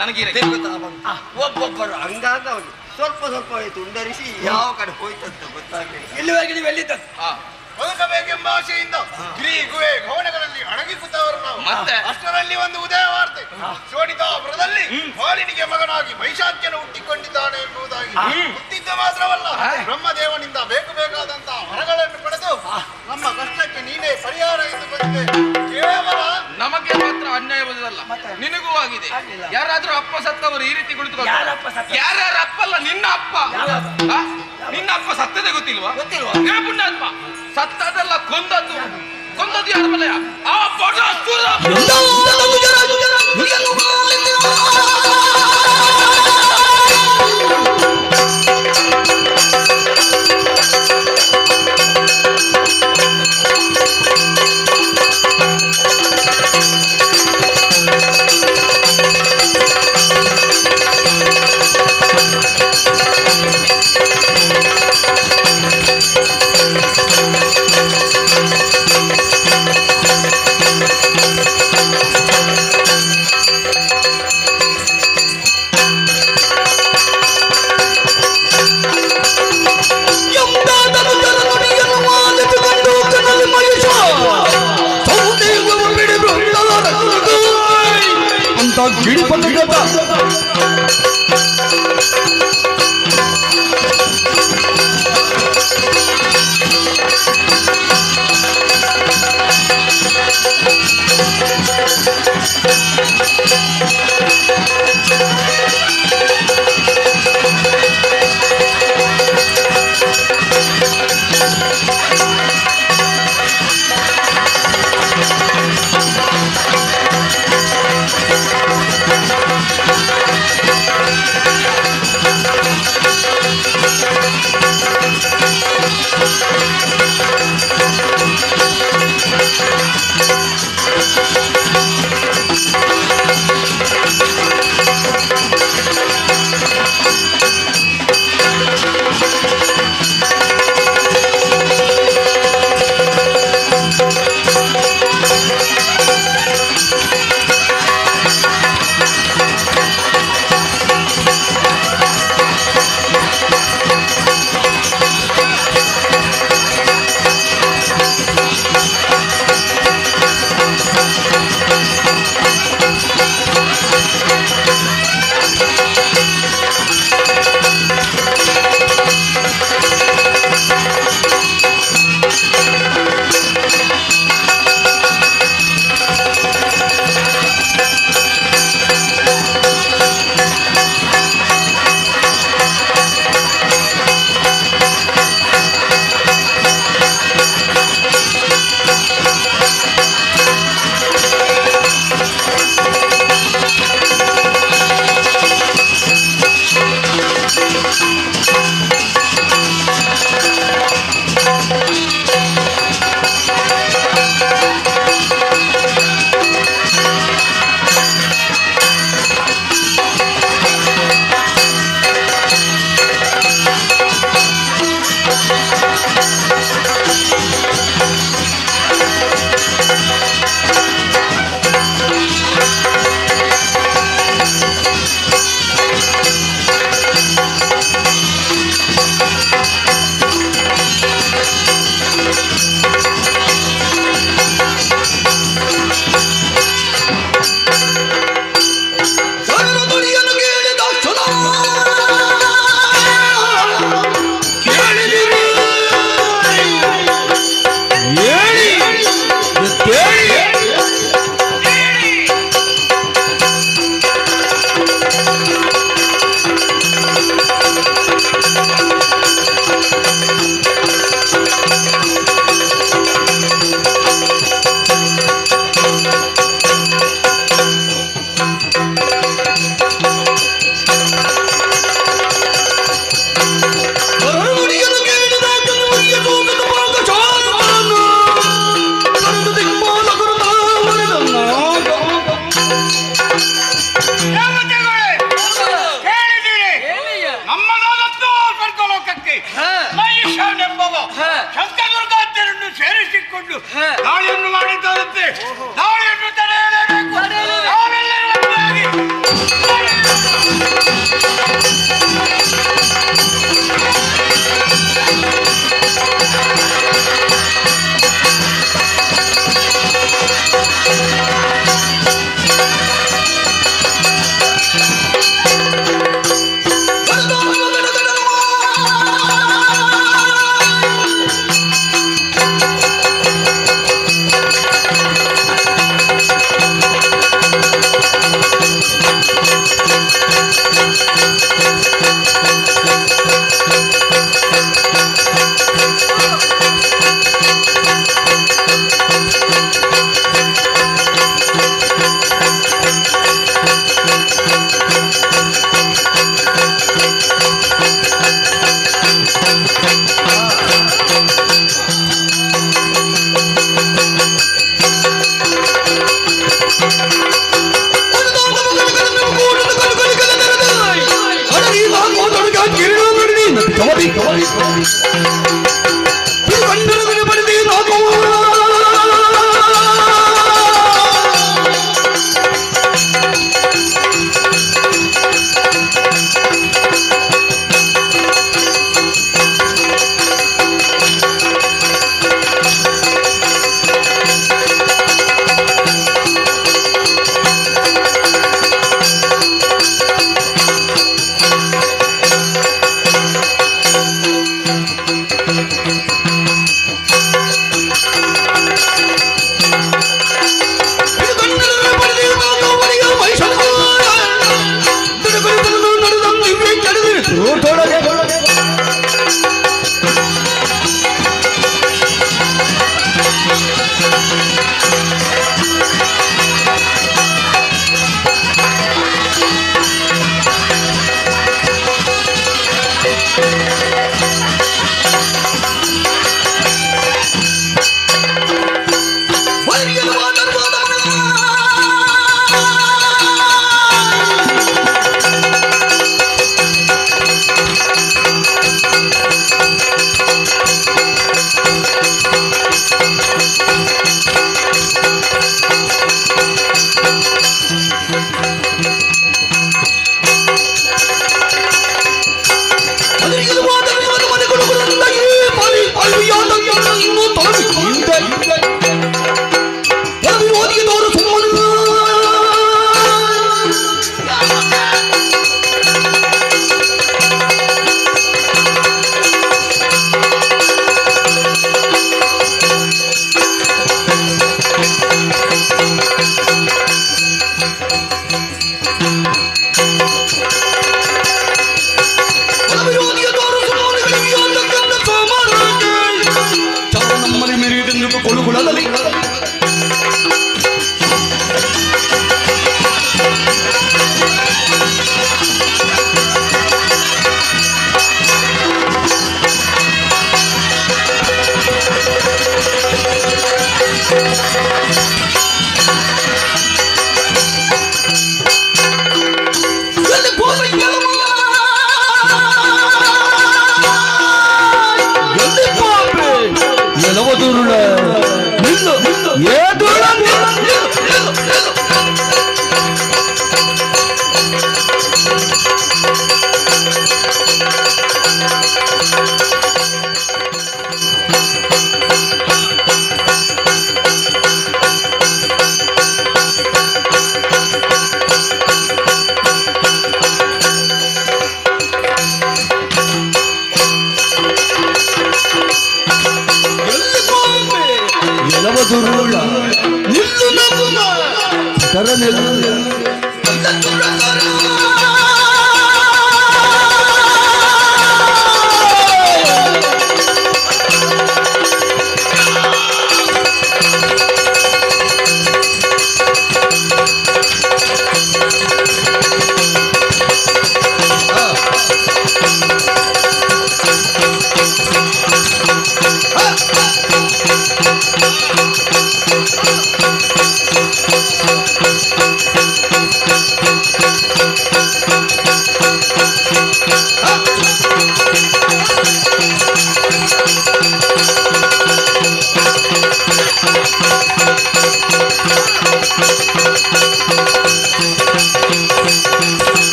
ನನಗೆ ತಿರುಗುತ್ತಾ ಬಂತು. ಒಬ್ಬೊಬ್ಬರು ಹಂಗಾಗ ಅವನು ಸ್ವಲ್ಪ ಸ್ವಲ್ಪ ತುಂಡರಿಸಿ ಯಾವ ಕಡೆ ಹೋಯ್ತಂತ ಗೊತ್ತಾಗಲಿಲ್ಲ. ಇಲ್ಲಿವರೆಗೆ ನೀವು ಎಲ್ಲಿದ್ದದ್ದು? ಬದುಕಬೇಕೆಂಬ ಆಶೆಯಿಂದ ಗಿರಿ ಗುಹೆ ಭವನಗಳಲ್ಲಿ ಅಡಗಿ ಕೂತವರು ನಾವು. ಮತ್ತೆ ಅಷ್ಟರಲ್ಲಿ ಒಂದು ಉದಯ ವಾರ್ತೆ. ಶೋಣಿತಾಪುರದಲ್ಲಿ ಮಾಲಿನಿಗೆ ಮಗನಾಗಿ ಮಹಿಷಾಖ್ಯನು ಹುಟ್ಟಿಕೊಂಡಿದ್ದಾನೆ ಎಂಬುದಾಗಿ ಹುಟ್ಟಿದ್ದ ಮಾತ್ರವಲ್ಲ, ಬ್ರಹ್ಮದೇವನಿಂದ ಬೇಕಾದಂತಹ ವರಗಳನ್ನು ಪಡೆದು ನಮ್ಮ ಕಷ್ಟಕ್ಕೆ ನೀನೇ ಪರಿಹಾರ ಎಂದು ಬಂದಿದೆ. ಕೇವಲ ನಮಗೆ ಮಾತ್ರ ಅನ್ಯಾಯವಾದಲ್ಲ, ನಿನಗೂ ಆಗಿದೆ. ಯಾರಾದ್ರೂ ಅಪ್ಪ ಸತ್ತವರು ಈ ರೀತಿ ಕುಳಿತು ಯಾರ್ಯಾರ ಅಪ್ಪಲ್ಲ, ನಿನ್ನ ಅಪ್ಪ. ನಿನ್ನ ಅಪ್ಪ ಸತ್ತದೇ ಗೊತ್ತಿಲ್ವಾ? ಪುಣ್ಯಾತ್ಮ ಸತ್ತದಲ್ಲ, ಕೊಂದದ್ದು ಯಾರ ಮನೆಯ ಆ ಬಡ ಶಂಕದುರ್ಗಾದ್ಯರನ್ನು ಸೇರಿಸಿಕೊಂಡು ದಾಳಿಯನ್ನು ಮಾಡಿದ್ದಾರಂತೆ. ದಾಳಿಯನ್ನು ತಡೆಯಲೇಬೇಕು. ನಾವೆಲ್ಲರೂ ಒಟ್ಟಾಗಿ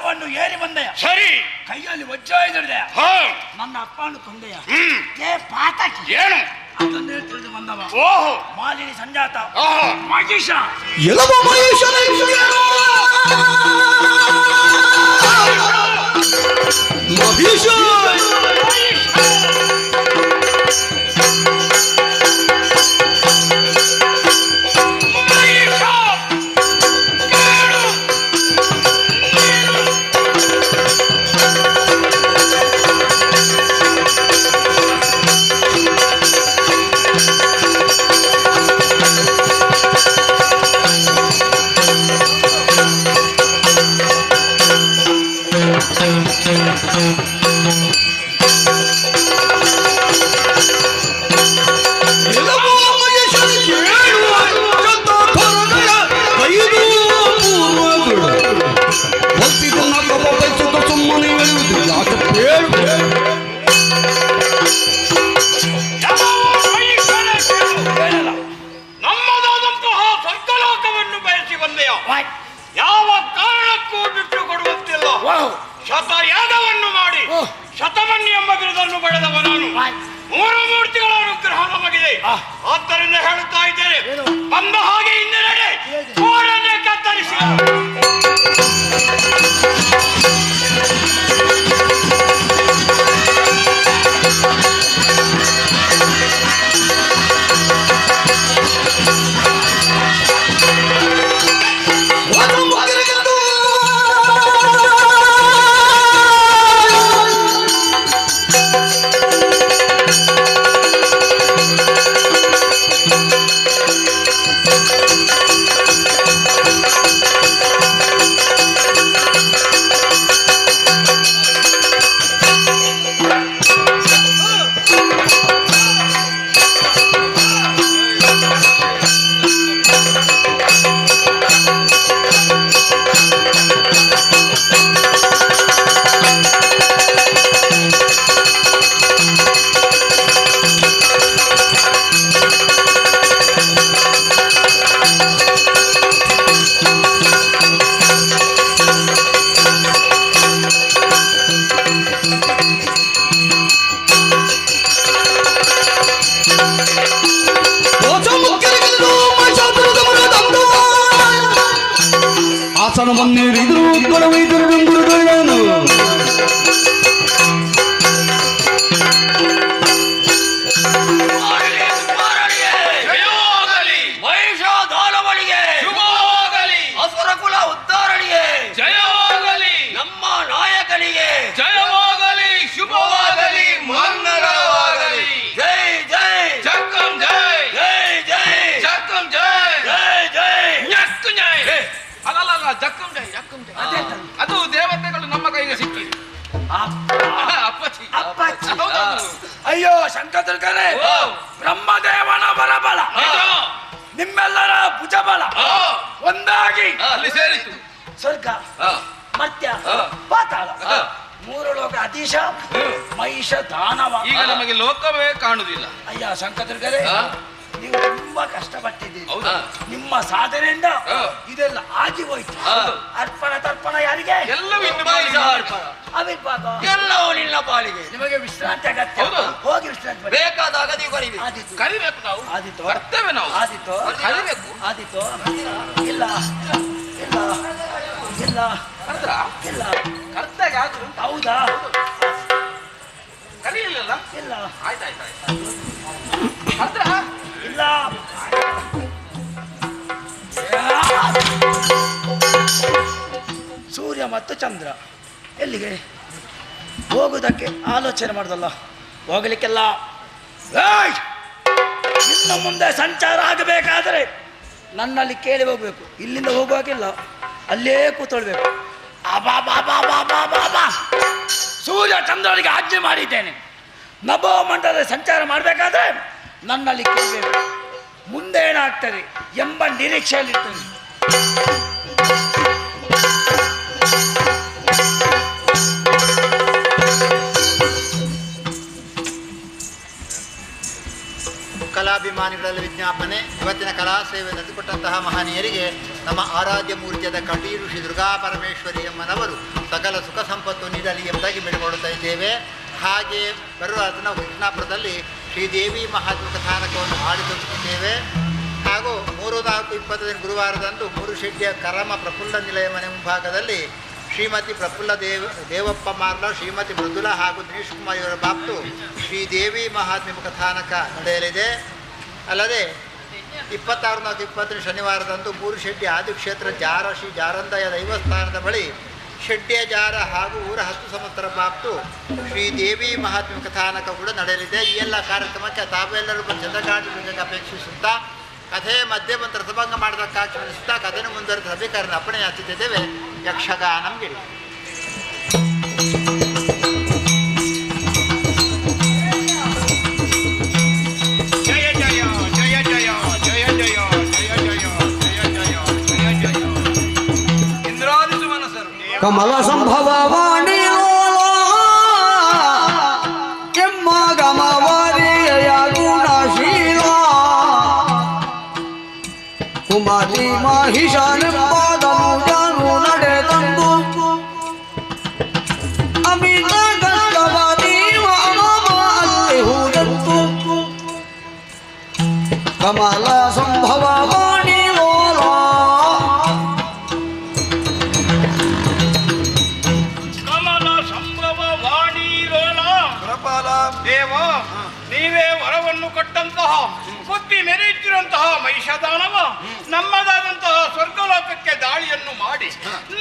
ರಥವನ್ನು ಏರಿ ಬಂದೆಯ. ಸರಿ. ಕೈಯಲ್ಲಿ ವಜ್ರಾಯುಧ ಹಿಡಿದೆಯ. ನನ್ನ ಅಪ್ಪನು ಕೊಂದೆಯ. ಏ ಪಾತಕಿ ಏನು ಅದನ್ನೇ ತಿಳಿದು ಬಂದವ. ಓಹೋ ಮಾಲಿನಿ ಸಂಜಾತ ಓಹೋ ಮಹಿಷ ಎಲವ ಮಹೇಶನ ಮಹೇಶ ನಮ್ಮದಾದಂತಹ ಸ್ವರ್ಗಲೋಕವನ್ನು ಬಯಸಿ ಬಂದೆಯ. ಯಾವ ಕಾರಣಕ್ಕೂ ಬಿಟ್ಟು ಕೊಡುವಂತಿಲ್ಲ. ಶತಯಾಗವನ್ನು ಮಾಡಿ ಶತಮನ್ನಿ ಎಂಬ ಬಿರುದನ್ನು ಪಡೆದವ ನಾನು. ಮೂರು ಮೂರ್ತಿಗಳ ಅನುಗ್ರಹ ನಮಗಿದೆ. ಆದ್ದರಿಂದ ಹೇಳುತ್ತಾ ಇದ್ದೇನೆ, ಬಂದ ಹಾಗೆ ಹಿಂದೆ ನಡೆ, ಕೋಡನ್ನೇ ಕತ್ತರಿಸಿ. ಆಸನ ಬಂದಿರಿದ್ರು ಕೊಡವೈದರು ಬೆಂಗುರುಗಳನ್ನು ಮಹಿಷಾಧಾರವಳಿಗೆ ಶುಭವಾಗಲಿ. ಅಸುರಕುಲ ಉದ್ಧಾರಣಿಗೆ ಜಯವಾಗಲಿ. ನಮ್ಮ ನಾಯಕನಿಗೆ ಜಯವಾಗಲಿ, ಶುಭವಾಗಲಿ, ಮಂಗಳವಾಗಲಿ. ಜೈ ಜೈ ಜಕ್ಕಂ ಜೈ ಜೈ ಜೈ ಜಕ್ಕಂ ಜೈ ಜೈ ಜೈ ಜಕ್ಕಂ ಜೈ. ಅಲ್ಲಲ್ಲ ಜಕ್ಕಂ ಜೈ ಜಕ್ಕಂ ಜೈ ಅದು ದೇವತೆಗಳು ನಮ್ಮ ಕೈಗೆ ಸಿಕ್ಕಿ ಅಪ್ಪಚ್ಚಿ ಅಪ್ಪಚ್ಚಿ. ಹೌದೌದು. ಅಯ್ಯೋ ಶಂಕರಕರೇ, ಬ್ರಹ್ಮದೇವನ ಬಲಬಲ ನಿಮ್ಮೆಲ್ಲರ ಭುಜಬಲ ಒಂದಾಗಿ ಅಲ್ಲಿ ಸೇರಿತು ಸ್ವರ್ಗ ಮರ್ತ್ಯ ಪಾತಾಳ ಮೂರು ಲೋಕ ಅಧೀಶ ಮಹಿಷ ದಾನವ. ಈಗ ನಮಗೆ ಲೋಕವೇ ಕಾಣುವುದಿಲ್ಲ. ಅಯ್ಯ ಶಂಕರಕರೇ, ನೀವು ತುಂಬಾ ಕಷ್ಟಪಟ್ಟಿದ್ದೀರಿ. ಹೌದಾ? ನಿಮ್ಮ ಸಾಧನೆಯಿಂದ ಇದೆಲ್ಲ ಆಗಿ ಹೋಯ್ತು. ಅರ್ಪಣ ತರ್ಪಣ ಯಾರಿಗೆ? ಎಲ್ಲವೂ ಇನ್ನು ಅವಿರ್ಭಾಗ ಎಲ್ಲವೂ ನಿನ್ನ ಪಾಲಿಗೆ. ನಿಮಗೆ ವಿಶ್ರಾಂತಿ ಅಗತ್ಯ. ಹೌದು. ಹೋಗಿ ವಿಶ್ರಾಂತಿ ಮಾಡಿ. ಬೇಕಾದಾಗ ನೀವು ಕರಿಬೇಕು. ಆದಿತ್ತು ಕರಿಬೇಕು ನಾವು. ಆದಿತ್ತು ಬರ್ತೇವೆ ನಾವು. ಆದಿತ್ತು ಕರಿಬೇಕು. ಆದಿತ್ತು ಇಲ್ಲ ಇಲ್ಲ ಇಲ್ಲ ಕರೆದ್ರ ಇಲ್ಲ ಕರ್ತಾಗ ಆದ್ರು ಹೌದಾ? ಕರೀಲಿಲ್ಲ. ಇಲ್ಲ ಆಯ್ತಾಯ್ತಾಯ್ತು. ಕರ್ದ್ರ ಇಲ್ಲ ಸೂರ್ಯ ಮತ್ತು ಚಂದ್ರ ಎಲ್ಲಿಗೆ ಹೋಗುವುದಕ್ಕೆ ಆಲೋಚನೆ ಮಾಡುದಲ್ಲ, ಹೋಗಲಿಕ್ಕೆಲ್ಲ. ಏಯ್! ಇನ್ನು ಮುಂದೆ ಸಂಚಾರ ಆಗಬೇಕಾದರೆ ನನ್ನಲ್ಲಿ ಕೇಳಿ ಹೋಗ್ಬೇಕು. ಇಲ್ಲಿಂದ ಹೋಗುವಾಗಿಲ್ಲ, ಅಲ್ಲೇ ಕೂತ್ಕೊಳ್ಬೇಕು. ಅಬಾ ಸೂರ್ಯ ಚಂದ್ರನಿಗೆ ಆಜ್ಞೆ ಮಾಡಿದ್ದೇನೆ. ನಭೋಮಂಡಲದಲ್ಲಿ ಸಂಚಾರ ಮಾಡಬೇಕಾದ್ರೆ ನನ್ನಲ್ಲಿ ಕೇಳಬೇಕು. ಮುಂದೆ ಏನಾಗ್ತದೆ ಎಂಬ ನಿರೀಕ್ಷೆಯಲ್ಲಿರ್ತದೆ. ಕಲಾಭಿಮಾನಿಗಳಲ್ಲಿ ವಿಜ್ಞಾಪನೆ. ಇವತ್ತಿನ ಕಲಾ ಸೇವೆ ನಡೆಸಿಕೊಟ್ಟಂತಹ ಮಹನೀಯರಿಗೆ ನಮ್ಮ ಆರಾಧ್ಯ ಮೂರ್ತಿಯಾದ ಕಟಿ ಋಷಿ ದುರ್ಗಾ ಪರಮೇಶ್ವರಿ ಅಮ್ಮನವರು ಸಕಲ ಸುಖ ಸಂಪತ್ತು ನೀಡಲಿ ಎಂಬುದಾಗಿ ಬೇಡಿಕೊಳ್ಳುತ್ತಾ ಇದ್ದೇವೆ. ಹಾಗೆ ಬರುವ ದಿನ ಕೃಷ್ಣಾಪುರದಲ್ಲಿ ಶ್ರೀದೇವಿ ಮಹಾತ್ಮ ಕಥಾನಕವನ್ನು ಆಡಿಸುತ್ತಿದ್ದೇವೆ. ಹಾಗೂ 3-4-20 ಗುರುವಾರದಂದು ಮೂರುಶೆಟ್ಟಿಯ ಕರಮ ಪ್ರಫುಲ್ಲ ನಿಲಯ ಮನೆ ಮುಂಭಾಗದಲ್ಲಿ ಶ್ರೀಮತಿ ಪ್ರಫುಲ್ಲ ದೇವಪ್ಪ ಮಾರ್ಲ, ಶ್ರೀಮತಿ ಮೃದುಲಾ ಹಾಗೂ ದಿನೇಶ್ ಕುಮಾರ್ ಇವರ ಬಾಪ್ತು ಶ್ರೀದೇವಿ ಮಹಾತ್ಮ ಕಥಾನಕ ನಡೆಯಲಿದೆ. ಅಲ್ಲದೆ 26-4-20 ಶನಿವಾರದಂದು ಮೂರುಶೆಟ್ಟಿ ಆದಿಕ್ಷೇತ್ರ ಜಾರ ಶ್ರೀ ಜಾರಂದಯ ದೈವಸ್ಥಾನದ ಬಳಿ ಶೆಟ್ಟಿಯ ಜಾರ ಹಾಗೂ ಊರ 10 ಸಂವತ್ಸರ ಬಾಪ್ತು ಶ್ರೀದೇವಿ ಮಹಾತ್ಮ ಕಥಾನಕ ಕೂಡ ನಡೆಯಲಿದೆ. ಈ ಎಲ್ಲ ಕಾರ್ಯಕ್ರಮಕ್ಕೆ ತಾವೆಲ್ಲರೂ ಚಂದ್ರಕಾಂತ ಅಪೇಕ್ಷಿಸುತ್ತಾ ಕಥೆ ಮಧ್ಯಮಂತ್ರ ರಸಭಂಗ ಮಾಡದಕ್ಕಾಗಿ ಶ್ರಮಿಸುತ್ತಾ ಕಥೆಯನ್ನು ಮುಂದುವರೆದ ಸಭೀಕರಣ ಅಪ್ಪಣೆ ಹಚ್ಚುತ್ತಿದ್ದೇವೆ. ಯಕ್ಷಗಾನಂ ಗಿರಿ. ಜಯ ಜಯ ಜಯ ಜಯ ಜಯ ಜಯ ಜಯ ಜಯ ಜಯ ಜಯ ಜಯ ಜಯ ಇಂದ್ರಾದಿ ಸುಮನಸರು ಕಮಲ ಸಂಭವವಾಣಿ ಕೆಮ್ಮ ಗಮವರಿಯ ಗುಣಶೀಲ ಕುಮಾರಿ ಮಹಿಷನೆಂಬದನು ಜಾನು ನಡೆ ತಂದು ಅಮಿತ ಗಂಗವದಿ ಅಲ್ಲಿ ಹೂದಂತು ಕಮಲ ಸಂಭವವಾಣಿ ಲೋಲ ಕಮಲ ಸಂಭವ ವಾಣಿರೋಲ ಪ್ರಪಾಲ ದೇವ ನೀವೇ ವರವನ್ನು ಕೊಟ್ಟಂತಹ ಬುದ್ಧಿ ಮೆರೆಯುತ್ತಿರುವಂತಹ ಮಹಿಷದಾನವ ನಮ್ಮದಾದಂತಹ ಸ್ವರ್ಗಲೋಕಕ್ಕೆ ದಾಳಿಯನ್ನು ಮಾಡಿ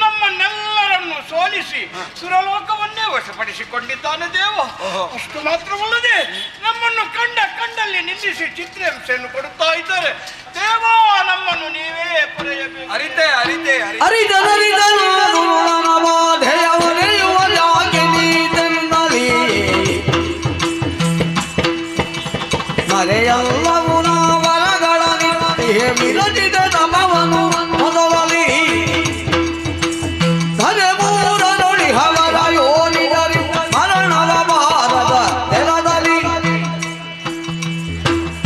ನಮ್ಮನ್ನೆಲ್ಲರನ್ನು ಸೋಲಿಸಿ ಸುರಲೋಕವನ್ನೇ ವಶಪಡಿಸಿಕೊಂಡಿದ್ದಾನೆ ದೇವ. ಅಷ್ಟು ಮಾತ್ರವಲ್ಲದೆ ನಮ್ಮನ್ನು ಕಂಡಲ್ಲಿ ನಿಲ್ಲಿಸಿ ಚಿತ್ರಹಿಂಸೆಯನ್ನು ಕೊಡುತ್ತಾ ಇದ್ದಾರೆ ದೇವ. ನಮ್ಮನ್ನು ನೀವೇ ಪಡೆಯಬೇಕು. ಅರಿತೆ ಅರಿತೆ ಮರೆಯಲ್ಲವು ನಾವರಗಳ ವಿರಚಿತ ನಮವನು ಮೊದಲಲಿ ಧರೆ ಮೂರ ನುಡಿ ಹವರ ಯೋನಿದರಿ ಮರಣದ ಭಾರದ ತೆರದಲ್ಲಿ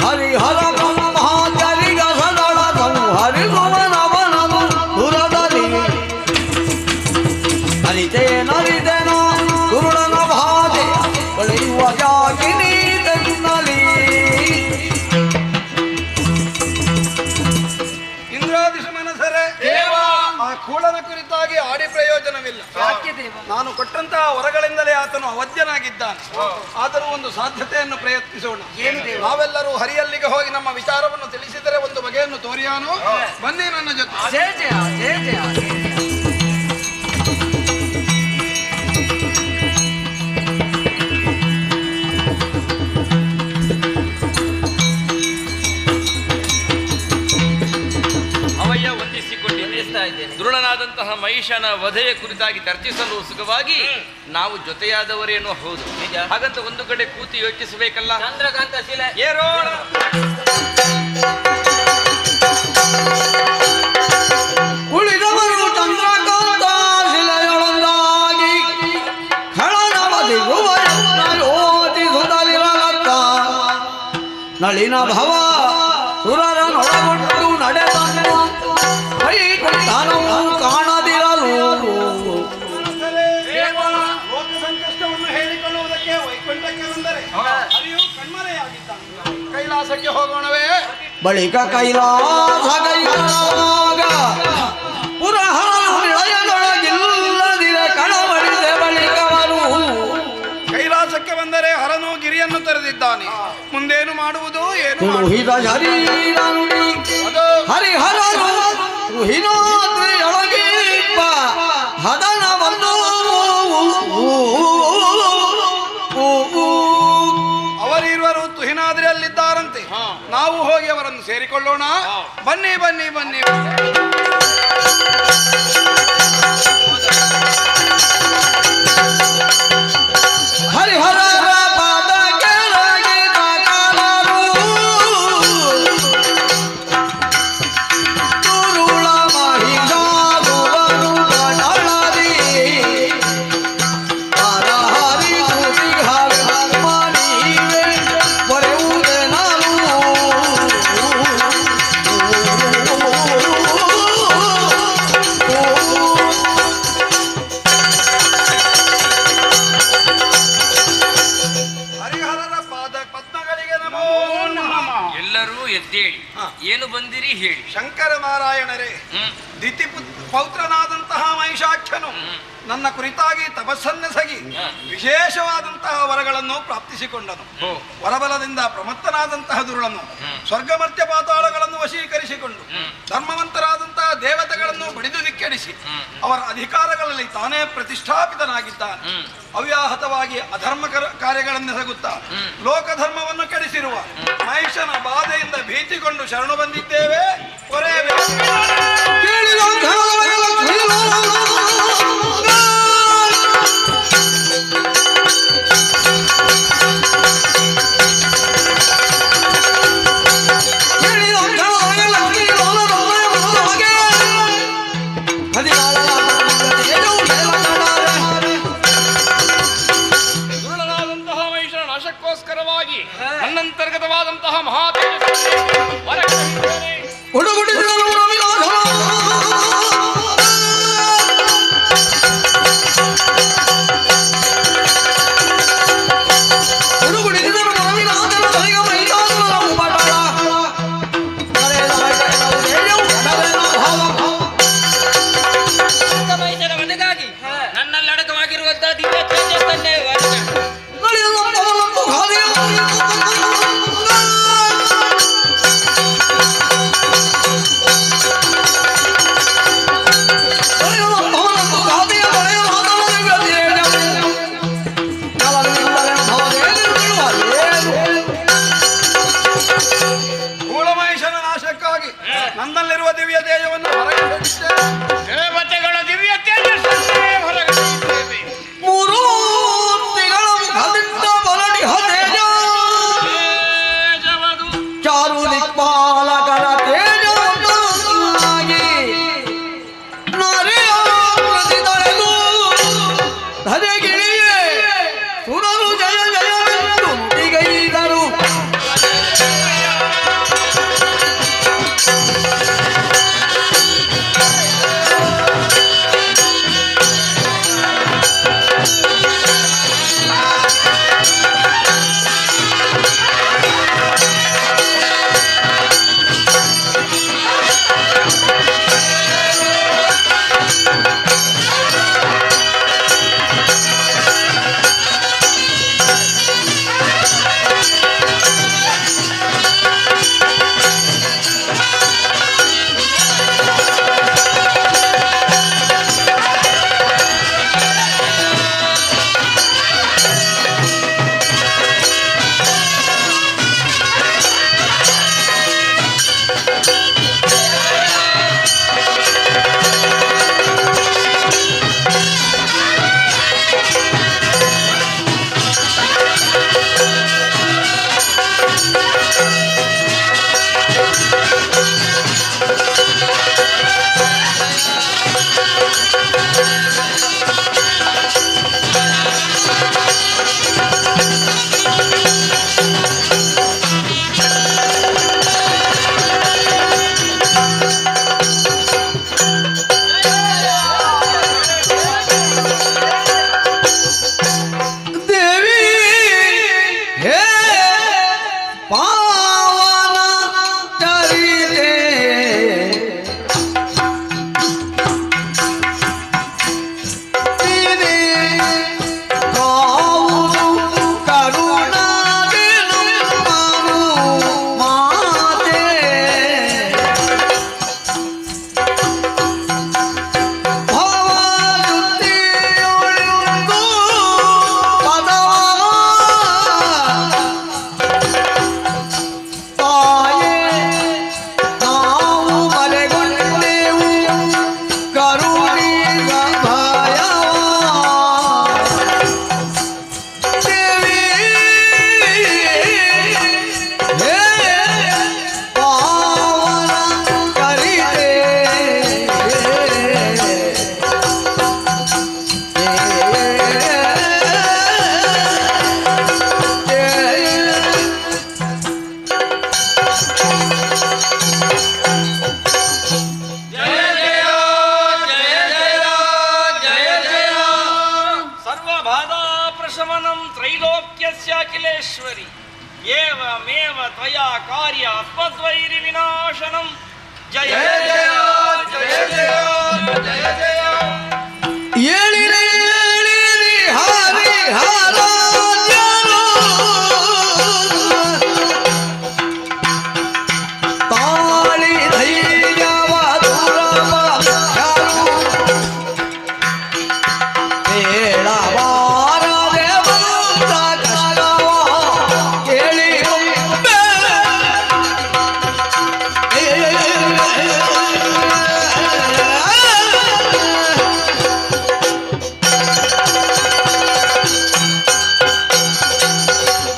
ಹರಿಹರ ಬ್ರಹ್ಮಾಚರಿಗ ಸದಳ ಸಂಹರಿಸುವನವನನು ದುರದಲ್ಲಿ ಅರಿತೇನರಿತೆನ ಗುರುಳನ ಭಾದೆ ಹೊಳೆಯುವ ಜಾಗಿನಿ ತೆನ್ನಲಿ. ಆ ಕೂಳನ ಕುರಿತಾಗಿ ಆಡಿ ಪ್ರಯೋಜನವಿಲ್ಲ. ನಾನು ಕೊಟ್ಟಂತಹ ವರಗಳಿಂದಲೇ ಆತನು ಅವಧ್ಯನಾಗಿದ್ದಾನೆ. ಆದರೂ ಒಂದು ಸಾಧ್ಯತೆಯನ್ನು ಪ್ರಯತ್ನಿಸೋಣ. ನಾವೆಲ್ಲರೂ ಹರಿಯಲ್ಲಿಗೆ ಹೋಗಿ ನಮ್ಮ ವಿಚಾರವನ್ನು ತಿಳಿಸಿದರೆ ಒಂದು ಬಗೆಯನ್ನು ತೋರಿಯಾನು. ಬನ್ನಿ ನನ್ನ ಜೊತೆ. ಜಯ ಜಯ ಜಯ ಜಯ. ಅವಯ್ಯ ವಂದಿಸಿಕೊಂಡಿದ್ದೇನೆ. ದೃಢನಾದಂತಹ ಮಹಿಷನ ವಧೆಯ ಕುರಿತಾಗಿ ಚರ್ಚಿಸಲು ಸುಖವಾಗಿ ನಾವು ಜೊತೆಯಾದವರೇನೋ ಹೌದು. ಹಾಗಂತ ಒಂದು ಕಡೆ ಕೂತು ಯೋಚಿಸಬೇಕಲ್ಲ. ಚಂದ್ರಕಾಂತ ಶಿಲೆ ಏರೋಣ ಉಳಿದವರು ಚಂದ್ರಕಾಂತ ಶಿಲೆಯೊಳಗಾಗಿ ಖಳನವದಿಗುವ ಯೋಚಿಸುತ್ತಲಿರಲತ್ತ ನಳಿನ ಭವ ಸುರರನೊಳಗೊಟ್ಟು ನಡೆದನು ವೈಕುಂಠನವು ಕಾಣದಿರಲು. ಲೋಕ ಸಂಕಷ್ಟವನ್ನು ಹೇಳಿಕೊಳ್ಳುವುದಕ್ಕೆ ವೈಕುಂಠಕ್ಕೆ ಬಂದರೆ ಹರಿಯು ಕಣ್ಮರೆಯಾಗಿದ್ದಾನೆ. ಕೈಲಾಸಕ್ಕೆ ಹೋಗೋಣವೇ? ಬಳಿಕ ಕೈಲಾಸ ಕೈಲಾಗ ಪುರಹರೊಳಗಿಲ್ಲದಿರೆ ಕಳವಳಿದೆ ಬಳಿಕವರು ಕೈಲಾಸಕ್ಕೆ ಬಂದರೆ ಹರನು ಗಿರಿಯನ್ನು ತೆರೆದಿದ್ದಾನೆ. ಮುಂದೇನು ಮಾಡುವುದು ಏನು ತುಳುಹಿದ ಶರೀರ ನುಡಿ ಹರಿಹರನು ತುಹಿನೋದ್ರಿಯೊಳಗಿಪ್ಪ ಹದನವನ್ನು ಅವರಿರುವರು ತುಹಿನಾದ್ರಿಯಲ್ಲಿದ್ದಾರಂತೆ. ನಾವು ಹೋಗಿ ಅವರನ್ನು ಸೇರಿಕೊಳ್ಳೋಣ. ಬನ್ನಿ ಬನ್ನಿ ಬನ್ನಿ. ಹರಿಹರ ಹೇಳಿ ಏನು ಬಂದಿರಿ ಹೇಳಿ. ಶಂಕರ ನಾರಾಯಣರೇ, ದಿತಿ ಪೌತ್ರನಾದಂತಹ ಮಹಿಷಾಖ್ಯನು ನನ್ನ ಕುರಿತಾಗಿ ತಪಸ್ಸನ್ನೆಸಗಿ ವಿಶೇಷವಾದಂತಹ ವರಗಳನ್ನು ಪ್ರಾಪ್ತಿಸಿಕೊಂಡನು. ವರಬಲದಿಂದ ಪ್ರಮತ್ತನಾದಂತಹ ದುರುಳನು ಸ್ವರ್ಗಮರ್ತ್ಯ ಪಾತಾಳಗಳನ್ನು ವಶೀಕರಿಸಿಕೊಂಡು ಧರ್ಮವಂತರಾದಂತಹ ದೇವತೆಗಳನ್ನು ಬಡಿದು ನಿಕ್ಕೆಡಿಸಿ ಅವರ ಅಧಿಕಾರಗಳಲ್ಲಿ ತಾನೇ ಪ್ರತಿಷ್ಠಾಪಿತನಾಗಿದ್ದಾನೆ. ಅವ್ಯಾಹತವಾಗಿ ಅಧರ್ಮ ಕಾರ್ಯಗಳನ್ನೆಸಗುತ್ತಾ ಲೋಕಧರ್ಮವನ್ನು ಕೆಡಿಸಿರುವ ಮಹಿಷನ ಬಾಧೆಯಿಂದ ಭೀತಿಗೊಂಡು ಶರಣು ಬಂದಿದ್ದೇವೆ. ದುರುಳನಾದಂತಹ ಮಹಿಷನ ನಾಶಕ್ಕೋಸ್ಕರವಾಗಿ ನನ್ನಂತರ್ಗತವಾದಂತಹ ಮಹಾದೇವ ನನ್ನಲ್ಲಿ ಅಡಕವಾಗಿರುವಂತಹ ದಿವ್ಯ ತೇಜಸ್ಸನ್ನೇ ಮಹಿಷನ ನಾಶಕ್ಕಾಗಿ ನನ್ನಲ್ಲಿರುವ ದಿವ್ಯ ತೇಜವನ್ನು ಹೊರಗೆ ದೇವತೆಗಳ ದಿವ್ಯ ತೇಜಸ್ಸನ್ನೇ ಹೊರಗೆ ಚಾರು ದಿಕ್ಪಾಲಕರ ತೇಜವಾಗಿ ನರೆಯ ಪ್ರತಿದೊರೆದು ಧರೆಗಿಳಿಯೇ ಸುರರು ಜಯ ಜಯವೆಂದು ನುಡಿಗೈದರು. ಸರ್ವಬಾಧಾ ಪ್ರಶಮನಂ ತ್ರೈಲೋಕ್ಯಸ್ಯಾಖಿಲೇಶ್ವರಿ ಏವಮೇವ ತ್ವಯಾ ಕಾರ್ಯ ಅಸ್ಮದ್ವೈರಿ ವಿನಾಶನಂ. ಜಯ ಜಯ ಜಯ ಜಯ ಜಯ ಜಯ. ಏಳಿರಿ ಏಳಿರಿ ಹರಿ ಹರಾಜರು ತಾಳಿ ಧೈರ್ಯವ ದುರಬಾರು ಹೇಳಬಾರದೆ ಬಂದ ಕಷ್ಟವ ಕೇಳಿ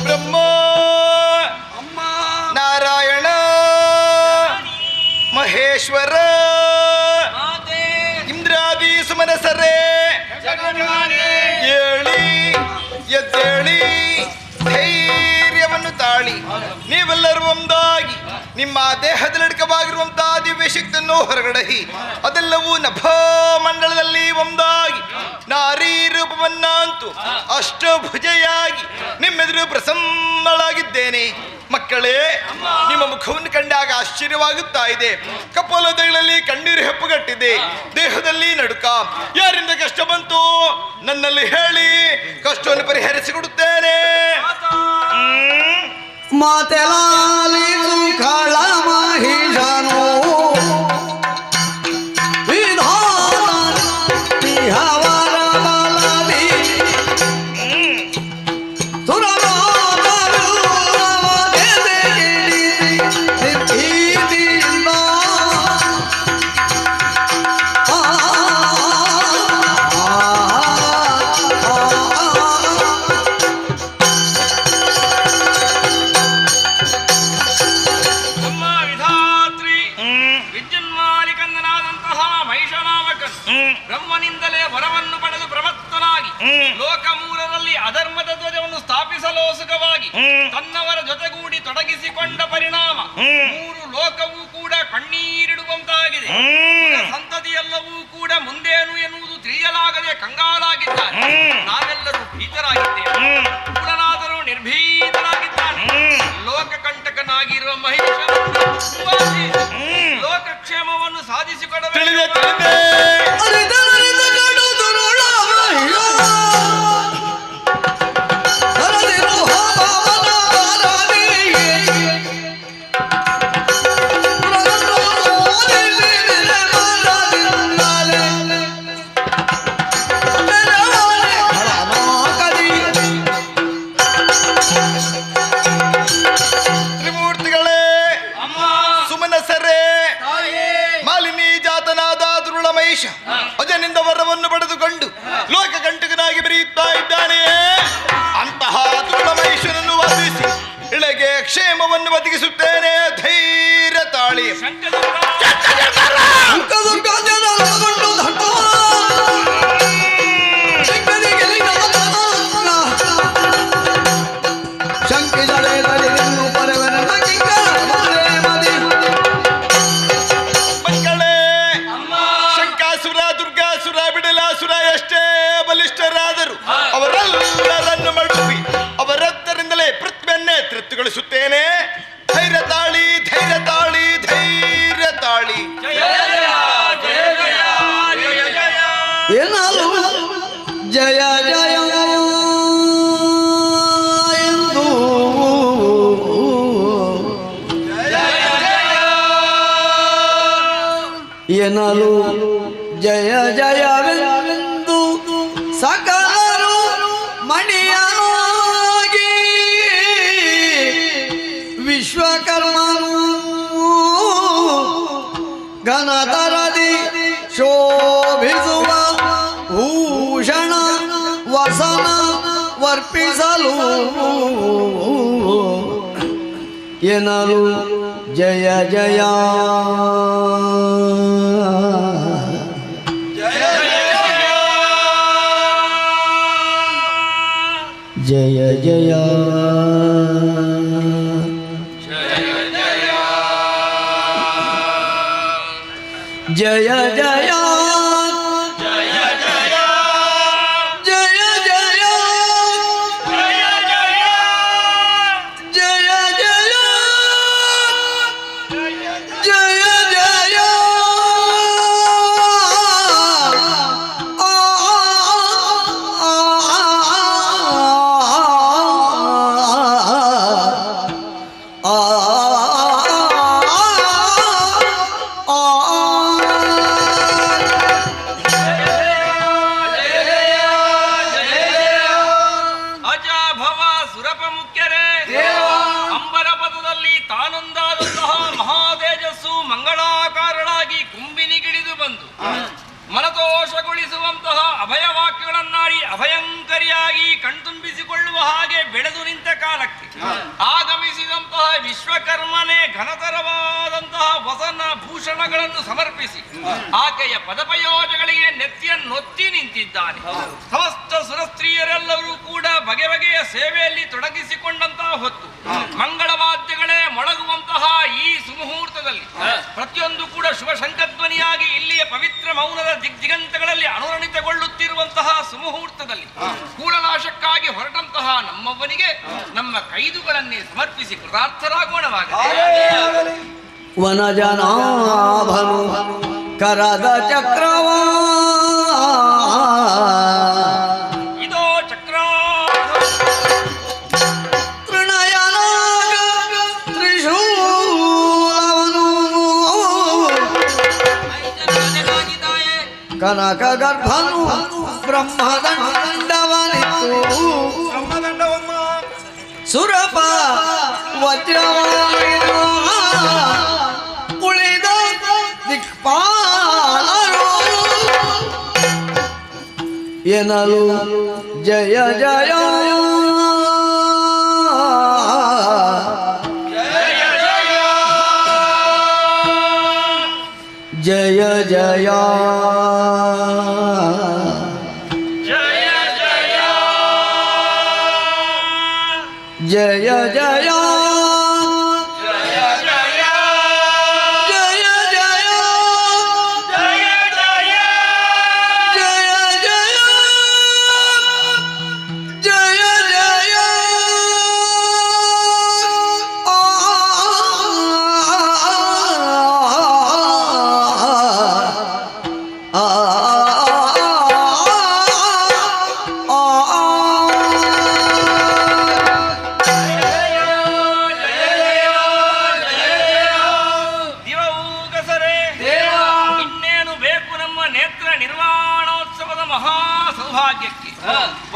ಬ್ರಹ್ಮ ನಾರಾಯಣ ಮಹೇಶ್ವರ ಇಂದ್ರಾದಿ ಸುಮನಸರೇ ಏಳಿ ಎದ್ದೇಳಿ ಧೈರ್ಯವನ್ನು ತಾಳಿ ನೀವೆಲ್ಲರೂ ಒಂದಾಗಿ ನಿಮ್ಮ ದೇಹದಲ್ಲಿಡಕವಾಗಿರುವಂತಹ ದಿವ್ಯ ಶಕ್ತಿಯನ್ನು ಹೊರಗಡಹಿ ಅದೆಲ್ಲವೂ ನಭಮಂಡಲದಲ್ಲಿ ಒಂದಾಗಿ ನಾರೀ ರೂಪವನ್ನಂತೂ ಅಷ್ಟಭುಜೆಯಾಗಿ ನಿಮ್ಮೆದುರು ಪ್ರಸನ್ನಳಾಗಿದ್ದೇನೆ. ಮಕ್ಕಳೇ, ನಿಮ್ಮ ಮುಖವನ್ನು ಕಂಡಾಗ ಆಶ್ಚರ್ಯವಾಗುತ್ತಾ ಇದೆ. ಕಪೋಲದಲ್ಲಿ ಕಣ್ಣೀರು ಹೆಪ್ಪುಗಟ್ಟಿದೆ, ದೇಹದಲ್ಲಿ ನಡುಕ. ಯಾರಿಂದ ಕಷ್ಟ ಬಂತು ನನ್ನಲ್ಲಿ ಹೇಳಿ, ಕಷ್ಟವನ್ನು ಪರಿಹರಿಸಿಕೊಡುತ್ತೇನೆ. ಮಾತೆಲಾಲಿದು ಕಳ ಮಹಿಷನು ವಿಧಾನ ತಿಹವರ ಬಲದಿ ಸುರಮಾದರು ಅವಗೆದೆಗಿಡಿ ನಿರ್ಭೀತಿಯಿಂದ ನಮ್ಮ ವಿಧಾತ್ರಿ ವಿದ್ಯುನ್ಮಾಲಿಕಂದನಾದಂತಹ ಮಹಿಷನಾಮಕನು ಬ್ರಹ್ಮನಿಂದಲೇ ವರವನ್ನು ಪಡೆದು ಪ್ರಮತ್ತನಾಗಿ ಲೋಕ ಮೂರರಲ್ಲಿ ಅಧರ್ಮದ ಧ್ವಜವನ್ನು ಸ್ಥಾಪಿಸಲೋಸುಕವಾಗಿ ತನ್ನವರ ಜೊತೆಗೂಡಿ ತೊಡಗಿಸಿಕೊಂಡ ಪರಿಣಾಮ ಮೂರು ಲೋಕವೂ ಕೂಡ ಕಣ್ಣೀರಿಡುವಂತಾಗಿದೆ. ಸಂತತಿಯೆಲ್ಲವೂ ಕೂಡ ಮುಂದೇನು ಎನ್ನುವುದು ತಿಳಿಯಲಾಗದೆ ಕಂಗಾಲಾಗಿದ್ದಾರೆ. ನಾವೆಲ್ಲರೂ ಭೀತರಾಗಿದ್ದೇವೆ. ಪೂರ್ಣನಾದರೂ ನಿರ್ಭೀತರಾಗಿದ್ದಾನೆ. ಲೋಕಕಂಟಕನಾಗಿರುವ ಮಹಿಷನನ್ನು ಲೋಕಕ್ಷೇಮವನ್ನು ಸಾಧಿಸಿಕೊಡಬೇಕು. ತ್ರಿಮೂರ್ತಿಗಳೇ, ಸುಮನಸರೇ, ಮಾಲಿನಿ ಜಾತನಾದ ದುರುಳ ಮಹಿಷ ಅಜನಿಂದ ವರವನ್ನು ಪಡೆದುಕೊಂಡು ಲೋಕಕಂಟಕನಾಗಿ ಬೆರೆಯುತ್ತಾ ಇದ್ದಾನೆಯೇ. ಅಂತಹ ದುರುಳ ಮಹಿಷನನ್ನು ವಧಿಸಿ ಇಳೆಗೆ ಕ್ಷೇಮವನ್ನು ಒದಗಿಸುತ್ತೇನೆ. ಧೈರ್ಯ ತಾಳಿ. ಮಕ್ಕಳೇ, ಶಂಕಾಸುರ ದುರ್ಗಾಸುರ ಬಿಡಲಾಸುರ ಎಷ್ಟೇ ಬಲಿಷ್ಠರಾದರು ಅವರೆಲ್ಲರನ್ನು ಮಡುಪಿ ಅವರೆದ್ದರಿಂದಲೇ ಪೃಥ್ವಿಯನ್ನೇ ತೃಪ್ತಿಗೊಳಿಸುತ್ತೇನೆ. ಧೈರ್ಯ ತಾಳಿ, ಧೈರ್ಯ ತಾಳಿ, ಧೈರ್ಯ ತಾಳಿ. ಏನಾಲು ಜಯ ಜಯ ಎಂದು ಎನ್ನಲು ಜಯ ಜಯವೆಂದು ಸಕಲರು ಮಣಿಯಾಗಿ ವಿಶ್ವಕರ್ಮನು ಘನತರದಿ ಶೋಭಿಸುವ ಭೂಷಣ ವಸನ ವರ್ಪಿಸಲು ಎನ್ನಲು ಜಯ ಜಯ ಜಯ ಜಯ ಜಯ ಜಯ ಜಯ ಜಯ ಜಯ ಸಂತೋಷಗೊಳಿಸುವಂತಹ ಅಭಯವಾಕ್ಯಗಳನ್ನಾಡಿ ಅಭಯಂಕರಿಯಾಗಿ ಕಣ್ತುಂಬಿಸಿಕೊಳ್ಳುವ ಹಾಗೆ ಬೆಳೆದು ನಿಂತ ಕಾಲಕ್ಕೆ ಆಗಮಿಸಿದಂತಹ ವಿಶ್ವಕರ್ಮನೇ ಘನತರವಾದಂತಹ ವಸನ ಭೂಷಣಗಳನ್ನು ಸಮರ್ಪಿಸಿ ಆಕೆಯ ಪದಪಯೋಜಗಳಿಗೆ ನೆತ್ತಿಯನ್ನೊತ್ತಿ ನಿಂತಿದ್ದಾನೆ. ಸಮಸ್ತ ಸುರಸ್ತ್ರೀಯರೆಲ್ಲರೂ ಕೂಡ ಬಗೆ ಬಗೆಯ ಸೇವೆಯಲ್ಲಿ ತೊಡಗಿಸಿಕೊಂಡಂತಹ ಹೊತ್ತು ಮಂಗಳವಾದ್ಯಗಳೇ ಮೊಳಗುವಂತಹ ಈ ಸುಮುಹೂರ್ತದಲ್ಲಿ ಪ್ರತಿಯೊಂದು ಕೂಡ ಶುಭ ಶಂಖಧ್ವನಿಯಾಗಿ ಇಲ್ಲಿಯ ಪವಿತ್ರ ಮೌನದ ದಿಗ್ದಿಗಂತಗಳಲ್ಲಿ ಅನುರಣಿತಗೊಳ್ಳುತ್ತಿರುವಂತಹ ಸುಮುಹೂರ್ತದಲ್ಲಿ ಕೂಳನಾಶಕ್ಕಾಗಿ ಹೊರಟಂತಹ ನಮ್ಮವನಿಗೆ ನಮ್ಮ ಕೈದುಗಳನ್ನೇ ಸಮರ್ಪಿಸಿ ಕೃತಾರ್ಥರಾಗೋಣವಾಗ. ವನಜನಾಭನು ಕರದ ಚಕ್ರವ ಇದೋ ಚಕ್ರ ತೃಣಯನಾಗ ತ್ರಿಶೂಲವನು ಕನಕ ಗರ್ಭನು ಬ್ರಹ್ಮದಂಡವನಿತ್ತು ಸುರಪ ವಜ್ರವಾಯು ಉಳಿದ ದಿಕ್ಪಾಲರು ಎನ್ನಲು ಜಯ ಜಯ ಜಯ ಜಯ ಜಯ ಜಯ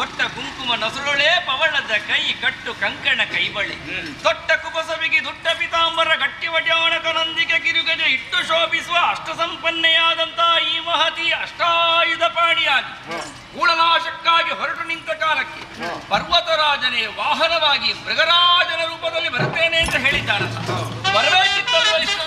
ಒಟ್ಟ ಕುಂಕುಮ ನಸುಳೊಳೆ ಪವಳದ ಕೈ ಕಟ್ಟು ಕಂಕಣ ಕೈಬಳೆ ದೊಡ್ಡ ಕುಬಸವಿಗೆ ದುಡ್ಡ ಪಿತಾಂಬರ ಗಟ್ಟಿ ವಡ್ಯಾಣಕನೊಂದಿಗೆ ಕಿರುಗಜೆ ಇಟ್ಟು ಶೋಭಿಸುವ ಅಷ್ಟ ಸಂಪನ್ನೆಯಾದಂತಹ ಈ ಮಹತಿ ಅಷ್ಟಾಯುಧ ಪಾಣಿಯಾಗಿ ಕೂಳನಾಶಕ್ಕಾಗಿ ಹೊರಟು ನಿಂತ ಕಾಲಕ್ಕೆ ಪರ್ವತರಾಜನೇ ವಾಹನವಾಗಿ ಮೃಗರಾಜನ ರೂಪದಲ್ಲಿ ಬರುತ್ತೇನೆ ಅಂತ ಹೇಳಿದ್ದಾರಲ್ಲ, ಬರಬೇಕಿತ್ತಲ್ವ ಇಷ್ಟು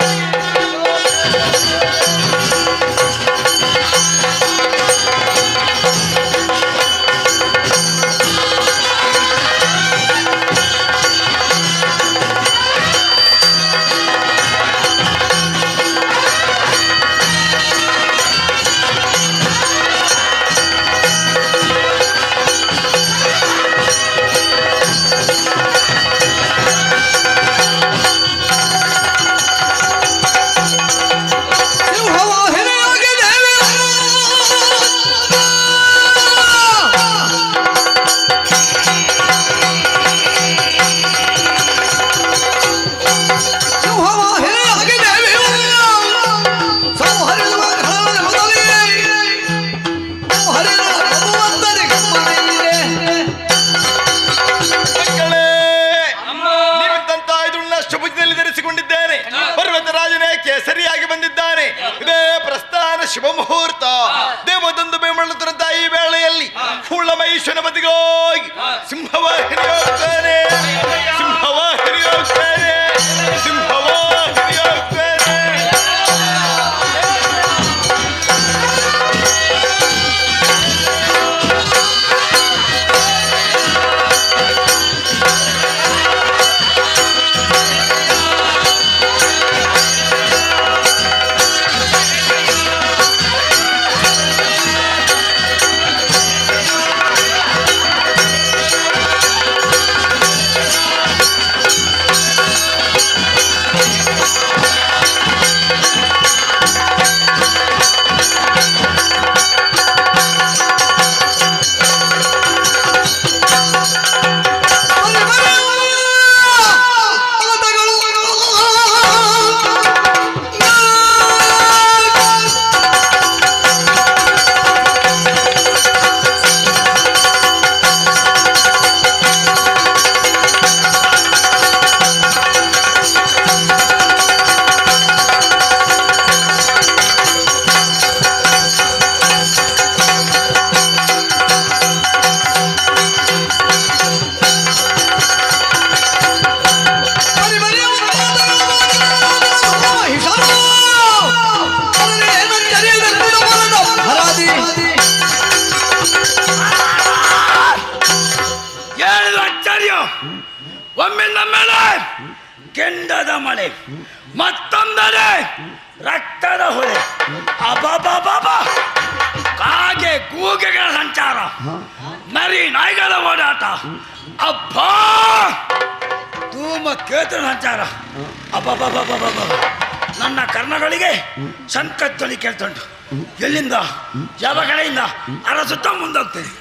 ಸರಿಯಾಗಿ ಬಂದಿದ್ದಾನೆ. ಇದೇ ಪ್ರಸ್ಥಾನ ಶುಭ ಮುಹೂರ್ತ. ದೇವದೊಂದು ಬೆಂಬಳುತ್ತಿರುವಂತಹ ಈ ವೇಳೆಯಲ್ಲಿ ಕೂಳಮೈಶ್ವನ ಬದಿಗೋಗಿ ಸಿಂಹವಾಹಿನಿ ಹೋಗ್ತಾನೆ, ಸಿಂಹವಾಹಿನಿ ಹೋಗ್ತಾನೆ, ಸಿಂಹವಾಹಿನಿ ಹೋಗ್ತಾನೆ. ಆಶ್ಚರ್ಯ, ಒಮ್ಮಿಂದ ಮೇಲೆ ಕೆಂಡದ ಮಳೆ, ಮತ್ತೊಂದರೆ ರಕ್ತದ ಹೊಳೆ, ಅಬಾಬಾಬಾಬ, ಕಾಗೆ ಕೂಗೆಗಳ ಸಂಚಾರ, ನರಿ ನಾಯಿಗಳ ಓಡಾಟ, ಅಬ್ಬಾ ಧೂಮ ಕೇತನ ಸಂಚಾರ, ಅಬ್ಬಾಬಾಬಾಬಾಬ, ನನ್ನ ಕರ್ಣಗಳಿಗೆ ಸಂಕತ್ವಲಿ ಕೇಳ್ತುಂಟು. ಎಲ್ಲಿಂದ ಯಾವ ಕಡೆಯಿಂದ ಅರಸುತ್ತ ಮುಂದೋಗ್ತೇನೆ.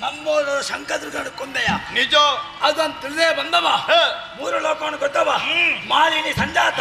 ನಮ್ಮೂರು ಶಂಕದ್ರಗಡ ಕೊಂದೆಯ ನಿಜ ಅದನ್ನು ತಿಳಿದೇ ಬಂದವ, ಮೂರು ಲೋಕವನ್ನು ಗೊತ್ತವ, ಮಾಲಿನಿ ಸಂಜಾತ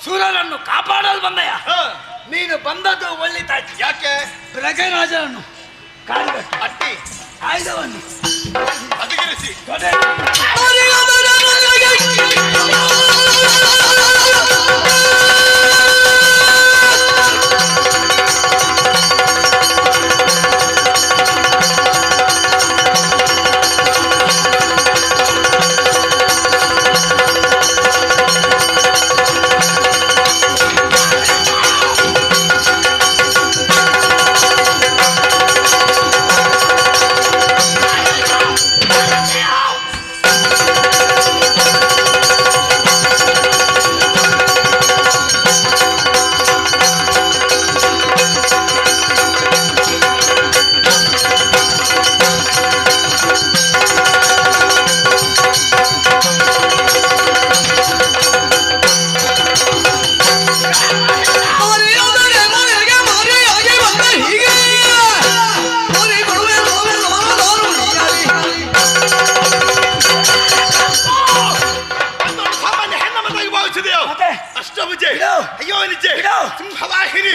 ಸುರರನ್ನು ಕಾಪಾಡಲು ಬಂದಯ. ನೀನು ಬಂದದ್ದು ಒಳ್ಳಿತಾಯ್ತು. ಯಾಕೆ? ಪ್ರಗರಾಜನನ್ನು ಕಾಲಿಗಟ್ಟು ಅಟ್ಟಿ ಆಯುಧವನ್ನು ಅಧಿಕರಿಸಿ ಅಷ್ಟಭುಜೆ, ಅಯ್ಯೋ ನಿಜೆ, ಸಿಂಹವಾಹಿನಿ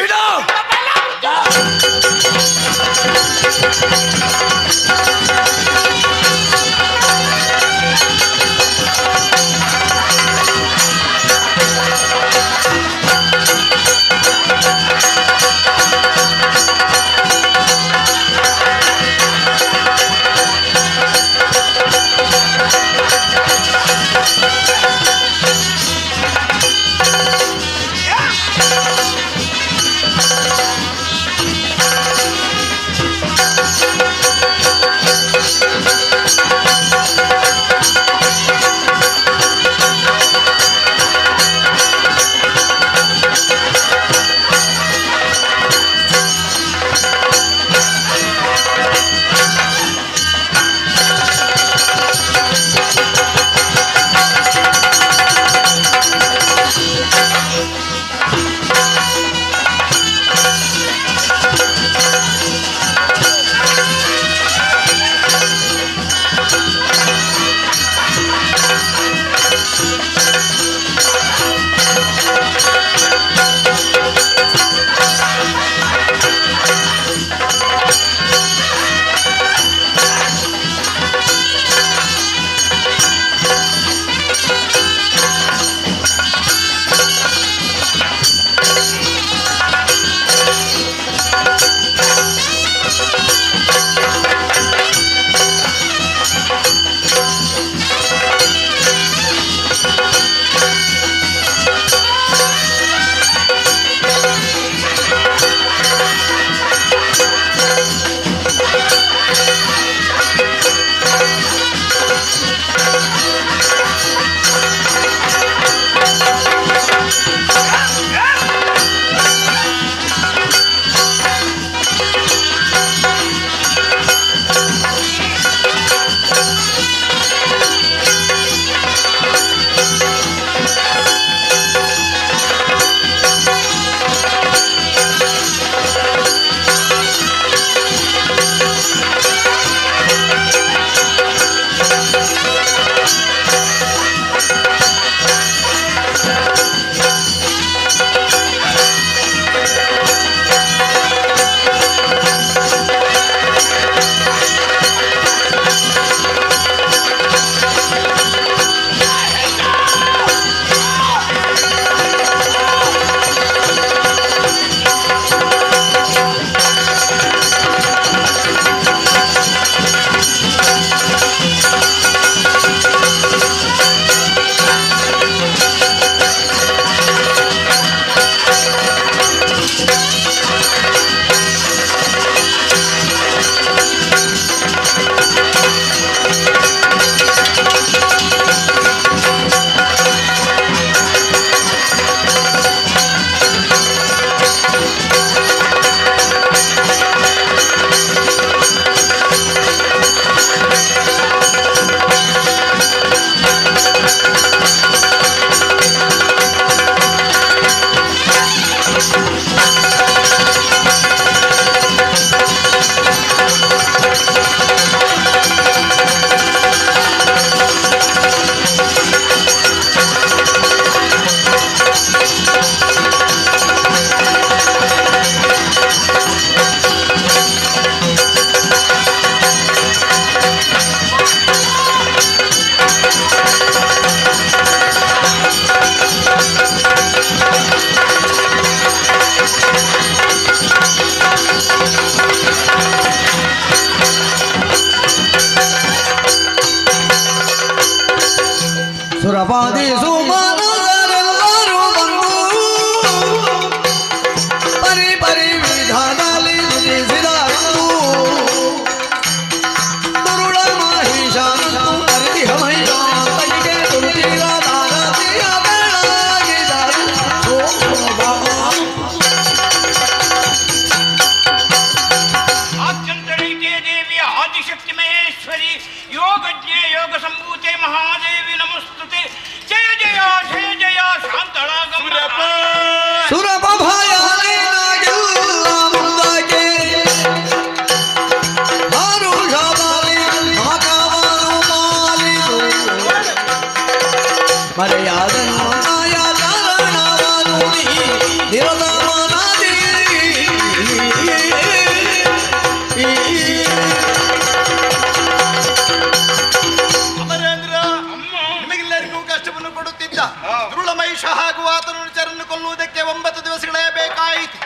ಮಾತನುಚರನ್ನು ಕೊಲ್ಲುವುದಕ್ಕೆ 9 ದಿವಸಗಳೇ ಬೇಕಾಯಿತು.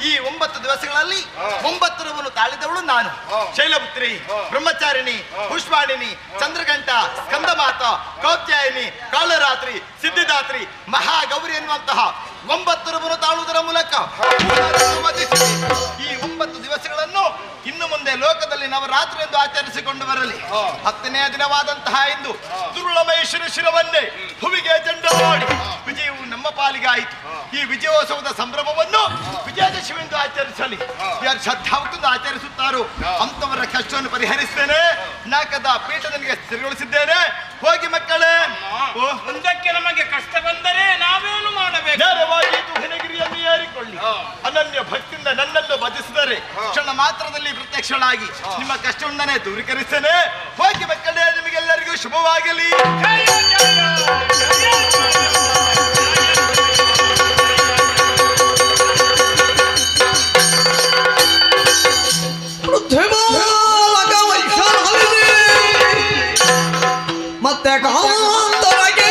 ಈ 9 ದಿವಸಗಳಲ್ಲಿ 9 ರವನ್ನು ತಾಳಿದವಳು ನಾನು. ಶೈಲಪುತ್ರಿ, ಬ್ರಹ್ಮಚಾರಿಣಿ, ಪುಷ್ಪಾಣಿನಿ, ಚಂದ್ರಘಂಟ, ಸ್ಕಂದಮಾತ, ಕೌತ್ಯಾಯಿನಿ, ಕಾಳರಾತ್ರಿ, ಸಿದ್ಧಿದಾತ್ರಿ, ಮಹಾಗೌರಿ ಎನ್ನುವಂತಹ 9 ರವನ್ನು ತಾಳುವುದರ ಮೂಲಕ ಈ 9 ದಿವಸಗಳನ್ನು ಇನ್ನು ಮುಂದೆ ಲೋಕದಲ್ಲಿ ನವರಾತ್ರಿ ಎಂದು ಆಚರಿಸಿಕೊಂಡು ಬರಲಿ. 10ನೇ ದಿನವಾದಂತಹ ಇಂದು ದುರುಳಮಹೇಶ್ವರ ಶಿರವನ್ನೇ ಭುವಿಗೆ ಜಂಡಾಡಿ ವಿಜಯವು ನಮ್ಮ ಪಾಲಿಗಾಯಿತು. ಈ ವಿಜಯೋತ್ಸವದ ಸಂಭ್ರಮವನ್ನು ವಿಜಯದಶಮಿ ಎಂದು ಆಚರಿಸಲಿ. ಯಾರು ಶ್ರದ್ಧಾವಕ್ತಿಂದ ಆಚರಿಸುತ್ತಾರೋ ಅಂತವರ ಕಷ್ಟವನ್ನು ಪರಿಹರಿಸ್ತೇನೆ. ನಾಕದ ಪೀಠ ನನಗೆ ಸ್ಥಿರಗೊಳಿಸಿದ್ದೇನೆ. ಹೋಗಿ ಮಕ್ಕಳೇ. ಮುಂದಕ್ಕೆ ನಮಗೆ ಕಷ್ಟ ಬಂದರೆ ನಾವೇನು ಮಾಡಬೇಕು? ನೇರವಾಗಿ ಹಿನಗಿರಿಯನ್ನು ಏರಿಕೊಳ್ಳಿ. ಅನನ್ಯ ಭಕ್ತಿಯಿಂದ ನನ್ನನ್ನು ಭಜಿಸಿದರೆ ಕ್ಷಣ ಮಾತ್ರದಲ್ಲಿ ಪ್ರತ್ಯಕ್ಷಳಾಗಿ ನಿಮ್ಮ ಕಷ್ಟವನ್ನೇ ದೂರೀಕರಿಸ್ತೇನೆ. ಹೋಗಿ ಮಕ್ಕಳೇ, ನಿಮಗೆಲ್ಲರಿಗೂ ಶುಭವಾಗಲಿ. ಮತ್ತೆ ಕಾಂತರಗೆ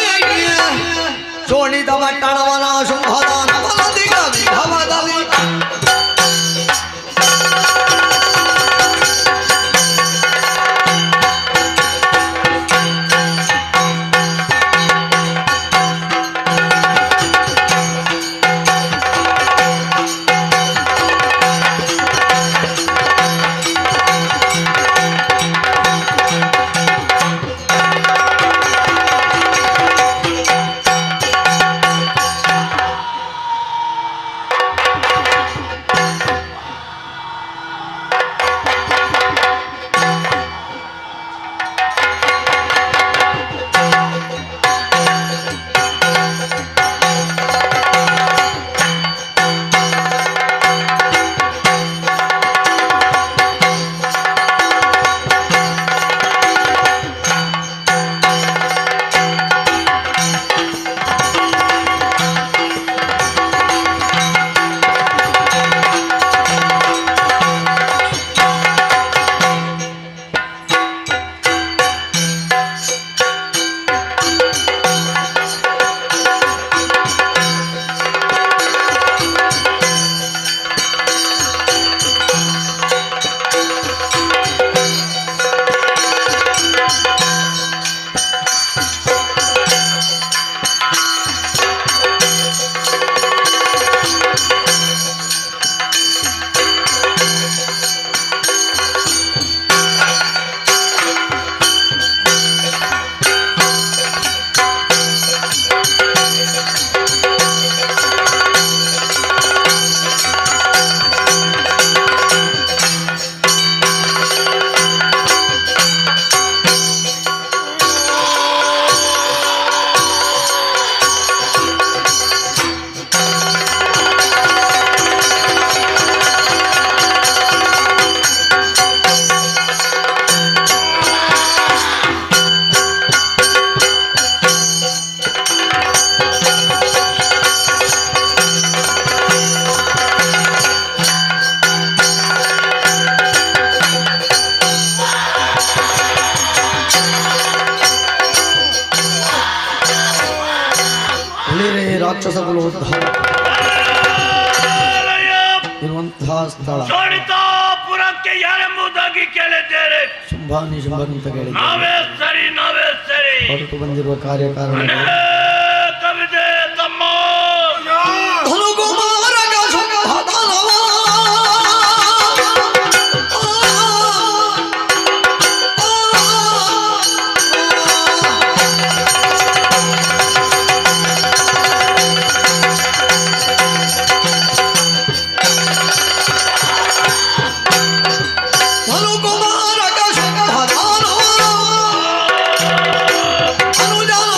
ಶೋಣಿತ ಪಟ್ಟಣವನ ಶುಂಭದ ನವನದಿಗ ವಿಭವದಲ್ಲಿ ರಾಕ್ಷಸಗಳು ಇರುವಂತಹ ಸ್ಥಳ ಶೋಣಿತಾಪುರಕ್ಕೆ ಯಾರೆಂಬುದಾಗಿ ಕೇಳಿದ್ದೇನೆ. ಶುಂಭಾನಿ ಶುಂಭನ್ ಅಂತ ಕೇಳಿ ನಾವೇ ಸರಿ ಹೊರಟು ಬಂದಿರುವ ಕಾರ್ಯಕಾರಣ ಕವಿತೆ ತಮ್ಮ ಅನುಜಾದ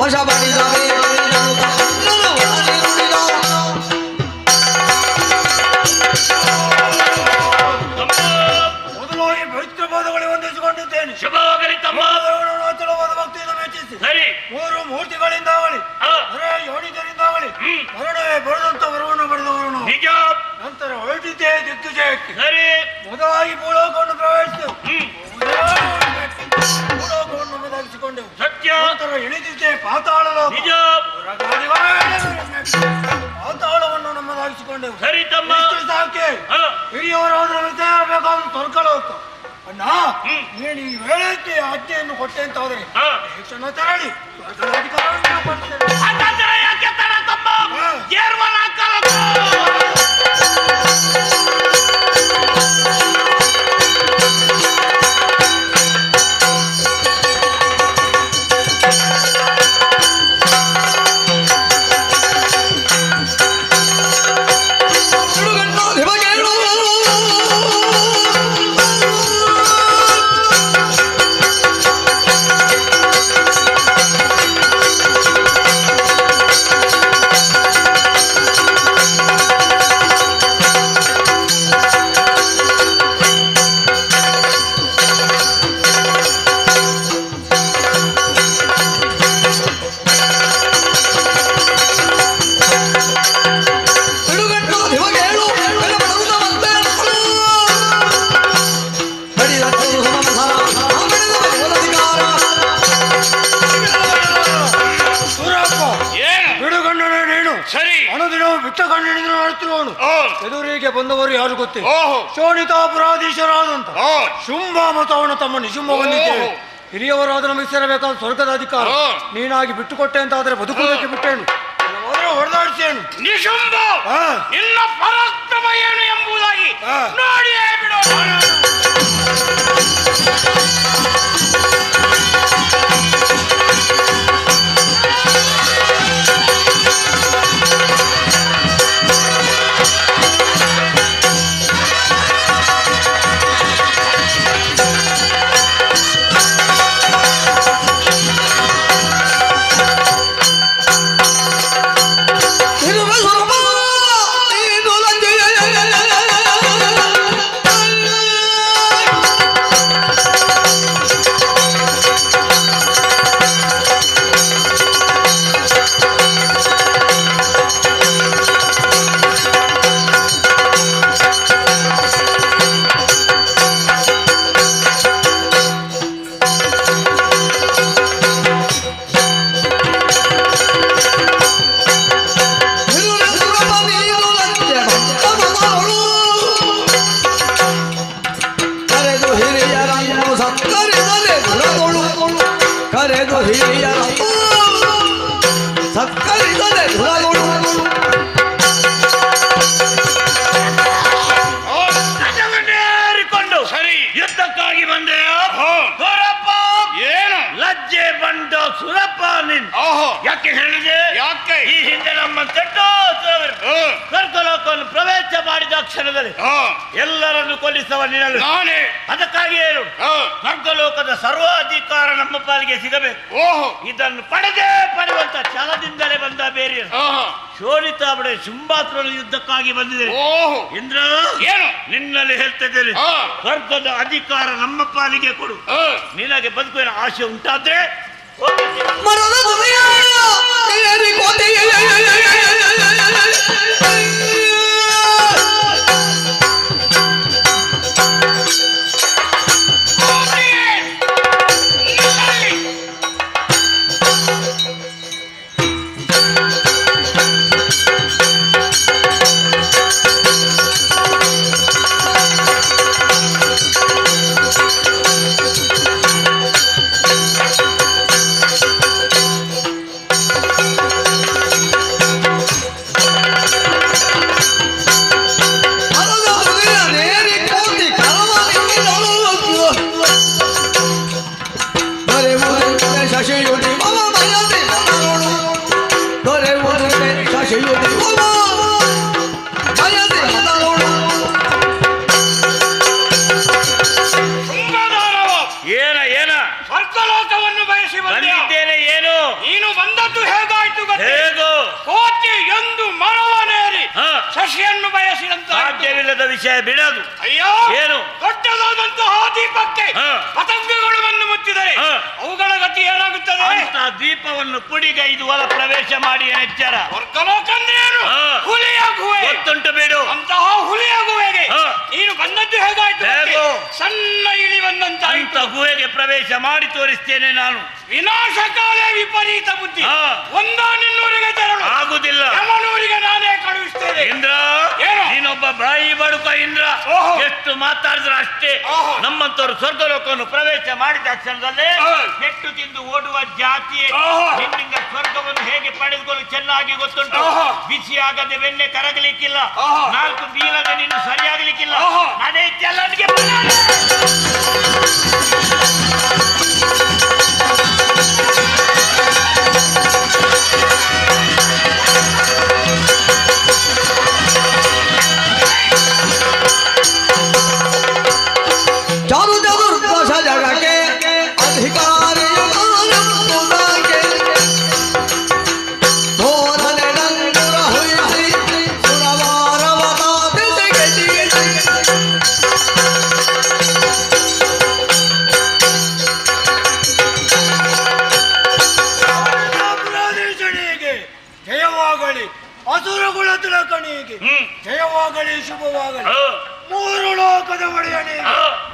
ವಶ ಪಡಿದ ಮೊದಲಾಗಿ ಪವಿತ್ರ ಪಾದಗಳಿಗೆ ವಂದಿಸಿಕೊಂಡಿದ್ದೇನೆ. ಶುಭವಾಗಲಿ ತಮ್ಮ. ಅಚಲವಾದ ಭಕ್ತಿಯನ್ನು ಮೆಚ್ಚಿಸಿ ಸರಿ. 3 ಮೂರ್ತಿಗಳಿಂದ ಆಗಲಿ ಯೋನಿಜರಿಂದ ಆಗಲಿ ಮರಣವೇ ಬರೆದಂತ ವರವನ್ನು ಬರೆದವರನು ನಿಜ. ನಂತರ ಹೊರಟಿದ್ದೇ ದಿಗ್ವಿಜಯಕ್ಕೆ. ಸರಿ. ಮೊದಲಾಗಿ ಭೂಲೋಕವನ್ನು ಪ್ರವೇಶಿಸಿದೆವು. ಭೂಲೋಕವನ್ನು ನಮ್ಮದಾಗಿಸಿಕೊಂಡೆವು. ಸತ್ಯ. ನಂತರ ಇಳಿದಿದ್ದೇ ಪಾತಾಳ ಲೋಕ. ನಿಜ. ಪಾತಾಳವನ್ನು ನಮ್ಮದಾಗಿಸಿಕೊಂಡೆವು. ಸರಿ ತಮ್ಮ. ಸಾಕೆ ಹಿರಿಯವರಾದ್ರೆ ಬೇಕಾದ ತೊರ್ಕಲೋಕ. ಅಣ್ಣ ನೀನು ಈ ವೇಳೆಗೆ ಆಜ್ಞೆಯನ್ನು ಕೊಟ್ಟೆ ಅಂತ ಹೋದರೆ ಶಿಕ್ಷಣ ತರಳಿ ಅಧಿಕಾರವನ್ನು ಕೊಡ್ತೇನೆ. ಯಾಕೆ ತಡ ತಮ್ಮ? ಎದುರಿಗೆ ಬಂದವರು ಯಾರು ಗೊತ್ತೇ? ಶೋಣಿತಾಪುರಾಧೀಶರಾದಂತ ಶುಂಭ ಮತ್ತು ಅವನ ತಮ್ಮ ನಿಶುಂಭ ಬಂದಿದ್ದೇವೆ. ಹಿರಿಯವರಾದ ನಮಗೆ ಸೇರಬೇಕಾದ ಸ್ವರ್ಗದ ಅಧಿಕಾರ ನೀನಾಗಿ ಬಿಟ್ಟುಕೊಟ್ಟೆ ಅಂತ ಆದ್ರೆ ಬದುಕುವುದಕ್ಕೆ ಬಿಟ್ಟೇನು, ಹೊಡೆದಾಡಿಸೇನು? ನಿಶುಂಭ ನಿನ್ನ ಪರಾಕ್ರಮ ಏನು ಎಂಬುದಾಗಿ ನೋಡಿಯೇ ಬಿಡೋಣ. ಯಾಕೆ ಹೇಳಿದೆ? ಯಾಕೆ ಈ ಹಿಂದೆ ನಮ್ಮ ಸ್ವರ್ಗಲೋಕವನ್ನು ಪ್ರವೇಶ ಮಾಡಿದ ಕ್ಷಣದಲ್ಲಿ ಎಲ್ಲರನ್ನು ಕೊಲ್ಲಿಸುವ ನಿಲ್ಲಲು ನಾನೇ. ಅದಕ್ಕಾಗಿ ಏನು ಸ್ವರ್ಗಲೋಕದ ಸರ್ವಾಧಿಕಾರ ನಮ್ಮ ಪಾಲಿಗೆ ಸಿಗಬೇಕು. ಇದನ್ನು ಪಡೆಯುವಂತ ಛಲದಿಂದಲೇ ಬಂದ ಬೇರೆ ಶೋಣಿತಾಪುರ ಶುಂಭಾಸುರನ ಯುದ್ಧಕ್ಕಾಗಿ ಬಂದಿದೆ. ಇಂದ್ರ ಏನು ನಿನ್ನಲ್ಲಿ ಹೇಳ್ತಿದ್ದೇನೆ, ಸ್ವರ್ಗದ ಅಧಿಕಾರ ನಮ್ಮ ಪಾಲಿಗೆ ಕೊಡು. ನಿನಗೆ ಬದುಕುವ ಆಶೆ ಉಂಟಾದ್ರೆ ಸ್ವರ್ಗಲೋಕವನ್ನು ಬಯಸಿ ಬಂದಿದ್ದೇನೆ. ಏನು ನೀನು ಬಂದದ್ದು ಹೇಗಾಯ್ತು ಹೇಗೋ ಕೋಟಿ ಎಂದು ಮರವನೇರಿ ಶಶಿಯನ್ನು ಬಯಸಿದಂತ ಸಾಧ್ಯವಿಲ್ಲದ ವಿಷಯ ಬಿಡದು. ಅಯ್ಯೋ ಏನು ದೊಡ್ಡದಾದಂತಹ ದೀಪಕ್ಕೆ ಪತಂಗಗಳು ಬಂದು ಮುಚ್ಚಿದರೆ ಅವುಗಳ ಗತಿ ಏನಾಗುತ್ತದೆ? ಅಂತ ದೀಪವನ್ನು ಪುಡಿಗೈದು ಒಳ ಪ್ರವೇಶ ಮಾಡಿ ಎಚ್ಚರ. ಸ್ವರ್ಗಲೋಕಂದ್ರೇನು? ಹುಲಿಯ ಗುಹೆ ಗೊತ್ತುಂಟು ಬಿಡು. ಅಂತಹ ಹುಲಿಯ ಗುಹೆಗೆ ನೀನು ಬಂದದ್ದು ಹೇಗಾಯ್ತು? ಸಣ್ಣ ಇಳಿ ಬಂದಂತ ಅಂತ ಗುಹೆಗೆ ಪ್ರವೇಶ ಮಾಡಿ ತೋರಿಸ್ತೇನೆ ನಾನು. ವಿನಾಶಕಾಲೇ ವಿಪರೀತ ಬುದ್ಧಿ. ಒಂದ ನಿನ್ನೂರಿಗೆ ತೆರಳು. ಆಗುದಿಲ್ಲ. ಯಮನೂರಿಗೆ ನಾನೇ ಕಳುಹಿಸ್ತೇನೆ. ಇಂದ್ರ ನೀನೊಬ್ಬ ಬಾಯಿ ಬಡುಕ ಇಂದ್ರ. ಎಷ್ಟು ಮಾತಾಡಿದ್ರು ಅಷ್ಟೇ. ನಮ್ಮಂತವರು ಸ್ವರ್ಗಲೋಕವನ್ನು ಪ್ರವೇಶ ಮಾಡಿದ ಕ್ಷಣದಲ್ಲೇ ಕೆಟ್ಟು ತಿಂದು ಓಡುವ ಜಾತಿಯೇ. ನಿನ್ನಿಂದ ಸ್ವರ್ಗವನ್ನು ಹೇಗೆ ಪಡೆದುಕೊಳ್ಳಲು ಚೆನ್ನಾಗಿ ಗೊತ್ತುಂಟು. ಬಿಸಿ ಆಗದೆ ಬೆನ್ನೆ ಕರಗಲಿಕ್ಕಿಲ್ಲ. ನಾಲ್ಕು ಬೀಳದೆ ನೀನು ಸರಿಯಾಗಲಿಕ್ಕಿಲ್ಲ. ಅದೇ ಚೆಲ್ಲನಿಗೆ ಚತುರ್ದಶ ಜಗಕ್ಕೆ ಅಧಿಕಾರಿ ಜಯವಾಗಲಿ ಅಸುರಗುಳ ತಿಲಕಣಿಗೆ ಜಯವಾಗಲಿ ಶುಭವಾಗಲಿ ಮೂರು ಲೋಕದ ಒಡೆಯನಿಗೆ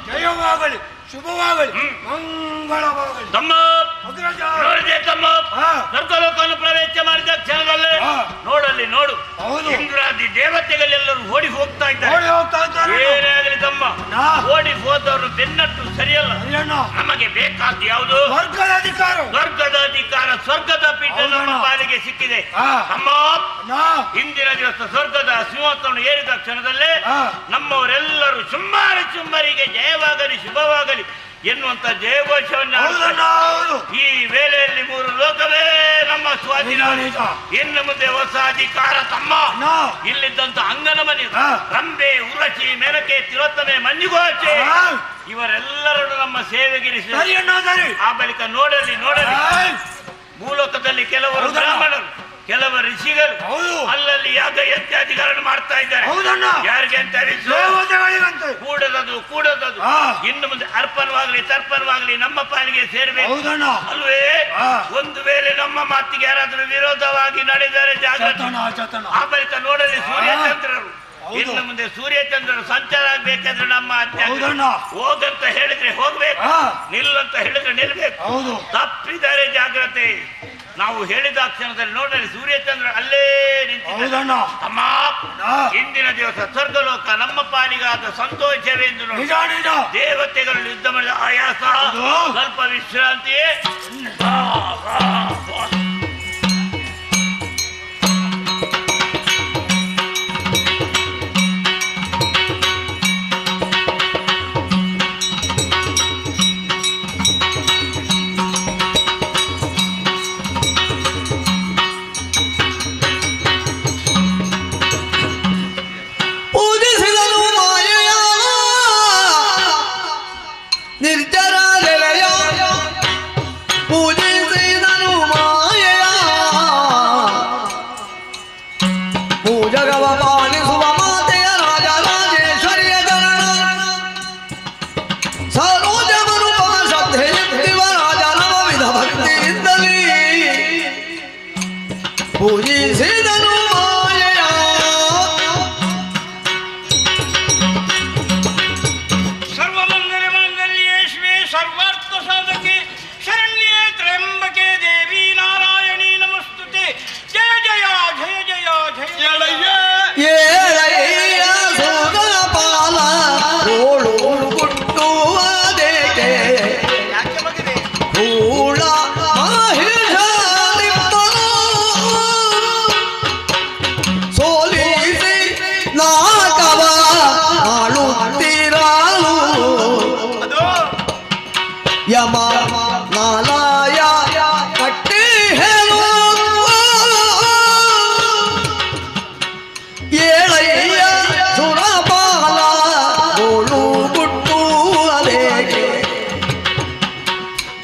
ಜಯವಾಗಲಿ ಶುಭವಾಗಲಿ ಮಂಗಳವಾಗಲಿ. ಸ್ವರ್ಗಲೋಕವನ್ನು ಪ್ರವೇಶ ಮಾಡಿದ ಕ್ಷಣದಲ್ಲೇ ನೋಡಲ್ಲಿ ನೋಡು. ಇಂದ್ರಾದಿ ದೇವತೆಗಳೆಲ್ಲರೂ ಓಡಿ ಹೋಗ್ತಾ ಇದ್ದಾರೆ. ಏನೇ ಆಗಲಿ ತಮ್ಮ, ಓಡಿ ಹೋದವರು ಬೆನ್ನಟ್ಟು ಸರಿಯಲ್ಲ. ನಮಗೆ ಬೇಕಾದ ಯಾವುದು? ಸ್ವರ್ಗದ ಅಧಿಕಾರ. ಸ್ವರ್ಗದ ಅಧಿಕಾರ, ಸ್ವರ್ಗದ ಪೀಠ ನಮ್ಮ ಪಾಲಿಗೆ ಸಿಕ್ಕಿದೆ. ತಮ್ಮ ಹಿಂದಿನ ದಿವಸ ಸ್ವರ್ಗದ ಸಿಂಹಾಸನ ಏರಿದ ಕ್ಷಣದಲ್ಲೇ ನಮ್ಮವರೆಲ್ಲರೂ ಚುಮ್ಮರಿಗೆ ಜಯವಾಗಲಿ ಶುಭವಾಗಲಿ ಎನ್ನುವಂತ ಜಯಘೋಷವನ್ನು ಈ ವೇಳೆಯಲ್ಲಿ ಮೂರು ಲೋಕವೇ ನಮ್ಮ ಸ್ವಾಧೀನ. ಇನ್ನು ಮುಂದೆ ಹೊಸ ಅಧಿಕಾರ ತಮ್ಮ. ಇಲ್ಲಿದ್ದಂತ ಅಂಗನ ಮನೆ ರಂಬೆ ಉರಚಿ ಮೆನಕೆ ತಿಲೋತ್ತಮೆ ಮಂಜುಗೋಚೆ ಇವರೆಲ್ಲರನ್ನು ನಮ್ಮ ಸೇವೆಗಿರಿಸಿ ಆ ಬಳಿಕ ನೋಡಲಿ ಭೂಲೋಕದಲ್ಲಿ ಕೆಲವರು ಬ್ರಾಹ್ಮಣರು, ಕೆಲವರು ಋಷಿಗಳು ಅಲ್ಲಲ್ಲಿ ಯಾಗ ಯಜ್ಞಾಧಿಕರಣ ಮಾಡ್ತಾ ಇದ್ದಾರೆ. ಯಾರಿಗೆ ಅಂತ ಕೂಡದದು ಇನ್ನು ಮುಂದೆ ಅರ್ಪಣವಾಗ್ಲಿ ತರ್ಪಣವಾಗ್ಲಿ ನಮ್ಮ ಪಾಲಿಗೆ ಸೇರ್ಬೇಕು ಅಲ್ವೇ? ಒಂದು ವೇಳೆ ನಮ್ಮ ಮಾತಿಗೆ ಯಾರಾದ್ರೂ ವಿರೋಧವಾಗಿ ನಡೆದರೆ ಜಾಗ್ರತೆ. ಆ ಬಳಿಕ ನೋಡಲಿ ಸೂರ್ಯಚಂದ್ರರು. ಇನ್ನು ಮುಂದೆ ಸೂರ್ಯಚಂದ್ರರು ಸಂಚಾರ ಆಗ್ಬೇಕಾದ್ರೆ ನಮ್ಮ ಹೋಗಂತ ಹೇಳಿದ್ರೆ ಹೋಗ್ಬೇಕು, ನಿಲ್ಲಂತ ಹೇಳಿದ್ರೆ ನಿಲ್ಬೇಕು. ತಪ್ಪಿದರೆ ಜಾಗ್ರತೆ. ನಾವು ಹೇಳಿದ ಕ್ಷಣದಲ್ಲಿ ನೋಡಲಿ ಸೂರ್ಯಚಂದ್ರ ಅಲ್ಲೇ ನಿಂತಿದ್ದ. ಅಮ್ಮ ಇಂದಿನ ದಿವಸ ಸ್ವರ್ಗಲೋಕ ನಮ್ಮ ಪಾಲಿಗಾದ ಸಂತೋಷವೆಂದು ನೋಡಿ ದೇವತೆಗಳು ಯುದ್ಧ ಮಾಡಿದ ಆಯಾಸ ಸ್ವಲ್ಪ ವಿಶ್ರಾಂತಿಯೇ.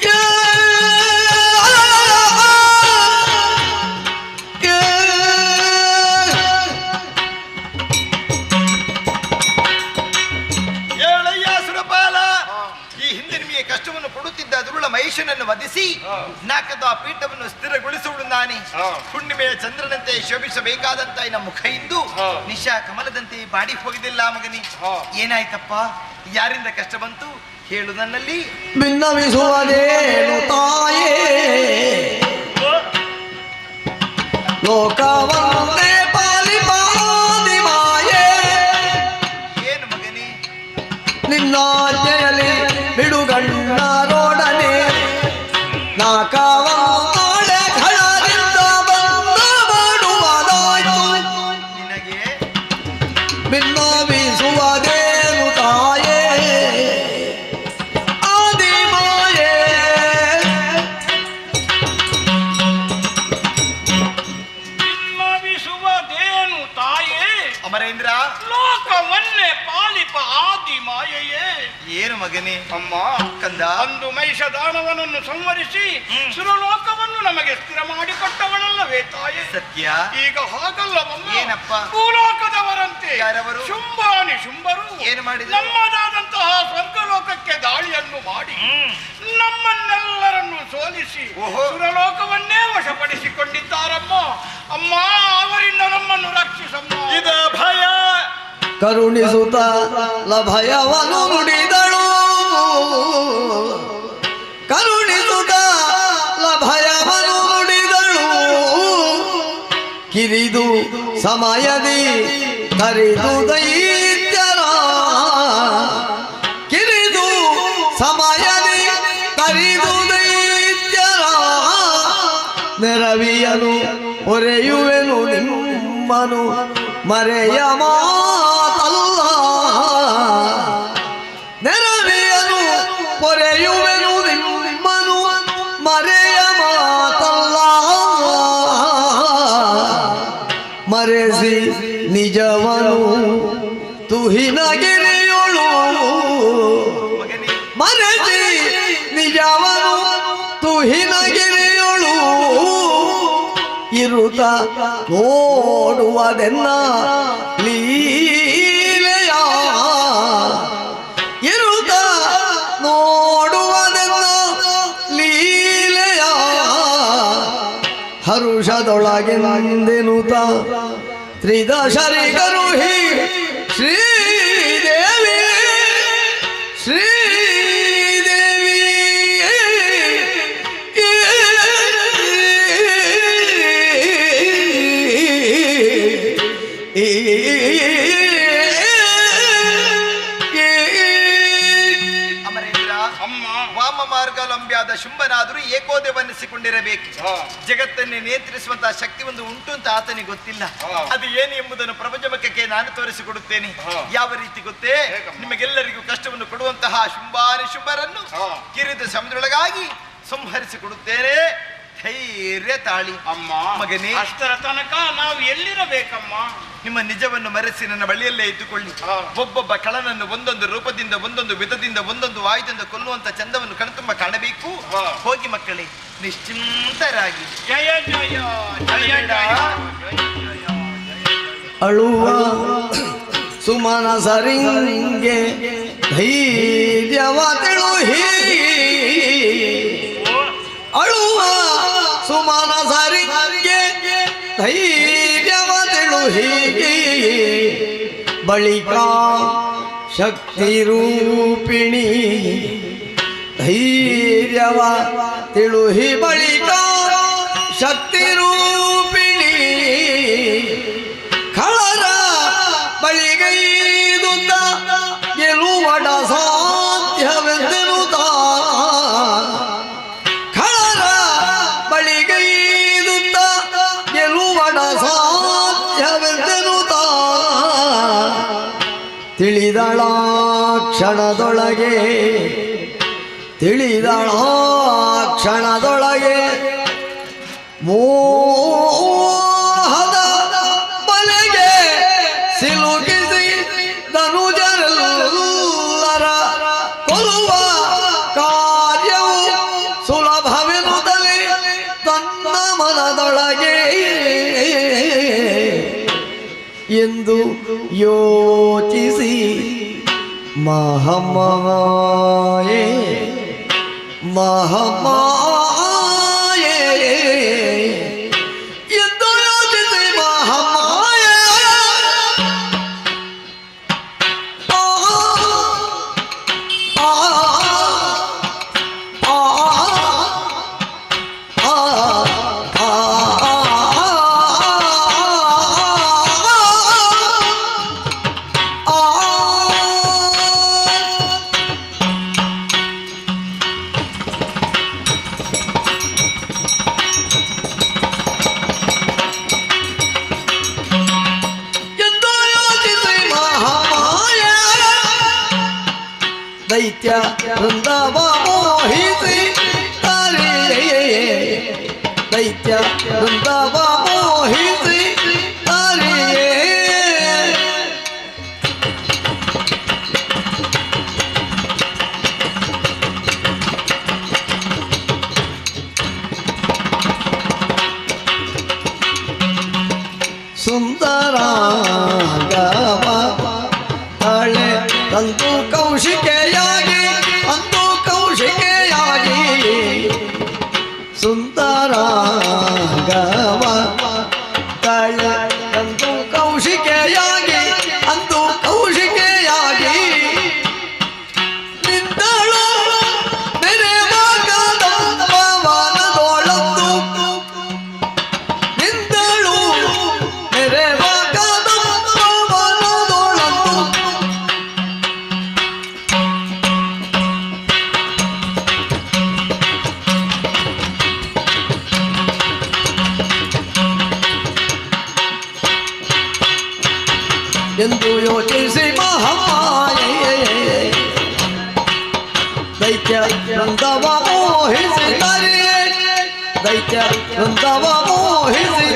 Yeah. ದುರುಳ ಮಹಿಷನನ್ನು ವಧಿಸಿ ನಾಕದ ಆ ಪೀಠವನ್ನು ಸ್ಥಿರಗೊಳಿಸುವುದು ನಾನೇ. ಹುಣ್ಣಿಮೆಯ ಚಂದ್ರನಂತೆ ಶೋಭಿಸಬೇಕಾದಂತ ನಮ್ಮ ಮುಖ ಇಂದು ನಿಶಾ ಕಮಲದಂತೆ ಬಾಡಿ ಹೋಗಿದ್ದಿಲ್ಲ ಮಗನಿ. ಏನಾಯ್ತಪ್ಪ? ಯಾರಿಂದ ಕಷ್ಟ ಬಂತು ಹೇಳು ನನ್ನಲ್ಲಿ. ಭಿನ್ನವಿಸುವುದೇನು ತಾಯೇ ಲೋಕವಂತೆ ಪಾಲಿಪಾದಿ ಮಾಯೇ. ಏನು ಮಗನಿ? ನಿನ್ನಾಜ್ಞೆಯಲ್ಲಿ ಬಿಡುಗಣ್ಣರೊಡನೆ ನಾಕವಾಡೆ ಖಳದಿಂದ ಬಂದ ಮಾಡುವುದಾಯ್ತು. ನಿನಗೆ ಭಿನ್ನವಿಸುವುದೇನು ತಾಯೇ ಆದಿ ಮಾಯೇ. ಭಿನ್ನವಿಸುವುದೇನು ತಾಯೇ ಅಮರೇಂದ್ರ? ಲೋಕವನ್ನೇ ಪಾಲಿಪ ಆದಿ ಮಾಯೆಯೇ. ಏನು ಮಗನೇ? ಅಮ್ಮ ಕಂದ, ಅಂದು ಮಹಿಷದಾನವನನ್ನು ಸಂವರಿಸಿ ಸುರಲೋಕವನ್ನು ನಮಗೆ ಸ್ಥಿರ ಮಾಡಿಕೊಟ್ಟವಳಲ್ಲವೇ ತಾಯೇ? ಸತ್ಯ. ಈಗ ಹಾಗಲ್ಲವಮ್ಮ. ಏನಪ್ಪ? ಭೂಲೋಕದವರಂತೆ ಯಾರವರು? ಶುಂಭಾನಿ ಶುಂಭರು ಏನು ಮಾಡಿದ್ರು? ನಮ್ಮದಾದಂತಹ ಸ್ವರ್ಗಲೋಕಕ್ಕೆ ದಾಳಿಯನ್ನು ಮಾಡಿ ನಮ್ಮನ್ನೆಲ್ಲರನ್ನು ಸೋಲಿಸಿ ಸುರಲೋಕವನ್ನೇ ವಶಪಡಿಸಿಕೊಂಡಿದ್ದಾರಮ್ಮ. ಅಮ್ಮ, ಅವರಿಂದ ನಮ್ಮನ್ನು ರಕ್ಷಿಸಮ್ಮ. ಇದ ಭಯ ಕರುಣಿಸುತ್ತ ಲಭಯವನ್ನು ನುಡಿದಳು. ಕರುಣಿಸುತ್ತ ಲಭಯವನ್ನು ನುಡಿದಳು. ಕಿರಿದು ಸಮಯದಿ ಕರಿದು ದೈತ್ಯರ. ಕಿರಿದು ಸಮಯದಿ ಕರಿದು ದೈತ್ಯರ. ನೆರವಿಯನು ಒರೆಯುವೆನು ನಿಮ್ಮನು ಮರೆಯ ಮಾತಲ್ಲ. ನೆರವಿಯನು ಪೊರೆಯುವೆನು ನಿಮ್ಮನು ಮರೆಯ ಮಾತಲ್ಲ. ಮರೆಸಿ ನಿಜವನು ತುಹಿನಗಿರಿಯುಳು. ಮರೆಸಿ ನಿಜವನು ತುಹಿನಗಿರಿಯುಳು. ಇರುತ್ತ ನೋಡುವುದೆನ್ನ ಲೀಲೆಯ. ಇರುತ್ತ ನೋಡುವುದೆನ್ನ ಲೀಲೆಯ. ಹರುಷದೊಳಗೆಂದೆನುತ ತ್ರಿದಶರಿಗರು ಹಿ ಶ್ರೀದೇವಿ ಶ್ರೀದೇವಿ. ಅಮರೇಂದ್ರ, ಅಮ್ಮ ವಾಮ ಮಾರ್ಗಾವಲಂಬಿಯಾದ ಶುಂಭನಾದರೂ ಏಕೋದೆವನ್ನಿಸಿಕೊಂಡಿರಬೇಕು. ಜಗತ್ತನ್ನೇ ನಿಯಂತ್ರಿಸುವಂತಹ ಶಕ್ತಿ ಒಂದು ಉಂಟು ಅಂತ ಆತನಿಗೆ ಗೊತ್ತಿಲ್ಲ. ಅದು ಏನು ಎಂಬುದನ್ನು ಪ್ರಪಂಚಮಕ್ಕೆ ನಾನು ತೋರಿಸಿಕೊಡುತ್ತೇನೆ. ಯಾವ ರೀತಿ ಗೊತ್ತೇ? ನಿಮಗೆಲ್ಲರಿಗೂ ಕಷ್ಟವನ್ನು ಕೊಡುವಂತಹ ಶುಂಭಾನಿ ಶುಂಭರನ್ನು ಕಿರಿದ ಸಮುದ್ರೊಳಗಾಗಿ ಸಂಹರಿಸಿಕೊಡುತ್ತೇನೆ. ಧೈರ್ಯ ತಾಳಿ ಅಮ್ಮ. ಮಗನೇ, ಅಷ್ಟರ ತನಕ ನಾವು ಎಲ್ಲಿರಬೇಕಮ್ಮ? ನಿಮ್ಮ ನಿಜವನ್ನು ಮರೆಸಿ ನನ್ನ ಬಳಿಯಲ್ಲೇ ಇದ್ದುಕೊಳ್ಳಿ. ಒಬ್ಬೊಬ್ಬ ಕಳನನ್ನು ಒಂದೊಂದು ರೂಪದಿಂದ, ಒಂದೊಂದು ವಿಧದಿಂದ, ಒಂದೊಂದು ಆಯುಧದಿಂದ ಕೊಲ್ಲುವಂತ ಚಂದವನ್ನು ಕಣ್ತುಂಬ ಕಾಣಬೇಕು. ಹೋಗಿ ಮಕ್ಕಳೇ, ನಿಶ್ಚಿಂತರಾಗಿ. ಜಯ ಜಯ ಜಯ ಜಯ. ಅಳುವ ಸುಮನ ಸರಿಂಗೆ ಧೈರ್ಯವ ತಿಳುಹಿ. ಅಳುವ ಸುಮನ ಸರಿಂಗೆ ಧೈರ್ಯವ ತಿಳುಹಿ. ಬಳಿಕ ಶಕ್ತಿ ರೂಪಿಣಿ ಧೈರ್ಯವ ತಿಳುಹಿ. ಬಳಿಕ ಶಕ್ತಿ ರೂಪಿಣಿ ಖಳರ ಬಳಿಗೈದುತ್ತ ಗೆಲುವಡ ಸಾಧ್ಯವೆಂದೆನುತ. ಖಳರ ಬಳಿಗೈದುತ್ತ ಗೆಲುವಡ ಸಾಧ್ಯವೆಂದೆನುತ. ತಿಳಿದಳ ಕ್ಷಣದೊಳಗೆ ತಿಳಿದಳ ಕ್ಷಣದೊಳಗೆ ಮೋಹದ ಬಲೆಗೆ ಸಿಲುಕಿಸಿ ಧನುಜರೆಲ್ಲರ ಕೊಲ್ಲುವ ಕಾರ್ಯವು ಸುಲಭವೆನುತ್ತಲೇ ತನ್ನ ಮನದೊಳಗೆ ಎಂದು ಯೋಚಿಸಿ ಮಹಾಮಾಯೆ ಮಹಾಮಾಯೆ ಎಂದು ಯೋಚಿಸಿ ಮಹಾಮಾಯೆ ದೈತ್ಯ ವೃಂದವ ಮೋಹಿಸಿ ದೈತ್ಯ ವೃಂದವ ಮೋಹಿಸಿ ಸುಂದರಾಂಗವ ತಳೆ ತಂದು ಕೌಶಿಕೆಯಾಗಿ ಅಂದು ಕೌಶಿಕೆಯಾಗಿ ಸುಂದರಾಂಗವ ತಳೆ ತಂದು ಕೌಶಿಕೆಯಾಗಿ ಅಂದು ಕೌಶಿಕೆಯಾಗಿ ನಿಂದಳು ನೆರೆವಾಗದವನದೊಳಂದು ನಿಂದಳು ನೆರೆವಾಗದವನದೊಳಂದು ಎಂದು ಯೋಚಿಸಿ ಮಹಾಮಾಯೆ ದೈತ್ಯ ವೃಂದವ ಮೋಹಿಸಿ ದೈತ್ಯ ವೃಂದವ ಮೋಹಿಸಿ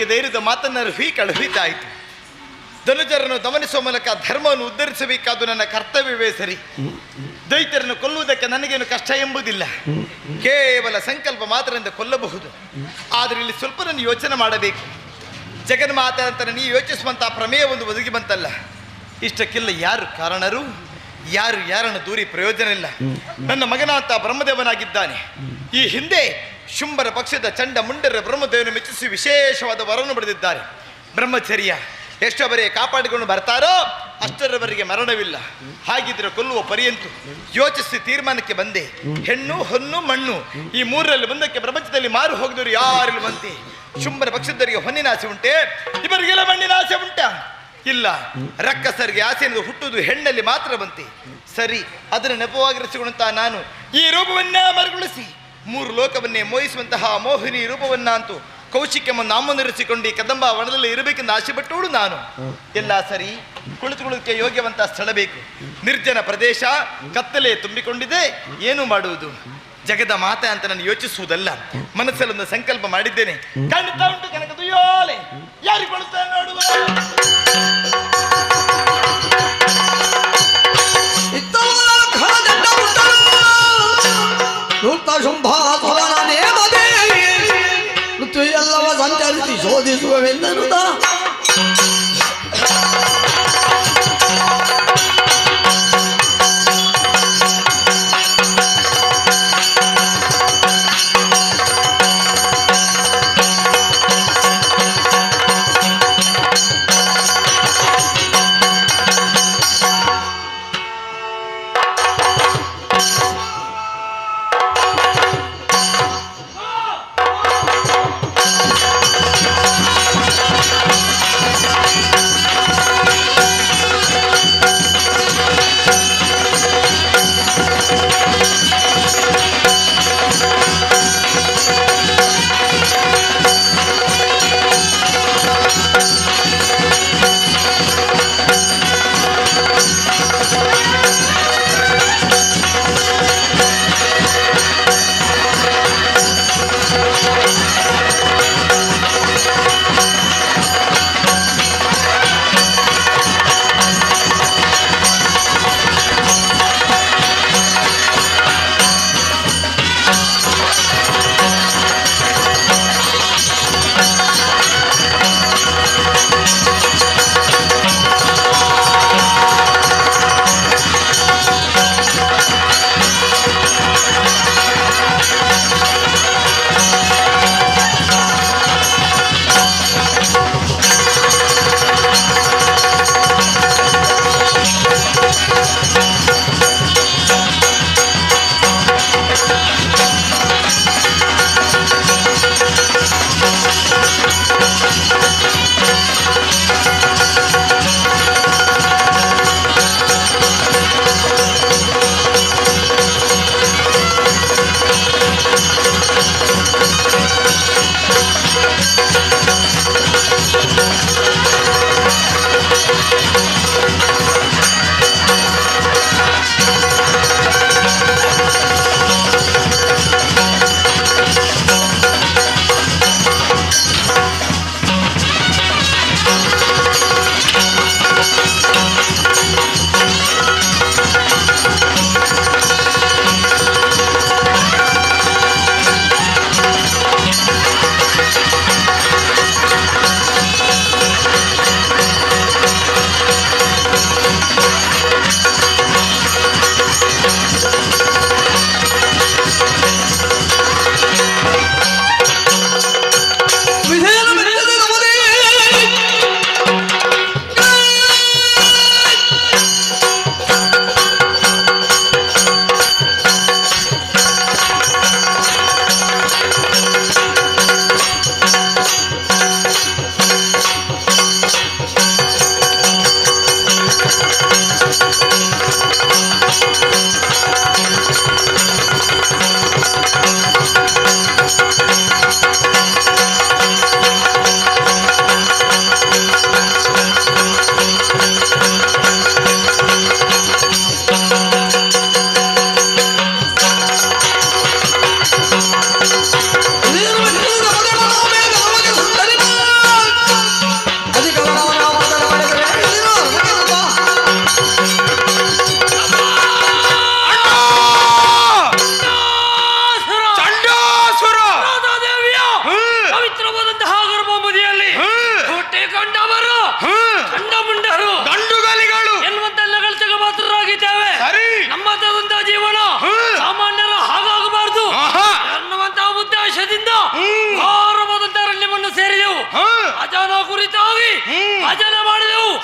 ಧೈರ್ಯದ ಮಾತನ್ನು ಕಳುಹಿತಾಯಿತು. ಧನುಜರನ್ನು ದಮನಿಸುವ ಮೂಲಕ ಧರ್ಮವನ್ನು ಉದ್ಧರಿಸಬೇಕಾದ್ದು ನನ್ನ ಕರ್ತವ್ಯವೇ ಸರಿ. ದೈತ್ಯರನ್ನು ಕೊಲ್ಲುವುದಕ್ಕೆ ನನಗೇನು ಕಷ್ಟ ಎಂಬುದಿಲ್ಲ. ಕೇವಲ ಸಂಕಲ್ಪ ಮಾತ್ರದಿಂದ ಕೊಲ್ಲಬಹುದು. ಆದರೆ ಇಲ್ಲಿ ಸ್ವಲ್ಪ ನಾನು ಯೋಚನೆ ಮಾಡಬೇಕು. ಜಗನ್ಮಾತೆ ಅಂತ ನೀ ಯೋಚಿಸುವಂತಹ ಪ್ರಮೇಯ ಒಂದು ಒದಗಿ ಬಂತಲ್ಲ, ಇಷ್ಟಕ್ಕೆಲ್ಲ ಯಾರು ಕಾರಣರು, ಯಾರನ್ನು ದೂರಿ ಪ್ರಯೋಜನ ಇಲ್ಲ. ನನ್ನ ಮಗನಾಂತ ಬ್ರಹ್ಮದೇವನಾಗಿದ್ದಾನೆ. ಈ ಹಿಂದೆ ಶುಂಭರ ಪಕ್ಷದ ಚಂಡ ಮುಂಡರ ಬ್ರಹ್ಮದೇವನ ಮೆಚ್ಚಿಸಿ ವಿಶೇಷವಾದ ವರವನ್ನು ಪಡೆದಿದ್ದಾರೆ. ಬ್ರಹ್ಮಚರ್ಯ ಎಷ್ಟೊಬ್ಬರೇ ಕಾಪಾಡಿಕೊಂಡು ಬರ್ತಾರೋ ಅಷ್ಟರವರೆಗೆ ಮರಣವಿಲ್ಲ. ಹಾಗಿದ್ರೆ ಕೊಲ್ಲುವ ಪರ್ಯಂತು ಯೋಚಿಸಿ ತೀರ್ಮಾನಕ್ಕೆ ಬಂದೆ. ಹೆಣ್ಣು ಹೊನ್ನು ಮಣ್ಣು ಈ ಮೂರರಲ್ಲಿ ಒಂದಕ್ಕೆ ಪ್ರಪಂಚದಲ್ಲಿ ಮಾರು ಹೋಗಿದವರು ಯಾರಿಲ್ಲ ಬಂತೆ. ಶುಂಭರ ಪಕ್ಷದವರಿಗೆ ಹೊನ್ನಿನ ಆಸೆ ಉಂಟೆ, ಇವರಿಗೆಲ್ಲ ಮಣ್ಣಿನ ಆಸೆ ಉಂಟ? ಇಲ್ಲ. ರಕ್ಕಸರಿಗೆ ಆಸೆ ಅನ್ನೋದು ಹುಟ್ಟುವುದು ಹೆಣ್ಣಲ್ಲಿ ಮಾತ್ರ ಬಂತೆ. ಸರಿ, ಅದನ್ನು ನೆಪವಾಗಿರಿಸಿಕೊಂಡಂತಹ ನಾನು ಈ ರೂಪವನ್ನ ಮರುಗೊಳಿಸಿ ಮೂರು ಲೋಕವನ್ನೇ ಮೋಹಿಸುವಂತಹ ಮೋಹಿನಿ ರೂಪವನ್ನ ಅಂತೂ ಕೌಶಿಕ್ಯವನ್ನು ನಾಮನಿರಿಸಿಕೊಂಡು ಈ ಕದಂಬ ವನದಲ್ಲಿ ಇರಬೇಕೆಂದು ಆಸೆ ಪಟ್ಟವಳು ನಾನು. ಎಲ್ಲ ಸರಿ, ಕುಳಿತುಕೊಳ್ಳೋದಕ್ಕೆ ಯೋಗ್ಯವಂತ ಸ್ಥಳ ಬೇಕು. ನಿರ್ಜನ ಪ್ರದೇಶ, ಕತ್ತಲೆ ತುಂಬಿಕೊಂಡಿದೆ. ಏನು ಮಾಡುವುದು? ಜಗದ ಮಾತೆ ಅಂತ ನಾನು ಯೋಚಿಸುವುದಲ್ಲ, ಮನಸ್ಸಲ್ಲೊಂದು ಸಂಕಲ್ಪ ಮಾಡಿದ್ದೇನೆ. ಖಂಡಿತ ಉಂಟು ಕನಕ ದುಯ್ಯೋಲೆ, ಯಾರಿಗೆ ಕೊಡುತ್ತಾರೆ ನೋಡುವ. ಎಲ್ಲವ ಸಂಚರಿಸಿ ಶೋಧಿಸುವೆಂದನುತ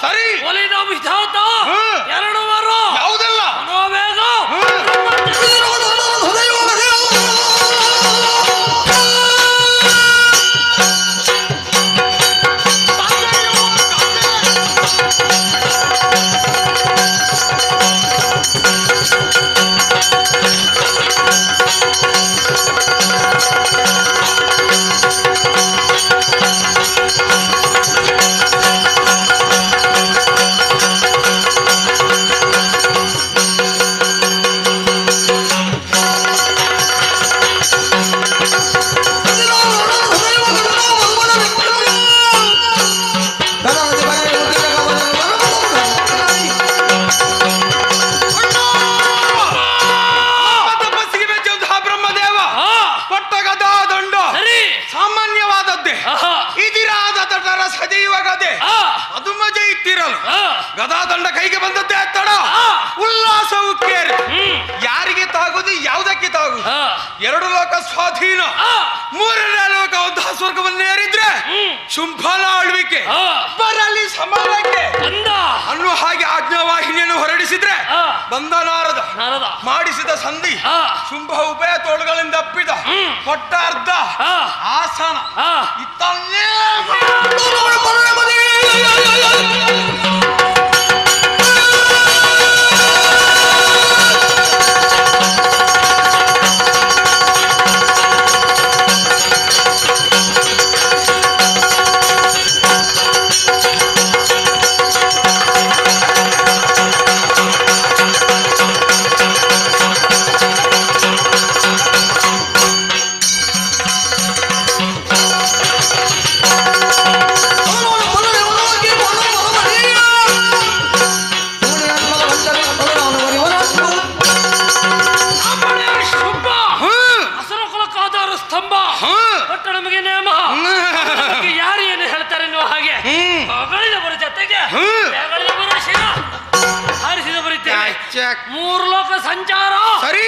ಸರಿ. ಒಲಿದ ವಿಧಾತ ಎರಡು ವರ ಯಾವುದೆಲ್ಲ? ಮನೋವೇಗ ಸಾಮಾನ್ಯವಾದದ್ದೇ. ಇದಿರಾದ ತಟರ ಸಜೀವ ಗದೆ ಅದು ಮಜೆ ಇತ್ತಿರಲು ಗದಾದಂಡ ಕೈಗೆ ಬಂದದ್ದೇ ತಡ ಉಲ್ಲಾಸವು ಕೇರಿ ಯಾರಿಗೆ ತಾಗುದು ಯಾವುದಕ್ಕೆ ತಾಗುದು? ಎರಡು ಲೋಕ ಸ್ವಾಧೀನ, ಮೂರನೇ ಲೋಕ ಸ್ವರ್ಗವನ್ನೇರಿದ್ರೆ ಶುಂಭನ ಆಳ್ವಿಕೆ ಬರಲಿ ಸಮಾನಕ್ಕೆ ಅನ್ನುವ ಹಾಗೆ ಆಜ್ಞಾವಾಹಿನಿಯನ್ನು ಹೊರಡಿಸಿದ್ರೆ ಬಂದ ನಾರದ ಮಾಡಿಸಿದ ಸಂಧಿ ಶುಂಭ ಉಭಯ ತೋಳುಗಳಿಂದ ಅಪ್ಪಿದ ಕೊಟ್ಟ ಅರ್ಧ ಆಸನ ಇತ್ತನ್ನೇ ಮೂರು ಲೋಕ ಸಂಚಾರ ಸರಿ.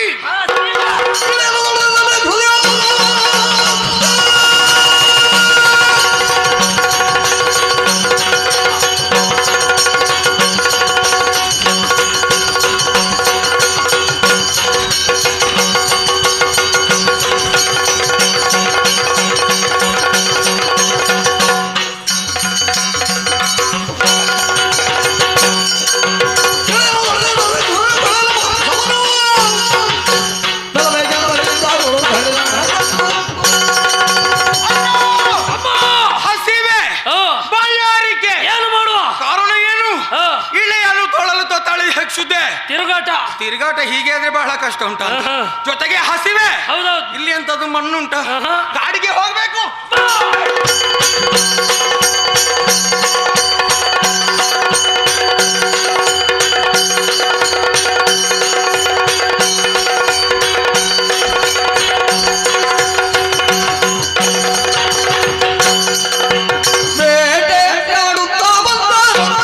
ತಿರುಗಾಟ ಹೀಗೆ ಆದ್ರೆ ಬಹಳ ಕಷ್ಟ ಉಂಟ, ಜೊತೆಗೆ ಹಸಿವೆ ಇಲ್ಲಿ ಅಂತದ್ದು ಮಣ್ಣುಂಟ, ಗಾಡಿಗೆ ಹೋಗ್ಬೇಕು. ಬೇಟೆಯಾಡುತ್ತಾ ಬಂದರಂದು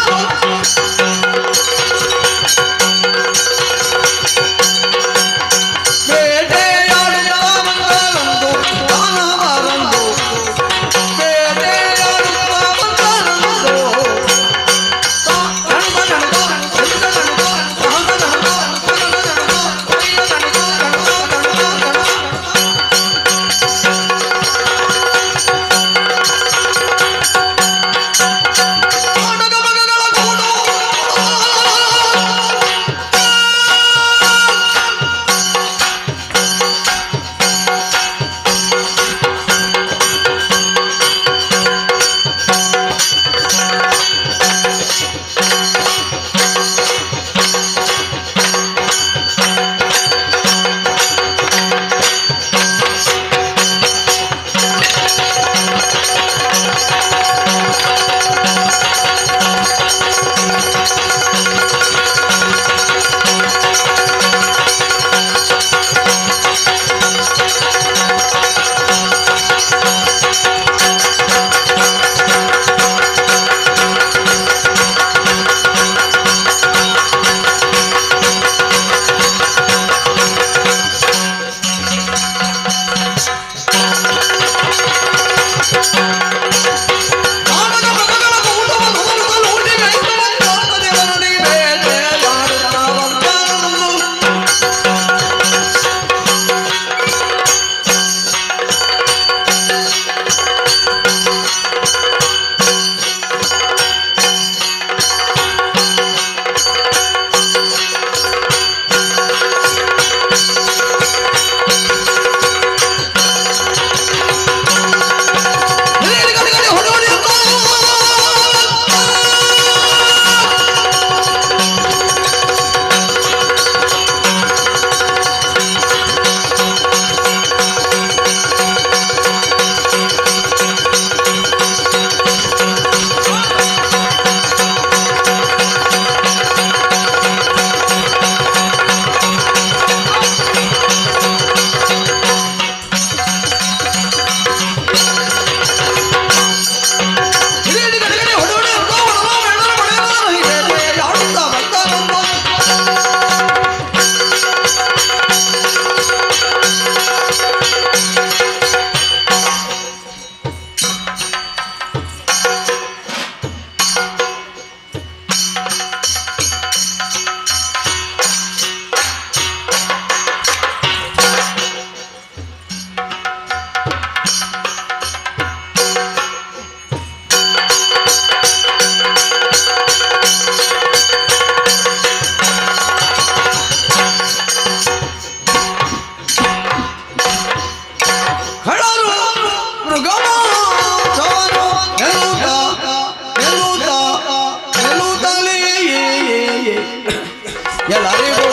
ಎಲ್ಲರಿಗೂ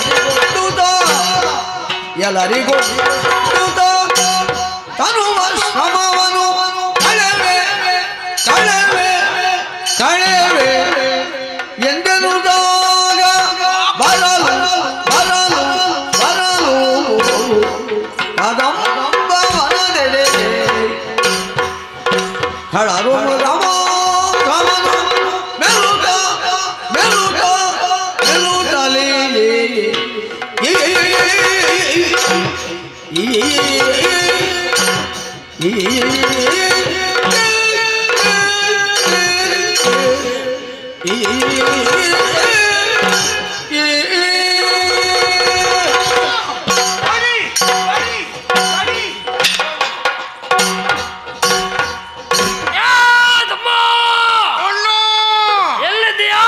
ಎಲ್ಲರಿಗೂ ತನುವ ಶ್ರಮವನು ಕಳೆವೆ ಕಳೆವೆ ಕಳೆವೆ ಎಂದೆನುದಾಗ ಬರಲು ಬರಲು ಬರಲು ಕದಂಬವನದೆಡೆ ಕಳರು ರಮ ರಮನು ಮೆಲುಕ ಮೆಲುಕ ಮೆಲುಟಲಿ ಎಲ್ಲಿದ್ದೀಯಾ?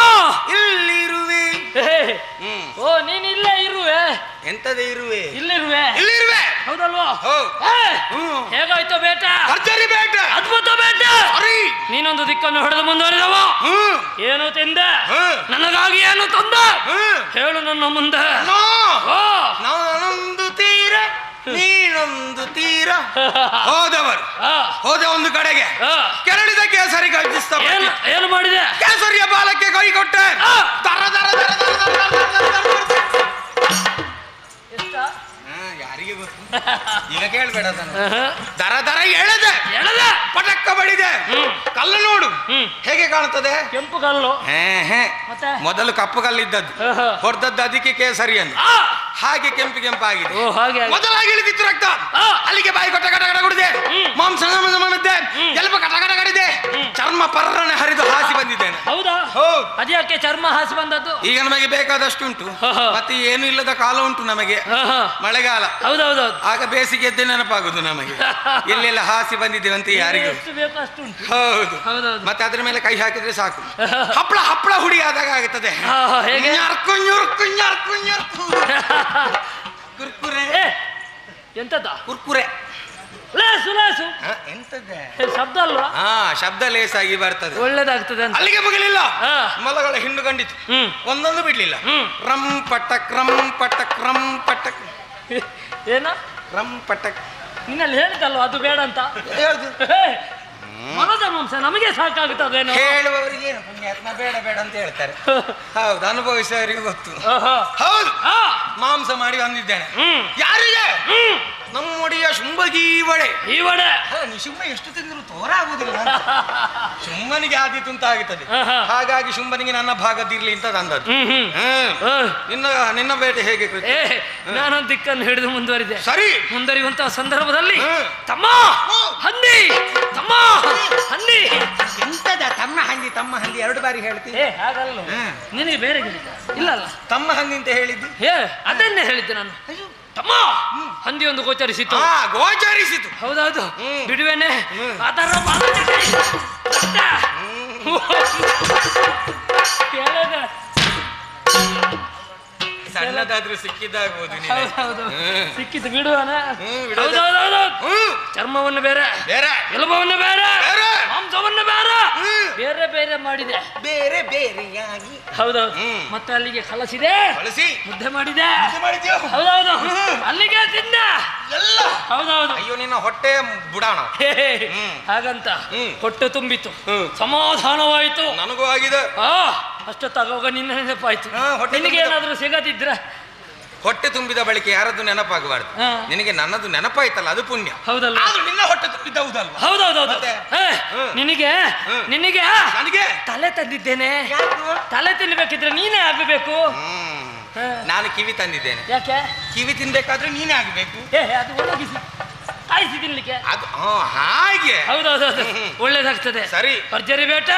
ಇಲ್ಲಿರುವೆ. ಓ ನೀನ್ ಇಲ್ಲೇ ಇರುವೆ. ಎಂತದೇ ಇರುವೆ? ಇಲ್ಲಿರುವೆ. ಇಲ್ಲಿರುವೆ. ಹೌದಲ್ವಾ? ಹೌದು. ಹೇಗಾಯ್ತು ಬೇಟ? ಭರ್ಜರಿ ಬೇಟ. ಅದ್ಭುತ ಬೇಟ. ನೀನೊಂದು ದಿಕ್ಕನ್ನು ಹೊಡೆದು ಮುಂದುವರಿದವ. ಏನು ತಿಂದೆ? ನನಗಾಗಿ ಏನು ತಂದ? ಹೇಳು ನನ್ನ ಮುಂದೆ. ನಾನೊಂದು ತೀರ ನೀನೊಂದು ತೀರ ಹೋದವರು ಹೋದ ಒಂದು ಕಡೆಗೆ ಕೆರಳಿದ ಕೇಸರಿ ಗರ್ಜಿಸ್ತಾ ಏನು ಮಾಡಿದೆ? ಕೇಸರಿಯ ಬಾಲಕ್ಕೆ ಕೈ ಕೊಟ್ಟೆ. ದರ ದರ ದರ ದರ ದರ ದರ ದರ ದರ. ಯಾರಿಗೆ ಗೊತ್ತು? ಈಗ ಕೇಳ್ಬೇಡ ದರ ದರ ಎಳೆದೆ ಎಳೆದೆ ಪಟಕ್ಕ ಬಡಿದೆ. ಕಲ್ಲು ನೋಡು ಹೇಗೆ ಕಾಣುತ್ತದೆ? ಕೆಂಪು ಕಲ್ಲು. ಮೊದಲು ಕಪ್ಪು ಕಲ್ಲಿದ್ದದ್ದು, ಹೊಡೆದದ್ದು ಅದಕ್ಕೆ ಕೇಸರಿಯನ್ನು, ಹಾಗೆ ಕೆಂಪು ಕೆಂಪಾಗಿದೆ. ಮೊದಲಾಗಿ ಇಳಿದಿತ್ತು ರಕ್ತ, ಅಲ್ಲಿಗೆ ಬಾಯಿ ಕೊಟ್ಟ ಕಟ ಕಟ ಕುಡಿದೆ, ಮಾಂಸ ಮಾಡಿದ್ದೆ, ಎಲ್ಪ ಕಟ ಕಟ ಕಡಿದೆ, ಚರ್ಮ ಪರ್ರನೆ ಹರಿದು ಹಾಸಿ ಬಂದಿದ್ದೇನೆ. ಹೌದಾ? ಅದ್ಯಾಕೆ ಚರ್ಮ ಹಾಸಿ ಬಂದದ್ದು? ಈಗ ನಮಗೆ ಬೇಕಾದಷ್ಟುಂಟು, ಮತ್ತೆ ಏನು ಇಲ್ಲದ ಕಾಲ ಉಂಟು ನಮಗೆ. ಮಳೆಗಾಲ, ಹೌದೌದು, ಆಗ ಬೇಸಿಗೆದ್ದೇ ನೆನಪಾಗುದು ನಮಗೆ. ಎಲ್ಲೆಲ್ಲ ಹಾಸಿ ಬಂದಿದ್ದೇವೆ ಅಂತ ಯಾರಿಗೂ. ಹೌದು, ಮತ್ತೆ ಅದ್ರ ಮೇಲೆ ಕೈ ಹಾಕಿದ್ರೆ ಸಾಕು, ಹಪ್ಪಳ ಹಪ್ಪಳ ಹುಡಿ ಆದಾಗ ಆಗುತ್ತದೆ. ಕುರ್ಕುರೆ. ಎಂತದ ಕುರ್ಕುರೆ? ಲೇಸು ಲೇಸು. ಎಂತದ್ದೇ ಶಬ್ದ ಅಲ್ವಾ? ಶಬ್ದ ಲೇಸಾಗಿ ಬರ್ತದೆ, ಒಳ್ಳೇದಾಗ್ತದೆ. ಅಲ್ಲಿಗೆ ಮುಗಿಲಿಲ್ಲ, ಮೊಲಗಳ ಹಿಂಡು ಕಂಡಿತು, ಒಂದೊಂದು ಬಿಡ್ಲಿಲ್ಲ. ರಂ ಪಟಕ್ ರಂ ಪಟಕ್ ರಂ ಪಟಕ್. ಏನ ರಂ ಪಟಕ್? ನಿನ್ನಲ್ಲಿ ಹೇಳಿದಲ್ವ ಅದು ಬೇಡ ಅಂತ. ಮರದ ಮಾಂಸ ನಮಗೆ ಸಾಕಾಗುತ್ತದೇನೋ. ಹೇಳುವವರಿಗೆ ಏನು ಪುಣ್ಯಾತ್ಮ ಬೇಡ ಬೇಡ ಅಂತ ಹೇಳ್ತಾರೆ. ಹೌದು, ಅನುಭವಿಸುವವರಿಗೆ ಗೊತ್ತು. ಹೌದು, ಮಾಂಸ ಮಾಡಿ ಬಂದಿದ್ದೇನೆ. ಯಾರಿಗೆ? ನಮ್ಮೊಡೆಯ ಶುಂಭಜೀವಡೆ. ಈ ವಡೆ ನೀ ಶುಂಭ ಎಷ್ಟು ತಿಂದ್ರು ತೋರ ಆಗುದಿಲ್ಲ. ಶುಂಭನಿಗೆ ಆದೀತು ಅಂತ ಆಗುತ್ತದೆ, ಹಾಗಾಗಿ ಶುಂಭನಿಗೆ ನನ್ನ ಭಾಗದಿರ್ಲಿ ಅಂತ ತಂದದ್ದು. ನಿನ್ನ ಬೇಟೆ ಹೇಗೆ? ನಾನೊಂದು ದಿಕ್ಕನ್ನು ಹಿಡಿದು ಮುಂದುವರಿದೆ. ಸರಿ, ಮುಂದುವರಿಯುವಂತಹ ಸಂದರ್ಭದಲ್ಲಿ ತಮ್ಮ ಹಂದಿ, ತಮ್ಮ ಹಂದಿ. ಎಂತದ ತಮ್ಮ ಹಂದಿ ತಮ್ಮ ಹಂದಿ ಎರಡು ಬಾರಿ ಹೇಳ್ತೀನಿ. ಹಾಗಲ್ಲ, ನಿನಗೆ ಬೇರೆ ಇಲ್ಲಲ್ಲ. ತಮ್ಮ ಹಂದಿ ಅಂತ ಹೇಳಿದ್ದು? ಅದನ್ನೇ ಹೇಳಿದ್ದೆ ನಾನು. ತಮ್ಮ ಹಂದಿ ಒಂದು ಗೋಚರಿಸಿತು. ಗೋಚರಿಸಿತು? ಹೌದೌದು, ಬಿಡುವೇನೆ. ಅದರ ಸಣ್ಣದಾದ್ರೂ ಸಿಕ್ಕಿದ್ದಾಗ್ಬೋದು. ಸಿಕ್ಕಿತು ಬಿಡುವನ. ಚರ್ಮವನ್ನು ಬೇರೆ, ಎಲುಬವನ್ನು ಬೇರೆ, ಮಾಂಸವನ್ನು ಬೇರೆ, ಬೇರೆ ಬೇರೆ ಮಾಡಿದೆ, ಬೇರೆ ಬೇರೆಯಾಗಿ. ಹೌದೌದು, ಮತ್ತೆ ಅಲ್ಲಿಗೆ ಕಲಸಿದೆ, ಮುದ್ದೆ ಮಾಡಿದೆ. ಹೌದೌದು, ಅಲ್ಲಿಗೆ ತಿಂದೆ ಎಲ್ಲ. ಹೌದೌದು. ಅಯ್ಯೋ, ನಿನ್ನ ಹೊಟ್ಟೆ ಬುಡಾಣ. ಹಾಗಂತ ಹೊಟ್ಟೆ ತುಂಬಿತು, ಸಮಾಧಾನವಾಯಿತು. ನನಗೂ ಆಗಿದೆ. ಅಷ್ಟೊತ್ತಾಗುವಾಗ ನಿನ್ನ ನೆನಪಾಯ್ತು. ನಿನಗೆ ಏನಾದ್ರೂ ಸಿಗದಿದ್ರ? ಹೊಟ್ಟೆ ತುಂಬಿದ ಬಳಿಕ ಯಾರದ್ದು ನೆನಪಾಗಬಾರ್ದು. ನಿನಗೆ ನನ್ನದು ನೆನಪಾಯ್ತಲ್ಲ, ಅದು ಪುಣ್ಯ. ಹೌದಲ್ಲ? ನಿನ್ನ ಹೊಟ್ಟೆ ತುಂಬಿದ್ದೌದಲ್ವ? ಹೌದೌದೌದು. ನಿನಗೆ ನಿನಗೆ ನನಗೆ ತಲೆ ತಂದಿದ್ದೇನೆ. ತಲೆ ತಿನ್ಬೇಕಿದ್ರೆ ನೀನೇ ಆಗಬೇಕು. ನಾನು ಕಿವಿ ತಂದಿದ್ದೇನೆ. ಯಾಕೆ? ಕಿವಿ ತಿನ್ಬೇಕಾದ್ರೆ ನೀನೇ ಆಗಬೇಕು. ಅದು ಒಣಗಿಸಿ ಕಾಯಿಸಿ ತಿನ್ಲಿಕ್ಕೆ. ಅದು ಹಾಗೆ. ಹೌದೌದು, ಒಳ್ಳೇದಾಗ್ತದೆ. ಸರಿ, ಭರ್ಜರಿ ಬೇಟ.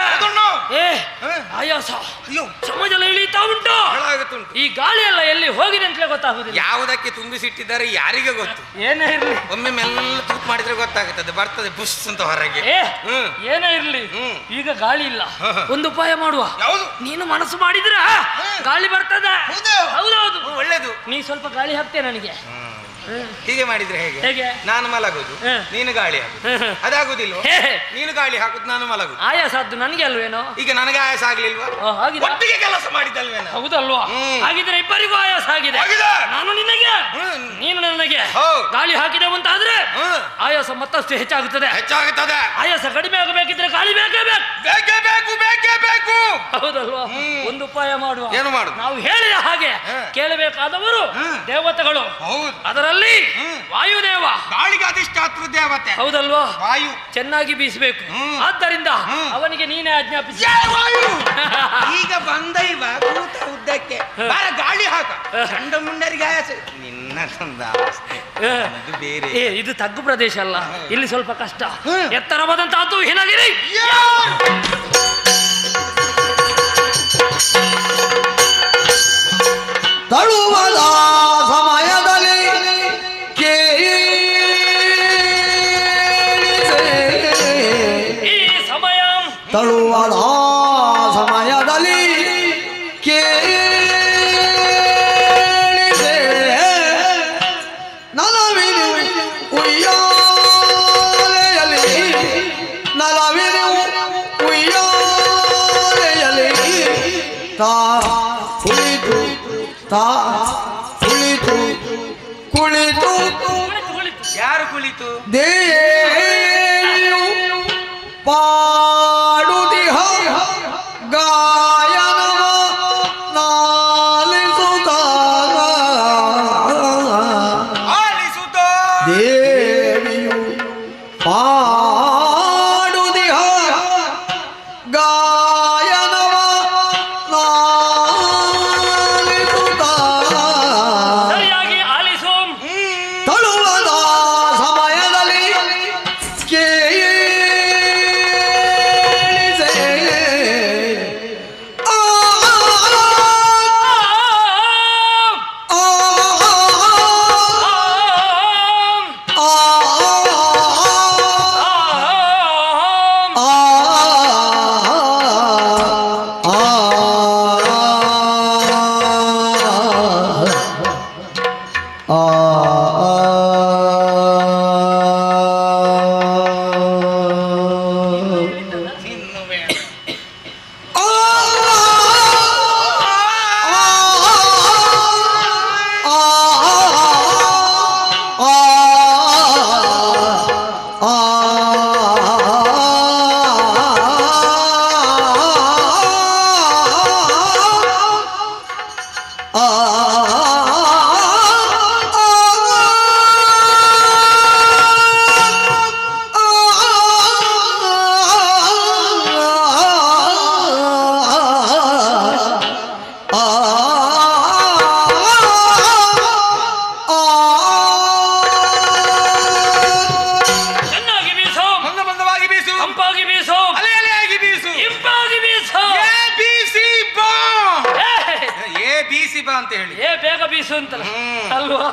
ಆಯಾಸ ಸಮಾಜದಲ್ಲಿ ಇಳಿತಾ ಉಂಟು. ಈ ಗಾಳಿ ಎಲ್ಲ ಎಲ್ಲಿ ಹೋಗಿದೆ ಅಂತಲೇ ಗೊತ್ತಾಗುದಿಲ್ಲ. ಯಾವುದಕ್ಕೆ ತುಂಬಿಸಿಟ್ಟಿದ್ದಾರೆ ಯಾರಿಗೆ ಗೊತ್ತು. ಏನೇ ಇರ್ಲಿ, ಒಮ್ಮೆ ಮೆಲ್ಲ ತೂತ್ ಮಾಡಿದ್ರೆ ಗೊತ್ತಾಗುತ್ತದೆ, ಬರ್ತದೆ ಬುಸ್ ಅಂತ ಹೊರಗೆ. ಏನೇ ಇರ್ಲಿ, ಈಗ ಗಾಳಿ ಇಲ್ಲ. ಒಂದು ಉಪಾಯ ಮಾಡುವ. ನೀನು ಮನಸ್ಸು ಮಾಡಿದ್ರ ಗಾಳಿ ಬರ್ತದೆ. ಹೌದೌದು, ಒಳ್ಳೇದು. ನೀ ಸ್ವಲ್ಪ ಗಾಳಿ ಹಾಕ್ತೇ ನನಗೆ. ಹೀಗೆ ಮಾಡಿದ್ರೆ ಹೇಗೆ? ಹೇಗೆ? ನಾನು ಮಲಗುದು, ನೀನು ಗಾಳಿ ಹಾಕುದು. ಅದಾಗುದಿಲ್ವ? ನೀನು ಗಾಳಿ ಹಾಕುದು, ನಾನು ಮಲಗುದು. ಆಯಾಸ ಆದ್ದು ನನಗೆ ಅಲ್ವೇನೋ? ಈಗ ನನಗೆ ಆಯಾಸ ಆಗ್ಲಿಲ್ವಾ? ಒಟ್ಟಿಗೆ ಕೆಲಸ ಮಾಡಿದ್ದಲ್ವೇನೋ? ಹೌದಲ್ವಾ? ಹಾಗಿದ್ರೆ ಇಬ್ಬರಿಗೂ ಆಯಾಸ ಆಗಿದೆ. ನಾನು ನಿನಗೆ, ನೀನು ನನಗೆ ಗಾಳಿ ಹಾಕಿದೆ ಅಂತಾದ್ರೆ ಆಯಾಸ ಮತ್ತಷ್ಟು ಹೆಚ್ಚಾಗುತ್ತದೆ. ಆಯಾಸ ಕಡಿಮೆ ಆಗಬೇಕಿದ್ರೆ ಗಾಳಿ ಬೇಕೇ ಬೇಕು. ಹೌದಲ್ವಾ? ಒಂದು ಉಪಾಯ ಮಾಡುವ. ಏನು ಮಾಡು? ನಾವು ಹೇಳಿದ ಹಾಗೆ ಕೇಳಬೇಕಾದವರು ದೇವತೆಗಳು. ಅದರಲ್ಲಿ ವಾಯುದೇವ ಗಾಳಿಗೆ ಅಧಿಷ್ಠಾತೃ ದೇವತೆ. ಹೌದಲ್ವಾ? ವಾಯು ಚೆನ್ನಾಗಿ ಬೀಸಬೇಕು. ಆದ್ದರಿಂದ ಅವನಿಗೆ ನೀನೇ ಆಜ್ಞಾಪಿಸಿ. ಈಗ ಬಂದ ಇವ ಕೂತ ಉದ್ದಕ್ಕೆ ಬಾರ ಗಾಳಿ ಹಾಕ. ಚಂಡ ಮುಂಡರಿಗೆ ಆಯಾಸ. ನಿನ್ನ ಸಂದಾವಸ್ಥೆ ಬೇರೆ. ಇದು ತಗ್ಗು ಪ್ರದೇಶ ಅಲ್ಲ, ಇಲ್ಲಿ ಸ್ವಲ್ಪ ಕಷ್ಟ. ಎತ್ತರವಾದಂತಹದ್ದು ಹಿನಗಿರಿ. ತಳುವದ ಸಮಯದಲ್ಲಿ ಈ ಸಮಯ ತಳುವದ ಸಮಯದಲ್ಲಿ ನಲವಿನು ಉಯ್ಯಾಲೆಯಲ್ಲಿ ತಾ ಕುಳಿತು ಯಾರು ಕುಳಿತು? ದೇವಿಯು ಪಾಡುದಿಹ ಗಾಯನವ ಆಲಿಸುತ್ತ ದೇವಿಯು ಪಾಡುದಿಹ ಗಾಯನವ ಸರಿಯಾಗಿ ಆಲಿಸು. ತಳುವದ ಸಮಯದಲ್ಲಿ ಅಂತ ಹೇಳಿ ಬೇಗ ಬೀಸು ಅಂತಲ್ಲ ಅಲ್ವಾ?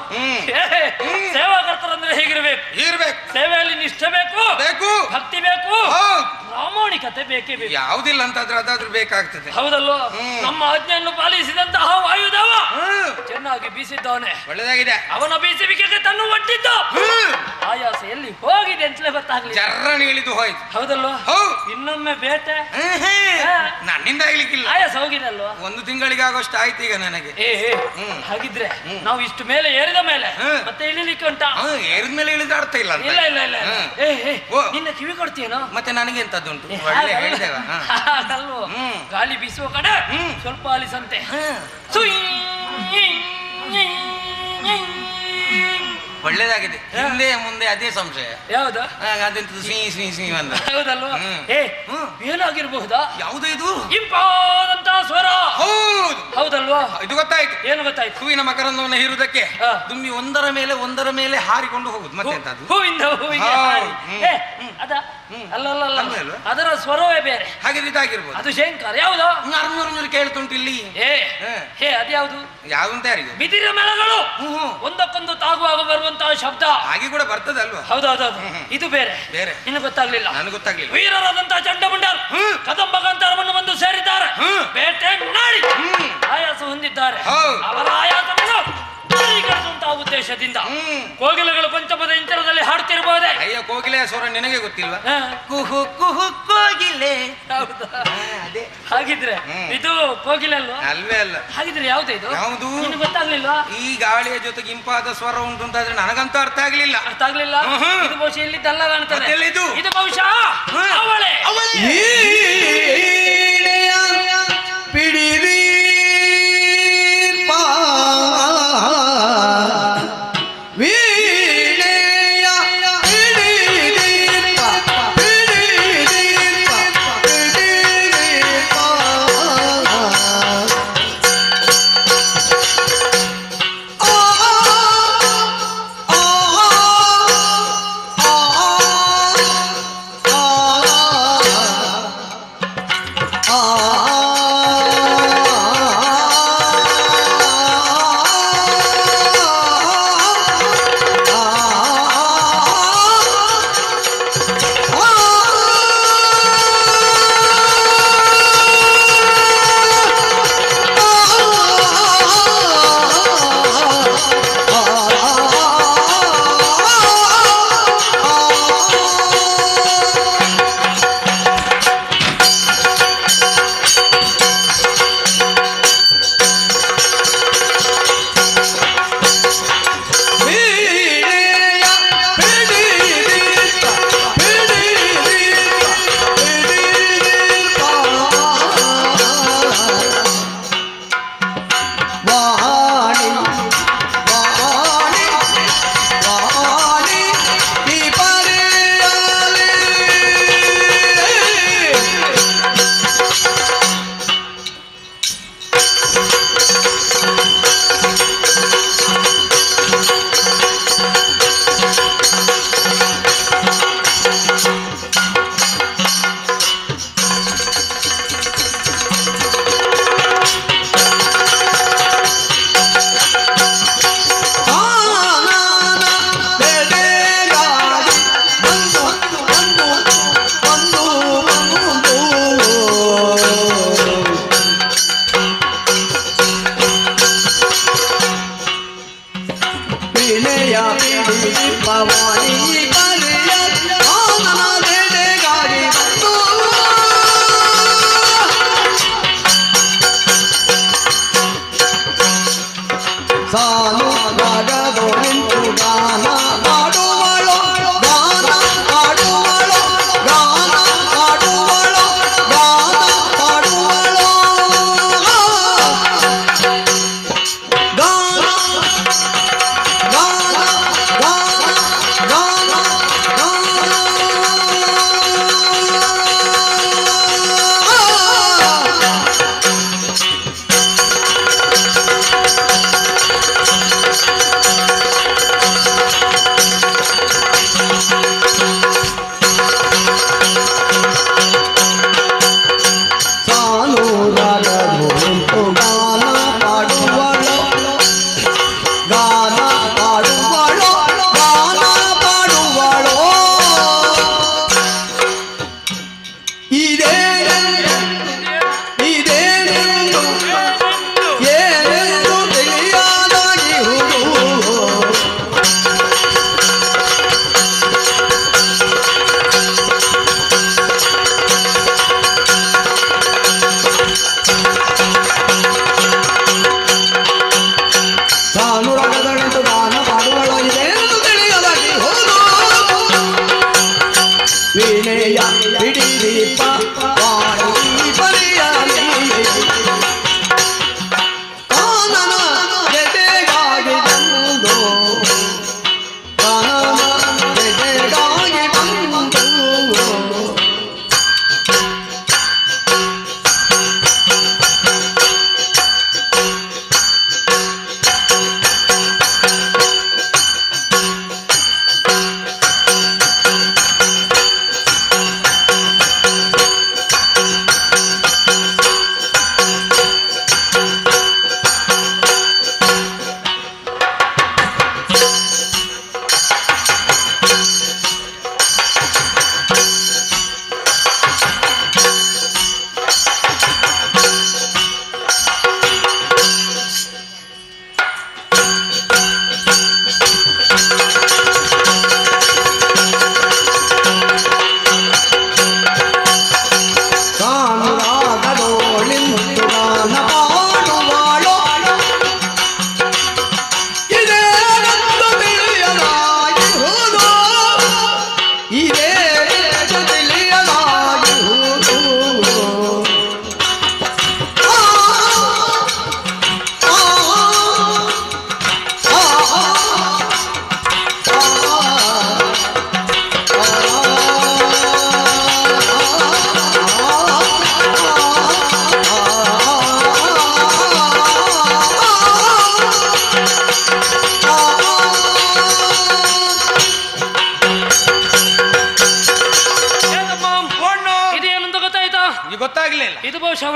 ಸೇವಾಕರ್ತರಂದ್ರೆ ಹೇಗಿರ್ಬೇಕು? ಸೇವೆಯಲ್ಲಿ ನಿಷ್ಠೆ ಬೇಕು, ಭಕ್ತಿ ಬೇಕು, ಪ್ರಾಮಾಣಿಕತೆ ಬೇಕೇ ಬೇಕು. ಯಾವುದಿಲ್ಲ ಅಂತಾದ್ರೆ ಅದಾದ್ರೂ ಬೇಕಾಗ್ತದೆ. ಹೌದಲ್ವಾ? ನಮ್ಮ ಆಜ್ಞೆಯನ್ನು ಪಾಲಿಸಿದಂತಹ ವಾಯುದೇವ ಚೆನ್ನಾಗಿ ಬೀಸಿದ್ದಾನೆ. ಒಳ್ಳೆದಾಗಿದೆ. ಅವನ ಬೀಸುವಿಕೆಗೆ ತನ್ನ ಒಟ್ಟಿದ್ದು ಆಯಾಸ ಎಲ್ಲಿ ಹೋಗಿದೆ ಅಂತಲೇ ಗೊತ್ತಾಗ್ಲಿ. ಜರ್ರಣ ಇಳಿದು ಹೋಯ್ತು. ಹೌದಲ್ವಾ? ಇನ್ನೊಮ್ಮೆ ಬೇಟೆ ನನ್ನಿಂದ ಆಗ್ಲಿಕ್ಕಿಲ್ಲ. ಆಯಾಸ ಹೋಗಿದೆ ಅಲ್ವಾ? ಒಂದು ತಿಂಗಳಿಗೆ ಆಗೋಷ್ಟು ಆಯ್ತು ಈಗ ನನಗೆ. ಹಾಗಿದ್ರೆ ನಾವು ಇಷ್ಟು ಮೇಲೆ ಏರಿದ ಮೇಲೆ ಮತ್ತೆ ಇಳಿಲಿಕ್ಕೆ ಉಂಟಾ? ಏರಿದ ಮೇಲೆ ಇಳಿದ ಅರ್ಥ ಇಲ್ಲ. ಇಲ್ಲ ಇಲ್ಲ ಇಲ್ಲ. ನಿನ್ನ ಕಿವಿ ಕೊಡ್ತೀಯನೋ? ಮತ್ತೆ ನನಗೆ ಎಂತದ್ದುಂಟು? ಒಳ್ಳೆ ಹೇಳಿದೇವ. ಹಾಗಲ್ವೋ? ಗಾಳಿ ಬೀಸುವ ಕಡೆ ಸ್ವಲ್ಪ ಆಲಿಸಂತೆ. ಒಳ್ಳೇದಾಗಿದೆ. ಹಿಂದೆ ಮುಂದೆ ಅದೇ ಸಂಶಯ. ಯಾವ್ದು? ಅದೆಂತದ್ದು ಸ್ವೀ ಸ್ವೀ ಸ್ವೀ ಅಂತ. ಹೌದಲ್ವಾ? ಏನಾಗಿರ್ಬಹುದಾ? ಯಾವುದು ಇದು? ಇಂಪಾದಂತಹ ಸ್ವರ. ಹೌದಲ್ವಾ? ಇದು ಗೊತ್ತಾಯ್ತು. ಏನು ಗೊತ್ತಾಯ್ತು? ಹೂವಿನ ಮಕರಂದವನ್ನು ಹೀರುವುದಕ್ಕೆ ದುಂಬಿ ಒಂದರ ಮೇಲೆ ಹಾರಿಕೊಂಡು ಹೋಗುದು. ಮತ್ತೆ ಎಂತದ್ದು? ಹೂವಿಂದ ಹೂವಿಗೆ ಹಾರಿ. ಅದ ಅಲ್ಲ ಅದರ ಸ್ವರವೇ ಬೇರೆ. ಹಾಗೆ ಇದಾಗಿರ್ಬೋದು. ಅದು ಶಂಕರ. ಯಾವುದು? ಅರ್ನೂರು ಕೇಳ್ತುಂಟು ಇಲ್ಲಿ. ಅದ್ಯಾವುದು? ಯಾವುದು ಅಂತ ಯಾರಿಗೂ? ಬಿದಿರ ಮೇಳಗಳು ಒಂದಕ್ಕೊಂದು ತಾಗುವಾಗ ಬರುವಂತಹ ಶಬ್ದ ಹಾಗೆ ಕೂಡ ಬರ್ತದೆ ಅಲ್ವಾ? ಹೌದೌದು. ಇದು ಬೇರೆ. ಇನ್ನು ಗೊತ್ತಾಗ್ಲಿಲ್ಲ. ನನಗೆ ಗೊತ್ತಾಗ್ಲಿಲ್ಲ. ವೀರರಾದಂತಹ ಚಂಡಮುಂಡರು ಕದಂಬ ಕಾಂತಾರವನ್ನು ಬಂದು ಸೇರಿದ್ದಾರೆ. ಬೇಟೆ ನಾಡಿ ಆಯಾಸ ಹೊಂದಿದ್ದಾರೆ. ಅವರ ಆಯಾಸವನ್ನು ಪರಿಹರಿಸುವಂತಹ ಉದ್ದೇಶದಿಂದ ಸಂತೋಷದಿಂದ ಕೋಗಿಲೆಗಳು ಪಂಚಮದ ಇಂಚರದಲ್ಲಿ ಹಾಡುತ್ತಿರಬಹುದೇ? ಅಯ್ಯ, ಕೋಗಿಲೆ ಸ್ವರ ನಿನಗೆ ಗೊತ್ತಿಲ್ವಾ? ಕುಹು ಕುಹು ಕೋಗಿಲೆ. ಅದೇ ಹಾಗಿದ್ರೆ ಇದು ಕೋಗಿಲೆ ಅಲ್ವಾ? ಅಲ್ವೇ ಅಲ್ಲ. ಹಾಗಿದ್ರೆ ಯಾವ್ದು ಇದು? ಯಾವುದು? ನಿನಗೆ ಗೊತ್ತಾಗ್ಲಿಲ್ವಾ? ಈ ಗಾಳಿಯ ಜೊತೆಗೆ ಇಂಪಾದ ಸ್ವರ ಉಂಟು ಅಂತಾದ್ರೆ ನನಗಂತೂ ಅರ್ಥ ಆಗ್ಲಿಲ್ಲ. ಅರ್ಥ ಆಗ್ಲಿಲ್ಲ? ಇದು ಬಹುಶಃ ಇಲ್ಲಿದ್ದಲ್ಲ ಕಾಣ್ತದೆ. ಇದು ಇದು ಬಹುಶಃ ಅವಳೆ. ಪಿಡಿರಿ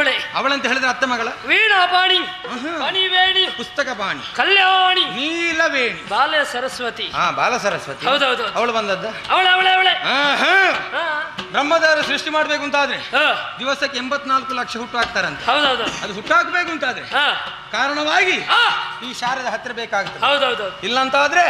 ಅವಳೆ. ಅವಳಂತ ಹೇಳಿದ್ರೆ ಅತ್ತೆ ಮಗಳ ವೀಣಾ ಪಾಣಿ, ವೇಣಿ, ಪುಸ್ತಕ ಬಾಣಿ, ಕಲ್ಯಾಣಿ, ನೀಲವೇಣಿ, ಬಾಲ ಸರಸ್ವತಿ. ಬಾಲ ಸರಸ್ವತಿ. ಹೌದೌದು, ಅವಳು ಬಂದದ್ದ. ಅವಳೆ. ಬ್ರಹ್ಮದೇವರು ಸೃಷ್ಟಿ ಮಾಡ್ಬೇಕು ಅಂತಾದ್ರೆ ದಿವಸಕ್ಕೆ 84 ಲಕ್ಷ ಹುಟ್ಟು ಹಾಕ್ತಾರಂತೆ. ಹೌದೌದು. ಅದು ಹುಟ್ಟಾಕ್ಬೇಕು ಅಂತಾದ್ರೆ ಕಾರಣವಾಗಿ ಈ ಶಾರದ ಹತ್ತಿರ ಬೇಕಾಗ್ತದೆ. ಹೌದೌದು. ಇಲ್ಲ ಅಂತಾದ್ರೆ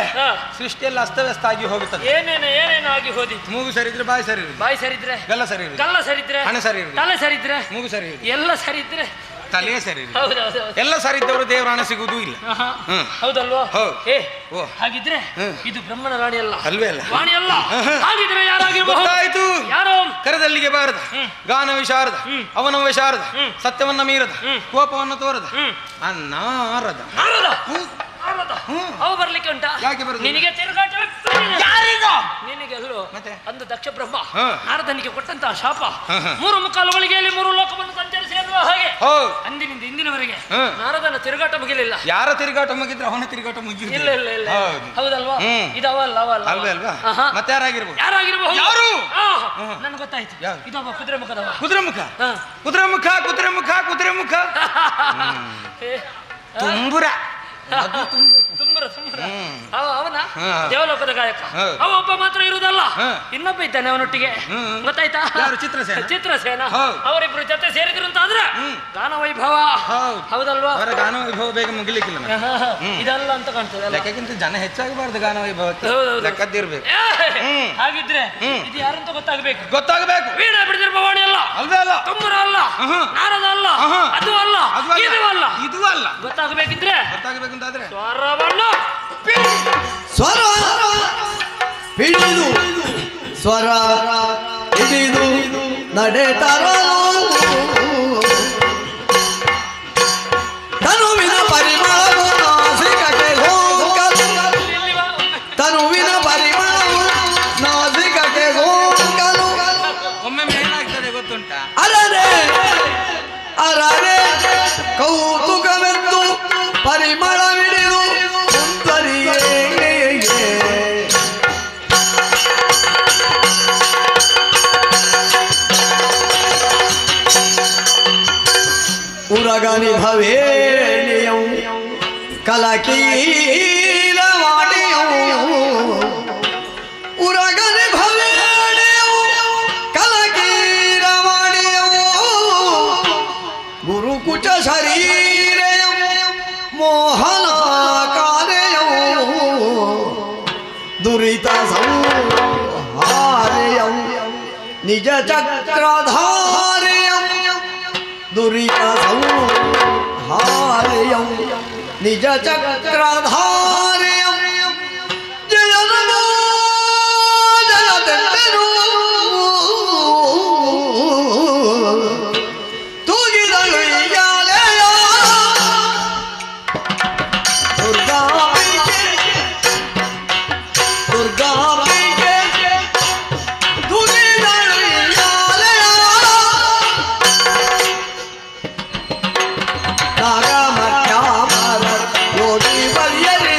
ಸೃಷ್ಟಿಯಲ್ಲಿ ಅಸ್ತವ್ಯಸ್ತ ಆಗಿ ಹೋಗುತ್ತದೆ. ಏನೇನು ಆಗಿ ಹೋದಿತ್ತು. ಮೂಗು ಸರಿದ್ರೆ ಬಾಯಿ ಸರಿ, ಬಾಯಿ ಸರಿದ್ರೆ ಗಲ್ಲ ಸರಿ, ಗಲ್ಲ ಸರಿದ್ರೆ ಹಣೆ ಸರಿ, ತಲೆ ಸರಿದ್ರೆ ಮೂಗು ಸರಿ, ಎಲ್ಲ ಸರಿದ್ರೆ ತಲೆ ಸರಿ. ಹೌದೌದು. ಎಲ್ಲ ಸರಿದ್ದವರು ದೇವರ ಹಣ ಸಿಗುವುದೂ ಇಲ್ಲ. ಹೌದಲ್ವಾ? ಹೌದು. ಹಾಗಿದ್ರೆ ಇದು ಬ್ರಹ್ಮನ ರಾಣಿ ಅಲ್ಲ, ಅಲ್ವೇ ಅಲ್ಲ, ವಾಣಿ ಅಲ್ಲ. ಹಾಗಿದ್ರೆ ಯಾರಾಗಿರಬಹುದು? ಗೊತ್ತಾಯ್ತು. ಯಾರೋ ಕರದಲ್ಲಿಗೆ ಬಾರದ, ಗಾನ ವಿಶಾರದ, ಅವನ ವಿಶಾರದ, ಸತ್ಯವನ್ನ ಮೀರದ, ಕೋಪವನ್ನು ತೋರದ, ನಾರದ. ಅವ ಬರ್ಲಿಕ್ಕೆ ಉಂಟಾ? ಯಾಕೆ ಬರುದು? ನಿನಗೆ ತಿರುಗಾಟ ಯಾರಿಗ? ನಿನಗೆ ಅಲ್ಲೋ ಮತ್ತೆ ಅಂದು ದಕ್ಷ ಬ್ರಹ್ಮ ನಾರದನಿಗೆ ಕೊಟ್ಟಂತಹ ಶಾಪ 3 ಮುಕ್ಕಾಲುಗಳಿಗೆ 3 ಲೋಕವನ್ನು ಸಂಚರಿಸಿ ಅನ್ನುವ ಹಾಗೆ ಅಂದಿನಿಂದ ಇಂದಿನವರೆಗೆ ನಾರದನ ತಿರುಗಾಟ ಮುಗಿಲಿಲ್ಲ. ಯಾರ ತಿರುಗಾಟ ಮುಗಿದ್ರೆ ಅವನ ತಿರುಗಾಟ ಮುಗಿ. ಇಲ್ಲ ಹೌದಲ್ವಾ? ಇದವಲ್ಲ ಅಲ್ವೇ ಅಲ್ವಾ? ಮತ್ತೆ ಯಾರಾಗಿರ್ಬೋದು? ಯಾರು? ನನ್ಗೆ ಗೊತ್ತಾಯ್ತು. ಇದವ ಕುದುರೆ ಮುಖದವ. ಕುದುರೆ ಮುಖ ತುಂಬುರ. ತುಂಬರ ಅವನ ದೇವಲೋಕದ ಗಾಯಕ. ಅವ ಒಬ್ಬ ಮಾತ್ರ ಇರುವುದಲ್ಲ, ಇನ್ನೊಬ್ಬ ಇದ್ದಾನೆ ಅವನೊಟ್ಟಿಗೆ. ಗೊತ್ತಾಯ್ತಾ? ಚಿತ್ರಸೇನ. ಅವರಿಬ್ರು ಜೊತೆ ಸೇರಿದ್ರು ಅಂತ ಆದ್ರೆ ಗಾನ ವೈಭವ. ಹೌದಲ್ವಾ? ಅವರ ಗಾನ ವೈಭವ ಬೇಗ ಮುಗಿಲಿಕ್ಕಿಲ್ಲ. ಇದಲ್ಲ ಅಂತ ಕಾಣ್ತದೆ. ಲೆಕ್ಕಕ್ಕಿಂತ ಜನ ಹೆಚ್ಚಾಗಬಾರ್ದು ಗಾನ ವೈಭವಕ್ಕೆ. ಲೆಕ್ಕದ್ದಿರ್ಬೇಕು. ಹಾಗಿದ್ರೆ ಇದು ಯಾರಂತ ಗೊತ್ತಾಗಬೇಕು. ವೀಣಾ ಬಿಡಿದಿರುವ ವಾಣಿ ಅಲ್ಲ, ಅಲ್ವೇ ಅಲ್ಲ, ತುಂಬರ ಅಲ್ಲ, ನಾರದ ಅಲ್ಲ, ಅದು ಅಲ್ಲ, ಇದು ಅಲ್ಲ. ಗೊತ್ತಾಗಬೇಕಿದ್ರೆ ಗೊತ್ತಾಗಬೇಕಂತಾದ್ರೆ ಸ್ವರವನ್ನು ಸ್ವರ ಹಿಡಿದು ಸ್ವರ ಹಿಡಿದು ನಡೆತರಲು ತನುವಿನ ಪರಿಮಳವು ನಾಸಿಕಕ್ಕೆ ಹೋಗಲು, ತನುವಿನ ಪರಿಮಳವು ನಾಸಿಕಕ್ಕೆ ಹೋಗಲು. ಒಮ್ಮೆ ಏನಾಗ್ತದೆ ಗೊತ್ತುಂಟ? ಅರರೆ ಕೌತುಕವೆಂದು ಪರಿಮಳವಿಡಿದು ಸುಂದರಿಯೇ ಉರಗನಿ ಭವೇಣಿಯೌ ಕಲಕೀರವಾಣಿಯೌ, ಉರಗನಿ ಭವೇಣಿಯೌ ಕಲಕೀರವಾಣಿಯೌ, ಗುರುಕುಚ ಶರೀರಯೌ ಮೋಹನಕಾರ್ಯಯೌ, ದುರಿತ ಸಂಹಾರ್ಯೌ ನಿಜ ಚಕ್ರಧಾರ್ಯೌ, ದುರಿತ ಸಂಹಾರ್ಯೌ ನಿಜ ಚಕ್ರಧಾರ್ಯೌ. ಜಯನಮೋ ಜಯತೆಂಬೆನು ತೂಗಿದಳು ಈಗಾಲೆಯ ದುರ್ಗಾಂಬಿಕೆ ತೂಗಿದಳು ಈಗಾಲೆಯ ನಾಗಮಠ್ಯಾಮರ ಯೋಗಿ ಬರಿಯರಿ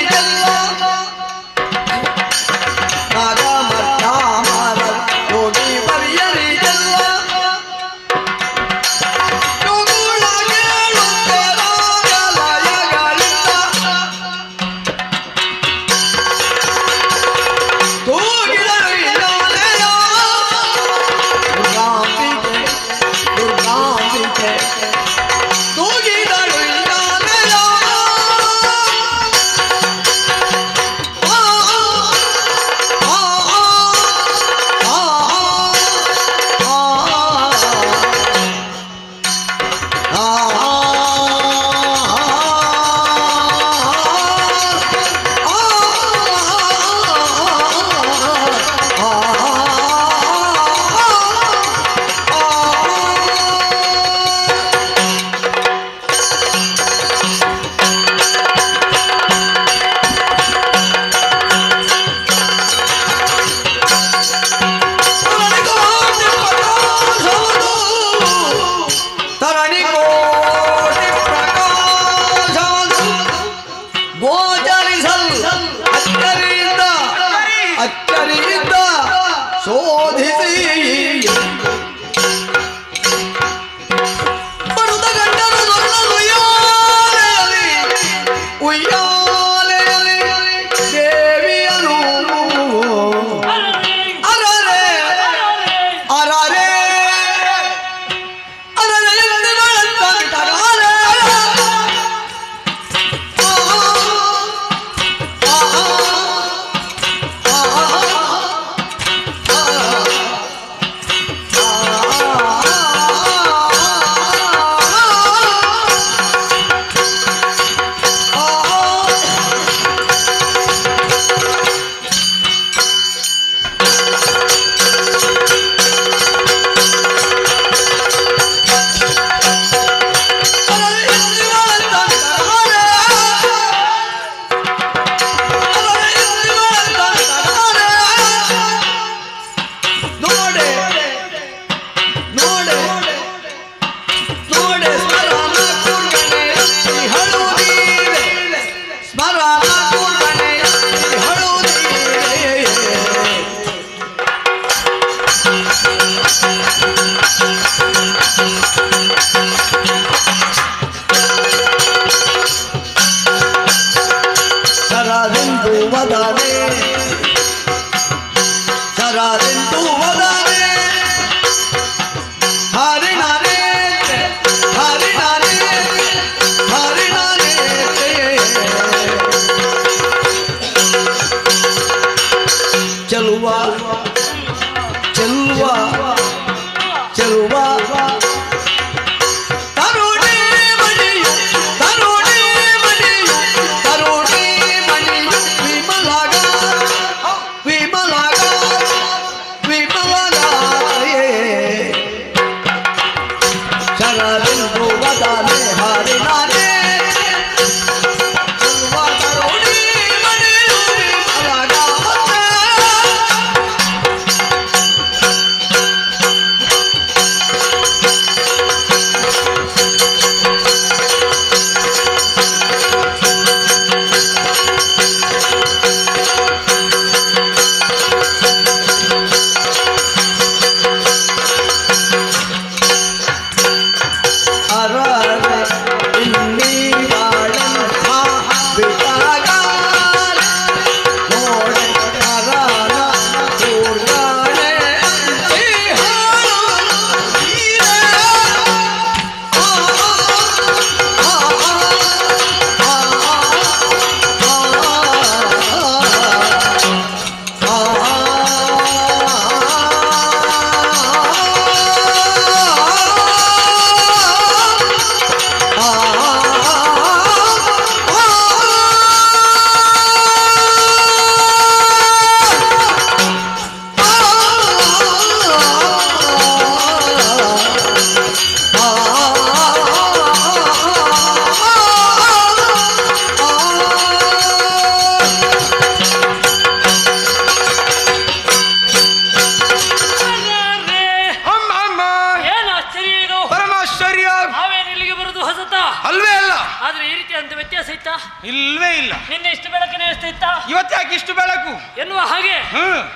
ರೀತಿ ಅಂತ ವ್ಯತ್ಯಾಸ ಇತ್ತಾ? ಇಲ್ವೇ ಇಲ್ಲ. ನಿನ್ನೆ ಇಷ್ಟು ಬೆಳಕಿನ ವ್ಯವಸ್ಥೆ ಇತ್ತಾ? ಇವತ್ತ್ಯಾಕೆ ಇಷ್ಟು ಬೆಳಕು ಎನ್ನುವ ಹಾಗೆ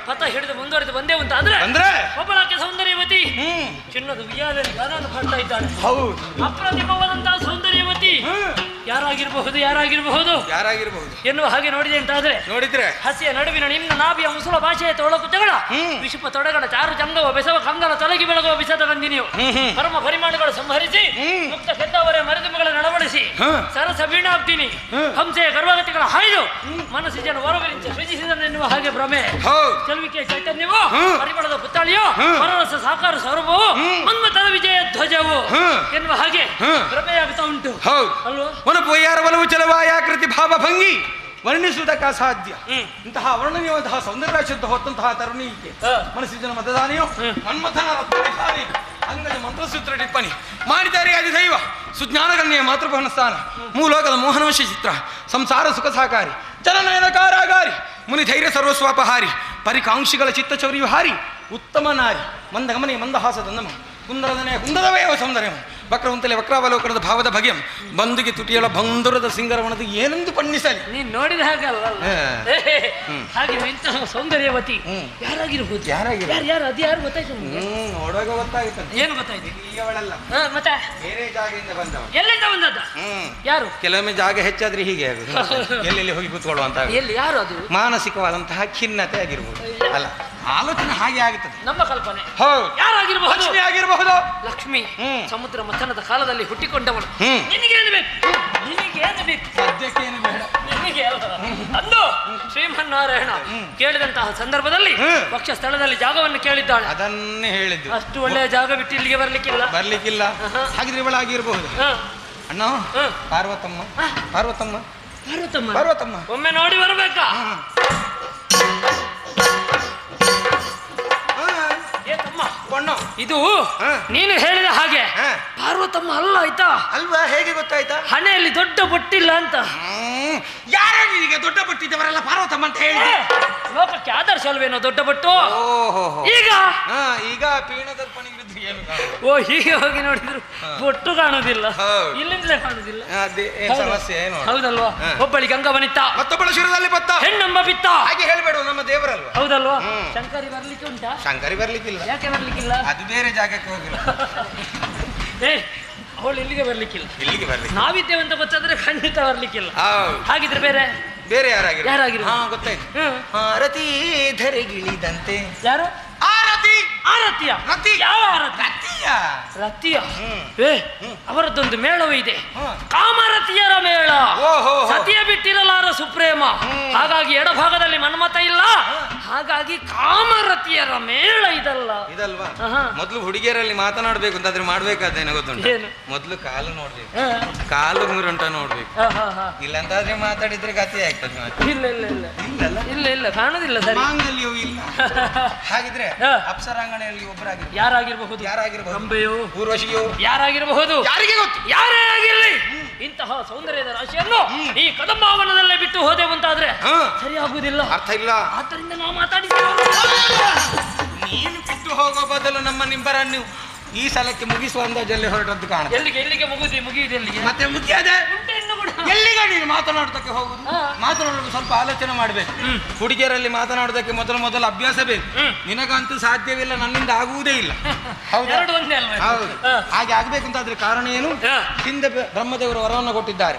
ಪಥ ಹಿಡಿದು ಮುಂದುವರೆದು ಬಂದೆ ಅಂತ ಅಂದ್ರೆ ಒಬ್ಬಳಾಕೆ ಸೌಂದರ್ಯವತಿ ಚಿನ್ನದ ಉಯ್ಯಾಲೆಯಲ್ಲಿ ಗಾನವನ್ನು ಹಾಡ್ತಾ ಇದ್ದಾಳೆ. ಹೌದು, ಅಪ್ರತಿಮವಾದಂತಹ ಸೌಂದರ್ಯವತಿ ಯಾರಾಗಿರಬಹುದು ಎನ್ನುವ ಹಾಗೆ ನೋಡಿದೆ ಅಂತಾದ್ರೆ ನೋಡಿದ್ರೆ ಹಸಿಯ ನಡುವಿನ ನಿಮ್ನ ನಾಭಿಯ ಮುಸುಳ ಭಾಷೆಯ ತೊಳಕುತ್ತಗಳ ವಿಷುಪ ತೊಡಗಳ ಚಾರು ಚಂಗವ ಬೆಸವ ಕಂಗಲ ತೊಲಗಿ ಬೆಳಗುವ ಬಿಸದ ಗಂಧಿನಿಯು ಪರಮ ಪರಿಮಾಣಗಳು ಸಂಹರಿಸಿ ಮುಕ್ತ ಕೆದ್ದವರೇ ಮರೆದುಮಗಳ ನಡವಳಿಸಿ ಸರಸ ವೀಣಾಬ್ದಿನಿ ಹಂಸೆಯ ಗರ್ಭಗತಿಗಳ ಹಾಯ್ದು ಮನಸ್ಸು ಜನ ಹೊರಗಲಿಂಚ ಸೃಜಿಸಿದನೆನ್ನುವ ಹಾಗೆ ಭ್ರಮೆ ಚೆಲುವಿಕೆಯ ಚೈತನ್ಯವು ಪರಿಮಳದ ಪುತ್ತಾಳಿಯು ಹೊರರಸ ಸಾಕಾರ ಸ್ವರೂಪವು ಮನ್ಮಥನ ವಿಜಯ ಧ್ವಜವು ಎನ್ನುವ ಹಾಗೆ ಭ್ರಮೆಯಾಗುತ್ತಾ ಉಂಟು ಅಲ್ವಾ? ಒನಪೊಯ್ಯಾರ ಒಲವು ಚಲವಾಯಾಕೃತಿ ಭಾವ ಭಂಗಿ ವರ್ಣಿಸುವುದಕ್ಕೆ ಅಸಾಧ್ಯ. ಇಂತಹ ವರ್ಣನೀಯವಂತಹ ಸೌಂದರ್ಯ ಶುದ್ಧ ಹೊತ್ತಂತಹ ತರುಣಿಗೆ ಮನಸ್ಸಿನ ಮತದಾನಿಯು ಮನ್ಮಥನ ರತ್ನಧಾರಿ ಅಂಗಜ ಮಂತ್ರಸೂತ್ರ ಟಿಪ್ಪಣಿ ಮಾಡಿದ್ದಾರೆ. ಅಧಿದೈವ ಸುಜ್ಞಾನಗಣ್ಯ ಮಾತೃಭವನ ಸ್ಥಾನ ಮೂಲೋಕದ ಮೋಹನವಂಶ ಚಿತ್ರ ಸಂಸಾರ ಸುಖ ಸಹಕಾರಿ ಜನನಯನ ಕಾರಾಗಾರಿ ಮುನಿ ಧೈರ್ಯ ಸರ್ವಸ್ವಾಪಹಾರಿ ಪರಿಕಾಂಕ್ಷಿಗಳ ಚಿತ್ತಚೌರ್ಯ ಹಾರಿ ಉತ್ತಮ ನಾರಿ ಮಂದಗಮನೆ ಮಂದಹಾಸದ ನಮ ಕುಂದರದನೆಯ ಕುಂದರವೇವ ಸೌಂದರ್ಯಂ ವಕ್ರವಂತಲೆ ವಕ್ರಾವಲೋಕನದ ಭಾವದ ಭಗ್ಯಂ ಬಂದುಗೆ ತುಟಿಯಳ ಬಂಧುರದ ಸಿಂಗರವಣದ ಏನೆಂದು ಬಣ್ಣಿಸಲಿ. ನೀನ್ ನೋಡಿದ ಹಾಗಲ್ಲ ಹಾಗೆ ಇಂತಹ ಸೌಂದರ್ಯವತಿ ಯಾರಾಗಿರ್ಬೋದು? ಯಾರು ಅದು ಯಾರು ಗೊತ್ತಾಯ್ತು? ನೋಡುವಾಗ ಗೊತ್ತಾಗುತ್ತದೆ. ಏನು ಗೊತ್ತಾಯ್ತು? ಅವಳಲ್ಲ, ಮತ್ತೆ ಬೇರೆ ಜಾಗದಿಂದ ಬಂದವ. ಎಲ್ಲಿಂದ ಬಂದದ್ದ? ಯಾರು? ಕೆಲವೊಮ್ಮೆ ಜಾಗ ಹೆಚ್ಚಾದ್ರೆ ಹೀಗೆ ಆಗುದು, ಎಲ್ಲೆಲ್ಲಿ ಹೋಗಿ ಕೂತ್ಕೊಳ್ಳುವಂತ. ಎಲ್ಲಿ ಯಾರು ಅದು? ಮಾನಸಿಕವಾದಂತಹ ಖಿನ್ನತೆ ಆಗಿರ್ಬೋದು. ಅಲ್ಲ, ಆಲೋಚನೆ ಹಾಗೆ ಆಗುತ್ತದೆ. ನಮ್ಮ ಕಲ್ಪನೆ. ಯಾರಾಗಿರಬಹುದು? ಲಕ್ಷ್ಮಿ ಆಗಿರಬಹುದು. ಲಕ್ಷ್ಮಿ ಸಮುದ್ರ ಮಥನದ ಕಾಲದಲ್ಲಿ ಹುಟ್ಟಿಕೊಂಡವಳು. ನಿನಗೇನು ಬೇಕು? ನಿನಗೇನು ಬೇಕು? ಸದ್ಯಕ್ಕೆ ಏನು ಬೇಡ. ನಿನಗೆ ಅಂದು ಶ್ರೀಮನ್ನಾರಾಯಣ ಕೇಳಿದಂತಹ ಸಂದರ್ಭದಲ್ಲಿ ಪಕ್ಷ ಸ್ಥಳದಲ್ಲಿ ಜಾಗವನ್ನು ಕೇಳಿದ್ದಾಳೆ. ಅದನ್ನೇ ಹೇಳಿದ್ದು. ಅಷ್ಟು ಒಳ್ಳೆಯ ಜಾಗ ಬಿಟ್ಟು ಇಲ್ಲಿಗೆ ಬರ್ಲಿಕ್ಕಿಲ್ಲ. ಹಾಗಿದ್ರೆ ಇವಳಾಗಿರಬಹುದು. ಅಣ್ಣ, ಪಾರ್ವತಮ್ಮ ಪಾರ್ವತಮ್ಮ ಪಾರ್ವತಮ್ಮ ಪಾರ್ವತಮ್ಮ ಒಮ್ಮೆ ನೋಡಿ ಬರಬೇಕಾ? ಇದು ನೀನು ಹೇಳಿದ ಹಾಗೆ ಪಾರ್ವತಮ್ಮ ಅಲ್ಲ, ಆಯ್ತಾ? ಅಲ್ವಾ? ಹೇಗೆ ಗೊತ್ತಾಯ್ತಾ? ಹಣೆಯಲ್ಲಿ ದೊಡ್ಡ ಬೊಟ್ಟಿಲ್ಲ ಅಂತ. ಯಾರು ನಿನಗೆ ದೊಡ್ಡ ಬೊಟ್ಟಿದ್ದವರೆಲ್ಲ ಪಾರ್ವತಮ್ಮ ಅಂತ ಹೇಳಿ? ಲೋಕಕ್ಕೆ ಆದರ್ಶ ಅಲ್ವೇನೋ ದೊಡ್ಡ ಬೊಟ್ಟು. ಈಗ ಈಗ ಪೀಣದರ್ಪಣಿ ಏನು? ಓ, ಹೀಗೆ ಹೋಗಿ ನೋಡಿದ್ರು ಬೊಟ್ಟು ಕಾಣುದಿಲ್ಲ, ಇಲ್ಲಿಂದಲೇ ಕಾಣುದಿಲ್ಲ. ಸಮಸ್ಯೆ ಹೌದಲ್ವಾ? ಒಬ್ಬಳಿಗೆ ಅಂಗವನಿತ್ತ, ಮತ್ತೊಬ್ಬಳ ಶಿರದಲ್ಲಿ ಪತ್ತ, ಹೆಣ್ಣಂಬ ಬಿತ್ತ. ಹಾಗೆ ಹೇಳ್ಬೇಡ, ನಮ್ಮ ದೇವರಲ್ವಾ? ಹೌದಲ್ವಾ? ಶಂಕರಿ ಬರ್ಲಿಕ್ಕೆ ಉಂಟಾ? ಶಂಕರಿ ಬರ್ಲಿಕ್ಕಿಲ್ಲ. ಯಾಕೆ ಬರ್ಲಿಕ್ಕಿಲ್ಲ? ಅದು ಬೇರೆ ಜಾಗಕ್ಕೆ ಹೋಗಿಲ್ಲ. ಅವಳು ಇಲ್ಲಿಗೆ ಬರ್ಲಿಕ್ಕಿಲ್ಲ. ಇಲ್ಲಿಗೆ ಬರ್ಲಿಕ್ಕೆ ನಾವಿದ್ದೇವೆ ಅಂತ ಗೊತ್ತಾದ್ರೆ ಖಂಡಿತ ಬರ್ಲಿಕ್ಕಿಲ್ಲ. ಹಾಗಿದ್ರೆ ಬೇರೆ ಬೇರೆ ಯಾರಾಗಿರು? ಗೊತ್ತಾಯ್ತು. ರತಿ ಧರೆಗಿಳಿದಂತೆ. ಯಾರು? ಆರತಿ. ಆರತಿಯ? ರತಿ. ಯಾವ ಆರತಿ? ರತಿಯ? ಅವರದ್ದೊಂದು ಮೇಳವೂ ಇದೆ, ಕಾಮರತಿಯರ ಮೇಳ. ಸತಿಯ ಬಿಟ್ಟಿರಲಾರ ಸುಪ್ರೇಮ, ಹಾಗಾಗಿ ಎಡಭಾಗದಲ್ಲಿ ಮನ್ಮಥ ಇಲ್ಲ, ಹಾಗಾಗಿ ಕಾಮರತಿಯರ ಮೇಳ ಇದಲ್ವಾ? ಮೊದ್ಲು ಹುಡುಗಿಯರಲ್ಲಿ ಮಾತನಾಡ್ಬೇಕು ಅಂತಾದ್ರೆ ಮಾಡ್ಬೇಕಾದೇನೋ ಗೊತ್ತುಂಟು. ಮೊದ್ಲು ಕಾಲು ನೋಡ್ಬೇಕು, ಕಾಲು ಮೂರುಂಟ ನೋಡ್ಬೇಕು. ಇಲ್ಲಂತಾದ್ರೆ ಮಾತಾಡಿದ್ರೆ ಗತಿ ಆಗ್ತದೆ. ಇಲ್ಲ ಇಲ್ಲ ಇಲ್ಲ ಇಲ್ಲ ಇಲ್ಲ ಕಾಣುದಿಲ್ಲ. ಸರಿ, ಮಾಂಗಲ್ಯವೂ ಇಲ್ಲ. ಹಾಗಿದ್ರೆ ಅಪ್ಸರಾಂಗಣೆಯಲ್ಲಿ ಒಬ್ಬರಾಗಿರ್ಬೋದು. ಯಾರಾಗಿರ್ಬಹುದು? ಅಂಬೆಯೋ ಊರ್ವಶಿಯೋ ಯಾರಾಗಿರಬಹುದು? ಯಾರಿಗೆ ಗೊತ್ತು? ಯಾರೇ ಆಗಿರಲಿ, ಇಂತಹ ಸೌಂದರ್ಯದ ರಾಶಿಯನ್ನು ಈ ಕದಂಬಾವನದಲ್ಲೇ ಬಿಟ್ಟು ಹೋದೆ ಅಂತಾದ್ರೆ ಸರಿಯಾಗುವುದಿಲ್ಲ. ಅರ್ಥ ಇಲ್ಲ. ಆದ್ದರಿಂದ ನಾವು ಮಾತಾಡಿದ್ದೇವೆ. ನೀನು ಬಿಟ್ಟು ಹೋಗೋ ಬದಲು ನಮ್ಮ ನಿಂಬರನ್ನು ಈ ಸಲಕ್ಕೆ ಮುಗಿಸುವ ಅಂದಾಜಲ್ಲಿ ಹೊರಟದ್ದು ಕಾಣ. ಎಲ್ಲಿಗೆ ಮುಗಿಯುವುದು ಎಲ್ಲಿಗೆ? ಮತ್ತೆ ಮುಗಿಯದೆ ಎಲ್ಲಿಗೆ ನೀನು ಮಾತನಾಡೋದಕ್ಕೆ ಹೋಗುದು? ಮಾತನಾಡೋದು ಸ್ವಲ್ಪ ಆಲೋಚನೆ ಮಾಡ್ಬೇಕು. ಹುಡುಗಿಯರಲ್ಲಿ ಮಾತನಾಡೋದಕ್ಕೆ ಮೊದಲು ಅಭ್ಯಾಸ ಬೇಕು. ನಿನಗಂತೂ ಸಾಧ್ಯವಿಲ್ಲ, ನನ್ನಿಂದ ಆಗುವುದೇ ಇಲ್ಲ. ಹೌದು, ಹಾಗೆ ಆಗ್ಬೇಕು ಅಂತಾದ್ರೆ ಕಾರಣ ಏನು? ಹಿಂದೆ ಬ್ರಹ್ಮದೇವರು ವರವನ್ನು ಕೊಟ್ಟಿದ್ದಾರೆ.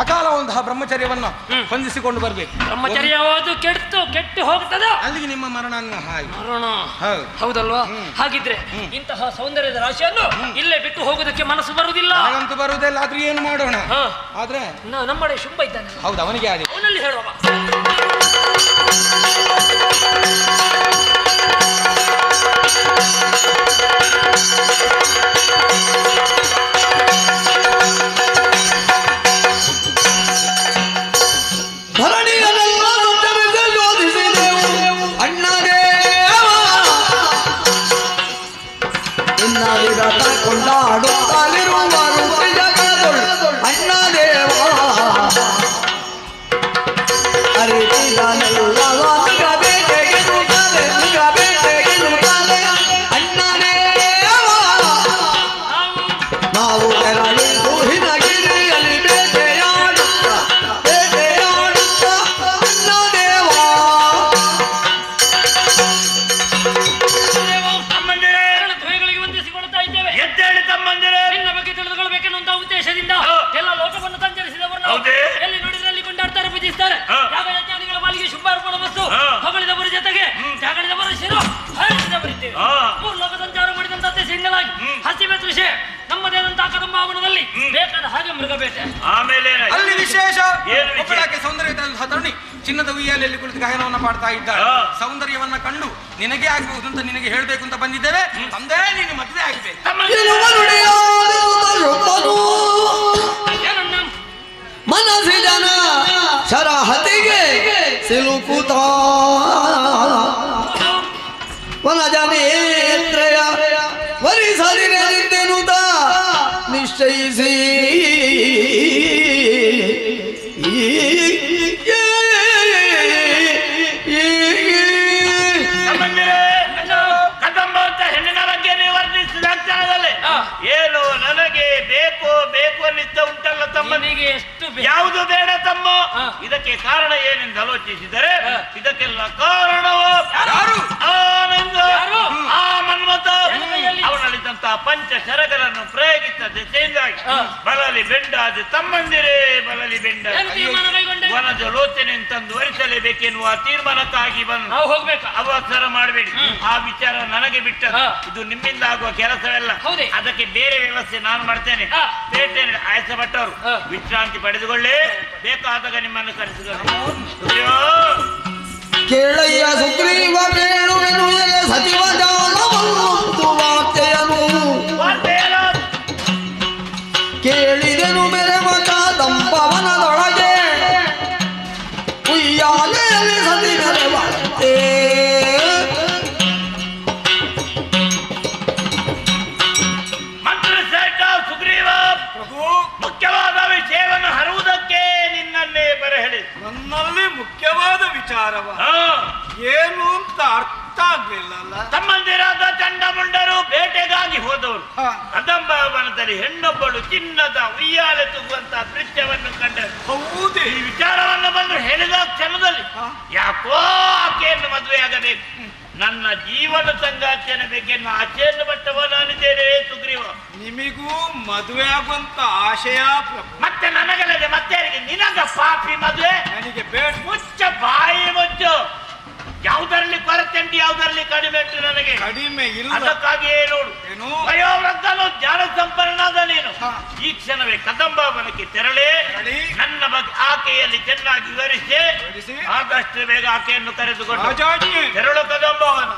ಅಕಾಲವಂತಹ ಬ್ರಹ್ಮಚರ್ಯವನ್ನು ಹೊಂದಿಸಿಕೊಂಡು ಬರ್ಬೇಕು. ಬ್ರಹ್ಮಚರ್ಯ ಕೆಟ್ಟು ಹೋಗ್ತದ, ಅಲ್ಲಿಗೆ ನಿಮ್ಮ ಮರಣ. ಹೌದಲ್ವಾ? ಹಾಗಿದ್ರೆ ಇಂತಹ ಸೌಂದರ್ಯದ ರಾಶಿಯನ್ನು ಇಲ್ಲೇ ಬಿಟ್ಟು ಹೋಗೋದಕ್ಕೆ ಮನಸ್ಸು ಬರುವುದಿಲ್ಲ. ಹಾಗಂತೂ ಬರುವುದಿಲ್ಲ. ಆದ್ರೆ ಏನು ಮಾಡೋಣ? ಆದ್ರೆ ನಮ್ಮಡೆ ಶುಂಭ ಇದ್ದಾನೆ. ಹೌದು, ಅವನಿಗೆ ಆಗಿದೆ. ಅವನಲ್ಲಿ ಹೇಳುವ ಕೊಂಡಾಡುತ್ತಲಿರುವರು ಅಣ್ಣದೇವ ಅರಿತಿದನೆಲ್ಲವ ಬೇಟೆಗೆ ಹೇಳಿದ್ದಾರೆ. ಯಾಗ ಯಜ್ಞಾದಿಗಳ ಪಾಲಿಗೆ ಶುಭಾರ್ಪಣ ವಸ್ತು ಹೊಗಳಿದವರ ಜೊತೆಗೆ ಜಾಗಳಿದವರ ಶಿರೋ ಹರಿಸಿದವರಿದ್ದೇವೆ. ಮೂರು ಲೋಕ ಸಂಚಾರ ಮಾಡಿದಂತೆ ಸಿಂಗಲಾಗಿ ಹಸಿವೆ ವಿಷಯ ನಮ್ಮದೇದಂತಹ ಕದಂಬಾವನದಲ್ಲಿ ಬೇಕಾದ ಹಾಗೆ ಮೃಗಬೇಟೆ. ಆಮೇಲೆ ಅಲ್ಲಿ ವಿಶೇಷ ಒಬ್ಬಳಾಕೆ ಸೌಂದರ್ಯ ತರುಣಿ ಚಿನ್ನದ ಉಯ್ಯಾಲೆಯಲ್ಲಿ ಕುಳಿತು ಗಾಯನವನ್ನ ಮಾಡ್ತಾ ಇದ್ದಾಳೆ. ಸೌಂದರ್ಯವನ್ನ ಕಂಡು ನಿನಗೆ ಆಗಬಹುದು ಅಂತ ನಿನಗೆ ಹೇಳ್ಬೇಕು ಅಂತ ಬಂದಿದ್ದೇವೆ. ತಂದೆ ನೀನು ಮದುವೆ ಆಗಬೇಕು. ಮನಸ್ಸಿ ಜನ ಶರಹತಿಗೆ ಸಿಲುಕುತ ವನಜನೇತ್ರಯ ವರಿಸಲಿನೆನುತ ನಿಶ್ಚಯಿಸಿ ಕದಂಬ ಅಂತ ಹೆಣ್ಣಿನ ಬಗ್ಗೆ ನೀವು ವರ್ಣಿಸಿದ ಕ್ಷಣದಲ್ಲಿ ಏನು ನನಗೆ ಬೇಕು ಬೇಕು ಅನ್ನಿಸ್ತ ಉಂಟಲ್ಲ ತಮ್ಮನಿಗೆ. ಎಷ್ಟು ಯಾವುದು ಬೇಡ ತಮ್ಮ, ಇದಕ್ಕೆ ಕಾರಣ ಏನೆಂದು ಆಲೋಚಿಸಿದರೆ ಇದಕ್ಕೆಲ್ಲ ಕಾರಣವು ಆನಂದ ಆ ಮನ್ಮಥ ಅವನಲ್ಲಿದ್ದಂತಹ ಪಂಚ ಶರಗಳನ್ನು ಪ್ರಯೋಗಿಸಿದ ದೆಸೆಯಿಂದಾಗಿ ಬಲಲಿ ಬೆಂಡಾದ ತಮ್ಮಂದಿರೇ ಬಲಲಿ ಬೆಂಡ ವನದ ಲೋಚನೆ ತಂದು ವರಿಸಲೇಬೇಕೆನ್ನುವ ತೀರ್ಮಾನಕ್ಕಾಗಿ ಬಂದು ಹೋಗ್ಬೇಕು. ಅವಸರ ಮಾಡಬೇಡಿ, ಆ ವಿಚಾರ ನನಗೆ ಬಿಟ್ಟ, ಇದು ನಿಮ್ಮಿಂದ ಆಗುವ ಕೆಲಸವೆಲ್ಲ. ಅದಕ್ಕೆ ಬೇರೆ ವ್ಯವಸ್ಥೆ ನಾನು ಮಾಡ್ತೇನೆ. ಪೇಟೆ ಆಯಸಪಟ್ಟವರು ವಿಶ್ರಾಂತಿ ಪಡೆದುಕೊಳ್ಳಿ, ಬೇಕಾದಾಗ ನಿಮ್ಮನ್ನು ಕರೆಸಿದರು. ಕೇಳಯ್ಯ ಸುಗ್ರೀವ ಬೇಡುವೆನು ಸಚಿವ ಕೇಳಿದೆನು ಮೆರೆವ ದಂಪವನದೊಳಗೆ ಉಯ್ಯಾಲೆಯಲ್ಲಿ ಸತಿ ಮೆರೆವಂತೆ ಮಂತ್ರಶ್ರೇಷ್ಠ ಸುಗ್ರೀವ, ಮುಖ್ಯವಾದ ವಿಷಯವನ್ನು ಹರುವುದಕ್ಕೆ ನಿನ್ನನ್ನೇ ಬರಹೇಳಿ. ನನ್ನಲ್ಲಿ ಮುಖ್ಯವಾದ ವಿಚಾರವ ಏನು ಅಂತ ಅರ್ಥ ಆಗ್ಲಿಲ್ಲ. ತಮ್ಮಂದಿರಾದ ಚಂಡಮುಂಡರು ಬೇಟೆಗಾಗಿ ಹೋದವರು ಕದಂಬವನದಲ್ಲಿ ಹೆಣ್ಣೊಬ್ಬಳು ಚಿನ್ನದ ಉಯ್ಯಾಲೆ ತೂಗುವಂತಹ ದೃಶ್ಯವನ್ನು ಕಂಡರು. ಹೌದೇ? ಈ ವಿಚಾರವನ್ನು ಬಂದು ಹೇಳಿದ ಕ್ಷಣದಲ್ಲಿ ಯಾಕೋ ಆಕೆಯನ್ನು ಮದುವೆಯಾಗಬೇಕು, ನನ್ನ ಜೀವನ ಸಂಗಾತಿಯನ ಬಗ್ಗೆ ಆಚೆಯನ್ನು ಪಟ್ಟವ ನಾನಿದ್ದೇನೆ ಸುಗ್ರೀವ. ನಿಮಿಗೂ ಮದುವೆ ಆಗುವಂತ ಆಶಯ ಮತ್ತೆ ನನಗಲ್ಲದೆ ಮತ್ತೆ ನಿನಗ ಪಾಪಿ ಮದುವೆ ನನಗೆ ಬೇಡ. ಮುಚ್ಚ ಬಾಯಿ ಮುಚ್ಚು. ಯಾವುದರಲ್ಲಿ ಕೊರತೆ ಉಂಟು, ಯಾವುದರಲ್ಲಿ ಕಡಿಮೆ ಉಂಟು ನನಗೆ ಕಡಿಮೆ ಇಲ್ಲ. ಅದಕ್ಕಾಗಿಯೇ ನೋಡು, ವಯೋವೃದ್ಧನು ಜ್ಞಾನ ಸಂಪನ್ನನಾದ ನೀನು ಈ ಕ್ಷಣವೇ ಕದಂಬವನಕ್ಕೆ ತೆರಳಿ ನನ್ನ ಬಗ್ಗೆ ಆಕೆಯಲ್ಲಿ ಚೆನ್ನಾಗಿ ವಿವರಿಸಿ ಆದಷ್ಟು ಬೇಗ ಆಕೆಯನ್ನು ಕರೆದುಕೊಂಡು ತೆರಳು ಕದಂಬವನ.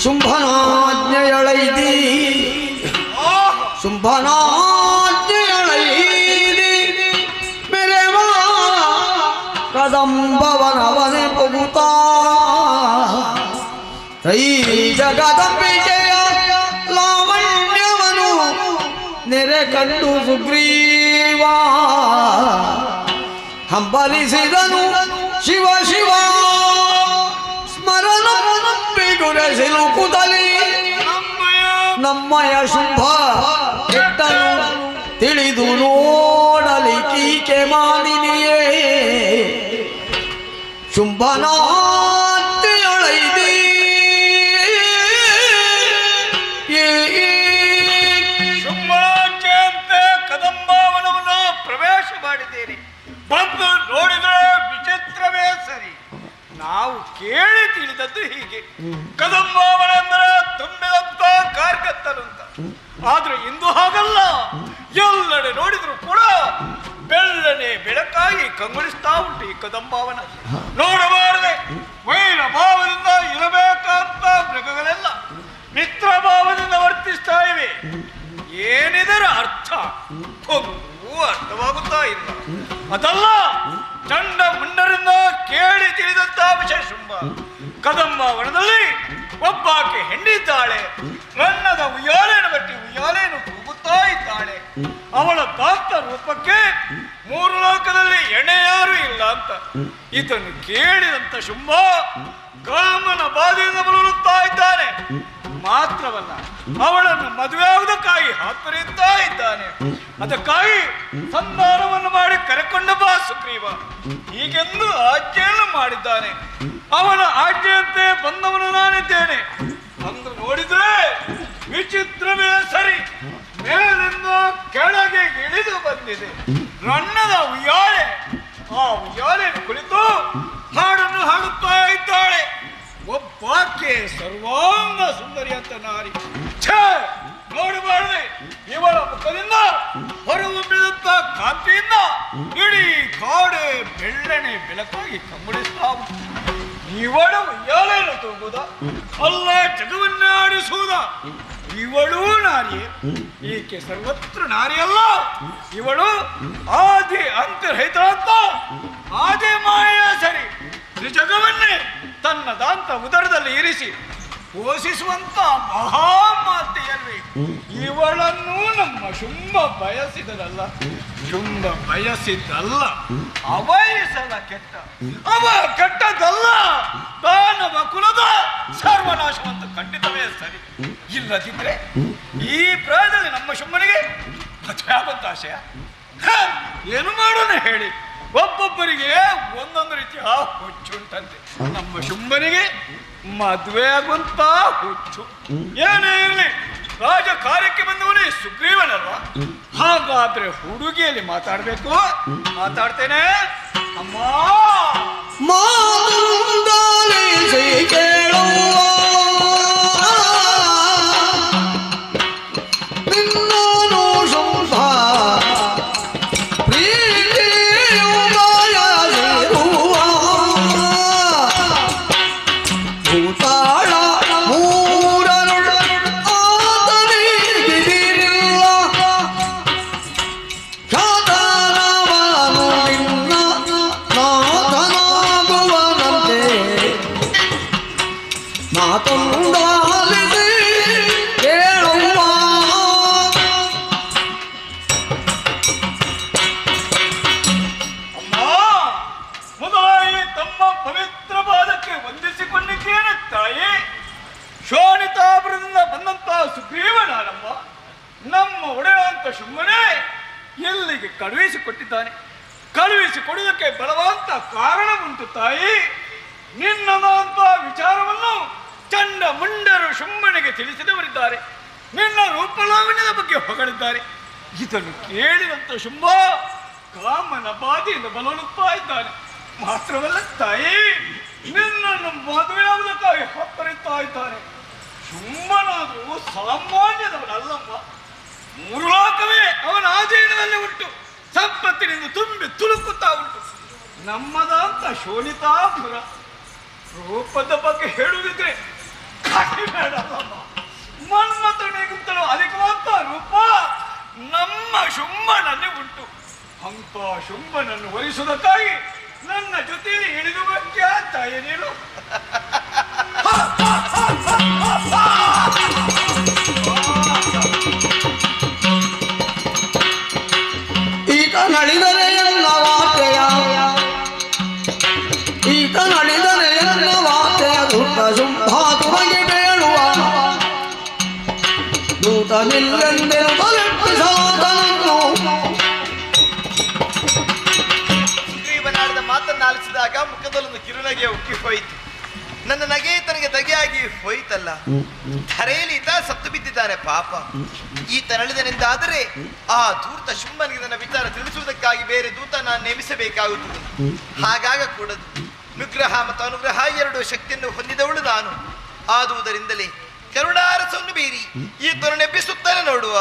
ಶುಂಭನಾಜ್ಞೆಯಳೈದಿ ಶುಂಭನಾಜ್ಞೆಯಳೈದಿ ಮೆರೆವ ಕದಂಬವನವನೆ ಪಗುತ್ತಾ ಈ ಜಗದಂಬಿಕೆಯ ಲಾವಣ್ಯವನು ನೆರೆ ಕಂಡು ಸುಗ್ರೀವ ಹಂಬಲಿಸಿದನು ಶಿವ ಶಿವ ಸ್ಮರಣ ಸಿಲುಕುತ್ತಲೇ ನಮ್ಮಯ ಶುಂಭ ಕೆಟ್ಟನು ತಿಳಿದು ನೋಡಲಿ ಕೀಕೆ ಮಾನಿನಿಯೇ ಶುಂಭನಾತ್ಯೊಳೈದಿ ಶುಂಭನಾಚ್ಯಂತೆ ಕದಂಬವನವನ್ನು ಪ್ರವೇಶ ಮಾಡಿದ್ದೇನೆ. ಬಂದು ನೋಡಿದರೆ ವಿಚಿತ್ರವೇ ಸರಿ. ನಾವು ಕೇಳಿ ತಿಳಿದದ್ದು ಹೀಗೆ, ಕದಂಬವನೆಂದರೆ ತುಂಬಿದಂತ ಕಾರ್ಗತ್ತಲಂತ. ಆದ್ರೆ ಇಂದು ಹಾಗಲ್ಲ, ಎಲ್ಲೆಡೆ ನೋಡಿದ್ರು ಕೂಡ ಬೆಳ್ಳನೆ ಬೆಳಕಾಗಿ ಕಂಗೊಳಿಸ್ತಾ ಉಂಟು ಈ ಕದಂಬವನ. ನೋಡಬಾರದೆ ವೈರ ಭಾವದಿಂದ ಇರಬೇಕಂತ ಮೃಗಗಳೆಲ್ಲ ಮಿತ್ರ ಭಾವದಿಂದ ವರ್ತಿಸ್ತಾ ಇವೆ. ಏನಿದರ ಅರ್ಥ ಅರ್ಥವಾಗುತ್ತಾ ಇಲ್ಲ. ಅದಲ್ಲ, ಚಂಡ ಮುಂಡರಿಂದ ಕೇಳಿ ತಿಳಿದಂತಹ ವಿಷಯ ಶುಂಭ. ಕದಂಬವನದಲ್ಲಿ ಒಬ್ಬಾಕೆ ಹೆಣ್ಣಿದ್ದಾಳೆ. ಬಣ್ಣದ ಉಯ್ಯಾಲೆಯನ್ನು ಬಟ್ಟಿ ಉಯ್ಯಾಲೆಯನ್ನು ತೂಗುತ್ತಾ ಇದ್ದಾಳೆ. ಅವಳ ದಾಸ್ತ ರೂಪಕ್ಕೆ ಮೂರು ಲೋಕದಲ್ಲಿ ಎಣೆ ಯಾರು ಇಲ್ಲ ಅಂತ ಇದನ್ನು ಕೇಳಿದಂತ ಶುಂಭ ಕಾಮನ ಬಾಧೆಯಿಂದ ಬಳಲುತ್ತಾ ಇದ್ದಾನೆ. ಮಾತ್ರವಲ್ಲ, ಅವಳನ್ನು ಮದುವೆಯಾಗುವುದಕ್ಕಾಗಿ ಹಾತೊರೆಯುತ್ತಾ ಇದ್ದಾನೆ. ಅದಕ್ಕಾಗಿ ಸಂಧಾನವನ್ನು ಮಾಡಿ ಕರೆಕೊಂಡು ಬಾ ಸುಗ್ರೀವ ಹೀಗೆಂದು ಆಜ್ಞೆಯನ್ನು ಮಾಡಿದ್ದಾನೆ. ಅವನ ಆಜ್ಞೆಯಂತೆ ಬಂದವನು ನಾನಿದ್ದೇನೆ. ಅಂದು ನೋಡಿದ್ರೆ ವಿಚಿತ್ರವೇ ಸರಿ, ಮೇಲಿಂದ ಕೆಳಗೆ ಇಳಿದು ಬಂದಿದೆ ರಣ್ಣದ ಉಯ್ಯಾಲೆ. ಆ ಉಯ್ಯಾಲೆಯನ್ನು ಕುಳಿತು ಹಾಡನ್ನು ಹಾಡುತ್ತಾ ಇದ್ದಾಳೆ. ಒಬ್ಬಾಕೆ ಸರ್ವಾಂಗ ಸುಂದರಿ ಅಂತ ನಾರಿ. ನೋಡಬಾರದೆ, ಇವಳ ಮುಖದಿಂದ ಹೊರಹೊಮ್ಮಿದಂತ ಕಾಂತಿಯಿಂದ ಇಡೀ ಕಾಡೆ ಬೆಳ್ಳನೆ ಬೆಳಕಾಗಿ ಕಂಗೊಳಿಸ್ತಾ ಉಂಟು. ಇವಳು ಉಯ್ಯಾಲೆಯನ್ನು ತೂಗುವುದ ಅಲ್ಲ, ಜಗವನ್ನೇ ಆಡಿಸುವುದ? ಇವಳು ನಾರಿಯೇ? ಈಕೆ ಸರ್ವತ್ರ ನಾರಿಯಲ್ಲ, ಇವಳು ಆದಿ ಅಂತರ್ಹಿತ ಅಂತ ಆದಿ ಮಾಯ ಸರಿ ತ್ರಿಜಗವನ್ನೇ ತನ್ನ ದಾಂತ ಉದರದಲ್ಲಿ ಇರಿಸಿ ಪೋಷಿಸುವಂತ ಮಹಾಮಾತೆಯಲ್ವೇ ಇವಳನ್ನು ನಮ್ಮ ಶುಂಭ ಬಯಸಿದರಲ್ಲ, ಶುಂಭ ಬಯಸಿದ್ದಲ್ಲ, ಅವಯಸಲ ಕೆಟ್ಟ, ಅವ ಕೆಟ್ಟದಲ್ಲ, ದಾನವ ಕುಲದ ಸರ್ವನಾಶವಂತ ಖಂಡಿತವೇ ಸರಿ. ಇಲ್ಲದಿದ್ರೆ ಈ ಪ್ರಾಯದಲ್ಲಿ ನಮ್ಮ ಶುಂಭನಿಗೆ ಮದುವೆ ಆಗುವಂತ ಆಶಯ ಏನು ಮಾಡೋಣ ಹೇಳಿ? ಒಬ್ಬೊಬ್ಬರಿಗೆ ಒಂದೊಂದು ರೀತಿಯ ಹುಚ್ಚುಂಟಂತೆ. ನಮ್ಮ ಶುಂಭನಿಗೆ ಮದುವೆ ಆಗುವಂತ ಹುಚ್ಚು. ಏನೇ ಇರಲಿ, ರಾಜ ಕಾರ್ಯಕ್ಕೆ ಬಂದವನೇ ಸುಗ್ರೀವನಲ್ವಾ? ಹಾಗಾದ್ರೆ ಹುಡುಗಿಯಲ್ಲಿ ಮಾತಾಡ್ಬೇಕು. ಮಾತಾಡ್ತೇನೆ ಅಮ್ಮ. ಕಳುಹಿಸಿಕೊಟ್ಟಿದ್ದಾನೆ. ಕಳುಹಿಸಿಕೊಡುವುದಕ್ಕೆ ಬಲವಂತ ಕಾರಣ ಉಂಟು ತಾಯಿ. ನಿನ್ನದಂತ ವಿಚಾರವನ್ನು ಚಂಡ ಮುಂಡರು ಶುಂಭನಿಗೆ ತಿಳಿಸಿದವರಿದ್ದಾರೆ. ನಿನ್ನ ರೂಪಲಾವಣ್ಯದ ಬಗ್ಗೆ ಹೊಗಳಿದ್ದಾರೆ. ಇದನ್ನು ಕೇಳಿದಂತ ಶುಂಭ ಕಾಮನ ಬಾಧೆಯಿಂದ ಬಲವಳುತ್ತಾ ಇದ್ದಾನೆ. ಮಾತ್ರವಲ್ಲ ತಾಯಿ, ನಿನ್ನನ್ನು ಮದುವೆಯಾಗುವುದಕ್ಕಾಗಿ ಹೊತ್ತರಿತಾ ಇದ್ದಾನೆ. ಶುಂಭನಾದರೂ ಸಾಮಾನ್ಯದವನಲ್ಲಮ್ಮ. ಮೂರು ಲೋಕವೇ ಅವನ ಆಧೀನದಲ್ಲಿ ಉಂಟು. ಸಂಪತ್ತಿನಿಂದ ತುಂಬಿ ತುಳುಕುತ್ತಾ ಉಂಟು. ನಮ್ಮದಂತ ಶೋಣಿತಾಪುರ. ರೂಪದ ಬಗ್ಗೆ ಹೇಳುವುದಿದ್ರೆ ಕಡಿಮೆಡಲ್ಲಮ್ಮ. ಮನ್ಮಥನಿಗಿಂತಲೂ ಅಧಿಕವಂತ ರೂಪ ನಮ್ಮ ಶುಂಭನಲ್ಲಿ ಉಂಟು. ಅಂತ ಶುಂಭನನ್ನು ವರಿಸುವುದಕ್ಕಾಗಿ ನನ್ನ ಜೊತೆಯಲ್ಲಿ ಹಿಡಿದು ಬಂದ್ಯಾ ತಾಯಿ ನೀನು? ಈತ ನಳಿದರೆ ಎಲ್ಲ ವಾರ್ತೆಯ, ಈತ ನಳಿದರೆ ಎಲ್ಲ ವಾರ್ತೆಯ ದುಡ್ಡ ಶುಂಭಾತುಮಗೆ ಬೇಡುವ ನೂತನಿಲ್ಲೆಂದೆನು ತಲೆಪ್ಪಿಸಾದನು. ಸುಗ್ರೀವನಾಡಿದ ಮಾತನ್ನು ಆಲಿಸಿದಾಗ ಮುಖದಲ್ಲೊಂದು ಕಿರುನಗೆ ಉಕ್ಕಿ ಹೋಯಿತು. ನನ್ನ ನಗೆ ತನಗೆ ದಗೆಯಾಗಿ ಹೋಯಿತಲ್ಲ. ಧರೆಯಲ್ಲಿ ಈತ ಸತ್ತು ಬಿದ್ದಿದ್ದಾನೆ ಪಾಪ. ಈತ ನಳಿದನೆಂದಾದರೆ ಆ ಧೂರ್ತ ಶುಂಭನಿಗೆ ನನ್ನ ವಿಚಾರ ತಿಳಿಸುವುದಕ್ಕಾಗಿ ಬೇರೆ ದೂತ ನಾನು ನೇಮಿಸಬೇಕಾಗುತ್ತದೆ. ಹಾಗಾಗ ಕೂಡದು. ನಿಗ್ರಹ ಮತ್ತು ಅನುಗ್ರಹ ಎರಡು ಶಕ್ತಿಯನ್ನು ಹೊಂದಿದವಳು ನಾನು. ಆದುದರಿಂದಲೇ ಕರುಣಾರಸವನ್ನು ಬೀರಿ ಈತನನ್ನು ಎಬ್ಬಿಸುತ್ತಾನೆ ನೋಡುವ.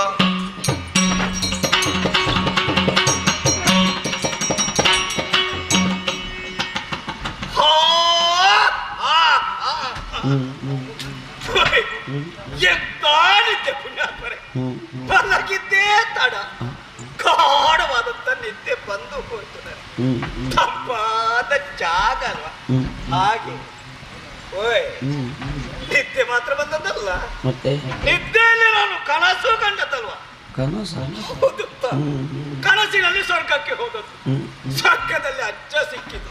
ಎಂತಾನಿದ್ದೆ ಪುಣ್ಯಾತ್ಮರೆ, ಮಲಗಿದ್ದೇ ತಡ. ಗಾಢವಾದಂತ ನಿದ್ದೆ ಬಂದು ಹೋಯ್ತು. ತಂಪಾದ ಜಾಗ ಅಲ್ವಾ? ಹಾಗೆ ಓಯ್, ನಿದ್ದೆ ಮಾತ್ರ ಬಂದದ್ದಲ್ಲ, ಮತ್ತೆ ನಿದ್ದೆಯಲ್ಲಿ ನಾನು ಕನಸು ಕಂಡದ್ದಲ್ವಾ? ಹೌದು. ಕನಸಿನಲ್ಲಿ ಸ್ವರ್ಗಕ್ಕೆ ಹೋದದ್ದು. ಸ್ವರ್ಗದಲ್ಲಿ ಅಜ್ಜ ಸಿಕ್ಕಿದ್ದು.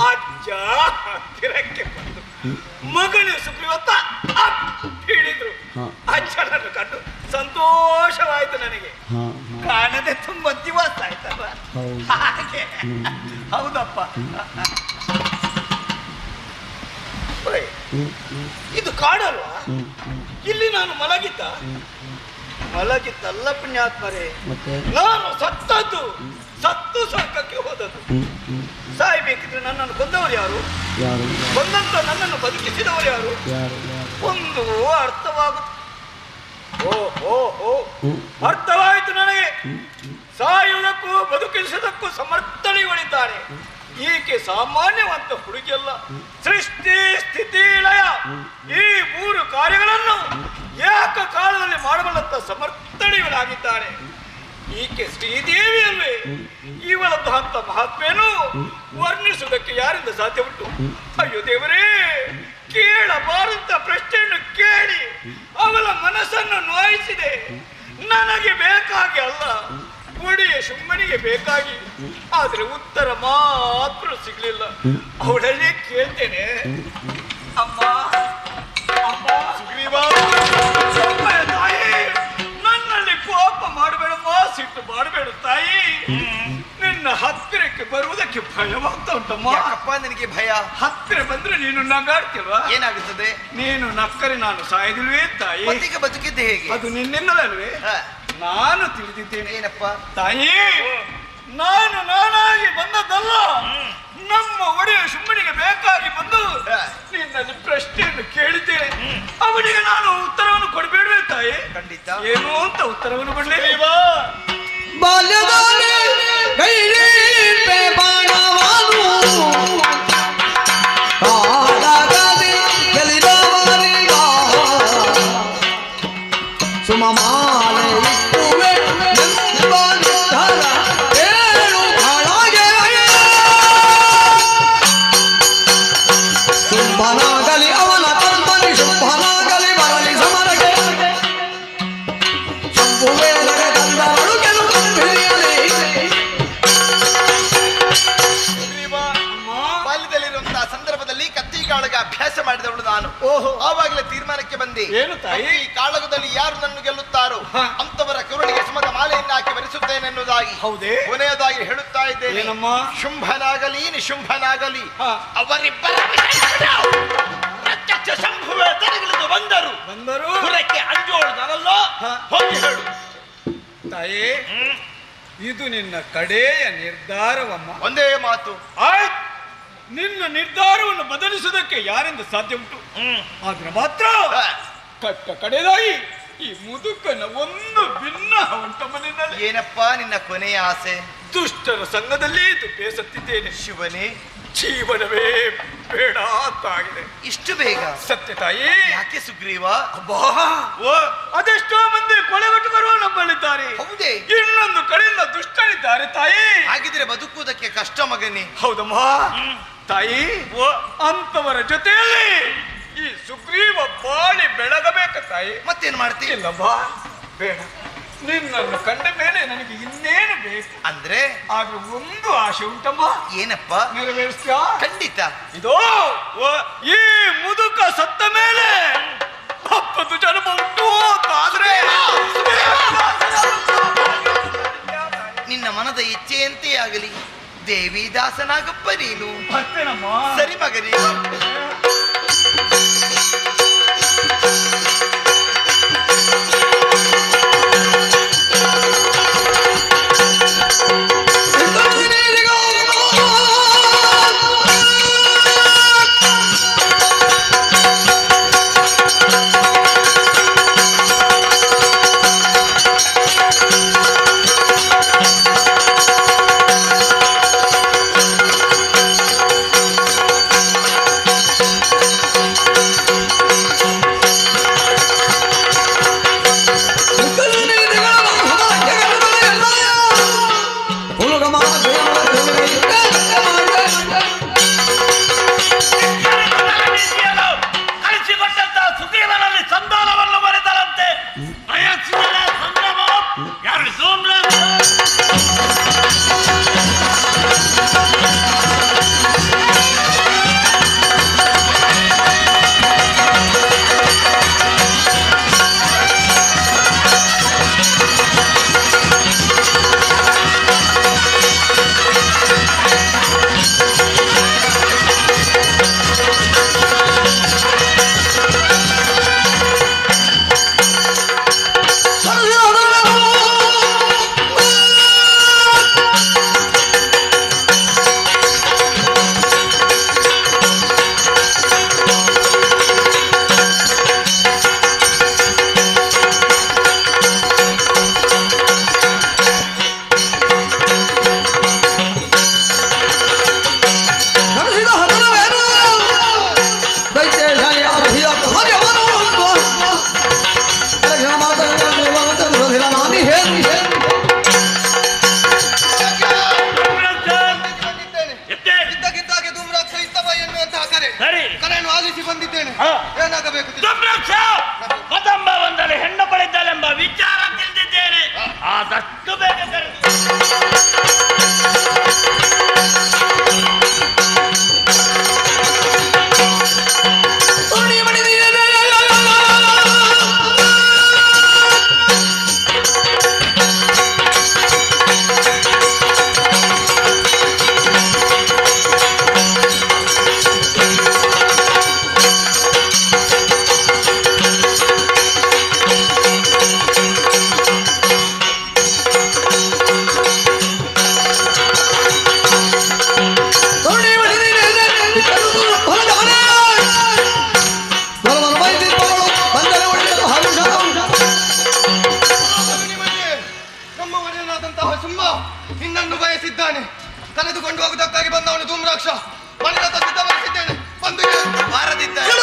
ಅಜ್ಜ ಹತ್ತಿರಕ್ಕೆ ಬಂದು ಮಗನೇ ಸುಗ್ರೀವತ್ತ ಹಿಡಿದ್ರು. ಅಜ್ಜನನ್ನು ಕಂಡು ಸಂತೋಷವಾಯ್ತು ನನಗೆ. ಕಾಣದೆ ತುಂಬಾ ದಿವಸ ಆಯ್ತಲ್ಲ ಹಾಗೆ. ಹೌದಪ್ಪ. ಇದು ಕಾಡಲ್ವಾ? ಇಲ್ಲಿ ನಾನು ಮಲಗಿದ್ದಲ್ಲ ಪುಣ್ಯಾತ್ಮರೇ. ನಾನು ಸತ್ತು ಸ್ವರ್ಗಕ್ಕೆ ಹೋದದ್ದು. ಸಾಯ್ಬೇಕಿದ್ರೆ ನನ್ನನ್ನು ಕೊಂದವರು ಯಾರು? ಕೊಂದಂತ ನನ್ನನ್ನು ಬದುಕಿಸಿದವರು ಯಾರು? ಒಂದು ಅರ್ಥವಾಯಿತು ನನಗೆ. ಸಾಯುವುದಕ್ಕೂ ಬದುಕಿಸುವುದಕ್ಕೂ ಸಮರ್ಥಳಿಗಳಿದ್ದಾರೆ. ಈಕೆ ಸಾಮಾನ್ಯವಂತ ಹುಡುಗಿಯಲ್ಲ. ಸೃಷ್ಟಿ ಸ್ಥಿತಿ ಲಯ ಈ 3 ಕಾರ್ಯಗಳನ್ನು ಏಕಕಾಲದಲ್ಲಿ ಮಾಡಬಲ್ಲಂತ ಸಮರ್ಥಳಿಗಳಾಗಿದ್ದಾರೆ. ಈಕೆ ಶ್ರೀದೇವಿಯಲ್ವೇ? ಇವಳಂತಹ ಮಹಾತ್ಮೆಯನ್ನು ವರ್ಣಿಸುವುದಕ್ಕೆ ಯಾರಿಂದ ಸಾಧ್ಯ ಉಂಟು? ಅಯ್ಯೋ ದೇವರೇ, ಕೇಳಬಾರಂತ ಪ್ರಶ್ನೆಯನ್ನು ಕೇಳಿ ಅವಳ ಮನಸ್ಸನ್ನು ನೋಯಿಸಿದೆ. ನನಗೆ ಬೇಕಾಗಿ ಅಲ್ಲ, ಒಡೆಯ ಶುಂಭನಿಗೆ ಬೇಕಾಗಿ. ಆದ್ರೆ ಉತ್ತರ ಮಾತ್ರ ಸಿಗ್ಲಿಲ್ಲ. ಅವಳಲ್ಲೇ ಕೇಳ್ತೇನೆ, ಅಮ್ಮ ಸುಗ್ರೀವ, ತಾಯಿ ನನ್ನಲ್ಲಿ ಕೋಪ ಮಾಡಬೇಡಮ್ಮ, ಸಿಟ್ಟು ಮಾಡಬೇಡ ತಾಯಿ. ನಿನ್ನ ಹತ್ತಿರಕ್ಕೆ ಬರುವುದಕ್ಕೆ ಭಯವಾಗ್ತಾ ಉಂಟಮ್ಮ. ನಿನಗೆ ಭಯ? ಹತ್ತಿರ ಬಂದ್ರೆ ನೀನು ನಗಾಡ್ತೀಲ್ವಾ? ಏನಾಗುತ್ತದೆ? ನೀನು ನಕ್ಕರೆ ನಾನು ಸಾಯದಿಲ್ವೇ ತಾಯಿ? ಬದುಕಿದ್ದೆ ಹೇಗೆ? ಅದು ನಿನ್ನಿಂದಲಲ್ವೇ? ನಾನು ತಿಳಿದಿದ್ದೇನೆ. ಏನಪ್ಪ ತಾಯಿ, ನಾನಾಗಿ ಬಂದದ್ದಲ್ಲ, ನಮ್ಮ ಒಡೆಯ ಶುಂಭನಿಗೆ ಬೇಕಾಗಿ ಬಂದು ನಿನ್ನಲ್ಲಿ ಪ್ರಶ್ನೆಯನ್ನು ಕೇಳಿದ್ದೇನೆ. ಅವನಿಗೆ ನಾನು ಉತ್ತರವನ್ನು ಕೊಡಬೇಡವೇ ತಾಯಿ? ಖಂಡಿತ. ಏನು ಅಂತ ಉತ್ತರವನ್ನು ಕೊಡಲೇ? ಅಭ್ಯಾಸ ಮಾಡಿದವಳು ನಾನು. ಆವಾಗಲೇ ತೀರ್ಮಾನಕ್ಕೆ ಬಂದೆ. ಏನು ತಾಯಿ? ಈ ಕಾಳಗದಲ್ಲಿ ಯಾರು ನನ್ನ ಗೆಲ್ಲುತ್ತಾರೋ ಅಂತವರ ಕರುಳಿಗೆ ಸುಮದ ಮಾಲೆಯನ್ನು ಹಾಕಿ ಬರೆಸುತ್ತೇನೆ ಎನ್ನುವುದಾಗಿ. ಹೌದೇ? ಕೊನೆಯದಾಗಿ ಹೇಳುತ್ತಾ ಇದ್ದೇನೆ, ಶುಂಭನಾಗಲಿ ನಿಶುಂಭನಾಗಲಿ ಅವರಿಬ್ಬರ ಪ್ರತ್ಯಕ್ಷ ಶಂಭುವೆ ತಲೆಗಿಳಿದು ಬಂದರು ಪುರಕ್ಕೆ ಅಂಜೋಳದನಲ್ಲೋ ಹೋಗಿ ಹೇಳು. ತಾಯಿ, ಇದು ನಿನ್ನ ಕಡೆಯ ನಿರ್ಧಾರವಮ್ಮ. ಒಂದೇ ಮಾತು. ಆಯ್ತು, ನಿನ್ನ ನಿರ್ಧಾರವನ್ನು ಬದಲಿಸುವುದಕ್ಕೆ ಯಾರಿಂದ ಸಾಧ್ಯ ಉಂಟು? ಆದ್ರೆ ಮಾತ್ರ ಕಡೆದಾಗಿ ಈ ಮುದುಕನ ಒಂದು ಭಿನ್ನ ಉಂಟಮ್ಮ ನಿನ್ನಲ್ಲಿ. ಏನಪ್ಪ ನಿನ್ನ ಕೊನೆಯ ಆಸೆ? ದುಷ್ಟರ ಸಂಘದಲ್ಲಿ ಇದು ಬೇಸತ್ತಿದ್ದೇನೆ. ಶಿವನೇ, ಜೀವನವೇ ಬೇಡ ಅಂತಾಗಿದೆ. ಇಷ್ಟು ಬೇಗ? ಸತ್ಯ ತಾಯಿ. ಯಾಕೆ ಸುಗ್ರೀವ? ಅಬ್ಬಾ, ಅದೆಷ್ಟೋ ಮಂದಿ ಕೊಲೆಗಟ್ಟುಗರು ನಮ್ಮಲ್ಲಿದ್ದಾರೆ. ಹೌದೇ? ಇನ್ನೊಂದು ಕಡೆಯಿಂದ ದುಷ್ಟರಿದ್ದಾರೆ ತಾಯಿ. ಹಾಗಿದ್ರೆ ಬದುಕುವುದಕ್ಕೆ ಕಷ್ಟ ಮಗನೇ. ಹೌದಮ್ಮ ತಾಯಿ. ಅಂತವರ ಜೊತೆಯಲ್ಲಿ ಈ ಸುಗ್ರೀವ ಬಾಳಿ ಬೆಳಗಬೇಕ ತಾಯಿ. ಮತ್ತೇನು ಮಾಡ್ತೀವಿ? ಇಲ್ಲಮ್ಮ, ಬೇಡ. ನಿನ್ನನ್ನು ಕಂಡ ಮೇಲೆ ನನಗೆ ಇನ್ನೇನು ಬೇಕು ಅಂದ್ರೆ? ಆದ್ರೆ ಒಂದು ಆಸೆ ಉಂಟಮ್ಮ. ಏನಪ್ಪ? ನೆರವೇರಿಸ್ತೀಯಾ? ಖಂಡಿತ. ಇದೋ ಈ ಮುದುಕ ಸತ್ತ ಮೇಲೆ 70 ಜನ್ಮ ಉಂಟು ಅಂತಾದ್ರೆ ನಿನ್ನ ಮನದ ಇಚ್ಛೆಯಂತೆ ಆಗಲಿ. ದೇವಿ ದಾಸನಾಗಪ್ಪ ನೀನು. ಬರ್ತೇನಮ್ಮ. ಸರಿ ಮಗನೇ. ನನ್ನನ್ನು ಬಯಸಿದ್ದಾನೆ. ಕಳೆದುಕೊಂಡು ಹೋಗುವುದಕ್ಕಾಗಿ ಬಂದವನು ಧೂಮ್ರಾಕ್ಷ. ಮನೆಯತ್ತ ಸಿದ್ಧಪಡಿಸಿದ್ದೇನೆ. ಬಂದು ಬಾರದಿದ್ದಾರೆ.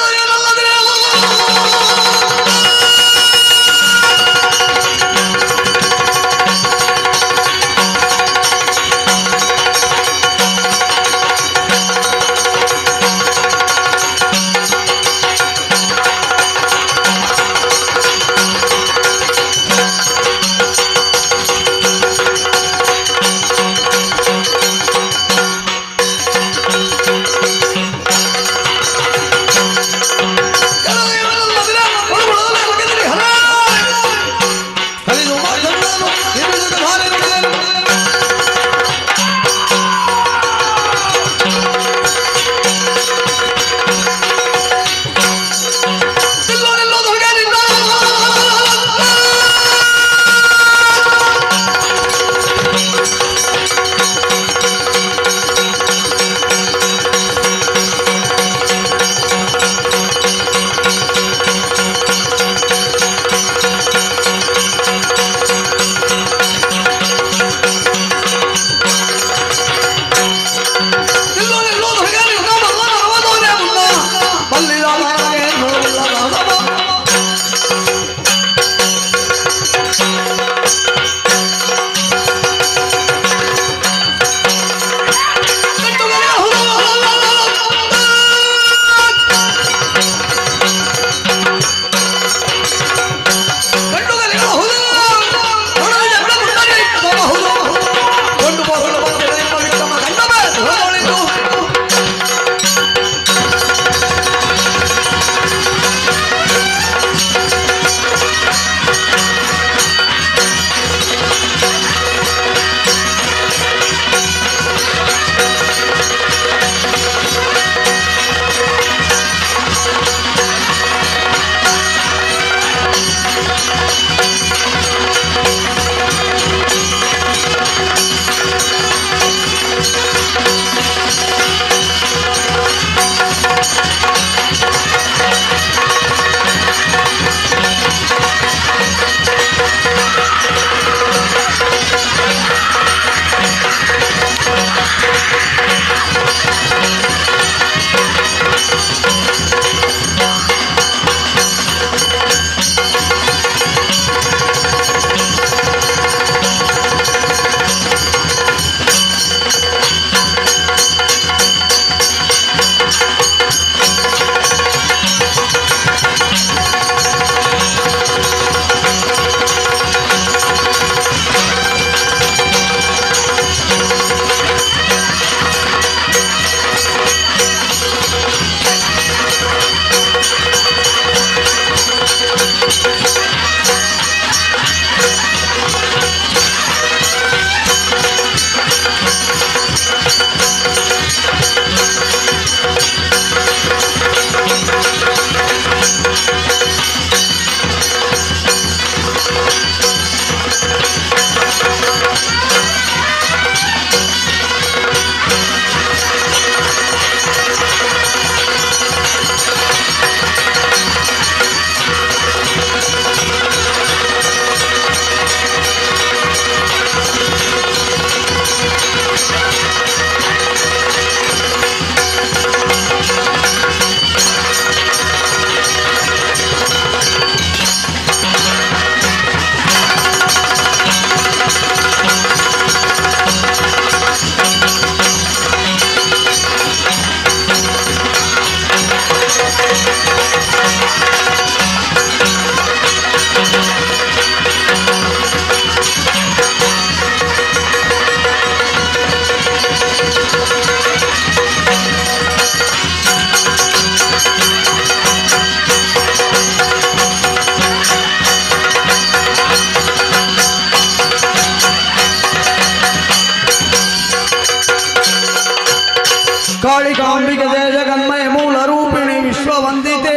ಕಾಳಿಕಾಂಬಿಕೆ ಜಯ ಜಗನ್ಮಯ ಮೂಲ ರೂಪಿಣಿ ವಿಶ್ವವಂದಿತೆ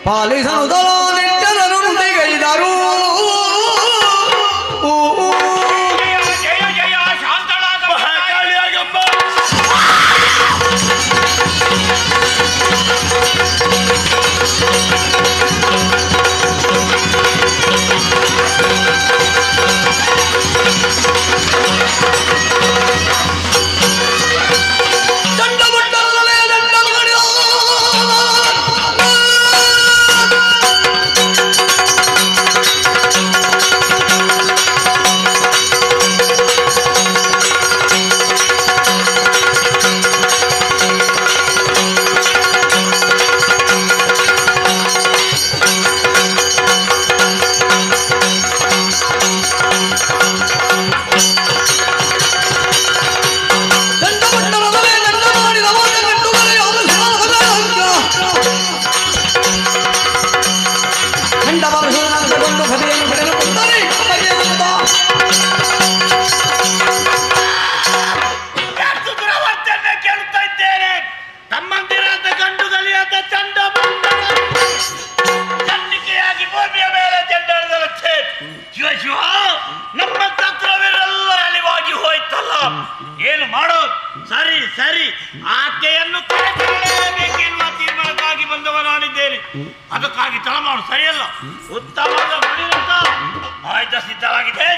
ಪಾಲಿಸನು ನಿಟ್ಟನರು ನುಡಿಗೈದರು ಮಾಡೋದು. ಸರಿ ಸರಿ, ಆಕೆಯನ್ನು ಕರೆತರಲೇಬೇಕೆನ್ನುವ ತೀರ್ಮಾನಕ್ಕಾಗಿ ಬಂದವ ನಾನಿದ್ದೇನೆ. ಅದಕ್ಕಾಗಿ ತಡ ಮಾಡು ಸರಿಯಲ್ಲ. ಉತ್ತಮವಾದ ಮಣಿರಂತ ಆಯ್ತ ಸಿದ್ಧವಾಗಿದೆ.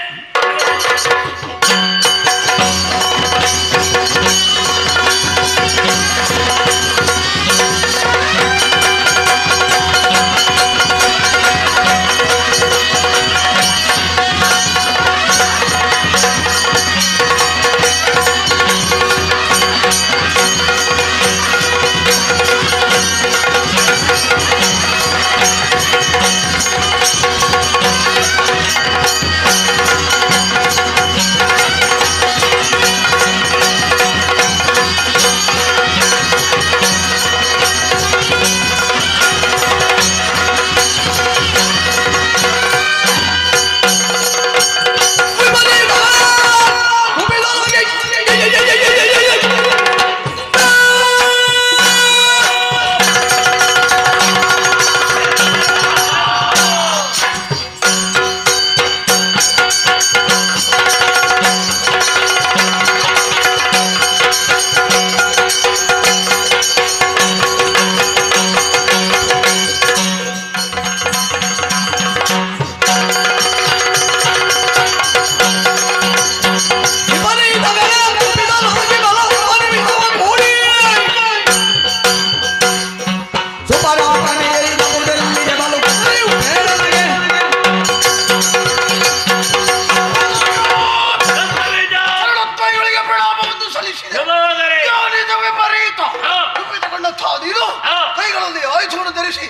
ಕೈಗಳಲ್ಲಿ ಆಯುಧವನ್ನು ಧರಿಸಿ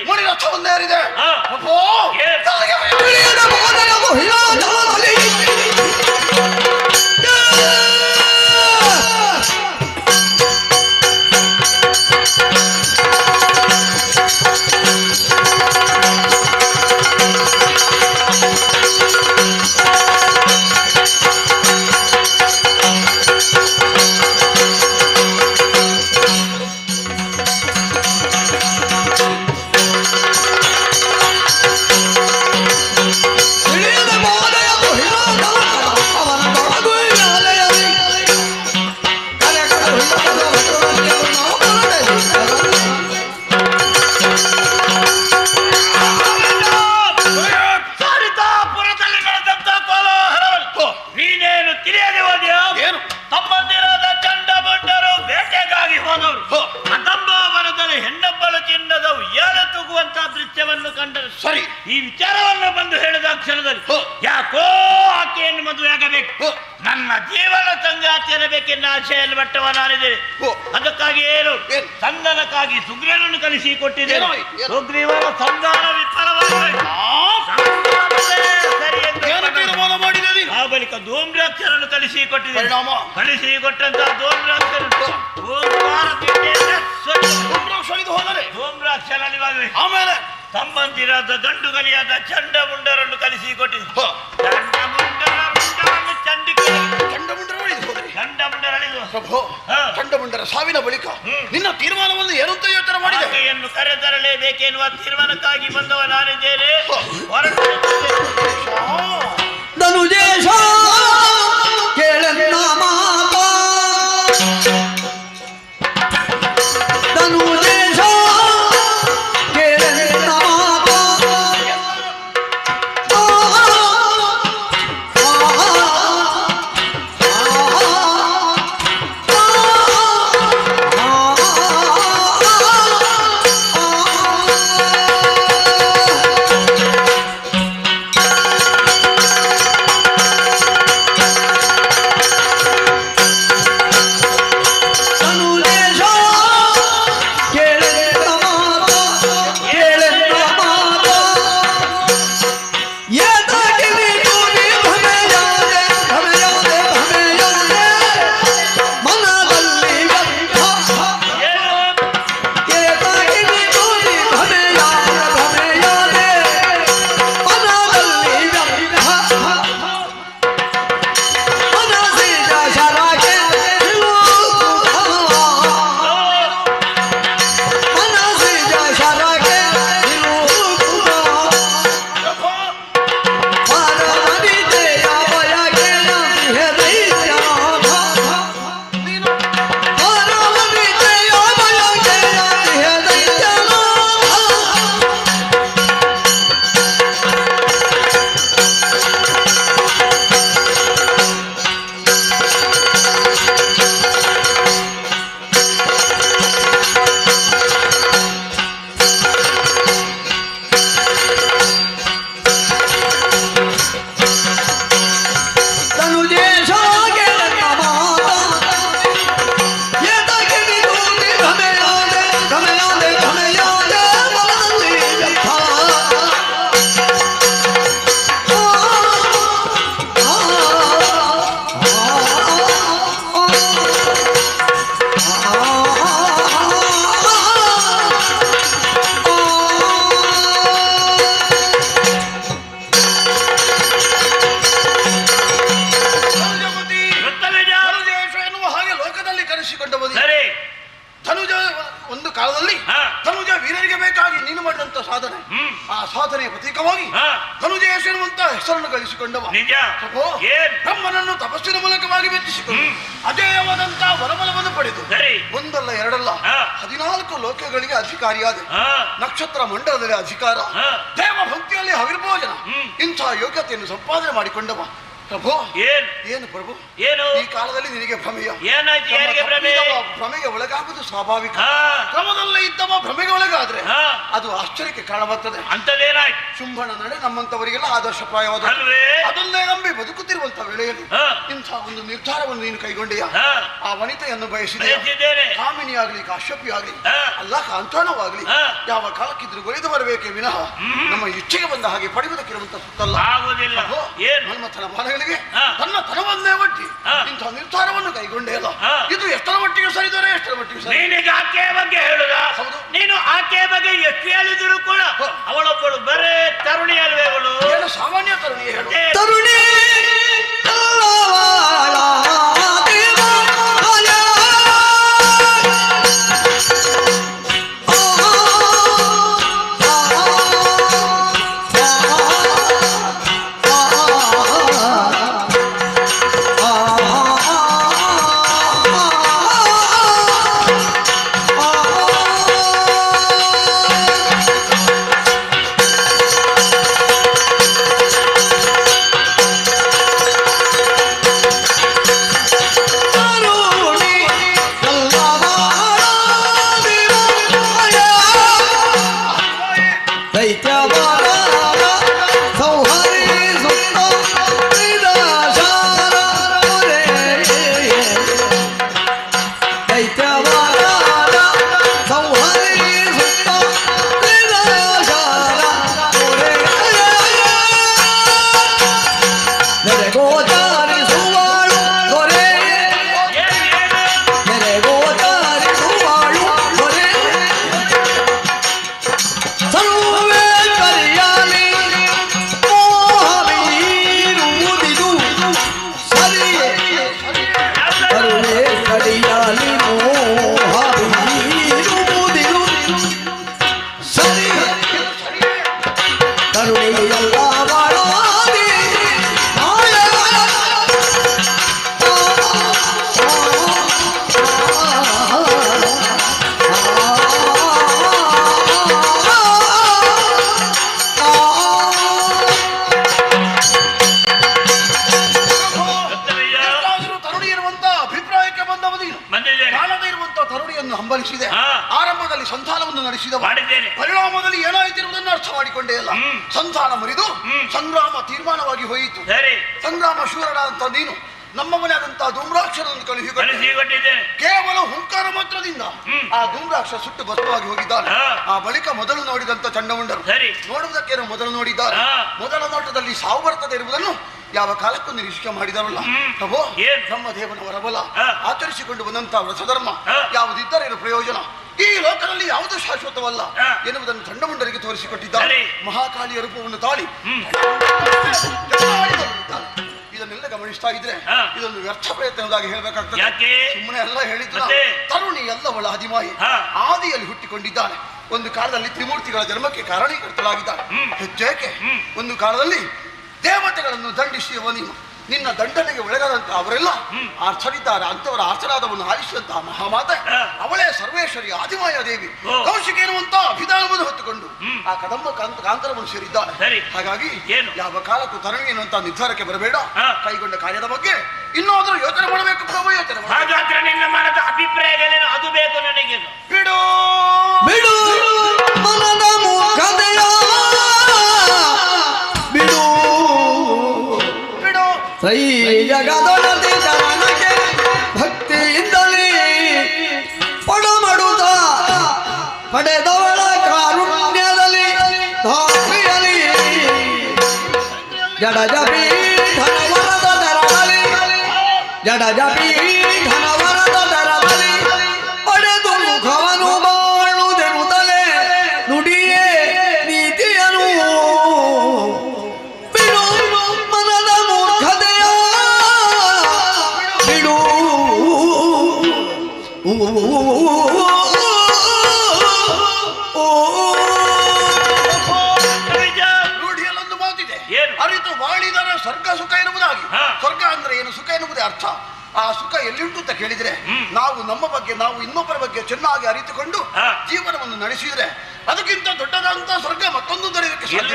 ಮುನಿರಥವನ್ನೇರಿದೆ. ಸರಿ, ಈ ವಿಚಾರವನ್ನು ಬಂದು ಹೇಳಿದ ಕ್ಷಣದಲ್ಲಿ ಯಾಕೋ ಆಕೆಯನ್ನು ಮದುವೆಯಾಗಬೇಕು, ನನ್ನ ಜೀವನ ಸಂಗಾತಿಯರಬೇಕೆನ್ನ ಆಶೆಯನ್ನು ಮಟ್ಟವ ನಾನಿದ್ದೇನೆ. ಅದಕ್ಕಾಗಿ ಏನು ಸಂಧಾನಕ್ಕಾಗಿ ಸುಗ್ರೀವನನ್ನು ಕಲಿಸಿ ಕೊಟ್ಟಿದ್ದೇನೆ. ಸುಗ್ರೀವನ ಸಂಧಾನ ವಿಫಲವಾಗಬೇಕು. ಆ ಬಳಿಕ ಧೂಮ್ರಾಕ್ಷರನ್ನು ಕಲಿಸಿ ಕೊಟ್ಟಿದ್ದೇನೆ. ಕಲಿಸಿ ಕೊಟ್ಟಂತಹ ಧೂಮ್ರಾಕ್ಷರಲ್ಲಿ ಆಮೇಲೆ ಸಂಬಂಧಿರಾದ ಗಂಡುಗಲಿಯಾದ ಚಂಡಮುಂಡರನ್ನು ಕಲಿಸಿ ಕೊಟ್ಟಿದ್ದು. ಚಂಡಮುಂಡರ ಸಾವಿನ ಬಳಿಕ ನಿನ್ನ ತೀರ್ಮಾನವನ್ನು ಏನಂತ ಯೋಚನೆ ಮಾಡಿದೆ? ಆಕೆಯನ್ನು ಕರೆತರಲೇಬೇಕೆನ್ನುವ ತೀರ್ಮಾನಕ್ಕಾಗಿ ಬಂದವ ನಾನಿದ್ದೇನೆ. ಧನುಜೇಶ ಕೇಳನ್ನ ಮಾತ ಧನುಜೇಶ ಕೇಳನ್ನ ಮಾತ ಕರೆಸಿಕೊಂಡ ಬದಿ ಸರಿ. ಧನುಜ ಒಂದು ಕಾಲದಲ್ಲಿ ಧನುಜ ವೀರರಿಗೆ ಬೇಕಾಗಿ ನೀನು ಮಾಡಿದಂತ ಸಾಧನೆ, ಆ ಸಾಧನೆಯ ಪ್ರತೀಕವಾಗಿ ಧನುಜೇಶ ಎನ್ನುವಂತ ಹೆಸರನ್ನು ಗಳಿಸಿಕೊಂಡವ. ನಿಜ. ಬ್ರಹ್ಮನನ್ನು ತಪಸ್ಸಿನ ಮೂಲಕವಾಗಿ ಮೆಚ್ಚಿಸಿಕೊಂಡು ಅಜೇಯವಾದಂತ ವರಬಲವನ್ನು ಪಡೆದು ಒಂದಲ್ಲ ಎರಡಲ್ಲ 14 ಲೋಕಗಳಿಗೆ ಅಧಿಕಾರಿಯಾದ, ನಕ್ಷತ್ರ ಮಂಡಲದಲ್ಲಿ ಅಧಿಕಾರ, ದೇವ ಭಕ್ತಿಯಲ್ಲಿ ಹವಿರ್ಭೋಜನ, ಇಂಥ ಯೋಗ್ಯತೆಯನ್ನು ಸಂಪಾದನೆ ಮಾಡಿಕೊಂಡವ. ಪ್ರಭು ಏನು ಪ್ರಭು, ಏನು ಈ ಕಾಲದಲ್ಲಿ ನಿನಗೆ ಭ್ರಮೆಯ? ಭ್ರಮೆಗೆ ಒಳಗಾಗುವುದು ಸ್ವಾಭಾವಿಕ. ಕ್ರಮದಲ್ಲೇ ಇದ್ದವ ಭ್ರಮೆಗೆ ಒಳಗಾದ್ರೆ ಅದು ಆಶ್ಚರ್ಯಕ್ಕೆ ಕಾರಣವಾಗ್ತದೆ. ಅಂತದೇನಾಯ್ತು? ಶುಂಭನ ನಡೆ ನಮ್ಮಂತವರಿಗೆಲ್ಲ ಆದರ್ಶಪ್ರಾಯವಾದ, ಅದನ್ನೇ ನಂಬಿ ಬದುಕುತ್ತಿರುವಂತ ವೇಳೆಯಲ್ಲಿ ಇಂಥ ಒಂದು ನಿರ್ಧಾರವನ್ನು ನೀನು ಕೈಗೊಂಡೆಯ. ಆ ವನಿತೆಯನ್ನು ಬಯಸಿದೆ. ಕಾಮಿನಿ ಆಗ್ಲಿ ಕಾಶ್ಯಪಿ ಆಗ್ಲಿ ಅಲ್ಲ ಕಾಂತಾನವಾಗ್ಲಿ ಯಾವ ಕಾಲಕ್ಕಿದ್ರು ಗೊಳಿದು ಬರಬೇಕೇ ವಿನಃ ನಮ್ಮ ಇಚ್ಛೆಗೆ ಬಂದ ಹಾಗೆ ಪಡೆಯುವುದಕ್ಕಿರುವಂತ ಸುತ್ತಲ್ಲ. ಮನ್ಮಥನ ಬಾಲಗಳಿಗೆ ತನ್ನ ತನವನ್ನೇ ಒಟ್ಟಿ ಇಂಥ ನಿರ್ಧಾರವನ್ನು ಕೈಗೊಂಡೇ ಅಲ್ಲ. ಇದು ಎಷ್ಟರ ಮಟ್ಟಿಗೆ ಸರಿದರೆ ಎಷ್ಟರ ಮಟ್ಟಿಗೆ ಸರಿ? ನೀನೀಗ ಆಕೆಯ ಬಗ್ಗೆ ಹೇಳುದ? ನೀನು ಆಕೆಯ ಬಗ್ಗೆ ಎಷ್ಟು ಹೇಳಿದ್ರು ಕೂಡ ಅವಳೊಬ್ಬಳು ಬರೇ ತರುಣಿ ಅಲ್ವೇ? ಅವಳು ಏನು ಸಾಮಾನ್ಯ ತರುಣಿ ಹೇಳು? ತರುಣಿ ಹಂಬಲಿಸಿದೆ. ಆರಂಭದಲ್ಲಿ ಸಂಧಾನವನ್ನು ನಡೆಸಿದ, ಪರಿಣಾಮದಲ್ಲಿ ಏನಾಯ್ತಿರುವುದನ್ನು ಅರ್ಥ ಮಾಡಿಕೊಂಡೇ ಅಲ್ಲ. ಸಂಧಾನ ಮುರಿದು ಸಂಗ್ರಾಮ ತೀರ್ಮಾನವಾಗಿ ಹೋಯಿತು. ಸಂಗ್ರಾಮ ಶೂರನಾದಂತ ನೀನು ನಮ್ಮವನೇ ಆದಂತಹ ಧೂಮ್ರಾಕ್ಷರನ್ನು ಕಳುಹಿಕೊಟ್ಟಿದ್ದೆ. ಕೇವಲ ಹುಂಕಾರ ಮಾತ್ರದಿಂದ ಆ ಧೂಮ್ರಾಕ್ಷ ಸುಟ್ಟು ಭಸ್ಮವಾಗಿ ಹೋಗಿದ್ದಾನೆ. ಆ ಬಳಿಕ ಮೊದಲು ನೋಡಿದಂತ ಚಂಡಮುಂಡರು ನೋಡುವುದಕ್ಕೇನು ಮೊದಲು ನೋಡಿದ್ದಾರೆ. ಮೊದಲ ನೋಟದಲ್ಲಿ ಸಾವು ಬರ್ತದೆ ಇರುವುದನ್ನು ಯಾವ ಕಾಲಕ್ಕೂ ನಿರೀಕ್ಷೆ ಮಾಡಿದರಲ್ಲ. ಪ್ರಭು ಬ್ರಹ್ಮದೇವನ ವರಬಲ ಆಚರಿಸಿಕೊಂಡು ಬಂದಂತಹ ವ್ರತಧರ್ಮ ಯಾವುದಿದ್ದರೇನು ಪ್ರಯೋಜನ? ಈ ಲೋಕದಲ್ಲಿ ಯಾವುದು ಶಾಶ್ವತವಲ್ಲ ಎನ್ನುವುದನ್ನು ಚಂಡಮುಂಡರಿಗೆ ತೋರಿಸಿಕೊಟ್ಟಿದ್ದಾರೆ. ಮಹಾಕಾಳಿಯ ರೂಪವನ್ನು ತಾಳಿ ಇದನ್ನೆಲ್ಲ ಗಮನಿಸ್ತಾ ಇದ್ರೆ ಇದೊಂದು ವ್ಯರ್ಥ ಪ್ರಯತ್ನವಾಗಿ ಹೇಳಬೇಕಾಗ್ತದೆ. ಸುಮ್ಮನೆ ಎಲ್ಲ ಹೇಳಿದ್ರು. ತರುಣಿ ಎಲ್ಲವಳ ಅಧಿಮಾಯಿ ಆದಿಯಲ್ಲಿ ಹುಟ್ಟಿಕೊಂಡಿದ್ದಾನೆ. ಒಂದು ಕಾಲದಲ್ಲಿ ತ್ರಿಮೂರ್ತಿಗಳ ಜನ್ಮಕ್ಕೆ ಕಾರಣೀಕರ್ತಲಾಗಿದ್ದಾನೆ. ಹೆಚ್ಚೇಕೆ ಒಂದು ಕಾಲದಲ್ಲಿ ದೇವತೆಗಳನ್ನು ದಂಡಿಸಿರುವ ನೀನು, ನಿನ್ನ ದಂಡನೆಗೆ ಒಳಗಾದಂತಹ ಅವರೆಲ್ಲ ಆರ್ಥರಿದ್ದಾರೆ. ಅಂತವರ ಆರ್ಥರಾದವನ್ನು ಆಲಿಸಿದಂತಹ ಮಹಾಮಾತೆ ಅವಳೇ ಸರ್ವೇಶ್ವರಿ ಆದಿಮಾಯ ದೇವಿ ಕೌಶಿಕ ಎನ್ನುವಂತ ಅಭಿಧಾನವನ್ನು ಹೊತ್ತುಕೊಂಡು ಆ ಕದಂಬ ಕಾಂತರವನ್ನು ಸೇರಿದ್ದಾನೆ. ಹಾಗಾಗಿ ಯಾವ ಕಾಲಕ್ಕೂ ತರುಣಿ ಎನ್ನುವಂತ ನಿರ್ಧಾರಕ್ಕೆ ಬರಬೇಡ. ಕೈಗೊಂಡ ಕಾರ್ಯದ ಬಗ್ಗೆ ಇನ್ನಾದರೂ ಯೋಚನೆ ಮಾಡಬೇಕು. ಪ್ರಭು ಯೋಚನೆ ಹಾಗಾದ್ರೆ ನಿನ್ನ ಮನದ ಅಭಿಪ್ರಾಯಗಳೇನು? ಅದು ಬೇಕು ನನಗೆ. ಬಿಡು ಬಿಡು ಮನದ ಮೂಕತೆಯ ಬಿಡು ಬಿಡು ಸೈ ಜಗದೊಳದಿ ಶರಣಕ್ಕೆ ಭಕ್ತಿಯಿಂದಲೇ ಪಡಮಡುತ್ತ ಪಡೆದವಳ ಕಾರುಣ್ಯದಲ್ಲಿ ಧಾತ್ರಿಯಲಿ ಜಡಜಪಿ ಧನವರದ ದರದಲ್ಲಿ ಜಡಜಪಿ ಧನವರದ ದರದಲ್ಲಿ ಪಡೆದು ಮುಖವನು ಬಾಳುವುದೆನುತ್ತಲೇ ನುಡಿಯೇ ನೀತಿಯನು ಬಿಡು ಮನದ ಮೂರ್ಖತೆಯ ಬಿಡು ರೂಢಿಯಲ್ಲೊಂದು ಮಾತಿದೆ, ಅರಿತು ಬಾಳಿದರೆ ಸ್ವರ್ಗ ಸುಖ ಎನ್ನುವುದಾಗಿ. ಸ್ವರ್ಗ ಅಂದ್ರೆ ಏನು, ಸುಖ ಎನ್ನುವುದೇ ಅರ್ಥ. ಆ ಸುಖ ಎಲ್ಲಿಂಟು ಅಂತ ಕೇಳಿದ್ರೆ, ನಾವು ನಮ್ಮ ಬಗ್ಗೆ, ನಾವು ಇನ್ನೊಬ್ಬರ ಬಗ್ಗೆ ಚೆನ್ನಾಗಿ ಅರಿತುಕೊಂಡು ಜೀವನವನ್ನು ನಡೆಸಿದ್ರೆ ಅದಕ್ಕಿಂತ ದೊಡ್ಡದಂತ ಸ್ವರ್ಗ ಮತ್ತೊಂದು ದೊರೆಯಕ್ಕೆ ಸಾಧ್ಯ.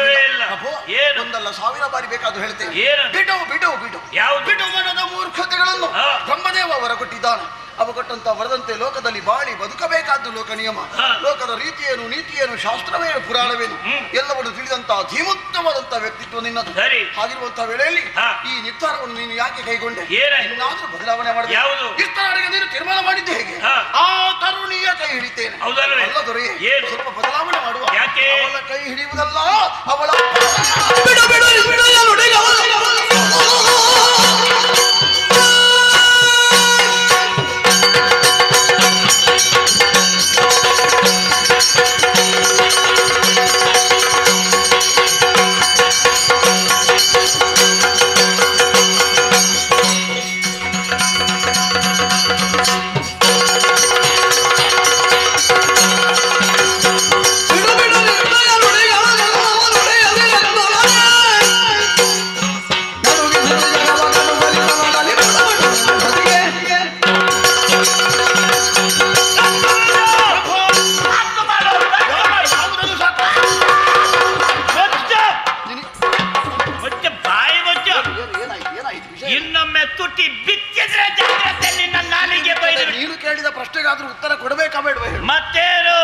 ಒಂದಲ್ಲ 1000 ಬಾರಿ ಬೇಕಾದ್ರೂ ಹೇಳ್ತೇವೆ, ಬಿಡು ಬಿಡು ಬಿಡು ಬಿಡು ಮನದ ಮೂರ್ಖತೆಗಳನ್ನು ಬ್ರಹ್ಮದೇವ ವರ ಕೊಟ್ಟಿದ್ದಾನೆ. ಅವ ಕೊಟ್ಟಂತ ವರದಂತೆ ಲೋಕದಲ್ಲಿ ಬಾಳಿ ಬದುಕಬೇಕಾದ್ದು ಲೋಕ ನಿಯಮ. ಲೋಕದ ರೀತಿಯೇನು, ನೀತಿಯೇನು, ಶಾಸ್ತ್ರವೇನು, ಪುರಾಣವೇನು ಎಲ್ಲವನ್ನು ತಿಳಿದಂತಹ ಧೀಮಂತವಾದಂತಹ ವ್ಯಕ್ತಿತ್ವ ನಿನ್ನದು. ಹಾಗಿರುವಂತಹ ವೇಳೆಯಲ್ಲಿ ಈ ನಿರ್ಧಾರವನ್ನು ನೀನು ಯಾಕೆ ಕೈಗೊಂಡೆ? ಇನ್ನಾದ್ರೂ ಬದಲಾವಣೆ ಮಾಡಬೇಕು. ಇಷ್ಟರವರೆಗೆ ನೀನು ತೀರ್ಮಾನ ಮಾಡಿದ್ದೆ ಹೇಗೆ? ಆ ತರುಣಿಯ ಕೈ ಹಿಡಿತೇನೆ ಅಲ್ಲ ದೊರೆ, ಸ್ವಲ್ಪ ಬದಲಾವಣೆ ಮಾಡುವ. ಅವಳ ಕೈ ಹಿಡಿಯುವುದಲ್ಲ, ಅವಳ ಇನ್ನೊಮ್ಮೆ ತುಟಿ ಬಿಚ್ಚಿದ್ರೆ ಜಾಗ್ರತೆ, ನಿನ್ನ ನಾಲಿಗೆ ಬೈದು. ನೀನು ಕೇಳಿದ ಪ್ರಶ್ನೆಗಾದ್ರೂ ಉತ್ತರ ಕೊಡಬೇಕಾ ಬೇಡವೇ? ಮತ್ತೇನು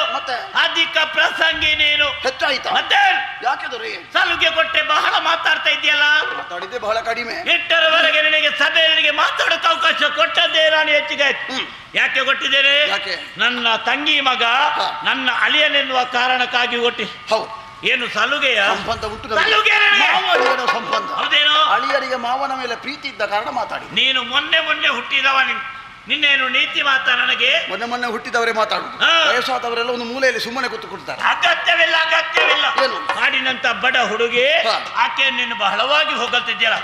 ಅಧಿಕ ಪ್ರಸಂಗಿ ನೀನು. ಹೆಚ್ಚಾಯ್ತಾ? ಮತ್ತೆ ಯಾಕೆ ದೊರೆ? ಸಲುಗೆ ಕೊಟ್ಟೆ, ಬಹಳ ಮಾತಾಡ್ತಾ ಇದೆಯಲ್ಲ. ಮಾತಾಡಿದ್ದೆ ಬಹಳ ಕಡಿಮೆ. ಇಷ್ಟರವರೆಗೆ ನಿನಗೆ ಸಭೆಯಲ್ಲಿಗೆ ಮಾತಾಡೋಕೆ ಅವಕಾಶ ಕೊಟ್ಟದ್ದೇ ನಾನು ಹೆಚ್ಚಿಗೆ. ಯಾಕೆ ಕೊಟ್ಟಿದ್ದೇನೆ? ನನ್ನ ತಂಗಿ ಮಗ ನನ್ನ ಅಳಿಯನೆನ್ನುವ ಕಾರಣಕ್ಕಾಗಿ ಕೊಟ್ಟಿ. ಹೌದು, ಏನು ಸಲುಗೆಯ ಸಂಬಂಧ ಉಂಟು. ಸಂಬಂಧ ಹೌದೇನೋ? ಅಳಿಯರಿಗೆ ಮಾವನ ಮೇಲೆ ಪ್ರೀತಿ ಇದ್ದ ಕಾರಣ ಮಾತಾಡಿ. ನೀನು ಮೊನ್ನೆ ಹುಟ್ಟಿದವ, ನಿನ್ನೇನು ನೀತಿ ಮಾತಾ ನನಗೆ? ಮೊನ್ನೆ ಹುಟ್ಟಿದವರೇ ಮಾತಾಡುದು. ವಯಸ್ಸಾದವರೆಲ್ಲ ಒಂದು ಮೂಲೆಯಲ್ಲಿ ಸುಮ್ಮನೆ ಕೂತ್ಕೊಡ್ತಾರೆ. ಅಗತ್ಯವಿಲ್ಲ ಏನು ಮಾಡಿನಂತ ಬಡ ಹುಡುಗಿ ಆಕೆ ನಿನ್ನ ಬಹಳವಾಗಿ ಹೊಗಳ್ತಿದ್ಯಲ್ಲ.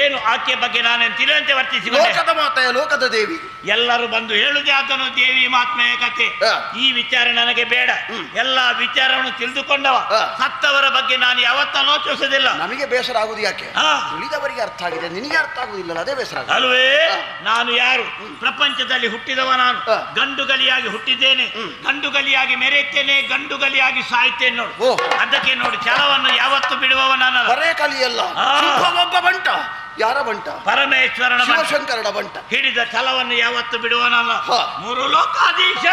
ಏನು ಆಕೆ ಬಗ್ಗೆ ನಾನೇನು ತಿಳಿದಂತೆ ವರ್ತಿಸಿ? ಲೋಕದ ಮಾತೆಯ ಲೋಕದ ದೇವಿ. ಎಲ್ಲರೂ ಬಂದು ಹೇಳುದೇ ಅದನ್ನು ದೇವಿ ಮಾತ್ಮೆಯ ಕತೆ. ಈ ವಿಚಾರ ನನಗೆ ಬೇಡ. ಎಲ್ಲಾ ವಿಚಾರವನ್ನು ತಿಳಿದುಕೊಂಡವ. ಸತ್ತವರ ಬಗ್ಗೆ ನಾನು ಯಾವತ್ತೂ ಆಲೋಚಿಸುವುದಿಲ್ಲ. ನಮಗೆ ಬೇಸರ ಆಗುದು ಯಾಕೆ? ಉಳಿದವರಿಗೆ ಅರ್ಥ ಆಗಿದೆ, ನಿನಗೆ ಅರ್ಥ ಆಗುದಿಲ್ಲ, ಅದೇ ಬೇಸರ ಅಲ್ವೇ? ನಾನು ಯಾರು? ಪ್ರಪಂಚದಲ್ಲಿ ಹುಟ್ಟಿದವ ನಾನು. ಗಂಡುಗಲಿಯಾಗಿ ಹುಟ್ಟಿದ್ದೇನೆ, ಗಂಡುಗಲಿಯಾಗಿ ಮೆರೆಯುತ್ತೇನೆ, ಗಂಡುಗಲಿಯಾಗಿ ಸಾಯ್ತೇನೆ. ನೋಡು, ಅದಕ್ಕೆ ನೋಡಿ ಛಲವನ್ನು ಯಾವತ್ತು ಬಿಡುವವ ನಾನು. ಬರೇ ಕಲಿಯಲ್ಲ, ಒಬ್ಬ ಬಂಟ. ಯಾರ ಬಂಟ? ಪರಮೇಶ್ವರನ ಶಿವಶಂಕರನ ಬಂಟ. ಹಿಡಿದ ಛಲವನ್ನು ಯಾವತ್ತು ಬಿಡುವನಲ್ಲ. 3 ಲೋಕಾಧೀಶ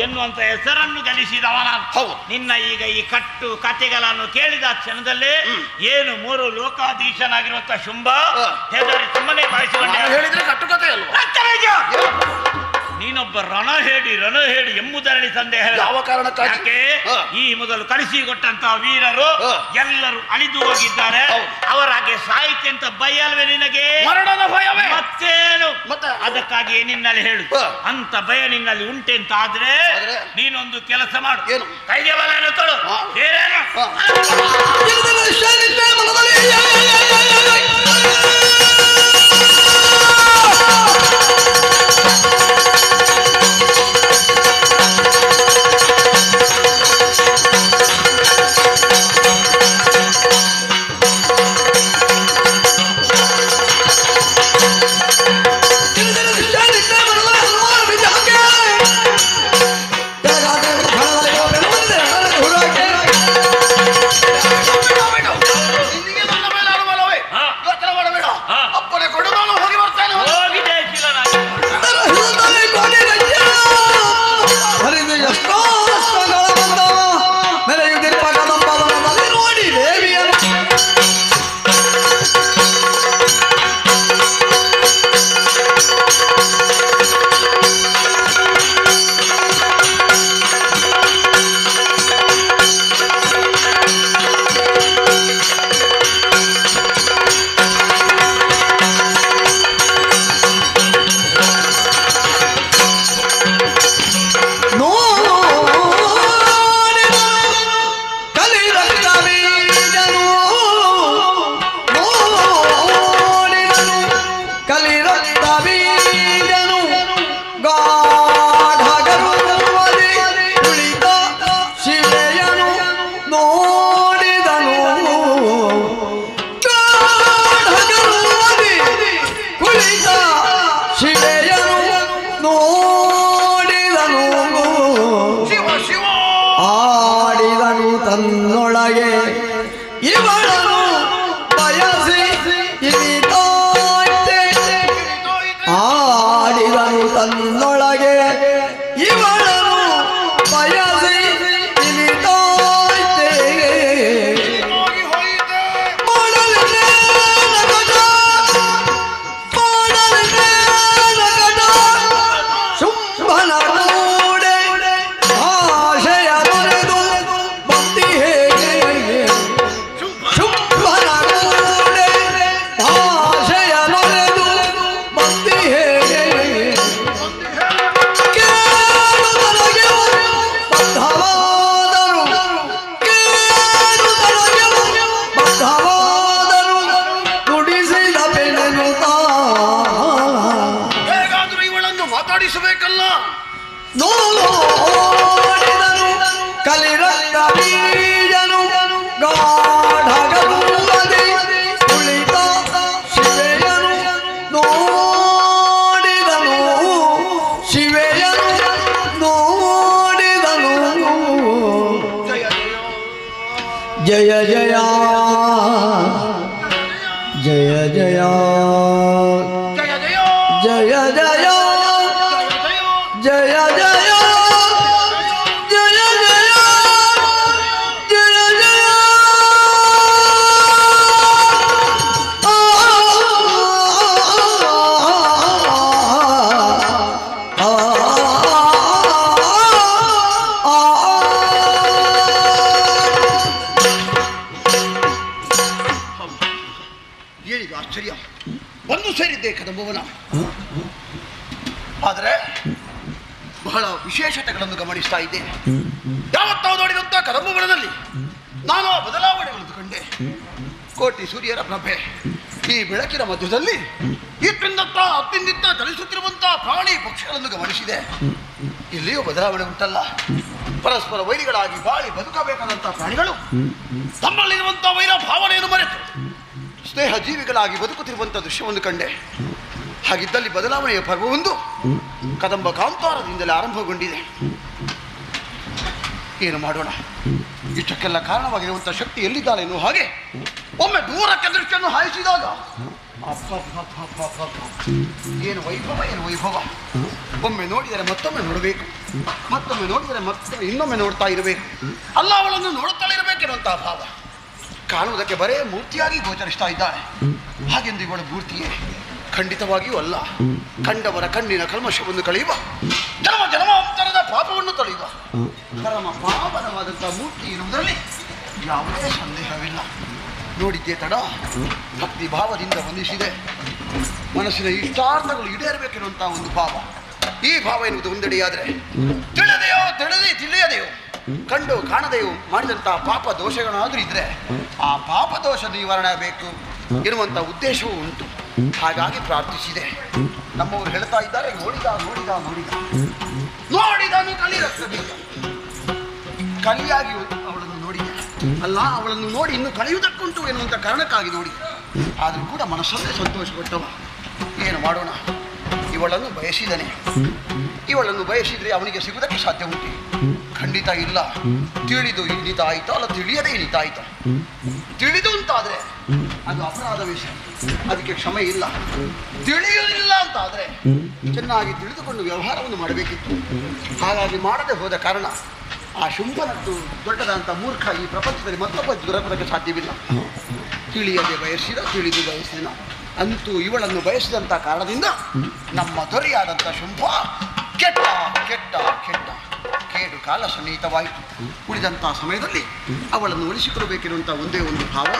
ಎನ್ನುವಂತ ಹೆಸರನ್ನು ಗಳಿಸಿದವ ನಾನು. ನಿನ್ನ ಈಗ ಈ ಕಟ್ಟು ಕಥೆಗಳನ್ನು ಕೇಳಿದ ಕ್ಷಣದಲ್ಲೇ ಏನು 3 ಲೋಕಾಧೀಶನಾಗಿರುವಂತ ಶುಂಭ ಹೆದರಿ ಸುಮ್ಮನೆ ಬಾಯಿಸಿಕೊಂಡೆ. ಹೇಳಿದ್ರೆ ಕಟ್ಟುಕತೆ ಅಲ್ವಾ? ನೀನೊಬ್ಬ ರಣ ಹೇಳಿ ಎಂಬುದರಲ್ಲಿ ಸಂದೇಹ. ಯಾವ ಕಾರಣಕ್ಕಾಗಿ? ಈ ಮೊದಲು ಕಳಿಸಿಕೊಟ್ಟಂತಹ ವೀರರು ಎಲ್ಲರೂ ಅಳಿದು ಹೋಗಿದ್ದಾರೆ. ಅವರ ಹಾಗೆ ಸಾಹಿತ್ಯ ಅಂತ ಭಯ ಅಲ್ವೇ ನಿನಗೆ? ಮರಣದ ಭಯವೇ. ಮತ್ತೇನು? ಅದಕ್ಕಾಗಿ ನಿನ್ನಲ್ಲಿ ಹೇಳು, ಅಂತ ಭಯ ನಿನ್ನಲ್ಲಿ ಉಂಟೆ ಅಂತ ಆದ್ರೆ ನೀನೊಂದು ಕೆಲಸ ಮಾಡು. ಏನು? ಕೈಗೆ ಬಲನ್ನು ತೊಳು. ಬೇರೇನು? ನನ್ನೊಳಗೆ ಇವಳನು ಬಯಸಿ ತಿಳಿದಾಯ್ತೆ. ಮಾಡಲಿದೆ ನಗಟ, ಮಾಡಲಿದೆ ನಗಟ, ಶುಂಭನ ಕೂಡೆ ಆಶಯ ತೊರೆದು ಭಕ್ತಿ ಹೇಗೆ. ಶುಂಭನ ಕೂಡೆ ಆಶಯ ತೊರೆದು ಭಕ್ತಿ ಹೇಗೆ. ಕೇಳುತ್ತಲಗೆ ಬದ್ಧವಾದರು, ಕೇಳುತ್ತಲಗೆ ಬದ್ಧವಾದರು, ನುಡಿಸಿದ ಬೆಳೆನುತ್ತ ಹೇಗಾದ್ರೂ ಇವಳನ್ನು ಮಾತಾಡಿಸಬೇಕಲ್ಲ. ನೋಡಿದನು ಕಲಿರಂಗ ಬೀಜನು ಗಾಢಗಲ್ಲದೆ ಕುಳಿತ ಶಿವೆಯನು. ನೋಡಿದನು ಶಿವೆಯನು, ನೋಡಿದನು ಜಯ ಜಯ ಜಯ ಜಯ ಜಯ ಜಯ ಜಯ ಜಯ ಜಯ ಜಯ ಜಯ ಜಯ. ಏನಿದು ಆಶ್ಚರ್ಯ, ಬಂದು ಸೇರಿದ್ದೆ ಕದಂಬವನ. ಆದರೆ ಬಹಳ ವಿಶೇಷತೆಗಳನ್ನು ಗಮನಿಸ್ತಾ ಇದ್ದೇನೆ. ಯಾವತ್ತಾವು ನೋಡಿದಂಥ ಕದಂಬವನದಲ್ಲಿ ನಾನು ಆ ಬದಲಾವಣೆಗಳನ್ನು ಕಂಡೆ. ಕೋಟಿ ಸೂರ್ಯರ ಪ್ರಭೆ, ಈ ಬೆಳಕಿನ ಮಧ್ಯದಲ್ಲಿ ಇತ್ತಿಂದತ್ತ ಅತ್ತಿಂದಿತ್ತ ಚಲಿಸುತ್ತಿರುವಂತಹ ಪ್ರಾಣಿ ಪಕ್ಷಿಗಳನ್ನು ಗಮನಿಸಿದೆ. ಇಲ್ಲಿಯೂ ಬದಲಾವಣೆ ಉಂಟಲ್ಲ. ಪರಸ್ಪರ ವೈರಿಗಳಾಗಿ ಬಾಳಿ ಬದುಕಬೇಕಾದಂತಹ ಪ್ರಾಣಿಗಳು ತಮ್ಮಲ್ಲಿರುವಂತಹ ವೈರ ಭಾವನೆಯನ್ನು ಮರೆತು ಸ್ನೇಹ ಜೀವಿಗಳಾಗಿ ಬದುಕುತ್ತಿರುವಂತಹ ದೃಶ್ಯವನ್ನು ಕಂಡೆ. ಹಾಗಿದ್ದಲ್ಲಿ ಬದಲಾವಣೆಯ ಪರ್ವವೊಂದು ಕದಂಬ ಕಾಂತಾರದಿಂದಲೇ ಆರಂಭಗೊಂಡಿದೆ. ಏನು ಮಾಡೋಣ, ಇಷ್ಟಕ್ಕೆಲ್ಲ ಕಾರಣವಾಗಿರುವಂತಹ ಶಕ್ತಿ ಎಲ್ಲಿದ್ದಾಳೆ ಎನ್ನುವ ಹಾಗೆ ಒಮ್ಮೆ ದೂರಕ್ಕೆ ದೃಷ್ಟಿಯನ್ನು ಹಾಯಿಸಿದಾಗ ಏನು ವೈಭವ, ಏನು ವೈಭವ. ಒಮ್ಮೆ ನೋಡಿದರೆ ಮತ್ತೊಮ್ಮೆ ನೋಡಬೇಕು, ಮತ್ತೊಮ್ಮೆ ನೋಡಿದರೆ ಮತ್ತೊಮ್ಮೆ ಇನ್ನೊಮ್ಮೆ ನೋಡ್ತಾ ಇರಬೇಕು. ಅಲ್ಲ, ಅವಳನ್ನು ನೋಡುತ್ತಲೇ ಇರಬೇಕೆನ್ನುವಂತಹ ಭಾವ. ಕಾಣುವುದಕ್ಕೆ ಬರೇ ಮೂರ್ತಿಯಾಗಿ ಗೋಚರಿಸ್ತಾ ಇದ್ದಾಳೆ. ಹಾಗೆಂದು ಇವಳ ಮೂರ್ತಿಯೇ? ಖಂಡಿತವಾಗಿಯೂ ಅಲ್ಲ. ಕಂಡವರ ಕಣ್ಣಿನ ಕಲ್ಮಶವನ್ನು ಕಳೆಯುವ, ಜನ್ಮ ಜನ್ಮಾಂತರದ ಪಾಪವನ್ನು ತೊಳೆಯುವ ಪರಮ ಪಾವನವಾದಂತಹ ಮೂರ್ತಿ ಇರುವುದರಲ್ಲಿ ಯಾವುದೇ ಸಂದೇಹವಿಲ್ಲ. ನೋಡಿದ್ದೇ ತಡ, ಭಕ್ತಿ ಭಾವದಿಂದ ವಂದಿಸಿದೆ. ಮನಸ್ಸಿನ ಇಷ್ಟಾರ್ಥಗಳು ಈಡೇರಬೇಕೆನ್ನುವಂತಹ ಒಂದು ಭಾವ. ಈ ಭಾವ ಎನ್ನುವುದು ಒಂದೆಡೆಯಾದರೆ ತಿಳಿದೆಯೋ ತಿಳಿಯದೆಯೋ ಕಂಡು ಕಾಣದೆಯೋ ಮಾಡಿದಂತಹ ಪಾಪ ದೋಷಗಳಾದರೂ ಇದ್ರೆ ಆ ಪಾಪ ದೋಷ ನಿವಾರಣೆ ಆಗಬೇಕು ಎನ್ನುವಂಥ ಉದ್ದೇಶವೂ ಉಂಟು. ಹಾಗಾಗಿ ಪ್ರಾರ್ಥಿಸಿದೆ. ನಮ್ಮವರು ಹೇಳ್ತಾ ಇದ್ದಾರೆ, ನೋಡಿದನು ಕಲಿಯಾಗಿ ಅವಳನ್ನು ನೋಡಿದೆ. ಅಲ್ಲ, ಅವಳನ್ನು ನೋಡಿ ಇನ್ನು ಕಲಿಯುವುದಕ್ಕುಂಟು ಎನ್ನುವಂಥ ಕಾರಣಕ್ಕಾಗಿ ನೋಡಿದೆ. ಆದರೂ ಕೂಡ ಮನಸ್ಸಲ್ಲೇ ಸಂತೋಷಪಟ್ಟವ. ಏನು ಮಾಡೋಣ, ಇವಳನ್ನು ಬಯಸಿದನೆ. ಇವಳನ್ನು ಬಯಸಿದರೆ ಅವನಿಗೆ ಸಿಗುವುದಕ್ಕೆ ಸಾಧ್ಯ ಉಂಟು? ಖಂಡಿತ ಇಲ್ಲ. ತಿಳಿದು ಇನ್ನಿತಾಯಿತು, ಅಲ್ಲ ತಿಳಿಯದೇ ಇನ್ನಿತಾಯಿತು. ತಿಳಿದು ಅಂತಾದರೆ ಅದು ಅಪರಾಧ ವಿಷಯ, ಅದಕ್ಕೆ ಕ್ಷಮೆ ಇಲ್ಲ. ತಿಳಿಯುವುದಿಲ್ಲ ಅಂತಾದರೆ ಚೆನ್ನಾಗಿ ತಿಳಿದುಕೊಂಡು ವ್ಯವಹಾರವನ್ನು ಮಾಡಬೇಕಿತ್ತು. ಹಾಗಾಗಿ ಮಾಡದೆ ಹೋದ ಕಾರಣ ಆ ಶುಂಭನದ್ದು ದೊಡ್ಡದಂಥ ಮೂರ್ಖ ಈ ಪ್ರಪಂಚದಲ್ಲಿ ಮತ್ತೊಬ್ಬ ದೊರಕುವುದಕ್ಕೆ ಸಾಧ್ಯವಿಲ್ಲ. ತಿಳಿಯದೆ ಬಯಸಿದ, ತಿಳಿದು ಬಯಸಿದ, ಅಂತೂ ಇವಳನ್ನು ಬಯಸಿದಂಥ ಕಾರಣದಿಂದ ನಮ್ಮ ದೊರೆಯಾದಂಥ ಶುಂಭ ಕೆಟ್ಟ ಕೆಟ್ಟ ಕೆಟ್ಟ ಕೇಡು ಕಾಲ ಸನ್ನಿಹಿತವಾಯಿತು. ಉಳಿದಂಥ ಸಮಯದಲ್ಲಿ ಅವಳನ್ನು ಉಳಿಸಿಕೊಡಬೇಕಿರುವಂಥ ಒಂದೇ ಒಂದು ಭಾವ.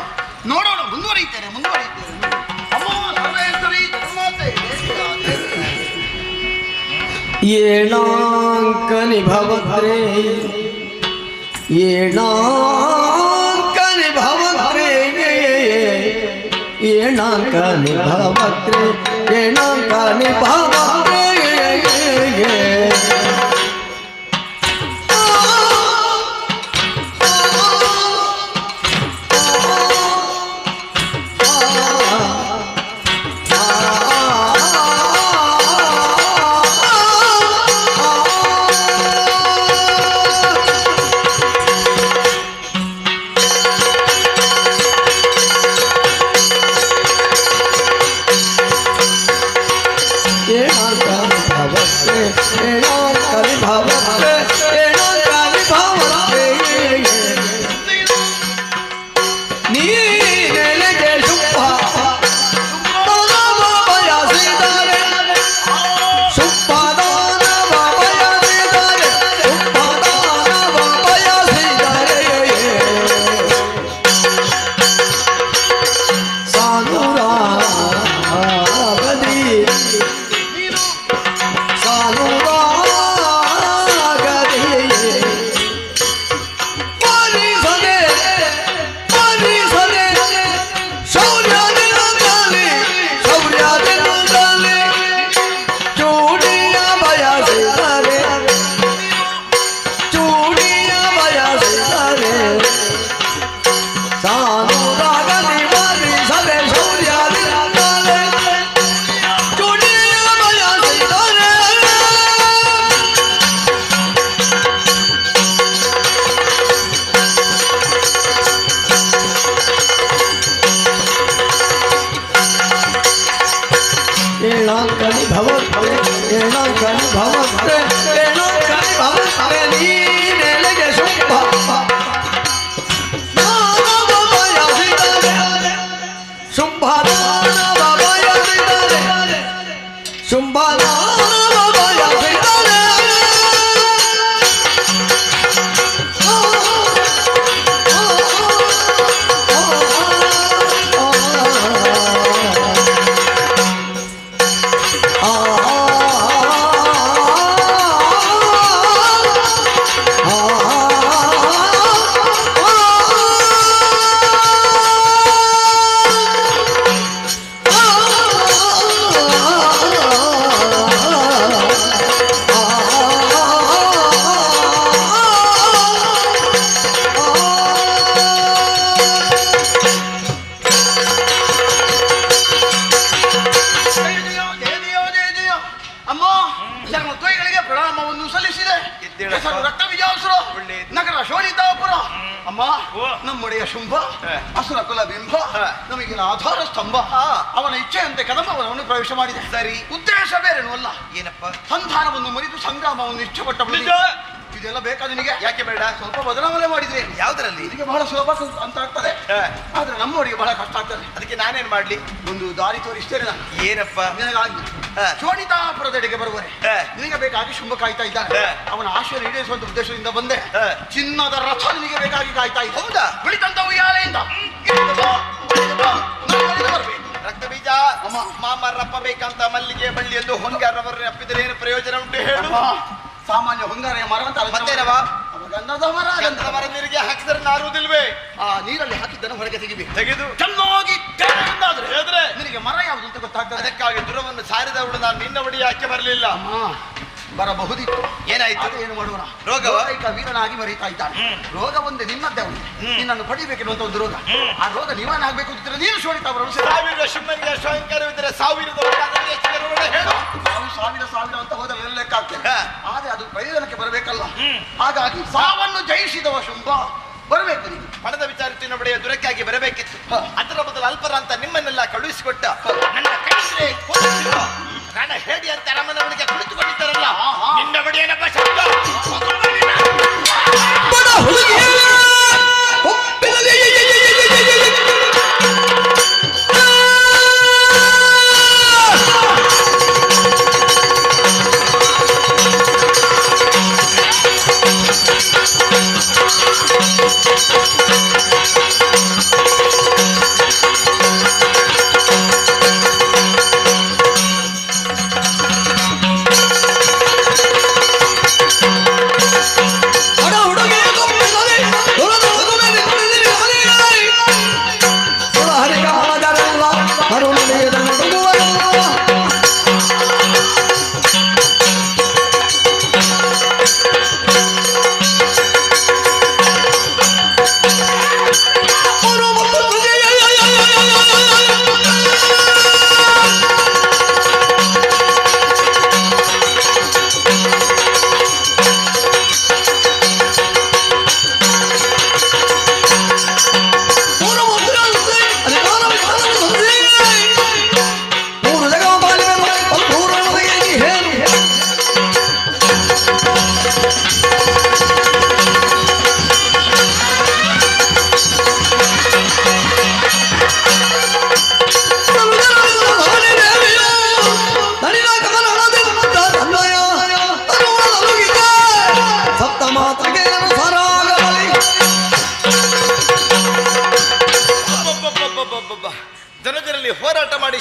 ನೋಡೋಣ, ಮುಂದುವರಿಯುತ್ತೇನೆ. ಏಣಾಂಕನಿ ಭವತ್ರೆ, ಏಣಾಂಕನಿ ಭವತ್ರೆ, ಏಣಾಂಕನಿ ಭವತ್ರೆ, ಏಣಾಂಕನಿ ಭವತ್ರೆ. ಏನಾಗ ನಮ್ಮೊಡೆಯ ಶುಂಭ ಅಸುರ ಕುಲ ಬಿಂಬ ನಮಗಿನ ಆಧಾರ ಸ್ತಂಭ ಅವನ ಇಚ್ಛೆಯಂತೆ ಕದಂಬವನವನ್ನು ಪ್ರವೇಶ ಮಾಡಿದೆ. ಸರಿ, ಉದ್ದೇಶ ಬೇರೇನು ಅಲ್ಲ. ಏನಪ್ಪ? ಸಂಧಾನವನ್ನು ಮುರಿದು ಸಂಗ್ರಾಮವನ್ನು ಇಷ್ಟಪಟ್ಟ ಇದೆಲ್ಲ ಬೇಕಾದ ನಿನಗೆ ಯಾಕೆ ಬೇಡ? ಸ್ವಲ್ಪ ಬದಲಾವಣೆ ಮಾಡಿದ್ರೆ ಯಾವ್ದ್ರಲ್ಲಿ ಇದಕ್ಕೆ ಬಹಳ ಸುಲಭ ಅಂತ ಆಗ್ತದೆ, ಆದ್ರೆ ನಮ್ಮವರಿಗೆ ಬಹಳ ಕಷ್ಟ ಆಗ್ತದೆ. ಅದಕ್ಕೆ ನಾನೇನ್ ಮಾಡ್ಲಿ? ಒಂದು ದಾರಿ ತೋರಿಸ್ತೇನೆ ನಾನು. ಏನಪ್ಪ? ನಿನಗಾಗಿ ಶೋಣಿತಾಪುರದೆಡೆಗೆ ಬರುವರೆ ನಿನಗೆ ಬೇಕಾಗಿ ಶುಂಭ ಕಾಯ್ತಾ ಇದ್ದಾನೆ. ಅವನ ಆಶಯ ಈಡೇರಿಸುವಂತ ಉದ್ದೇಶದಿಂದ ಬಂದೆ. ಚಿನ್ನದ ರಥ ನಿನಗೆ ಬೇಕಾಗಿ ಕಾಯ್ತಾ ಇದೆ. ಹೌದಾ? ಬಿಳಿತಂತ ಉಯ್ಯಾಲೆಯಿಂದ ರಕ್ತ ಬೀಜ ಮಾಮ ರಪ್ಪ ಬೇಕಂತ ಮಲ್ಲಿಗೆ ಬಳ್ಳಿ ಎಂದು ಹೊಂಗಾರವರು ಅಪ್ಪಿದರೆ ಏನು ಪ್ರಯೋಜನ ಉಂಟು ಹೇಳು? ಸಾಮಾನ್ಯ ಹೊಂಗಾರೆಯ ಮರ ಅಂತ ಮತ್ತೇನವ? ಗಂಧದ ಮರ. ಗಂಧದ ಮರ ನೀರಿಗೆ ಹಾಕಿದರೆ ನಾರುವುದಿಲ್ವೇ? ಆ ನೀರಲ್ಲಿ ಹಾಕಿದ್ದನ್ನು ಹೊರಗೆ ತೆಗೆದು ಚೆನ್ನಾಗಿ ಹೇಳಿದ್ರೆ ನಿನಗೆ ಮರ ಯಾವುದು ಅಂತ ಗೊತ್ತಾಗ್ತದೆ. ಅದಕ್ಕಾಗಿ ದುರವನ್ನು ಸಾರಿದವಳು ನಾನು ನಿನ್ನ ಒಡಿ ಯಾಕೆ ಬರಲಿಲ್ಲ? ಬರಬಹುದಿತ್ತು. ಏನಾಯ್ತು? ಏನು ಮಾಡುವ? ರೋಗ ವೀರನಾಗಿ ಮರೀತಾ ಇದ್ದಾನೆ. ರೋಗ ಒಂದೇ ನಿನ್ನದ್ದೇ ಉಂಟು. ನಿನ್ನನ್ನು ಪಡಿಬೇಕೆನ್ನುವಂತ ಒಂದು ರೋಗ. ಆ ರೋಗ ನಿವಾರಣೆ ಆಗ್ಬೇಕು ಅಂತಿದ್ರೆ ನೀನು ಶೋಣಿತಾಪುರವನ್ನು ಸಾವಿರ ಶುಂಭನಿಗೆ ಶೋಂಕರವಿದ್ದರೆ ಸಾವಿರದ ಹೇಳು. ಸಾವಿರ ಅಂತ ಹೋದರೆ ಲೆಕ್ಕ ಆಗ್ತದೆ. ಆದ್ರೆ ಅದು ಪ್ರಯೋಜನಕ್ಕೆ ಬರಬೇಕಲ್ಲ. ಹಾಗಾಗಿ ಸಾವನ್ನು ಜಯಿಸಿದವ ಶುಂಭ ಬರಬೇಕು. ನೀವು ಪಣದ ವಿಚಾರತಿನ ಬಡೆಯ ದುರಕ್ಕಾಗಿ ಬರಬೇಕಿತ್ತು. ಅದರ ಬದಲು ಅಲ್ಪರ ಅಂತ ನಿಮ್ಮನ್ನೆಲ್ಲ ಕಳುಹಿಸಿಕೊಟ್ಟ ನನ್ನ ಕೈದ್ರೆ ರಣ ಹೇಳಿ ಅಂತ ರಮನವನಿಗೆ ಕುಳಿತುಕೊಂಡಿದ್ದಾರಲ್ಲ, ನಿನ್ನ ಬಡಿಯನಪ್ಪ ಶಬ್ದ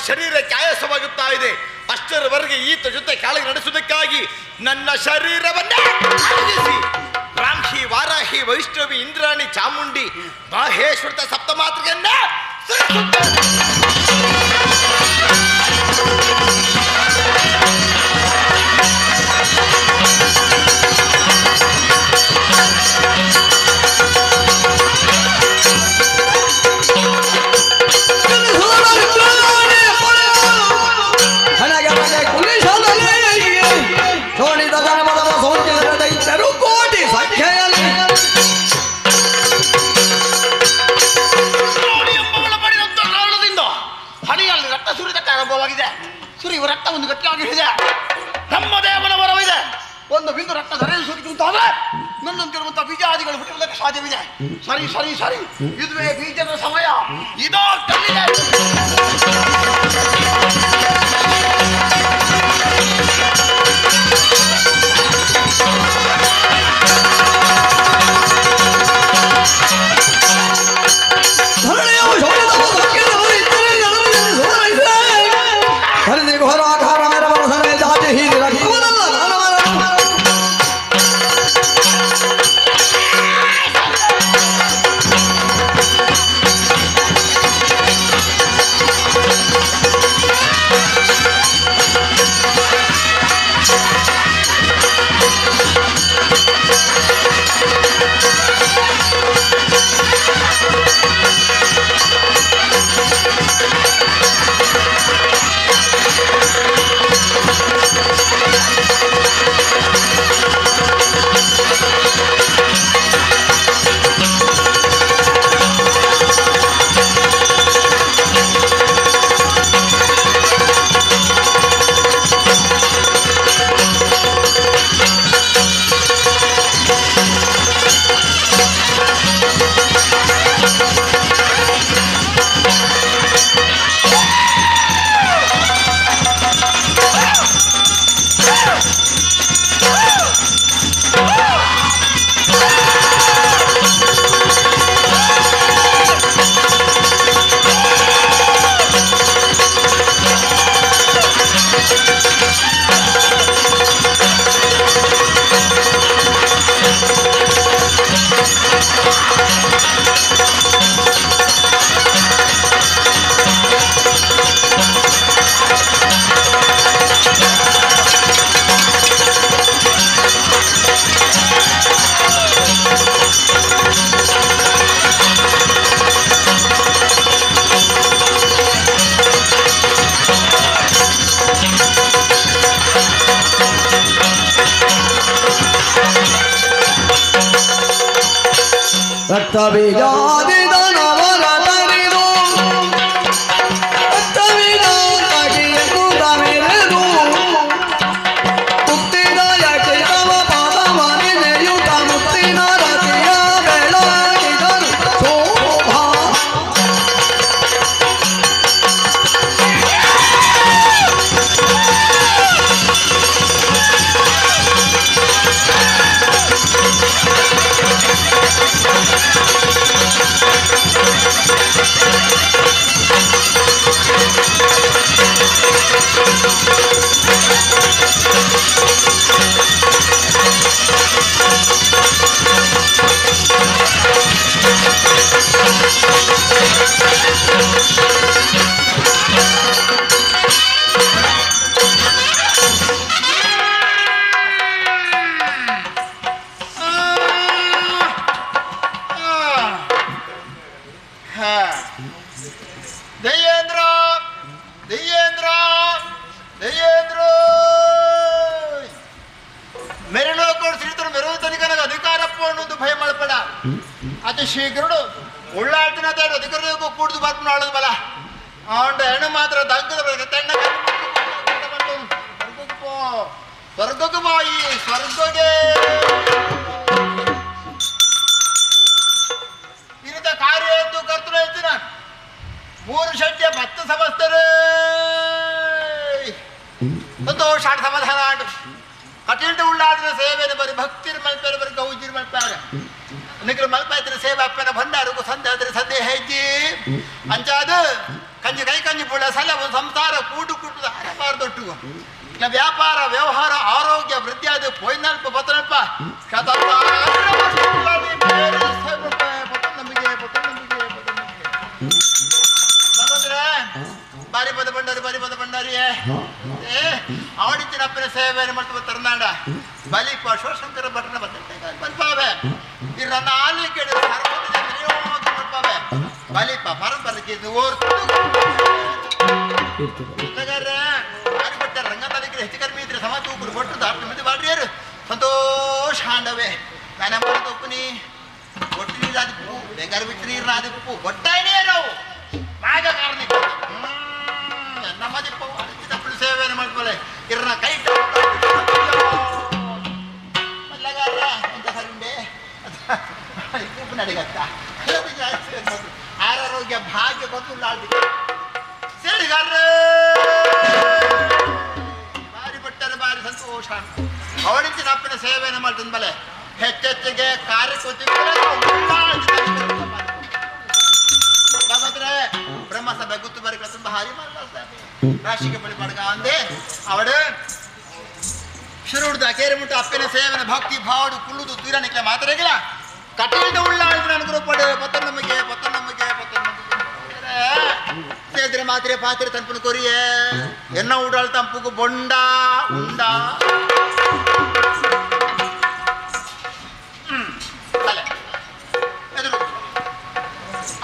ಶರೀರಕ್ಕೆ ಆಯಾಸವಾಗುತ್ತಾ ಇದೆ. ಅಷ್ಟರವರೆಗೆ ಈತ ಜೊತೆ ಕಾಳಗ ನಡೆಸುವುದಕ್ಕಾಗಿ ನನ್ನ ಶರೀರವನ್ನ ಅರ್ಜಿಸಿ ಬ್ರಾಹ್ಮಿ, ವಾರಾಹಿ, ವೈಷ್ಣವಿ, ಇಂದ್ರಾಣಿ, ಚಾಮುಂಡಿ, ಮಹೇಶ್ವರ ಸಪ್ತಮಾತೃಗನ್ನ ಸುರಿಯುವ ರಕ್ತ ಒಂದು ಗಟ್ಟಿಯಾಗಿ ಹಿಡಿದೆ. ನಮ್ಮ ದೇವನ ವರವಿದೆ. ಒಂದು ಬಿಂದು ರಕ್ತ ಧರೆಯನ್ನು ಸುರಿಯುವಂತಾದ್ರೆ ನನ್ನಂತಿರುವಂತಹ ಬೀಜಾದಿಗಳು ಹುಟ್ಟುವುದಕ್ಕೆ ಸಾಧ್ಯವಿದೆ. ಸರಿ ಸರಿ ಸರಿ, ಇದುವೇ ಬೀಜದ ಸಮಯ. ಇದೋ ಕಲ್ಲಿದೆ. ದಯ್ಯೇಂದ್ರ ದಯ್ಯೇಂದ್ರ ದಯ್ಯೇಂದ್ರ ಮೆರಳೋಕೊಂಡು ಶ್ರೀತರು ಮೆರಳು ತನಿಕ ನನಗೆ ಅಧಿಕಾರಪ್ಪ ಅನ್ನೋದು ಭಯ ಮಾಡಬೇಡ. ಅತಿ ಶೀಘ್ರಡು ಉಳ್ಳಾಳ್ತಿನ ಅಧಿಕಾರಿಗೂ ಕೂಡಿದು ಬಾರ್ಪು ಆಳೋದು ಬಲ ಅವನ ಹೆಣ್ಣು ಮಾತ್ರ ದಗ್ಗದ ತೆಣ್ಣ ಸ್ವರ್ಗಕ್ಕೆ ಬಾ ಈ ಸ್ವರ್ಗಗೆ ಇರಿತ ಕಾರ್ಯ ಎಂದು ಕರ್ತೃ ಹೇಳ್ತೀನಿ ನಾನು. 3 ಷಡ್ಯ ಭತ್ತ ಸಮಸ್ತರೇ ಸಂತೋಷ ಸಮಾಧಾನ ಆಡು ಕಠಿಣ ಉಳ್ಳಾಡಿನ ಸೇವೆಯನ್ನು ಬರೀ ಭಕ್ತಿರ್ ಮಲ್ಪೇರೆ ಬರೀ ಗೌಜಿರ್ ಮಲ್ಪಾರೆ ನಿಗ್ರ ಮಲ್ಪಾಯ್ತಿನ ಸೇವೆ ಅಪ್ಪನ ಭಂಡಾರಕ್ಕೂ ಸಂದೆ ಆದ್ರೆ ಸಂದೇಹ ಹೆಜ್ಜಿ ಅಂಚಾದ ಅಂಜು ಕೈ ಕಂಜಿ ಪುಳ ಸಲ ಒಂದು ಸಂಸಾರ ಕೂಟು ಕೂಟು ಹರಬಾರ್ದೊಟ್ಟು ಇಲ್ಲ ವ್ಯಾಪಾರ ವ್ಯವಹಾರ ಆರೋಗ್ಯ ವೃದ್ಧಿ ಅದು ಪೊಯ್ನಲ್ಪ ಬತ್ತನಲ್ಪ ಬಾರಿ ಬದ ಬಂಡಾರಿ ಅವಡಿಚ್ಚಿನಪ್ಪನ ಸೇವೆಯನ್ನು ಮಾಡ್ತಾ ತರ್ನಾಡ ಬಲಿಪ ಶಿವಶಂಕರ ಭಟ್ನ ಬಂದ್ಪಾವೆ ಇದು ನನ್ನ ಆಲಿಕೆ ಬರ್ಪಾವೆ ಬಲಿಪ ಪರಂಪರೆಗೆ ರಂಗನಾಲಿಕೆ ಹೆಚ್ಚು ಕಡಿಮೆ ಇದ್ರೆ ಸಮ ತೂಕರು ಬಟ್ಟು ದಾಟ ಮಂದಿ ಬಾಡ್ರಿಯರು ಸಂತೋಷ ಹಾಂಡವೆ ನಾನು ಮಾಡೋದು ಒಪ್ಪನಿ ಒಟ್ಟು ನೀರಾದಿಪ್ಪು ಬೇಕಾದ್ರೆ ಬಿಟ್ಟು ನೀರಿನಾದಿಪ್ಪು ಒಟ್ಟಾಯಿನೇ ನಾವು ಮಾಗ ಕಾರಣ ನಮ್ಮದಿಪ್ಪು ತಪ್ಪು ಸೇವೆಯನ್ನು ಮಾಡ್ಕೊಳ್ಳೆ ಇರನ ಕೈ ಉಪ್ಪು ನಡಿಗತ್ತ ಆರೋಗ್ಯ ಭಾಗ್ಯ ಗೊತ್ತಿಲ್ಲ ಸೇರಿಗಾರ್ರೆ ಬಾರಿ ಬಿಟ್ಟರೆ ಬಾರಿ ಸಂತೋಷ ಅವಳಿಂಚಿನ ಅಪ್ಪನ ಸೇವೆಯನ್ನು ಮಾಡ್ತಂದ ಮೇಲೆ ಹೆಚ್ಚೆಚ್ಚಿಗೆ ಕಾರ್ಯಕ್ಕೋತಿ ಭಗವಂತರೇ ಬ್ರಹ್ಮಸಭೆ ಗುತ್ತು ಬರಕ ತುಂಬ ಹಾರಿ ರಾಶಿಗೆ ಬಳಿಪಡ್ಗ ಅಂದೆ ಅವಡು ಶುರುಡ್ದು ಅಕೇರಿ ಮುಟ್ಟು ಅಪ್ಪನ ಸೇವನೆ ಭಕ್ತಿ ಭಾವಡು ಕುಳ್ಳುದು ತೀರನಿಕ್ಲೆ ಮಾತಾಡಿಲ್ಲ ಕಟೀಲ್ದ ಉಳ್ಳಾಳಿದ್ರೆ ಅನುಗ್ರಹ ಪಡೆ ಪತ್ತೊಂದಮ್ಮಿಗೆ ಸೇದ್ರೆ ಮಾತ್ರೆ ಪಾತ್ರೆ ತನ್ಪನ ಕೊರಿಯೇ ಎನ್ನ ಉಡಾಳ್ ತಂಪುಗು ಬೊಂಡ ಉಂಡ ತಲೆ ಎದುರು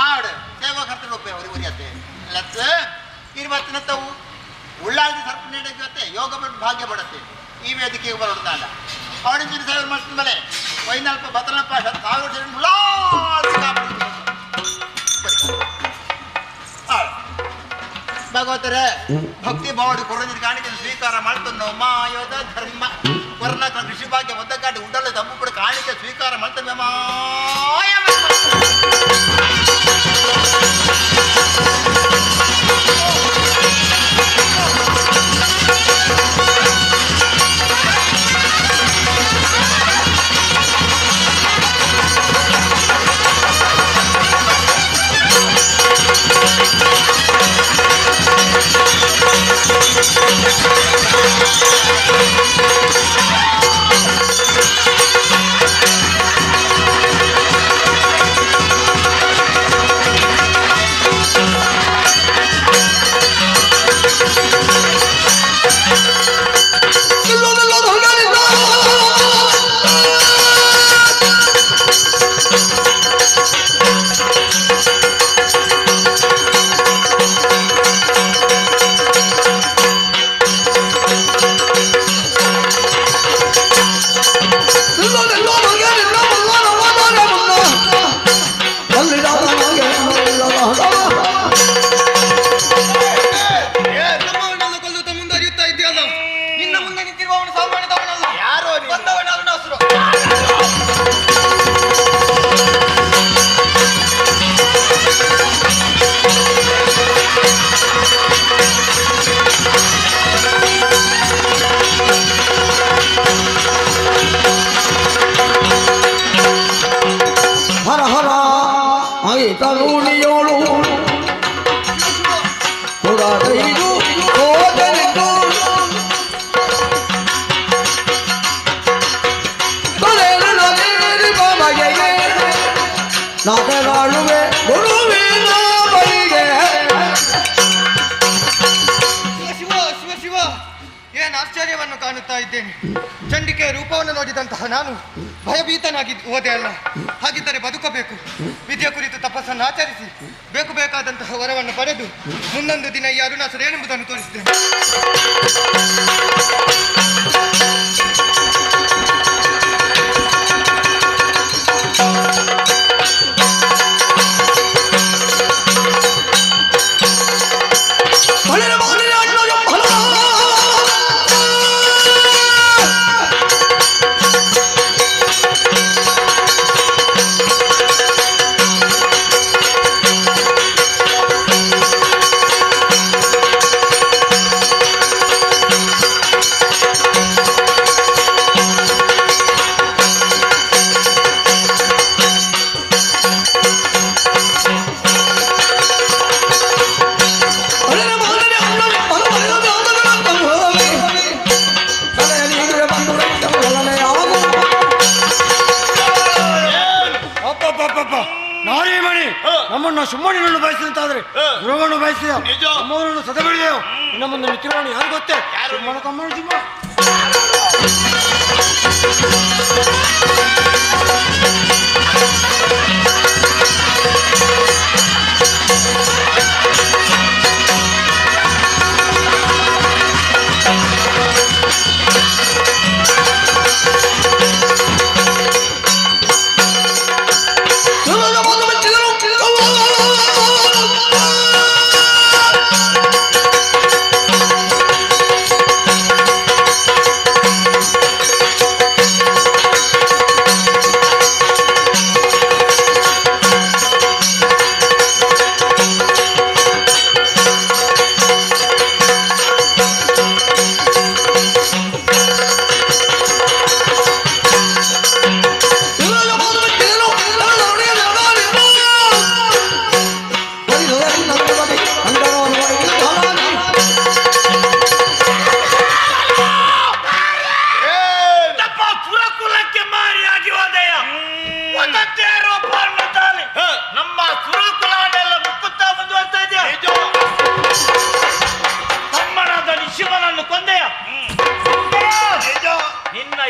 ಆಡು ಸೇವಾ ಕರ್ತನ ಒಪ್ಪೆ ಅವ್ರಿಗೆ ಒರಿಯತ್ತೆ ಲತ್ ಇರುವತ್ತಿನತ್ತವು ಉಳ್ಳಾಳ್ದು ಸರ್ಪ ನೀಡತ್ತೆ ಯೋಗ ಬಿಟ್ಟು ಭಾಗ್ಯ ಬಡತ್ತೆ ಈ ವೇದಿಕೆಗೆ ಬರೋದಾಡ ಅವಳಿಂಚಿನ ಸೇವೆ ಮಾಡ್ತಿದ ಮೇಲೆ ವೈನಾಲ್ಪ ಬತ್ತನಪ್ಪ 1000 ಜನ ಭಗವತರೇ ಭಕ್ತಿ ಭಾವಡಿ ಕೊರಜಿನ ಕಾಣಿಕೆ ಸ್ವೀಕಾರ ಮಾಡ್ತಾನೆ ಮಾಯೋದ ಧರ್ಮ ವರ್ಣ ಕೃಷಿ ಭಾಗ್ಯ ಒದ್ದಗಾಡಿ ಉಡಲು ತಂಪು ಕೂಡ ಕಾಣಿಕೆ ಸ್ವೀಕಾರ ಮಾಡ್ತಾನೆ ಮಾಯ ಆಶ್ಚರ್ಯವನ್ನು ಕಾಣುತ್ತಾ ಇದ್ದೇನೆ. ಚಂಡಿಕೆಯ ರೂಪವನ್ನು ನೋಡಿದಂತಹ ನಾನು ಭಯಭೀತನಾಗಿ ಹೋದೆ ಅಲ್ಲ. ಹಾಗಿದ್ದರೆ ಬದುಕಬೇಕು, ವಿದ್ಯೆ ಕುರಿತು ತಪಸ್ಸನ್ನು ಆಚರಿಸಿ ಬೇಕಾದಂತಹ ವರವನ್ನು ಪಡೆದು ಮುಂದೊಂದು ದಿನ ಈ ಅರುಣಾಸುರ ಏನೆಂಬುದನ್ನು ತೋರಿಸಿದ್ದೇನೆ. ನಮ್ಮನ್ನು ಸುಮ್ಮನಿನನ್ನು ಬಯಸಿದಂತಾದ್ರೆ ಧ್ರುವವನ್ನು ಬಯಸಿದ ನಮ್ಮವರನ್ನು ಸದಬಿಡಿದೆವು. ಇನ್ನು ಮುಂದೆ ಮಿತ್ರವನ್ನು ಯಾರು ಗೊತ್ತೇ? ಸುಮ್ಮನ ಕಮ್ಮನ ಸುಮ್ಮ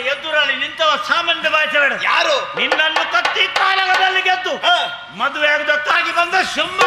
ಎದುರಲ್ಲಿ ನಿಂತವ ಸಾಮಾನ್ಯ ಭಾಷೆ ಬೇಡ. ಯಾರು? ನಿನ್ನನ್ನು ಕತ್ತಿ ಕಾಲಗದಲ್ಲಿ ಗೆದ್ದು ಮದುವೆ ಆಗುವುದಕ್ಕಾಗಿ ಬಂದ ಶುಂಭ.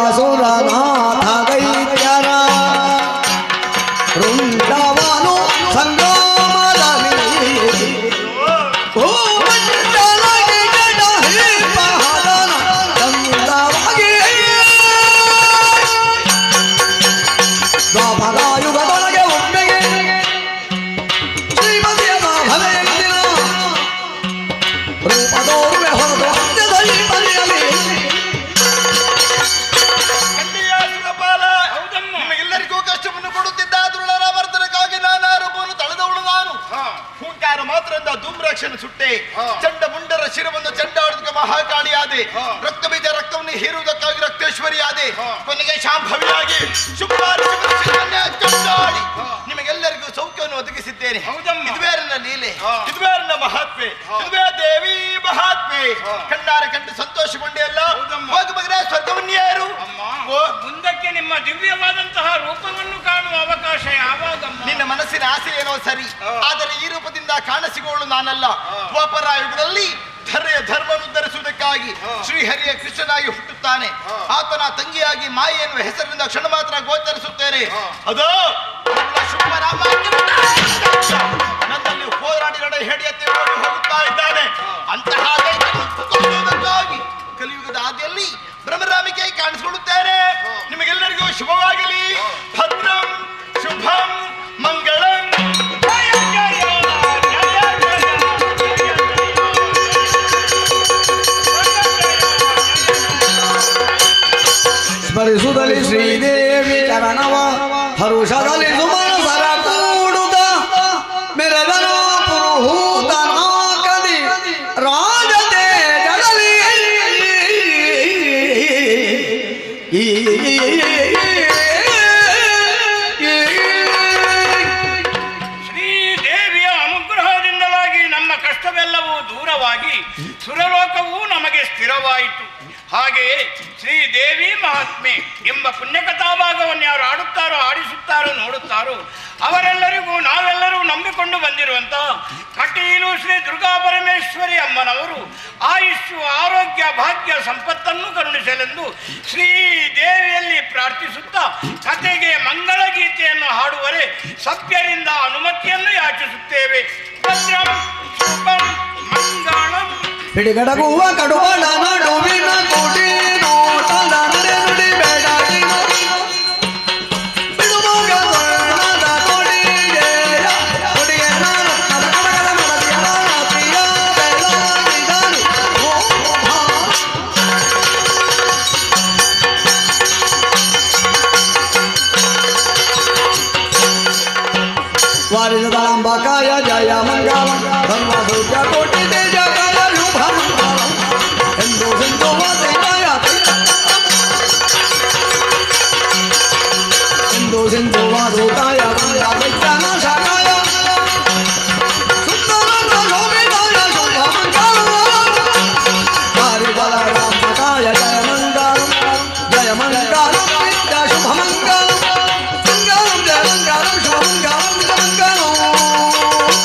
ಕಂಡಯಾಸುರನಾಥ ಗೈತ್ಯರ ವೃಂದವನು ಸಂಗಮದಲ್ಲಿ ಭೂಮಂಡಲಗೆ ಜಡಹಿ ಪಹದನ ಚಂದವಾಗಿ ದ್ವಾಪರಾಯುಗದೊಳಗೆ ಒಮ್ಮೆಗೆ ಶ್ರೀಮತಿಯ ಭವೆಯಂದಿನ ರೂಪದೋರುವೆ ಹೊರದು ಅಂತ್ಯದಲ್ಲಿ ಬರೆಯಲಿ ನಿಮಗೆಲ್ಲರಿಗೂ ಕಷ್ಟವನ್ನು ಕೊಡುತ್ತಿದ್ದ ದುರ್ಳರಾವರ್ತನಕ್ಕಾಗಿ ನಾನಾ ರೂಪವನ್ನು ತಳೆದವಳು ನಾನು. ಹೂಂಕಾರ ಮಾತ್ರದಿಂದ ಧೂಮ್ರಾಕ್ಷನ ಸುಟ್ಟೆ, ಚಂಡ ಮುಂಡರ ಶಿರವನ್ನು ಚಂಡಾಡುವುದಕ್ಕೆ ಮಹಾಕಾಳಿಯಾದೆ, ರಕ್ತ ಬೀಜ ರಕ್ತವನ್ನು ಹೀರುವುದಕ್ಕಾಗಿ ರಕ್ತೇಶ್ವರಿಯಾದೆ, ಕೊನೆಗೆ ಶಾಂಭವಿಯಾಗಿ ಚಂಡಾಡಿ ನಿಮಗೆಲ್ಲರಿಗೂ ಸೌಖ್ಯವನ್ನು ಒದಗಿಸಿದ್ದೇನೆ. ಇದುವೇ ನನ್ನ ಲೀಲೆ, ಇದುವೇ ನನ್ನ ಮಹಾತ್ಮೆ, ಇದುವೇ ದೇವಿ ಮಹಾತ್ಮೆ. ಕಣ್ಣಾರೆ ಕಂಡು ಸಂತೋಷಗೊಂಡೆ ಅಲ್ಲ, ಹೋಗ ಮಗನೇ ಸ್ವರ್ಗವನ್ನೇರು. ಮುಂದಕ್ಕೆ ನಿಮ್ಮ ದಿವ್ಯವಾದಂತಹ ರೂಪವನ್ನು ಕಾಣುವ ಅವಕಾಶ ಯಾವಾಗಮ್ಮ? ನಿನ್ನ ಮನಸ್ಸಿನ ಆಸೆ ಏನೋ ಸರಿ, ಆದರೆ ಈ ರೂಪದಿಂದ ಕಾಣಸಿಗುವಳು ನಾನಲ್ಲ. ದ್ವಾಪರಾಯುಗದಲ್ಲಿ ಧರ್ಮವನ್ನು ಧರಿಸುವುದಕ್ಕಾಗಿ ಶ್ರೀಹರಿಯ ಕೃಷ್ಣನಾಗಿ ಹುಟ್ಟುತ್ತಾನೆ. ಆತನ ತಂಗಿಯಾಗಿ ಮಾಯೆ ಎನ್ನುವ ಹೆಸರಿನಿಂದ ಕ್ಷಣ ಮಾತ್ರ ಗೋಚರಿಸುತ್ತೇನೆ. ಅದೋ ಶುಭರಾಮ ನನ್ನಲ್ಲಿ ಹೋರಾಡಿ ನಡೆ ಹೆಡಿಯತ್ತೆ ಓಡಿ ಹೋಗುತ್ತಾ ಇದ್ದಾನೆ. ಅಂತಹ ದೈತ್ಯನನ್ನು ಕಲಿಯುಗದ ಆದಿಯಲ್ಲಿ ಬ್ರಹ್ಮರಾಮಿಕೆ ಕಾಣಿಸಿಕೊಳ್ಳುತ್ತೇನೆ. ನಿಮಗೆಲ್ಲರಿಗೂ ಶುಭವಾಗಲಿ. ಭದ್ರಂ ಶುಭಂ ಮಂಗಳಂ. ಸ್ಮರಿಸುತ್ತಲೇ ಶ್ರೀದೇವಿ ಚರಣವ ಹರುಷದಲ್ಲಿ ಸುಮನಸರ ಕೂಡುತ್ತ ಮೆರೆದನು ಪುರುಹೂತನಾಕದಿ ರಾಜತೆ ಜಗಲಿ ಶ್ರೀದೇವಿಯ ಅನುಗ್ರಹದಿಂದಲಾಗಿ ನಮ್ಮ ಕಷ್ಟವೆಲ್ಲವೂ ದೂರವಾಗಿ ಸುರಲೋಕವೂ ನಮಗೆ ಸ್ಥಿರವಾಯಿತು. ಹಾಗೆಯೇ ಶ್ರೀದೇವಿ ಮಹಾತ್ಮೆ ಎಂಬ ಪುಣ್ಯಕಥಾಭಾಗವನ್ನು ಯಾರು ಆಡುತ್ತಾರೋ ಆಡಿಸುತ್ತಾರೋ ನೋಡುತ್ತಾರೋ ಅವರೆಲ್ಲರಿಗೂ ನಾವೆಲ್ಲರೂ ನಂಬಿಕೊಂಡು ಬಂದಿರುವಂತಹ ಕಟೀಲು ಶ್ರೀ ದುರ್ಗಾ ಪರಮೇಶ್ವರಿ ಅಮ್ಮನವರು ಆಯುಷ್ಯು ಆರೋಗ್ಯ ಭಾಗ್ಯ ಸಂಪತ್ತನ್ನು ಕರುಣಿಸಲೆಂದು ಶ್ರೀದೇವಿಯಲ್ಲಿ ಪ್ರಾರ್ಥಿಸುತ್ತಾ ಕಥೆಗೆ ಮಂಗಳ ಗೀತೆಯನ್ನು ಹಾಡುವರೆ ಸಭ್ಯರಿಂದ ಅನುಮತಿಯನ್ನು ಯಾಚಿಸುತ್ತೇವೆ. ಭದ್ರಂ ಶುಭಂ ಮಂಗಳಂ. ಹಿಡಿಗಡಗುವ ಕಡುಬಡ ನಡುವಿನ ಕೋಟಿ ನೋಟದ ನಡೆ ನುಡಿ ಬೇಡ ಬಿಡುವಾಗ ಸ್ವರ್ಣದ ಕೊಡಿಗೆಯ ಕೊಡಿಗೆ ನಾನು ಕಡಕಡಗಡ ಮಡದಿಯ ಪ್ರಿಯ ಬೆಳಗಿದನು ವಾರಿಸದಾಂಬಕಾಯ ಜಯ ಮಂಗಲ ಧರ್ಮ ಸೂರ್ಯ ಕೋಟಿ ತೇಜ ಸಿಂಧು ವಾಸುತಾಯ ವಿಜ್ಞಾನ ಶಾಖಾಯ ಸುಂದರ ಶೋಭಿತಾಯ ಶುಭ ಮಂಗಲ ಹರಿ ಬಲರಾಮಕಾಯ ಜಯ ಮಂಗಲ ಜಯ ಮಂಗಲ ವಿದ್ಯಾ ಶುಭ ಮಂಗಲ ಮಂಗಲಂ ಜಯ ಮಂಗಲಂ ಶುಭ ಮಂಗಲಂ ಜಯ ಮಂಗಲಂ.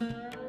Thank you.